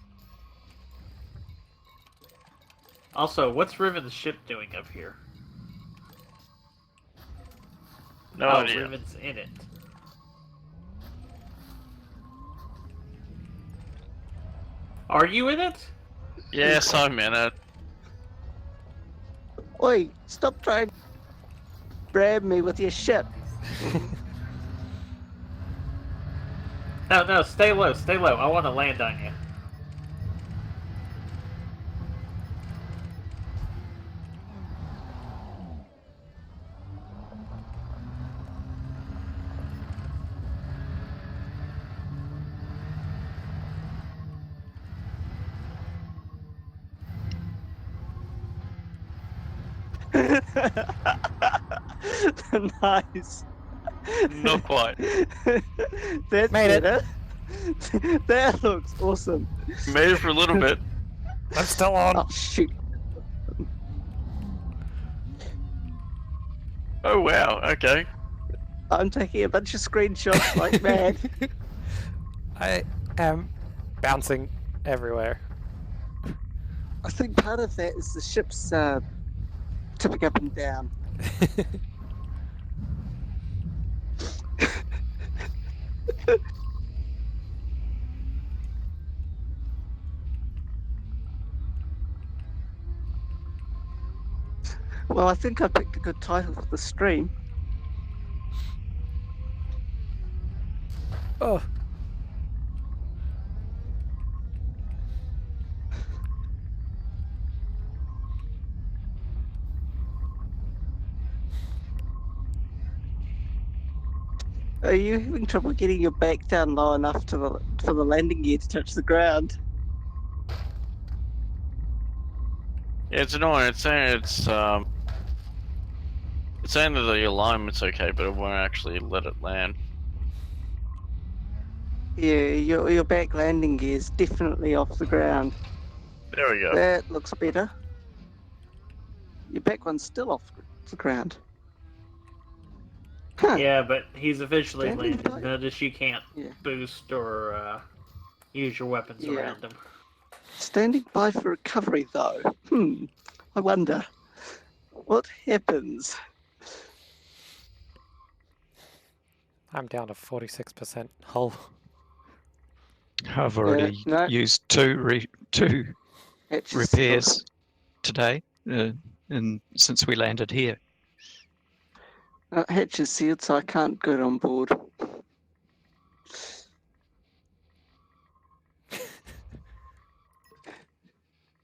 Also, what's Riven's ship doing up here? No oh, idea. Riven's in it. Are you in it? Yes, I'm in it. Oi! Stop trying to grab me with your ship. No, stay low, stay low. I want to land on you. Nice. Not quite. That's Made it. better. That looks awesome. Made it for a little bit. I'm still on. Oh shoot. Oh wow, okay. I'm taking a bunch of screenshots like mad. I am bouncing everywhere. I think part of that is the ship's tipping up and down. Well, I think I picked a good title for the stream. Oh. Are you having trouble getting your back down low enough for the landing gear to touch the ground? Yeah, it's annoying. It's saying it's saying that the alignment's okay, but it won't actually let it land. Yeah, your back landing gear is definitely off the ground. There we go. That looks better. Your back one's still off the ground. Huh. Yeah, but he's officially Standing landed. by? Notice you can't Yeah. boost or use your weapons Yeah. around him. Standing by for recovery, though. I wonder what happens. I'm down to 46% hull. I've already no. used two Hatch is repairs today, and since we landed here. Hatch is sealed, so I can't get on board.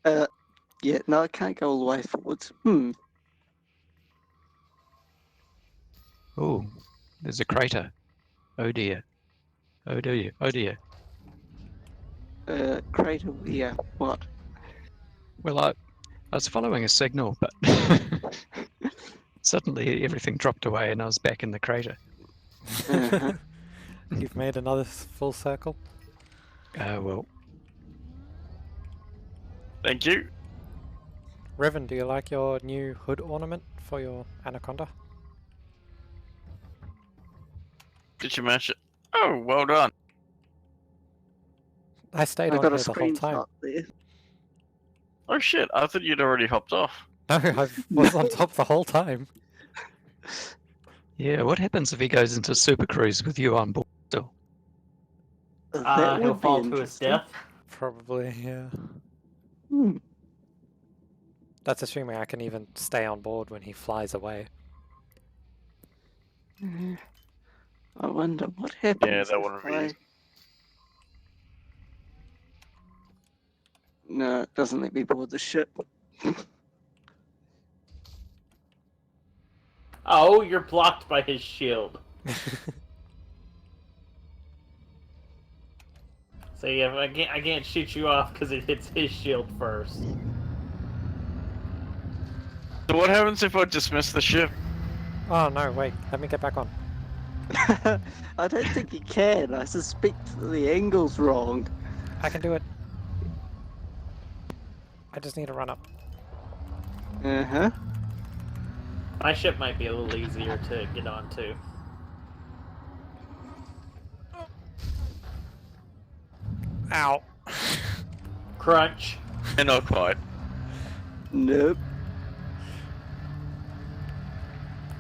Yeah, no, I can't go all the way forwards. Oh, there's a crater. Oh dear. Oh dear. Oh dear. Crater, yeah, what? Well, I was following a signal, but suddenly everything dropped away and I was back in the crater. Uh-huh. You've made another full circle. Well, Thank you. Revan, do you like your new hood ornament for your anaconda? Did you match it? Oh, well done. I stayed I on got a here the whole time. screenshot there. Oh shit, I thought you'd already hopped off. No, I was on top the whole time. yeah, what happens if he goes into Super Cruise with you on board still? That He'll would be fall to his interesting. death. Probably, yeah. Hmm. That's assuming I can even stay on board when he flies away. I wonder what happens. Yeah, that if wouldn't be I- easy. No, it doesn't let me board the ship. Oh, you're blocked by his shield. So yeah, I can't shoot you off because it hits his shield first. So what happens if I dismiss the ship? Oh no, wait, let me get back on. I don't think you can. I suspect the angle's wrong. I can do it. I just need to run up. Uh-huh. My ship might be a little easier to get onto. Ow. Crunch. And not quite. Nope.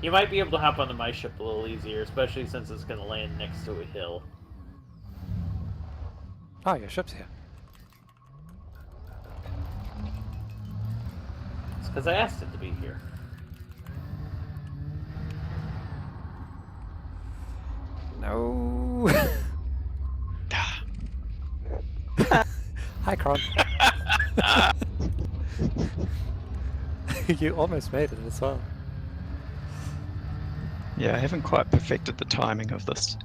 You might be able to hop onto my ship a little easier, especially since it's going to land next to a hill. Oh, your ship's here. It's because I asked it to be here. No. Hi, Kron. You almost made it as well. Yeah, I haven't quite perfected the timing of this.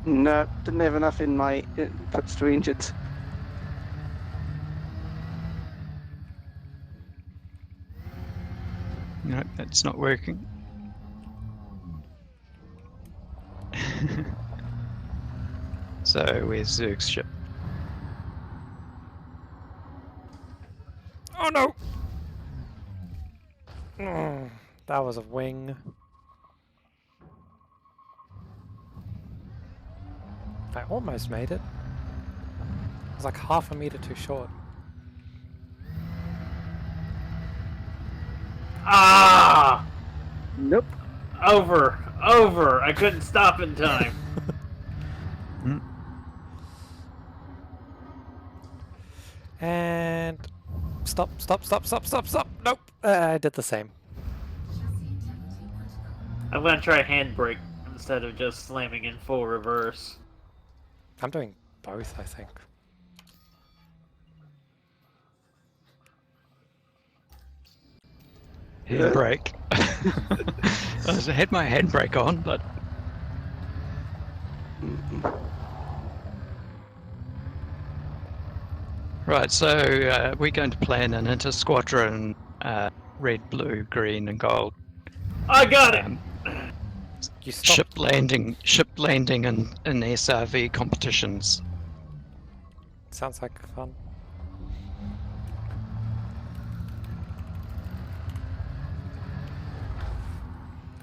No, didn't have enough in my inputs to engines. No, that's not working. So, where's Zerg's ship? Oh no! That was a wing. I almost made it. I was like half a meter too short. Ah! Nope. Over! I couldn't stop in time. And stop. Nope. I did the same. I'm gonna try handbrake instead of just slamming in full reverse. I'm doing both, I think. Handbrake. I had my handbrake on, but right. So we're going to plan an inter-squadron red, blue, green, and gold I got it! You stopped. ship landing in SRV competitions. Sounds like fun.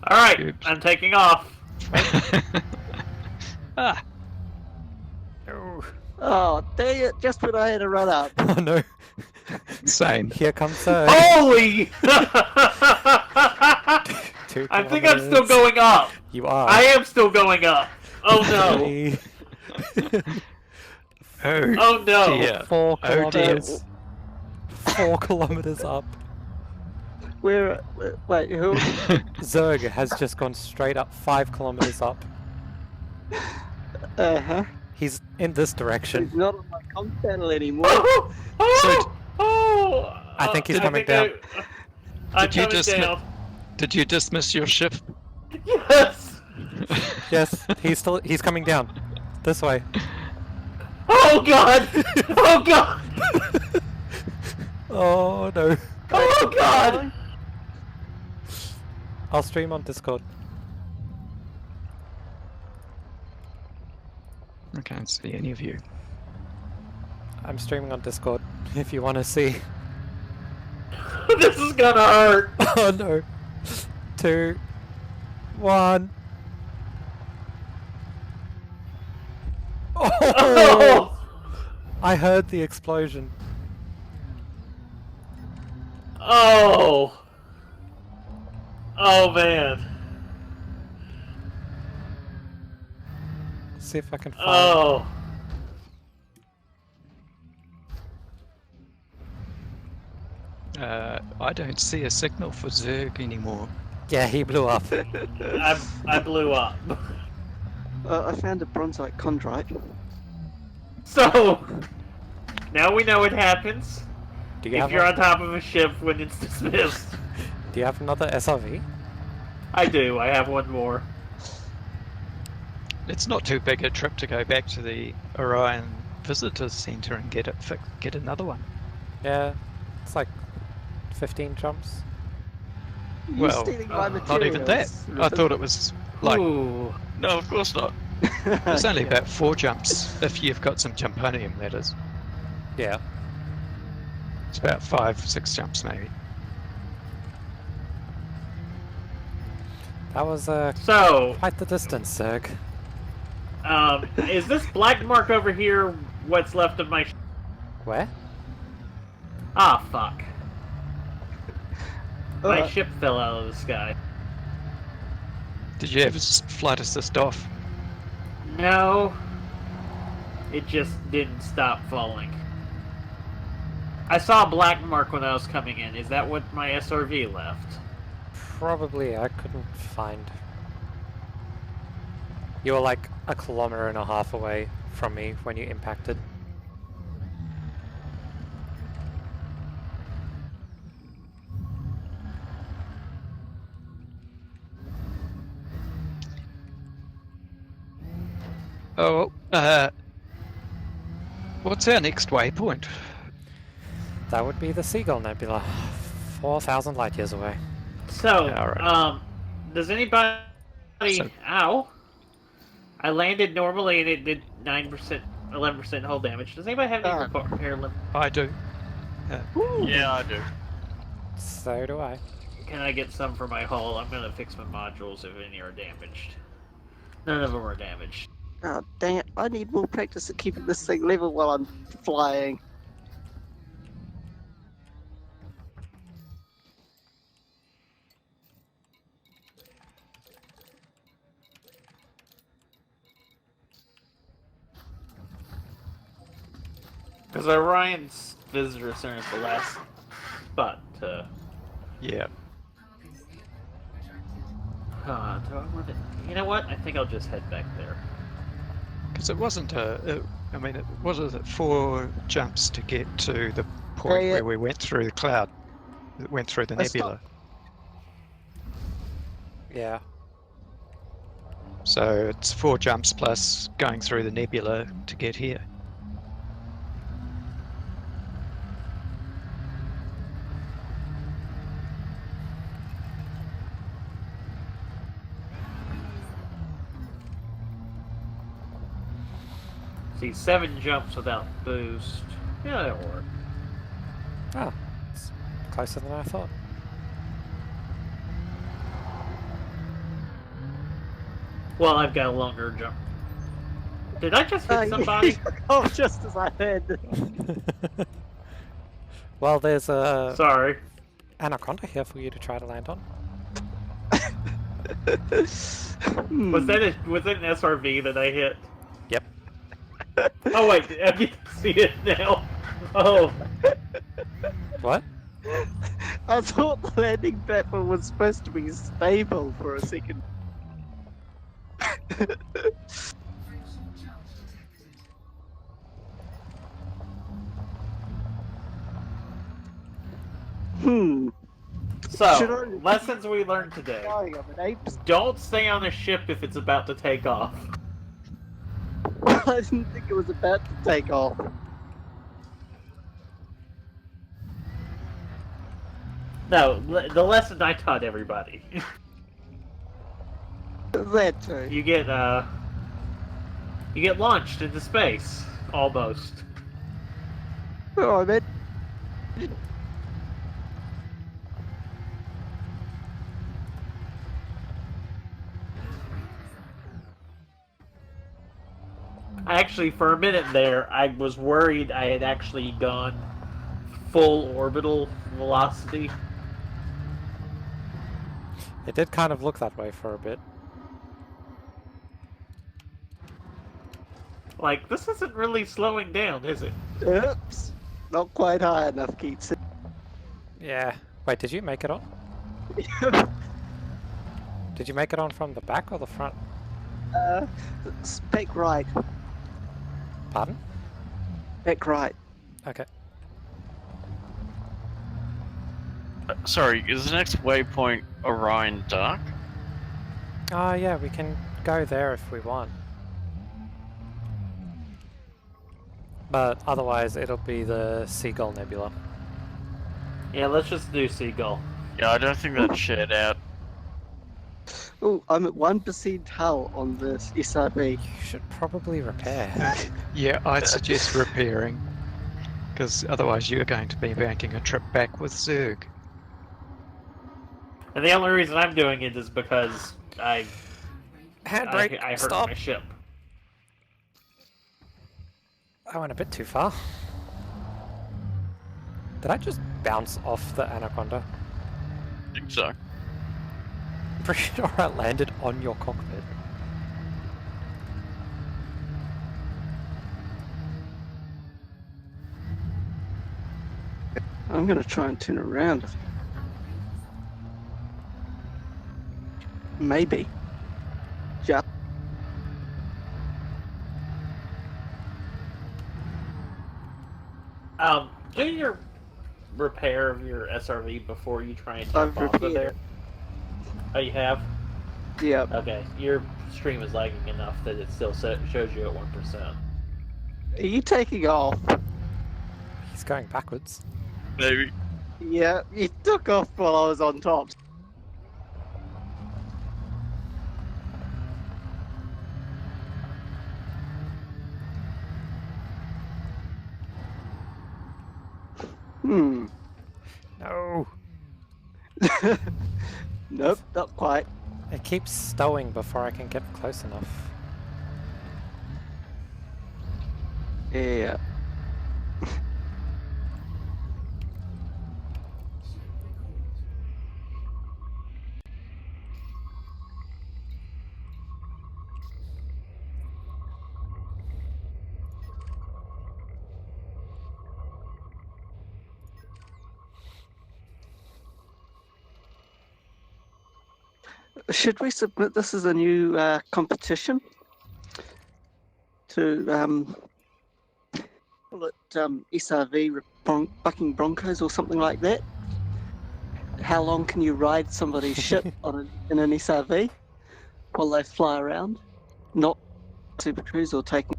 Alright, Oops. I'm taking off. Ah, No. Oh, dang it, just when I had to run up. Oh no. same. Here comes Surge. Holy! 2 I think I'm still kilometers. going up. You are. I am still going up. Oh no. 3, Oh, Oh no. dear. 4 Oh dear. kilometers. 4 kilometers up. Wait, who? Zerg has just gone straight up 5 kilometers up. Uh-huh. He's in this direction. He's not on my comp panel anymore. I think he's coming down. I'm Did you coming dismiss- down. Did you dismiss your ship? Yes! Yes, he's coming down. This way. Oh god! Oh god! Oh no. Oh god! I'll stream on Discord. I can't see any of you. I'm streaming on Discord if you want to see. This is gonna hurt! Oh no. 2, 1. Oh! Oh! I heard the explosion. Oh! Oh man. See if I can find. Oh. I don't see a signal for Zerg anymore. Yeah, he blew up. I blew up. I found a bronzite chondrite. So, now we know what happens Do you if have you're on top of a ship when it's dismissed. Do you have another SRV? I do, I have one more. It's not too big a trip to go back to the Orion Visitor Center and get another one. Yeah, it's like 15 jumps. You're Well, stealing my not even that. materials. I thought it was like Ooh. No, of course not. it's only about 4 jumps if you've got some Jumponium, that is. Yeah. It's about 5-6 jumps maybe. That was So, quite the distance, Zerg. is this black mark over here what's left of my Where? Ah, fuck. My Uh, ship fell out of the sky. Did you have flight assist off? No. It just didn't stop falling. I saw a black mark when I was coming in. Is that what my SRV left? Probably, I couldn't find. You were like 1.5 kilometers away from me when you impacted. Oh, what's our next waypoint? That would be the Seagull Nebula, 4,000 light years away. So, Yeah, alright. does anybody... So- Ow. I landed normally and it did 9%, 11% hull damage. Does anybody have any Ah. repair limit? I do. Yeah, I do. So do I. Can I get some for my hull? I'm gonna fix my modules if any are damaged. None of them are damaged. Oh, dang it. I need more practice at keeping this thing level while I'm flying. Because Orion's visitor center is the last spot to... Yeah. Cargo scoop retracted. do I want to... You know what? I think I'll just head back there. Because it wasn't I mean, it was 4 jumps to get to the point Hey, where we went through the cloud. It went through the I stopped. nebula. Yeah. So it's 4 jumps plus going through the nebula to get here. See, 7 jumps without boost. Yeah, that'll work. Oh, it's closer than I thought. Well, I've got a longer jump. Did I just hit somebody? Oh, just as I had. Well, there's a Sorry. Anaconda here for you to try to land on. Was that an SRV that I hit? Yep. Oh wait, I can see it now. Oh, What? I thought the landing platform was supposed to be stable for a second. Friction charge detected. Hmm. Should So, I- lessons we learned today. Dying of an ape. Don't stay on a ship if it's about to take off. I didn't think it was about to take off. No, the lesson I taught everybody. That too. You get launched into space, almost. Oh, I meant. Actually, for a minute there, I was worried I had actually gone full orbital velocity. It did kind of look that way for a bit. Like, this isn't really slowing down, is it? Oops. Not quite high enough, Keats. Yeah. Wait, did you make it on? Did you make it on from the back or the front? Back right. Pardon? Back right. Okay. Sorry, is the next waypoint Orion Dark? Oh yeah, we can go there if we want. But otherwise it'll be the Seagull Nebula. Yeah, let's just do Seagull. Yeah, I don't think that's shared out. Oh, I'm at 1% hull on this SRB. You should probably repair. Yeah, I'd suggest repairing, because otherwise you're going to be making a trip back with Zerg. And the only reason I'm doing it is because I Handbrake, hurt stop! my ship. I went a bit too far. Did I just bounce off the Anaconda? I think so. I'm pretty sure I landed on your cockpit. I'm gonna try and turn around. Maybe. Yeah. Do your repair of your SRV before you try and I've jump off of repaired there. it. Oh, you have? Yeah. Okay, your stream is lagging enough that it still shows you at 1%. Are you taking off? He's going backwards. Maybe. Yeah, you took off while I was on top. Hmm. No! Nope, not quite. It keeps stowing before I can get close enough. Yeah. Should we submit this as a new competition to call it SRV Bucking Broncos or something like that? How long can you ride somebody's ship in an SRV while they fly around? Not Super Cruise or taking.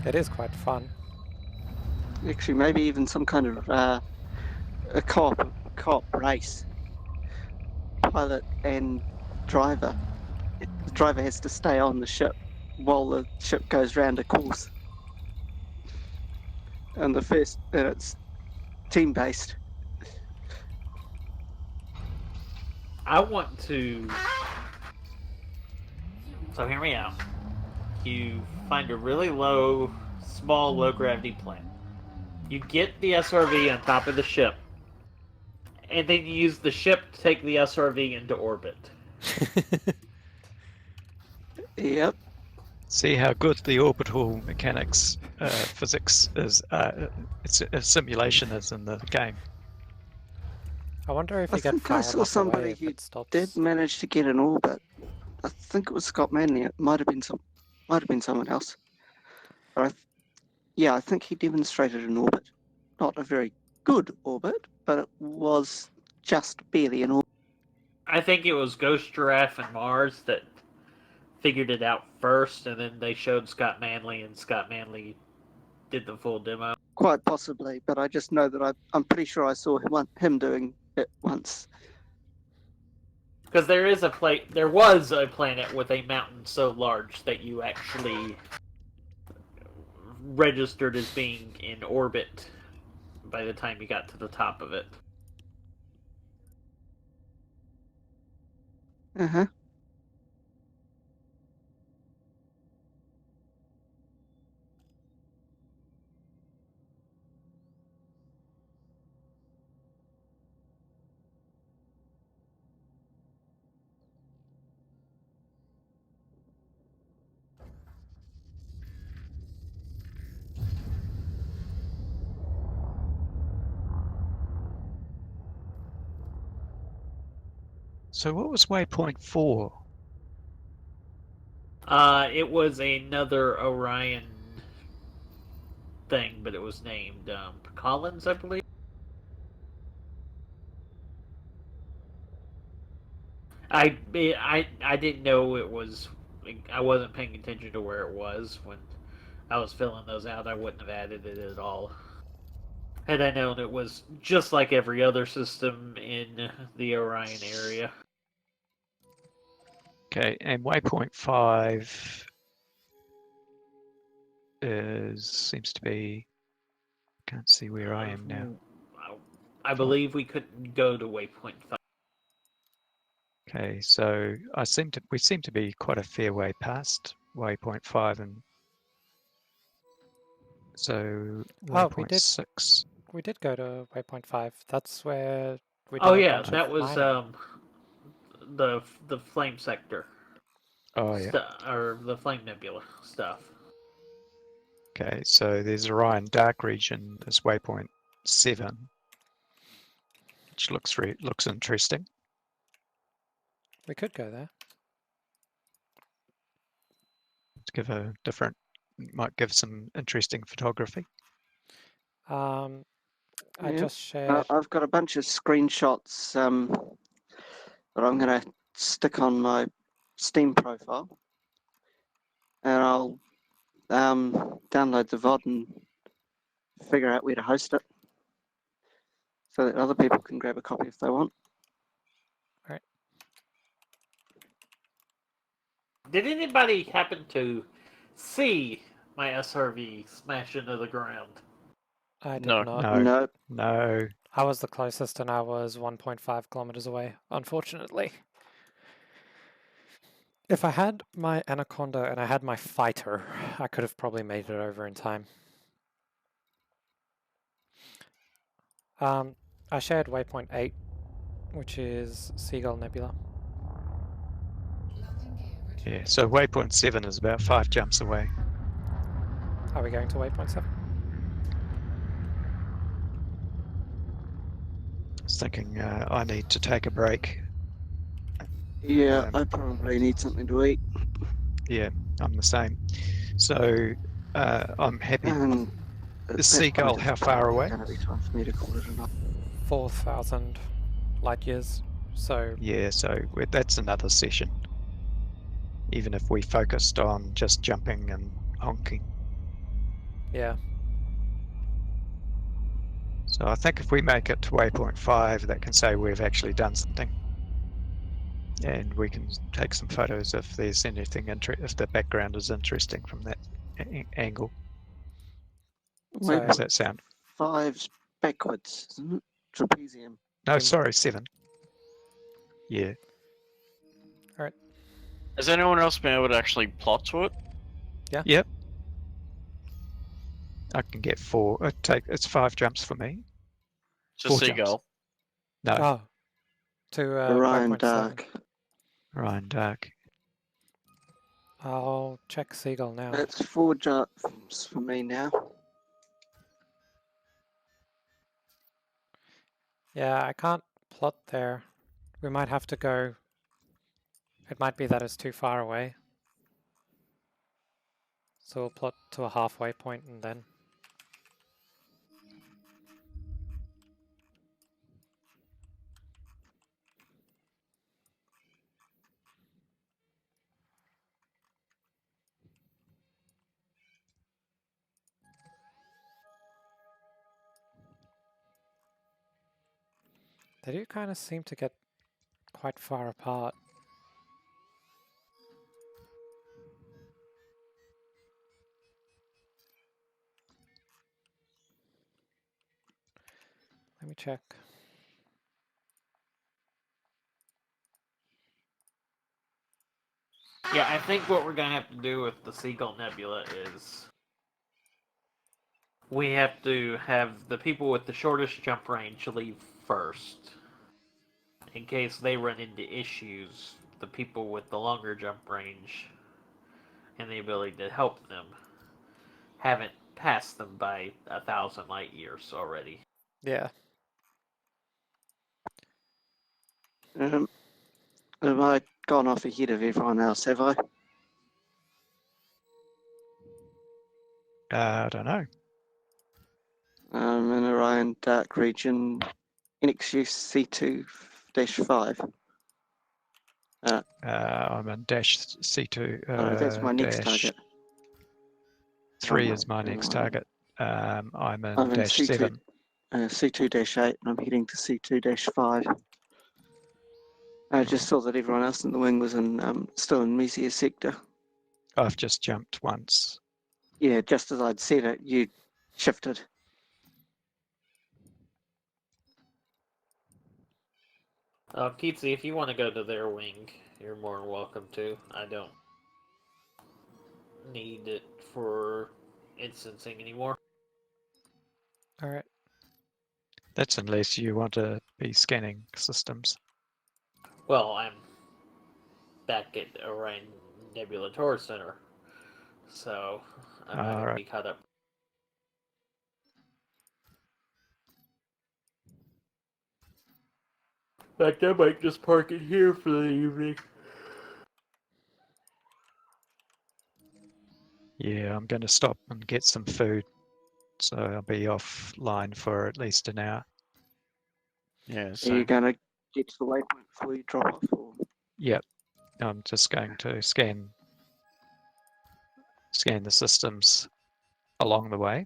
It is quite fun. Actually, maybe even some kind of a co-op race. Pilot and driver. The driver has to stay on the ship while the ship goes round a course. And it's team-based. I want to. So hear me out. You find a really small low gravity planet. You get the SRV on top of the ship, and then you use the ship to take the SRV into orbit. Yep. See how good the orbital mechanics physics is. It's a simulation is in the game. I wonder if I you get think I far saw enough somebody away if who it stops. did manage to get an orbit. I think it was Scott Manley. It might have been someone else. But I think he demonstrated an orbit. Not a very good orbit, but it was just barely an orbit. I think it was Ghost Giraffe and Mars that figured it out first, and then they showed Scott Manley, and Scott Manley did the full demo. Quite possibly, but I just know that I'm pretty sure I saw him doing it once. Because there was a planet with a mountain so large that you actually registered as being in orbit by the time you got to the top of it. Uh-huh. So what was waypoint 4? It was another Orion thing, but it was named Collins, I believe. I didn't know it was. I wasn't paying attention to where it was when I was filling those out. I wouldn't have added it at all. Had I known it was just like every other system in the Orion area. Okay, and waypoint 5 seems to be. Can't see where I am now. I believe we couldn't go to waypoint 5. Okay, so we seem to be quite a fair way past waypoint 5, and so Oh, we waypoint did. 6. We did go to waypoint 5. That's where we did Oh a yeah, bunch that of was mining. the flame sector. Oh yeah. Or the flame nebula stuff. Okay, so there's Orion dark region. There's waypoint 7, which looks interesting. We could go there. Let's give a different. Might give some interesting photography. I Yeah. just shared. I've got a bunch of screenshots that I'm going to stick on my Steam profile, and I'll download the VOD and figure out where to host it, so that other people can grab a copy if they want. Did anybody happen to see my SRV smash into the ground? I did No. not. No, No, no. I was the closest, and I was 1.5 kilometers away, unfortunately. If I had my Anaconda and I had my fighter, I could have probably made it over in time. I shared waypoint 8, which is Seagull Nebula. Landing gear ready. Yeah, so waypoint 7 is about 5 jumps away. Are we going to waypoint 7? I was thinking I need to take a break. yeah, I probably need something to eat. Yeah, I'm the same. So I'm happy. And at Is that Seagull point, how it's far probably away? gonna be time for me to call it a night. 4,000 light years. So Yeah, so that's another session. Even if we focused on just jumping and honking. yeah, So I think if we make it to waypoint 5, that can say we've actually done something. And we can take some photos if there's anything, if the background is interesting from that angle. So- How does Waypoint that sound? 5's backwards, isn't it? Trapezium. No, In- sorry, 7. Yeah. Has anyone else been able to actually plot to it? Yep. I can get 4. It's 5 jumps for me. To 4 jumps. Seagull. No, oh, to Orion waypoint 7. Dark. Orion Dark. I'll check Seagull now. That's 4 jumps for me now. Yeah, I can't plot there. We might have to go. It might be that it's too far away. So we'll plot to a halfway point and then. They do kind of seem to get quite far apart. Let me check. Yeah, I think what we're gonna have to do with the Seagull Nebula is we have to have the people with the shortest jump range leave first. In case they run into issues, the people with the longer jump range and the ability to help them haven't passed them by 1,000 light years already. Yeah. Have I gone off ahead of everyone else, have I? I don't know. In Orion Dark Region, NXU C2-5. I'm in dash C2. Oh, that's my next dash target. 3 Oh, is my next no. target. I'm in I'm in dash C2, 7. C2-8, and I'm heading to C2-5. I just saw that everyone else in the wing was in still in Mesia's sector. I've just jumped once. Yeah, just as I'd said it, you shifted. Keatsy, if you want to go to their wing, you're more than welcome to. I don't need it for instancing anymore. Alright. That's unless you want to be scanning systems. Well, I'm back at Orion Nebula Tour Center, so I'm not going to Alright. be caught up. In fact, I might just park it here for the evening. Yeah, I'm going to stop and get some food. So I'll be offline for at least an hour. Yeah, Are you so going to get to the waypoint before you drop off? Or? Yep. I'm just going to scan the systems along the way.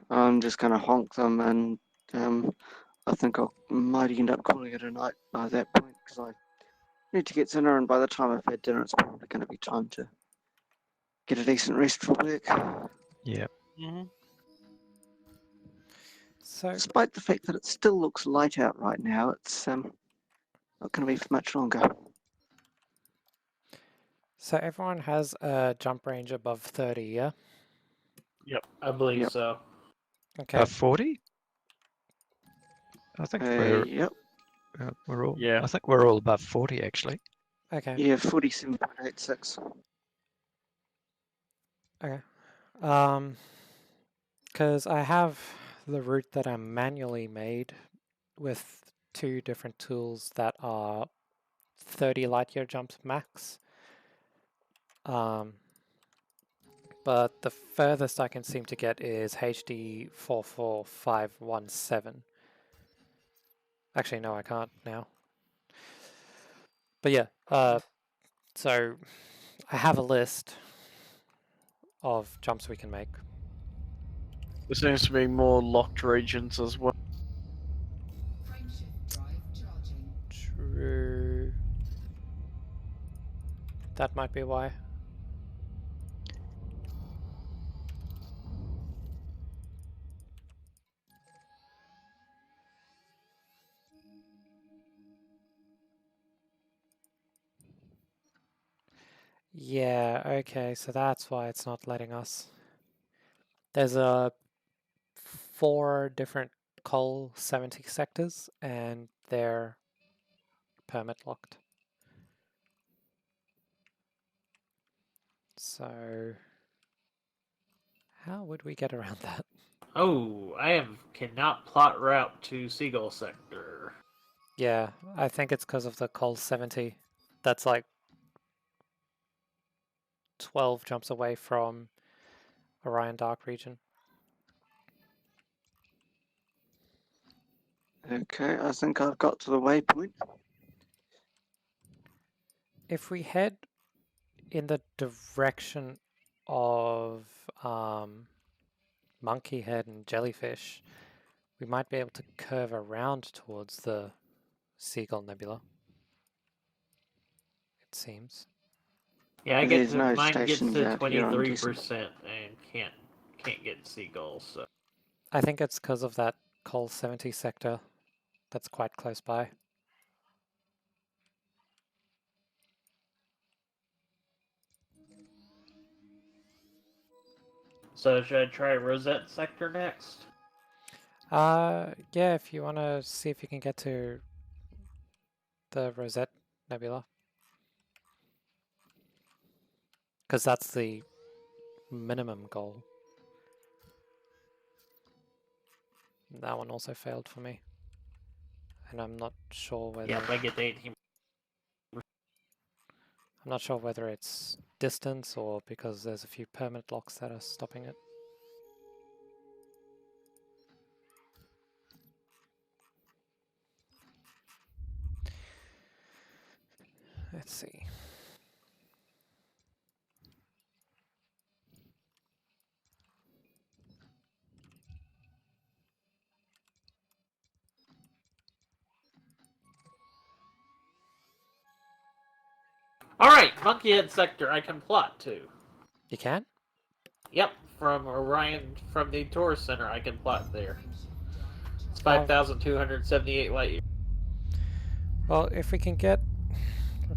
I'm just going to honk them, and I think I might end up calling it a night by that point because I need to get dinner, and by the time I've had dinner, it's probably going to be time to get a decent rest for work. Yep. So Despite the fact that it still looks light out right now, it's not going to be for much longer. so everyone has a jump range above 30, yeah? I believe Yep. so. Okay. 40? I think we're Yep. all. Yeah. I think we're all above 40 actually. Okay. Yeah, 47.86. Okay. Because I have the route that I manually made with 2 different tools that are 30 light year jumps max. But the furthest I can seem to get is HD 44517. Actually, no, I can't now. But yeah, so I have a list of jumps we can make. there seems to be more locked regions as well. Frameshift drive charging. True. That might be why. Yeah, okay, so that's why it's not letting us. There's 4 different Col 70 sectors, and they're permit locked. So, how would we get around that? Oh, cannot plot route to Seagull Sector. Yeah, I think it's because of the Col 70. That's like 12 jumps away from Orion Dark region. Okay, I think I've got to the waypoint. If we head in the direction of Monkey Head and Jellyfish, we might be able to curve around towards the Seagull Nebula. It seems. Yeah, I There's get no mine gets stations to out here, I'm guessing. 23% and can't get Seagulls. So. I think it's because of that Col 70 sector that's quite close by. So should I try Rosette Sector next? Yeah, if you want to see if you can get to the Rosette Nebula. Because that's the minimum goal. That one also failed for me. And I'm not sure whether... Yeah, if I get to 18. I'm not sure whether it's distance or because there's a few permanent locks that are stopping it. Let's see. Alright, Monkey Head Sector I can plot to. You can? Yep, from Orion, from the Taurus Center I can plot there. It's 5,278 light years. Well, if we can get,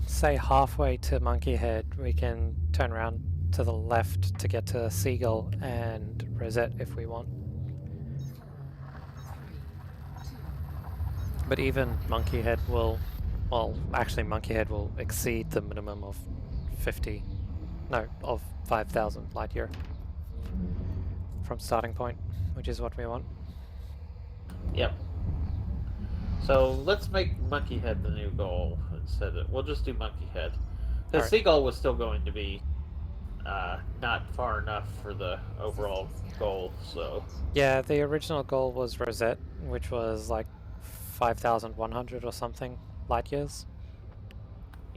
say, halfway to Monkey Head, we can turn around to the left to get to Seagull and Rosette if we want. But even Monkey Head will, well, actually Monkey Head will exceed the minimum of 5,000 light year from starting point, which is what we want. Yep. So let's make Monkey Head the new goal instead of, we'll just do Monkey Head. The Alright. Seagull was still going to be not far enough for the overall goal, so. Yeah, the original goal was Rosette, which was like 5,100 or something light years.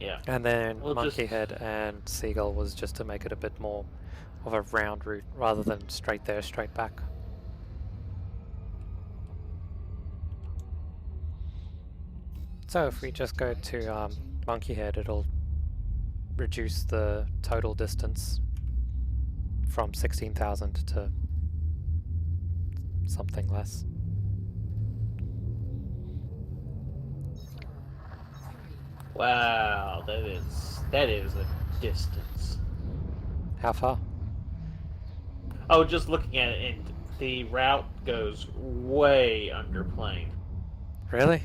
Yeah. And then We'll Monkey just- Head and Seagull was just to make it a bit more of a round route rather than straight there, straight back. So if we just go to Monkey Head, it'll reduce the total distance from 16,000 to something less. Wow, that is a distance. How far? Oh, just looking at it, and the route goes way under plane. Really?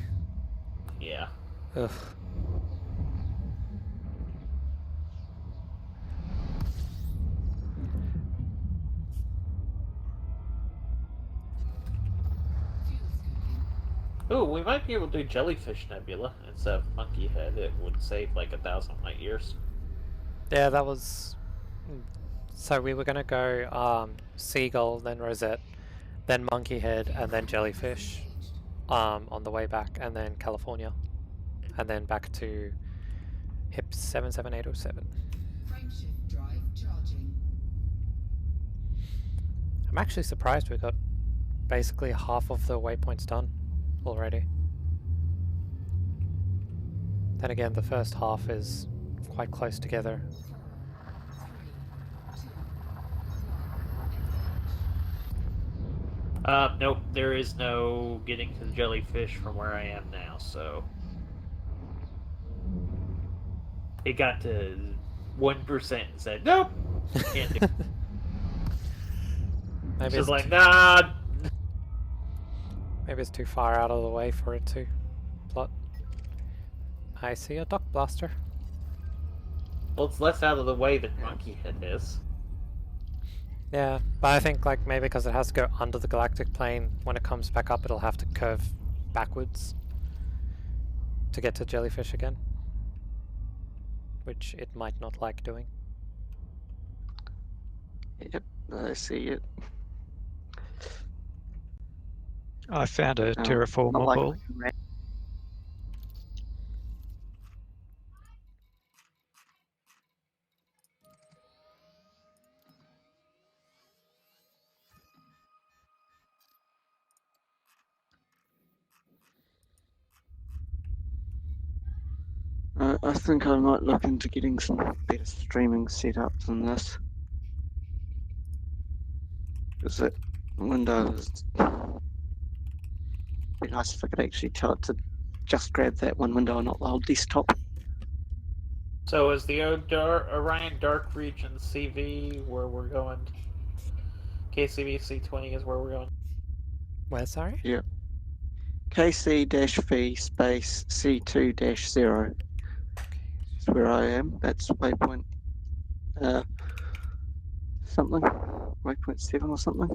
Yeah. Ugh. Ooh, we might be able to do Jellyfish Nebula instead of Monkey Head. It would save like 1,000 light years. Yeah, that was... So we were going to go Seagull, then Rosette, then Monkey Head, and then Jellyfish on the way back, and then California, and then back to HIP 77807. Frameshift drive charging. I'm actually surprised we got basically half of the waypoints done already. Then again, the first half is quite close together. Nope, there is no getting to the Jellyfish from where I am now, so... It got to 1% and said, nope! Can't do it. Maybe Just it's, like, nah! maybe it's too far out of the way for it to plot. I see a duck blaster. Well, it's less out of the way than Monkey Head is. Yeah, but I think like maybe because it has to go under the galactic plane, when it comes back up it'll have to curve backwards to get to Jellyfish again. Which it might not like doing. Yep, I see it. I found a Not terraformable. like I can I think I might look into getting some better streaming setups than this. Because that window is. Be nice if I could actually tell it to just grab that one window and not the whole desktop. So is the Orion Dark Region CV where we're going? KCB C20 is where we're going. Where, sorry? Yeah. KC-V space C2-0. That's where I am. That's waypoint something. Waypoint 7 or something.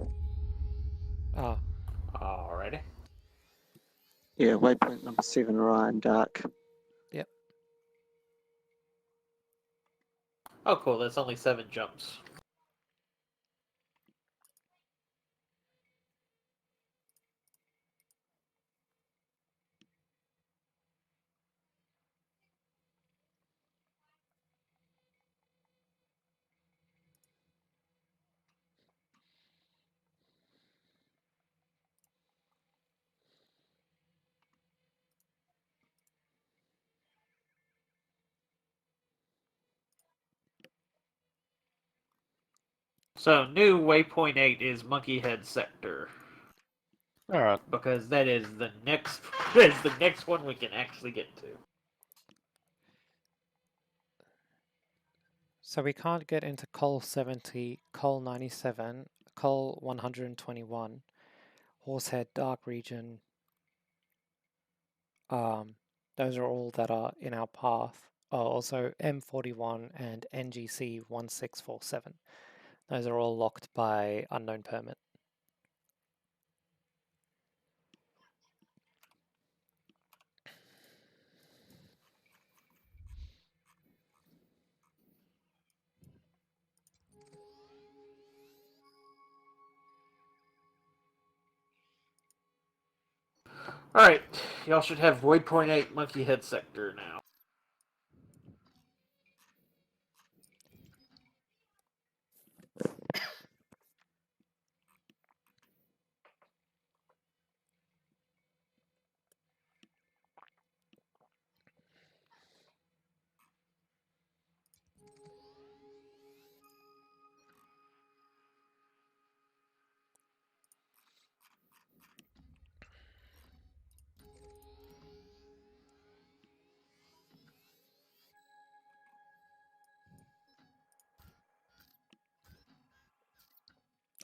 Oh, Alrighty. Yeah, waypoint number 7, Orion Dark. Oh, cool. That's only 7 jumps. So new waypoint 8 is Monkey Head Sector. Alright. Because that is the next that is the next one we can actually get to. so we can't get into Col 70, Col 97, Col 121, Horsehead Dark Region. Those are all that are in our path. Oh, also M41 and NGC 1647. Those are all locked by unknown permit. Alright, y'all should have waypoint 8 Monkey Head Sector now.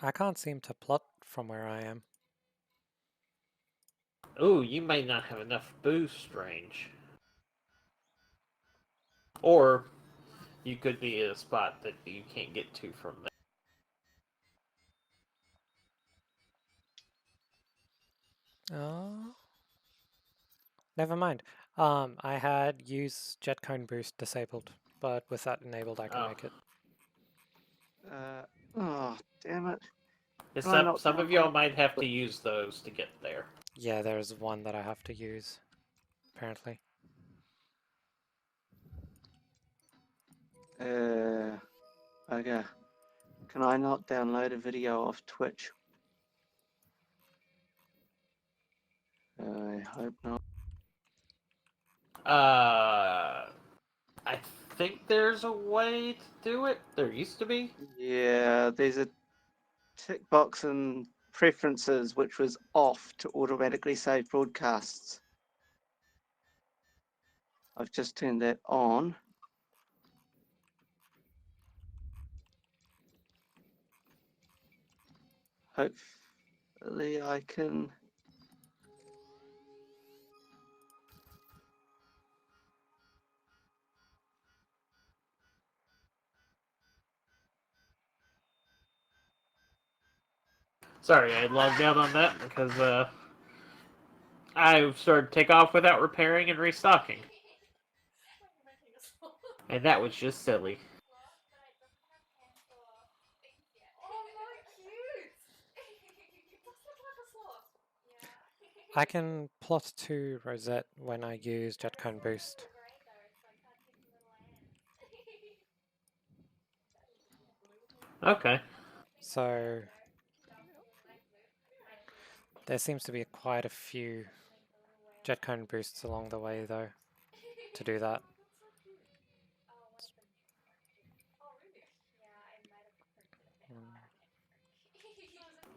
I can't seem to plot from where I am. Ooh, you may not have enough boost range. Or you could be at a spot that you can't get to from there. Oh. Never mind. I had use jet cone boost disabled, but with that enabled I can Oh. make it. Oh, damn it. Yes, Can I not some of download y'all it? might have to use those to get there. Yeah, there's one that I have to use, apparently. Okay. Can I not download a video off Twitch? I hope not. I think there's a way to do it. There used to be. Yeah, there's a tick box in preferences which was off to automatically save broadcasts. I've just turned that on. Hopefully I can. Sorry, I logged out on that because I started to take off without repairing and restocking. And that was just silly. I can plot to Rosette when I use Jetcone Boost. Okay. So there seems to be quite a few Jetcone boosts along the way though to do that.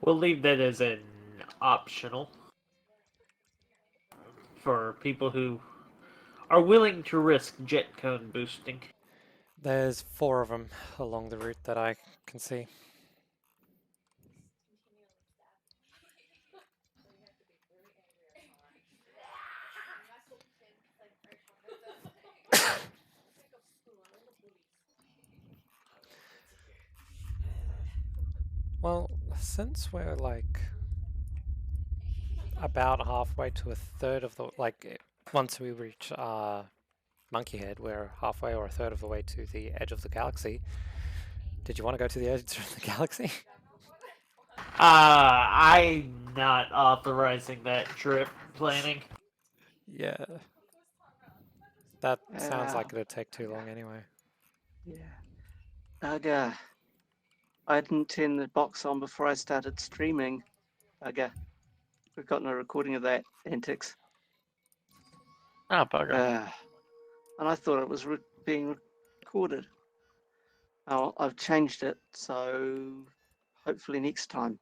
We'll leave that as an optional for people who are willing to risk jet cone boosting. There's 4 of them along the route that I can see. Well, since we're like about halfway to a third of the, once we reach Monkey Head, we're halfway or a third of the way to the edge of the galaxy. Did you want to go to the edge of the galaxy? I'm not authorizing that trip planning. Yeah. That sounds like it'd take too long anyway. Yeah. I didn't turn the box on before I started streaming. Bugger. We've got no recording of that antics. Ah, bugger. And I thought it was being recorded. Oh, I've changed it, so hopefully next time.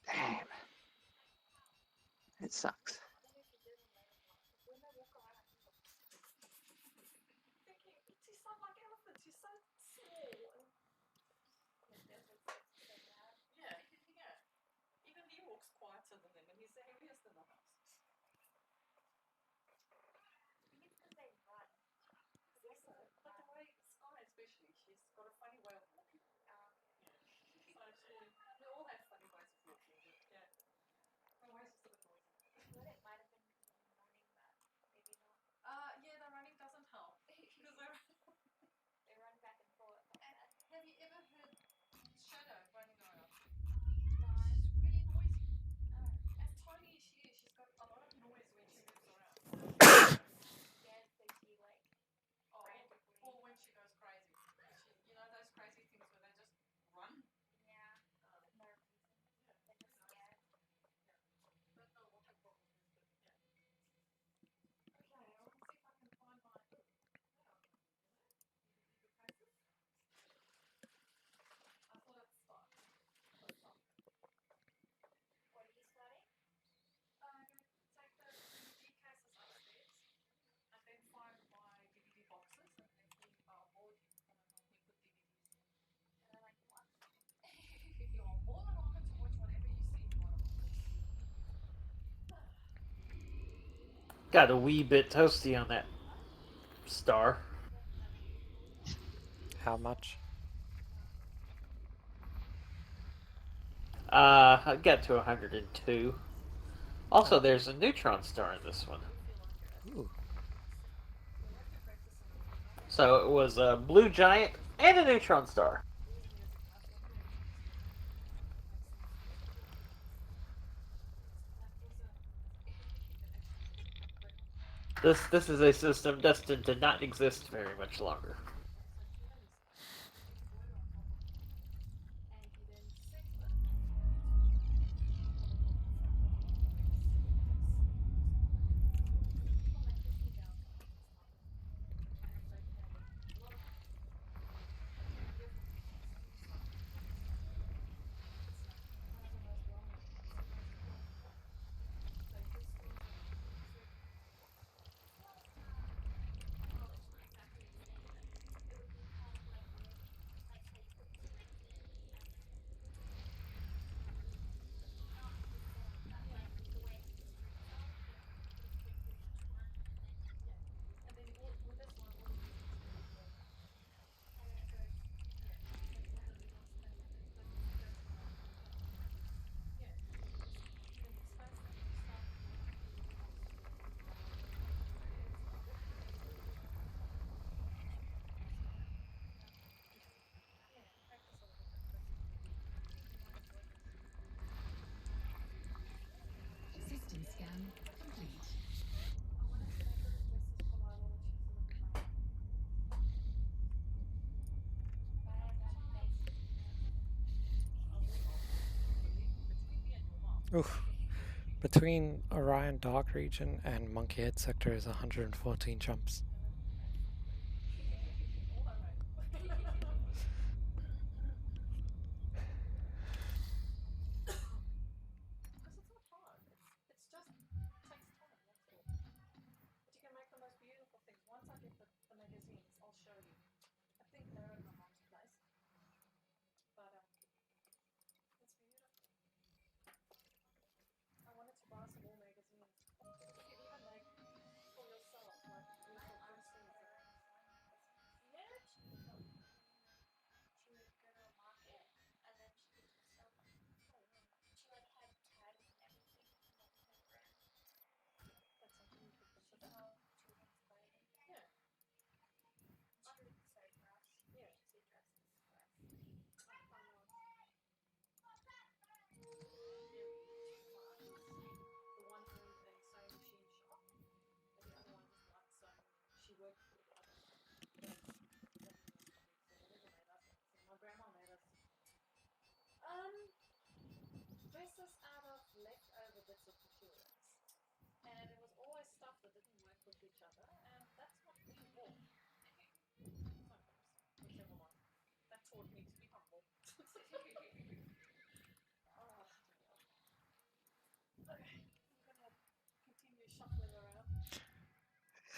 Damn. It sucks. Got a wee bit toasty on that star. How much? I got to 102. Also, there's a neutron star in this one. Ooh. So it was a blue giant and a neutron star. This is a system destined to not exist very much longer. Oof. Between Orion Dark Region and Monkey Head Sector is 114 jumps.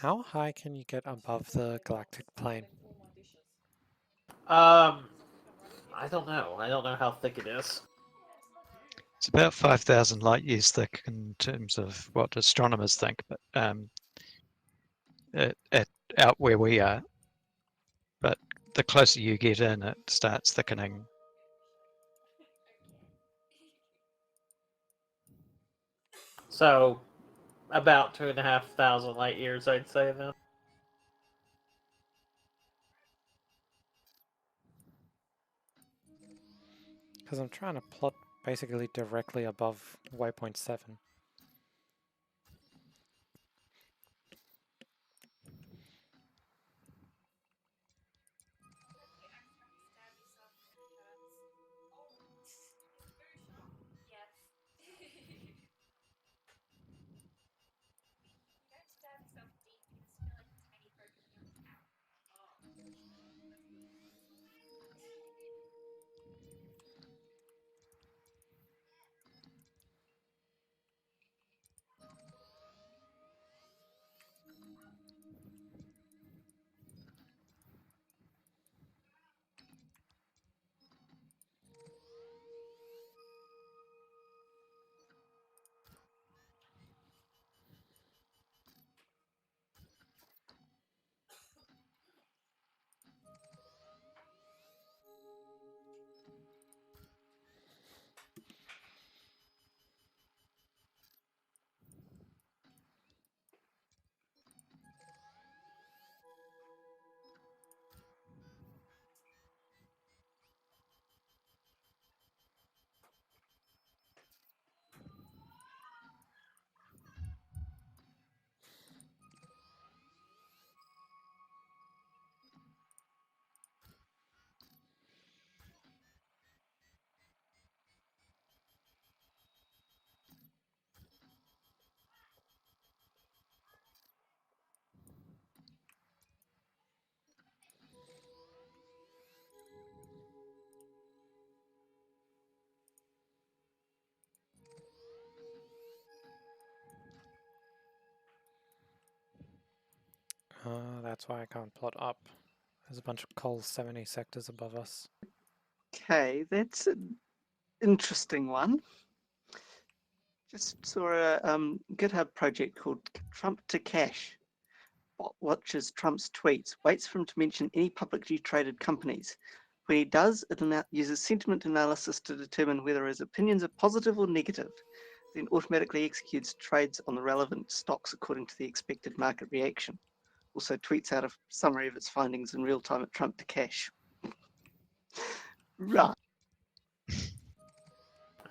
How high can you get above the galactic plane? I don't know. I don't know how thick it is. It's about 5,000 light years thick in terms of what astronomers think, but out where we are. But the closer you get in, it starts thickening. So, about 2,500 light years, I'd say then. Because I'm trying to plot basically directly above waypoint 7. That's why I can't plot up. There's a bunch of coal 70 sectors above us. Okay, that's an interesting one. Just saw a GitHub project called Trump to Cash. Bot watches Trump's tweets, waits for him to mention any publicly traded companies. When he does, it uses sentiment analysis to determine whether his opinions are positive or negative, then automatically executes trades on the relevant stocks according to the expected market reaction. Also tweets out a summary of its findings in real time at Trump to Cash. Right.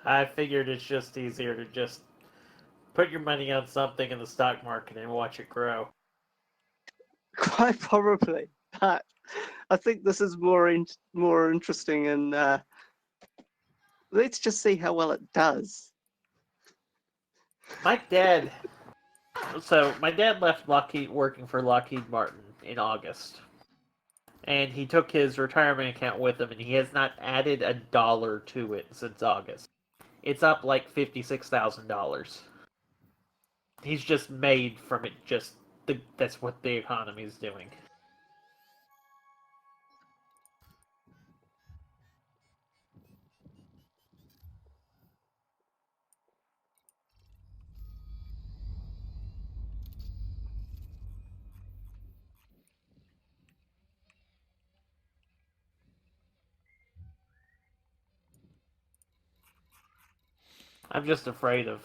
I figured it's just easier to just put your money on something in the stock market and watch it grow. Quite probably, but I think this is more interesting, and let's just see how well it does. My dad. So my dad left Lockheed working for Lockheed Martin in August, and he took his retirement account with him, and he has not added a dollar to it since August. It's up like $56,000. He's just made from it. That's what the economy is doing. I'm just afraid of.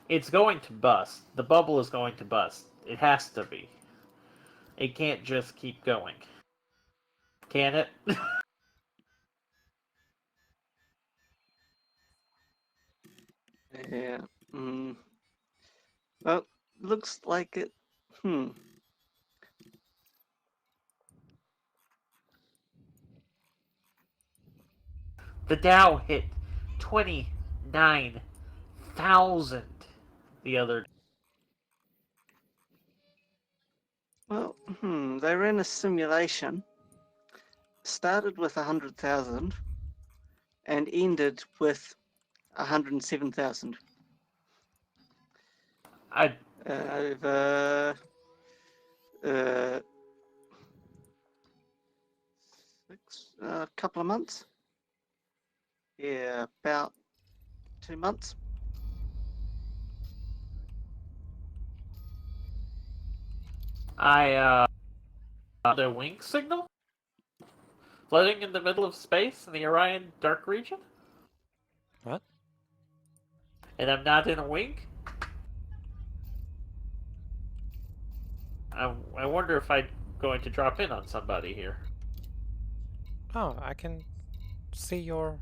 It's going to bust. The bubble is going to bust. It has to be. It can't just keep going. Can it? Yeah. Well, looks like it. The Dow hit 29,000 the other day. Well, they ran a simulation. Started with 100,000 and ended with 107,000. Over a couple of months. Yeah, about 2 months. The wing signal? Floating in the middle of space in the Orion Dark Region? What? And I'm not in a wing? I wonder if I'm going to drop in on somebody here. Oh, I can see you're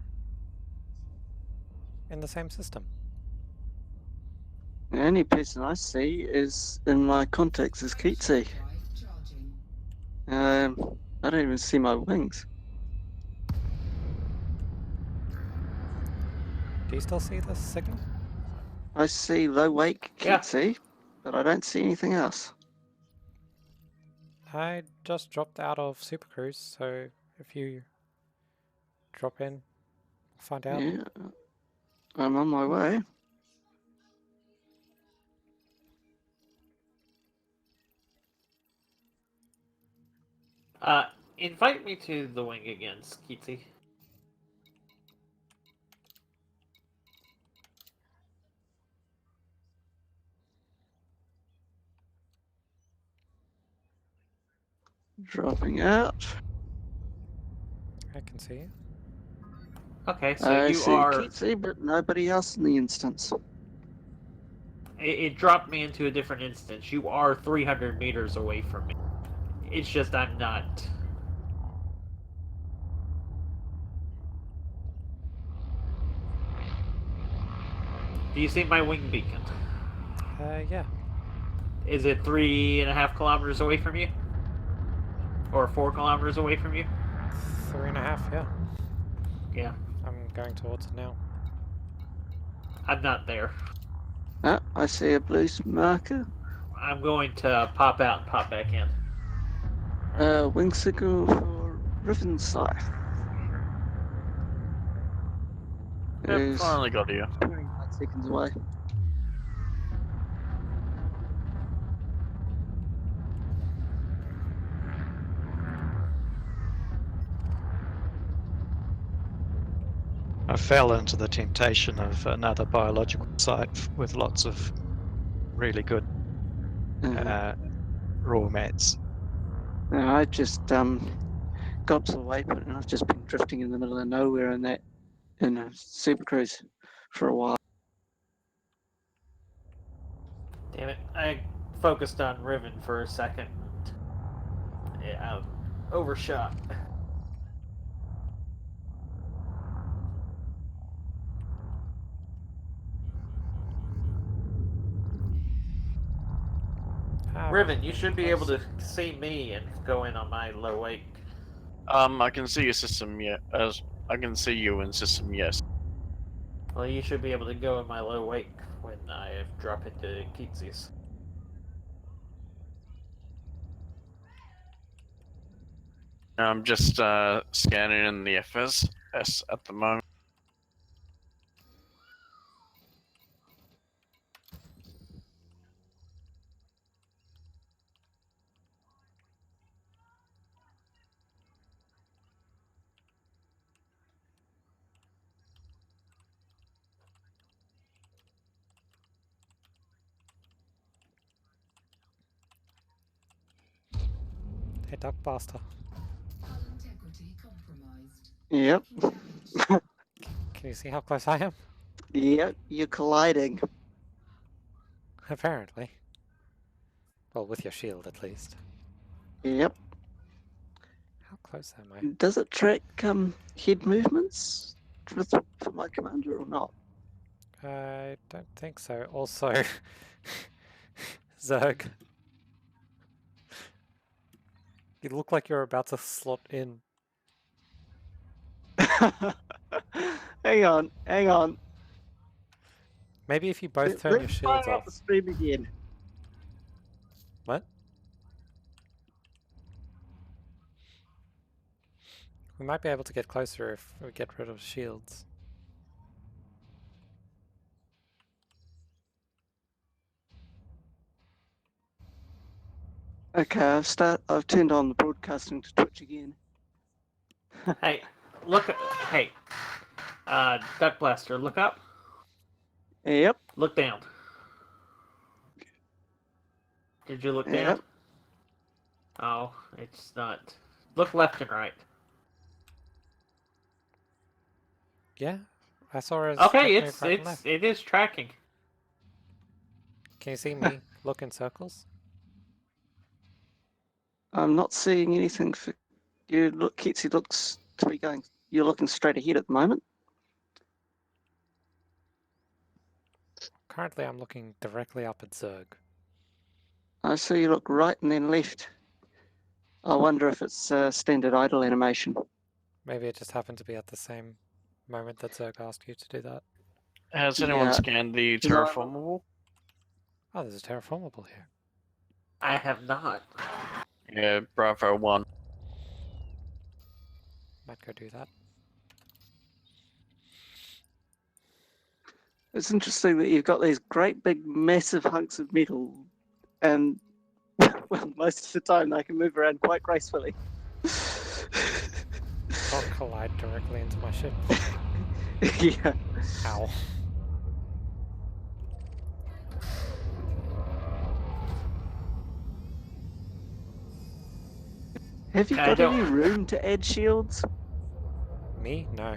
in the same system. The only person I see is in my contacts is Keatsy. Drive charging. I don't even see my wings. Do you still see the signal? I see low wake Yeah. Keatsy, but I don't see anything else. I just dropped out of Super Cruise, so if you drop in, find out. Yeah, I'm on my way. Invite me to the wing again, Skeetsy. Dropping out. I can see you. Okay, so I you see are. Keatsy, but nobody else in the instance. It dropped me into a different instance. You are 300 meters away from me. It's just I'm not. Do you see my wing beacon? Yeah. Is it 3.5 kilometers away from you? Or 4 kilometers away from you? 3.5, yeah. Yeah, I'm going towards it now. I'm not there. Ah, I see a blue marker. I'm going to pop out and pop back in. Wing signal for Riven Scythe. Yep, Is finally got you. 29 seconds away. I fell into the temptation of another biological site with lots of really good raw mats. I just got to the waypoint and I've just been drifting in the middle of nowhere in a Super Cruise for a while. Damn it, I focused on Riven for a second. Yeah, I overshot. Riven, you should be able to see me and go in on my low wake. I can see your system, yeah. As I can see you in system, yes. Well, you should be able to go in my low wake when I have dropped it to Keatsius. I'm just scanning in the FS at the moment. Hey, Duckbuster. Hull integrity compromised. Yep. Taking damage. Can you see how close I am? Yep, you're colliding. Apparently. Well, with your shield at least. Yep. How close am I? Does it track head movements for my commander or not? I don't think so. Also, Zerg. You look like you're about to slot in. Hang on. Maybe if you both turn your Let's shields fire off. up the stream again. What? We might be able to get closer if we get rid of shields. Okay, I've turned on the broadcasting to Twitch again. Hey, look at. Hey, Duck Blaster, look up. Yep. Look down. Did you look down? Yep. Oh, it's not. Look left and right. Yeah, I saw her as Okay, move right and left. it is tracking. Can you see me look in circles? I'm not seeing anything for you. Look, Kitsy looks to be going. You're looking straight ahead at the moment. Currently, I'm looking directly up at Zerg. I see you look right and then left. I wonder if it's standard idle animation. Maybe it just happened to be at the same moment that Zerg asked you to do that. Has anyone Yeah. scanned the terraformable? Oh, there's a terraformable here. I have not. Yeah, Bravo 1. Might go do that. It's interesting that you've got these great big massive hunks of metal, and well, most of the time they can move around quite gracefully. Don't collide directly into my ship. Yeah. Ow. Have you I got don't- any room to add shields? Me? No.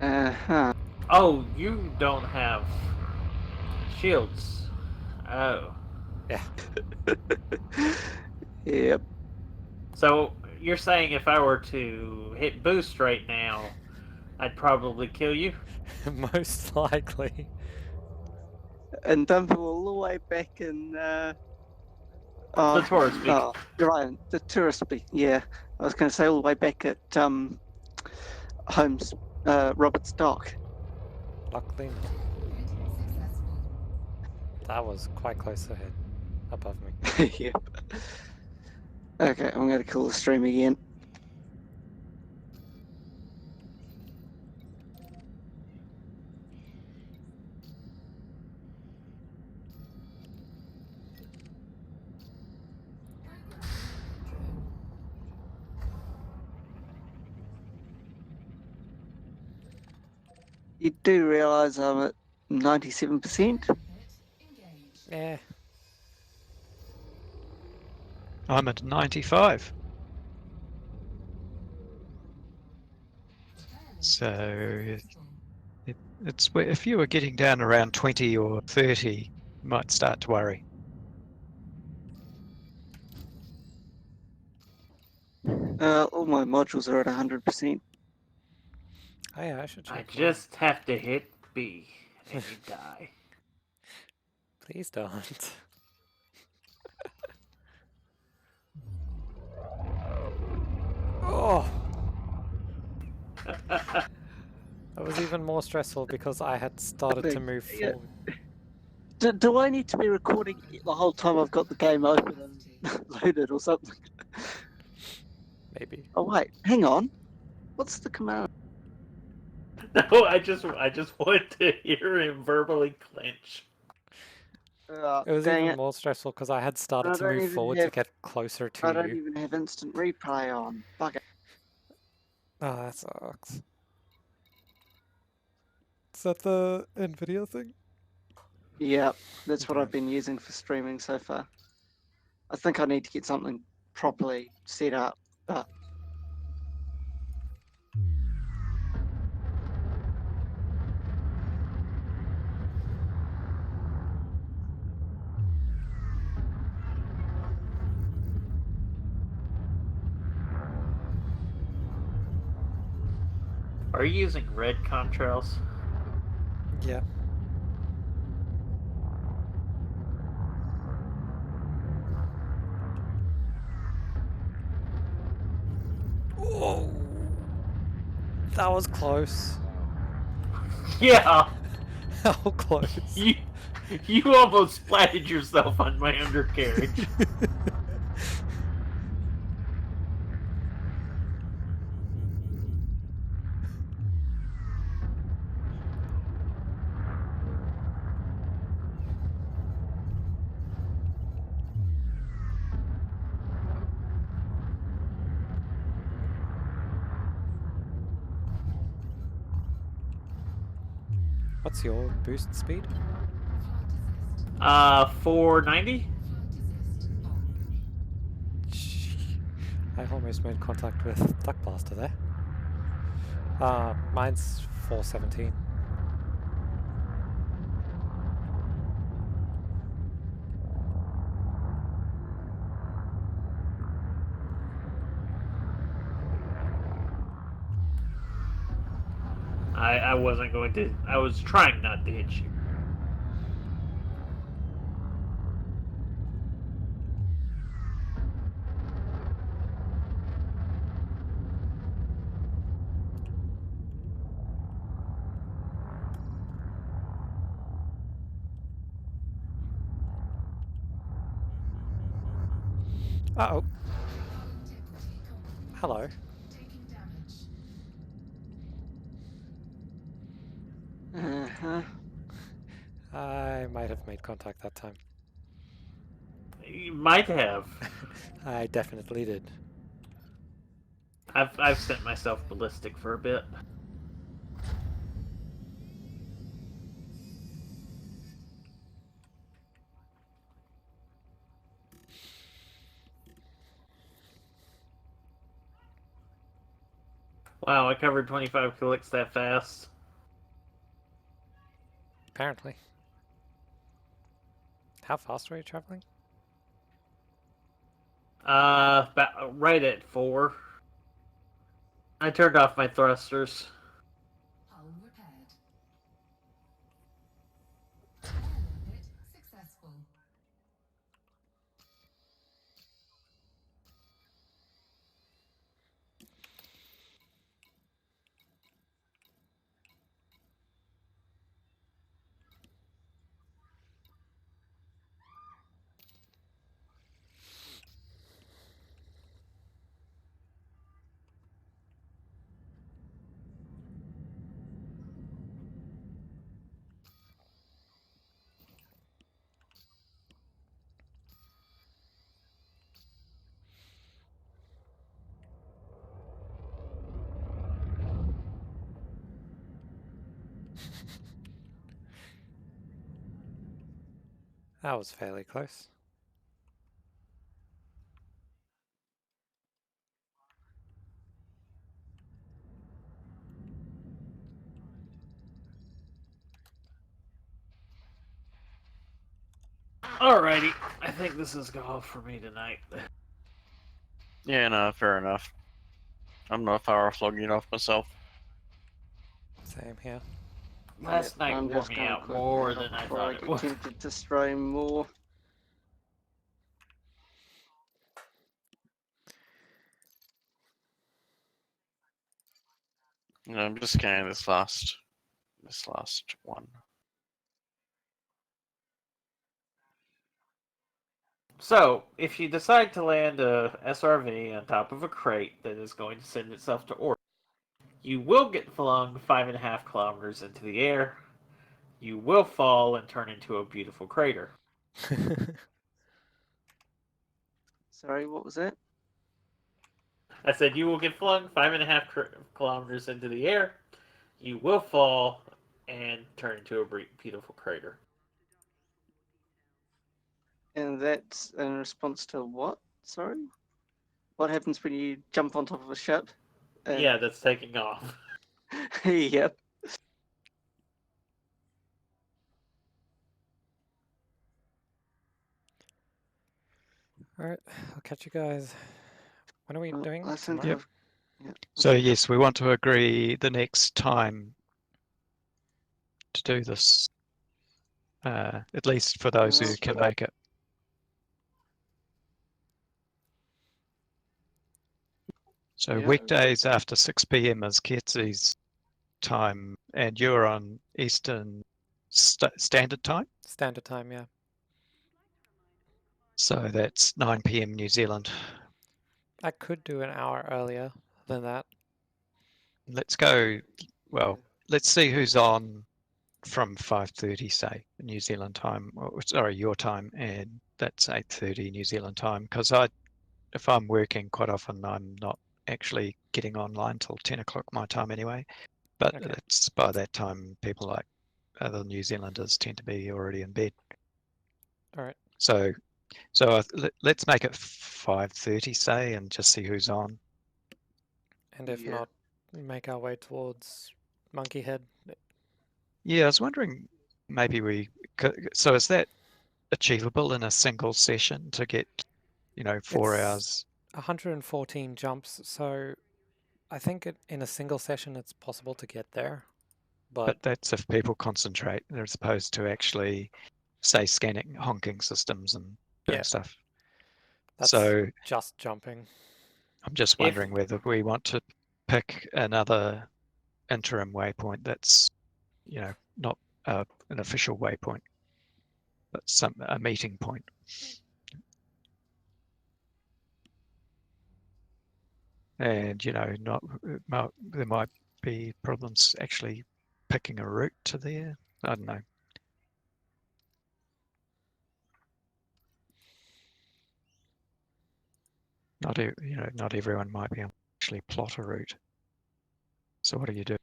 Uh-huh. Oh, you don't have shields. Oh. Yeah. Yep. So you're saying if I were to hit boost right now, I'd probably kill you? Most likely. And dump all the way back in. The tourist beacon. Oh, you're right. The tourist beacon. Yeah, I was going to say all the way back at Holmes, Robert's dock. Luckily, no. Hit successful. That was quite close ahead. Above me. Yep. Okay, I'm going to call the stream again. You do realise I'm at 97%? Hit engaged. Yeah. I'm at 95. So it's if you were getting down around 20 or 30, you might start to worry. All my modules are at 100%. Oh yeah, I should I check. mine. just have to hit B and you die. Please don't. Oh! That was even even more stressful because I had started to move Yeah. forward. Do I need to be recording the whole time I've got the game open and loaded or something? Maybe. Oh wait, hang on. What's the command? No, I just want to hear him verbally clench. It was Dang even it. more stressful because I had started I to don't move even forward to have- get closer I to don't you. even have instant replay on. Bugger. Oh, that sucks. Is that the Nvidia thing? Yeah, that's what Okay. I've been using for streaming so far. I think I need to get something properly set up, but Are you using red contrails? Yeah. Oh, that was close. Yeah, How close? you almost splatted yourself on my undercarriage. What's your boost speed? Flight assist. 490. Flight assist on. I almost made contact with Duck Blaster there. Mine's 417. I wasn't going to. I was trying not to hit you. Uh-oh. Hull integrity compromised. Hello. Taking damage. uh-huh. I might have made contact that time. You might have. I definitely did. I've sent myself ballistic for a bit. Wow, I covered 25 clicks that fast. Apparently. How fast were you traveling? About right at 4. I turned off my thrusters. Hull repaired. Orbit successful. That was fairly close. Alrighty, I think this is all for me tonight. Yeah, no, fair enough. I'm not far off logging off myself. Same here. Last night I'm wore just me gonna out quit more now than I before thought get it would. tempted to stream more. You know, I'm just scanning this last this last one. So, if you decide to land a SRV on top of a crate that is going to send itself to orbit, you will get flung 5.5 kilometers into the air. You will fall and turn into a beautiful crater. Sorry, what was that? I said you will get flung 5.5 kilometers into the air. You will fall and turn into a beautiful crater. And that's in response to what? Sorry? What happens when you jump on top of a ship? And... Yeah, that's taking off. Yep. Alright, I'll catch you guys. When are we Well, doing? I think Tomorrow? Yep. yeah, So yes, we want to agree the next time to do this, at least for those who can make it. So Yeah. weekdays after 6 p.m. is Ketsy's time, and you're on Eastern Standard Time, Standard time, yeah. so that's 9 p.m. New Zealand. I could do an hour earlier than that. Let's go. Well, let's see who's on from 5:30, say New Zealand time. Sorry, your time, and that's 8:30 New Zealand time. Because if I'm working, quite often I'm not actually getting online till 10 o'clock my time anyway. But Okay. it's by that time people like other New Zealanders tend to be already in bed. All right. So let's make it 5:30, say, and just see who's on. And if Yeah. not, make our way towards Monkey Head. Yeah, I was wondering maybe so is that achievable in a single session to get, 4 It's hours? 114 jumps, so I think in a single session it's possible to get there. But But that's if people concentrate as opposed to actually, say, scanning honking systems and doing Yeah. stuff. that's So just jumping. I'm just wondering whether we want to pick another interim waypoint that's, not an official waypoint, but a meeting point. And, there might be problems actually picking a route to there. I don't know. Not everyone might be able to actually plot a route. So what do you do?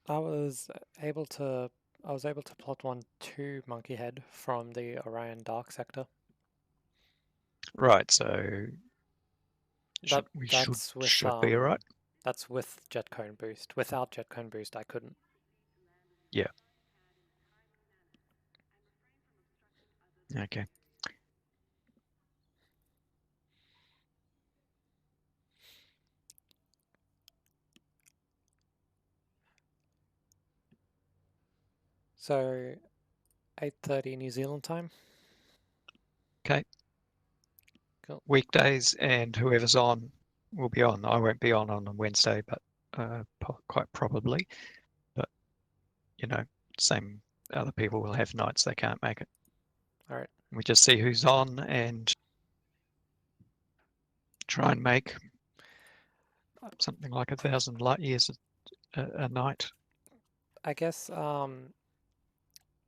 I was able to plot one to Monkey Head from the Orion Dark sector. Right, so we That's with should be all right. That's with jet cone boost. Without jet cone boost, I couldn't. Yeah. Okay. So 8:30 New Zealand time. Okay. Cool. Weekdays and whoever's on will be on. I won't be on a Wednesday, but quite probably. But same other people will have nights they can't make it. All right. We just see who's on and try and make something like 1,000 light years a night. I guess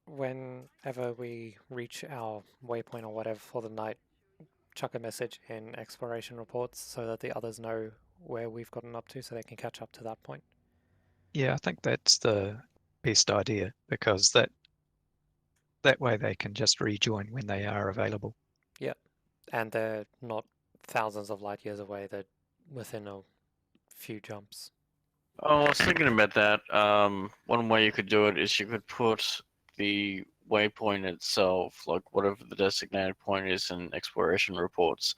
whenever we reach our waypoint or whatever for the night, chuck a message in exploration reports so that the others know where we've gotten up to so they can catch up to that point. Yeah, I think that's the best idea because that way they can just rejoin when they are available. Yep. And they're not thousands of light years away, they're within a few jumps. Oh, I was thinking about that. One way you could do it is you could put the waypoint itself, like whatever the designated point is in exploration reports,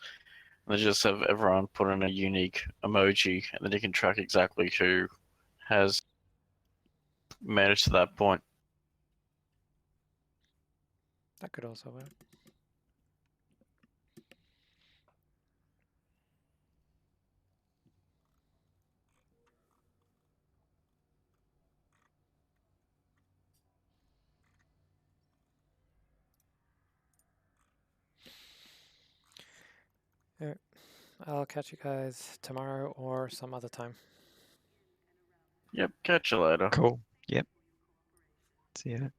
and they just have everyone put in a unique emoji, and then you can track exactly who has made it to that point. That could also work. I'll catch you guys tomorrow or some other time. Yep, catch you later. Cool. Yep. See ya.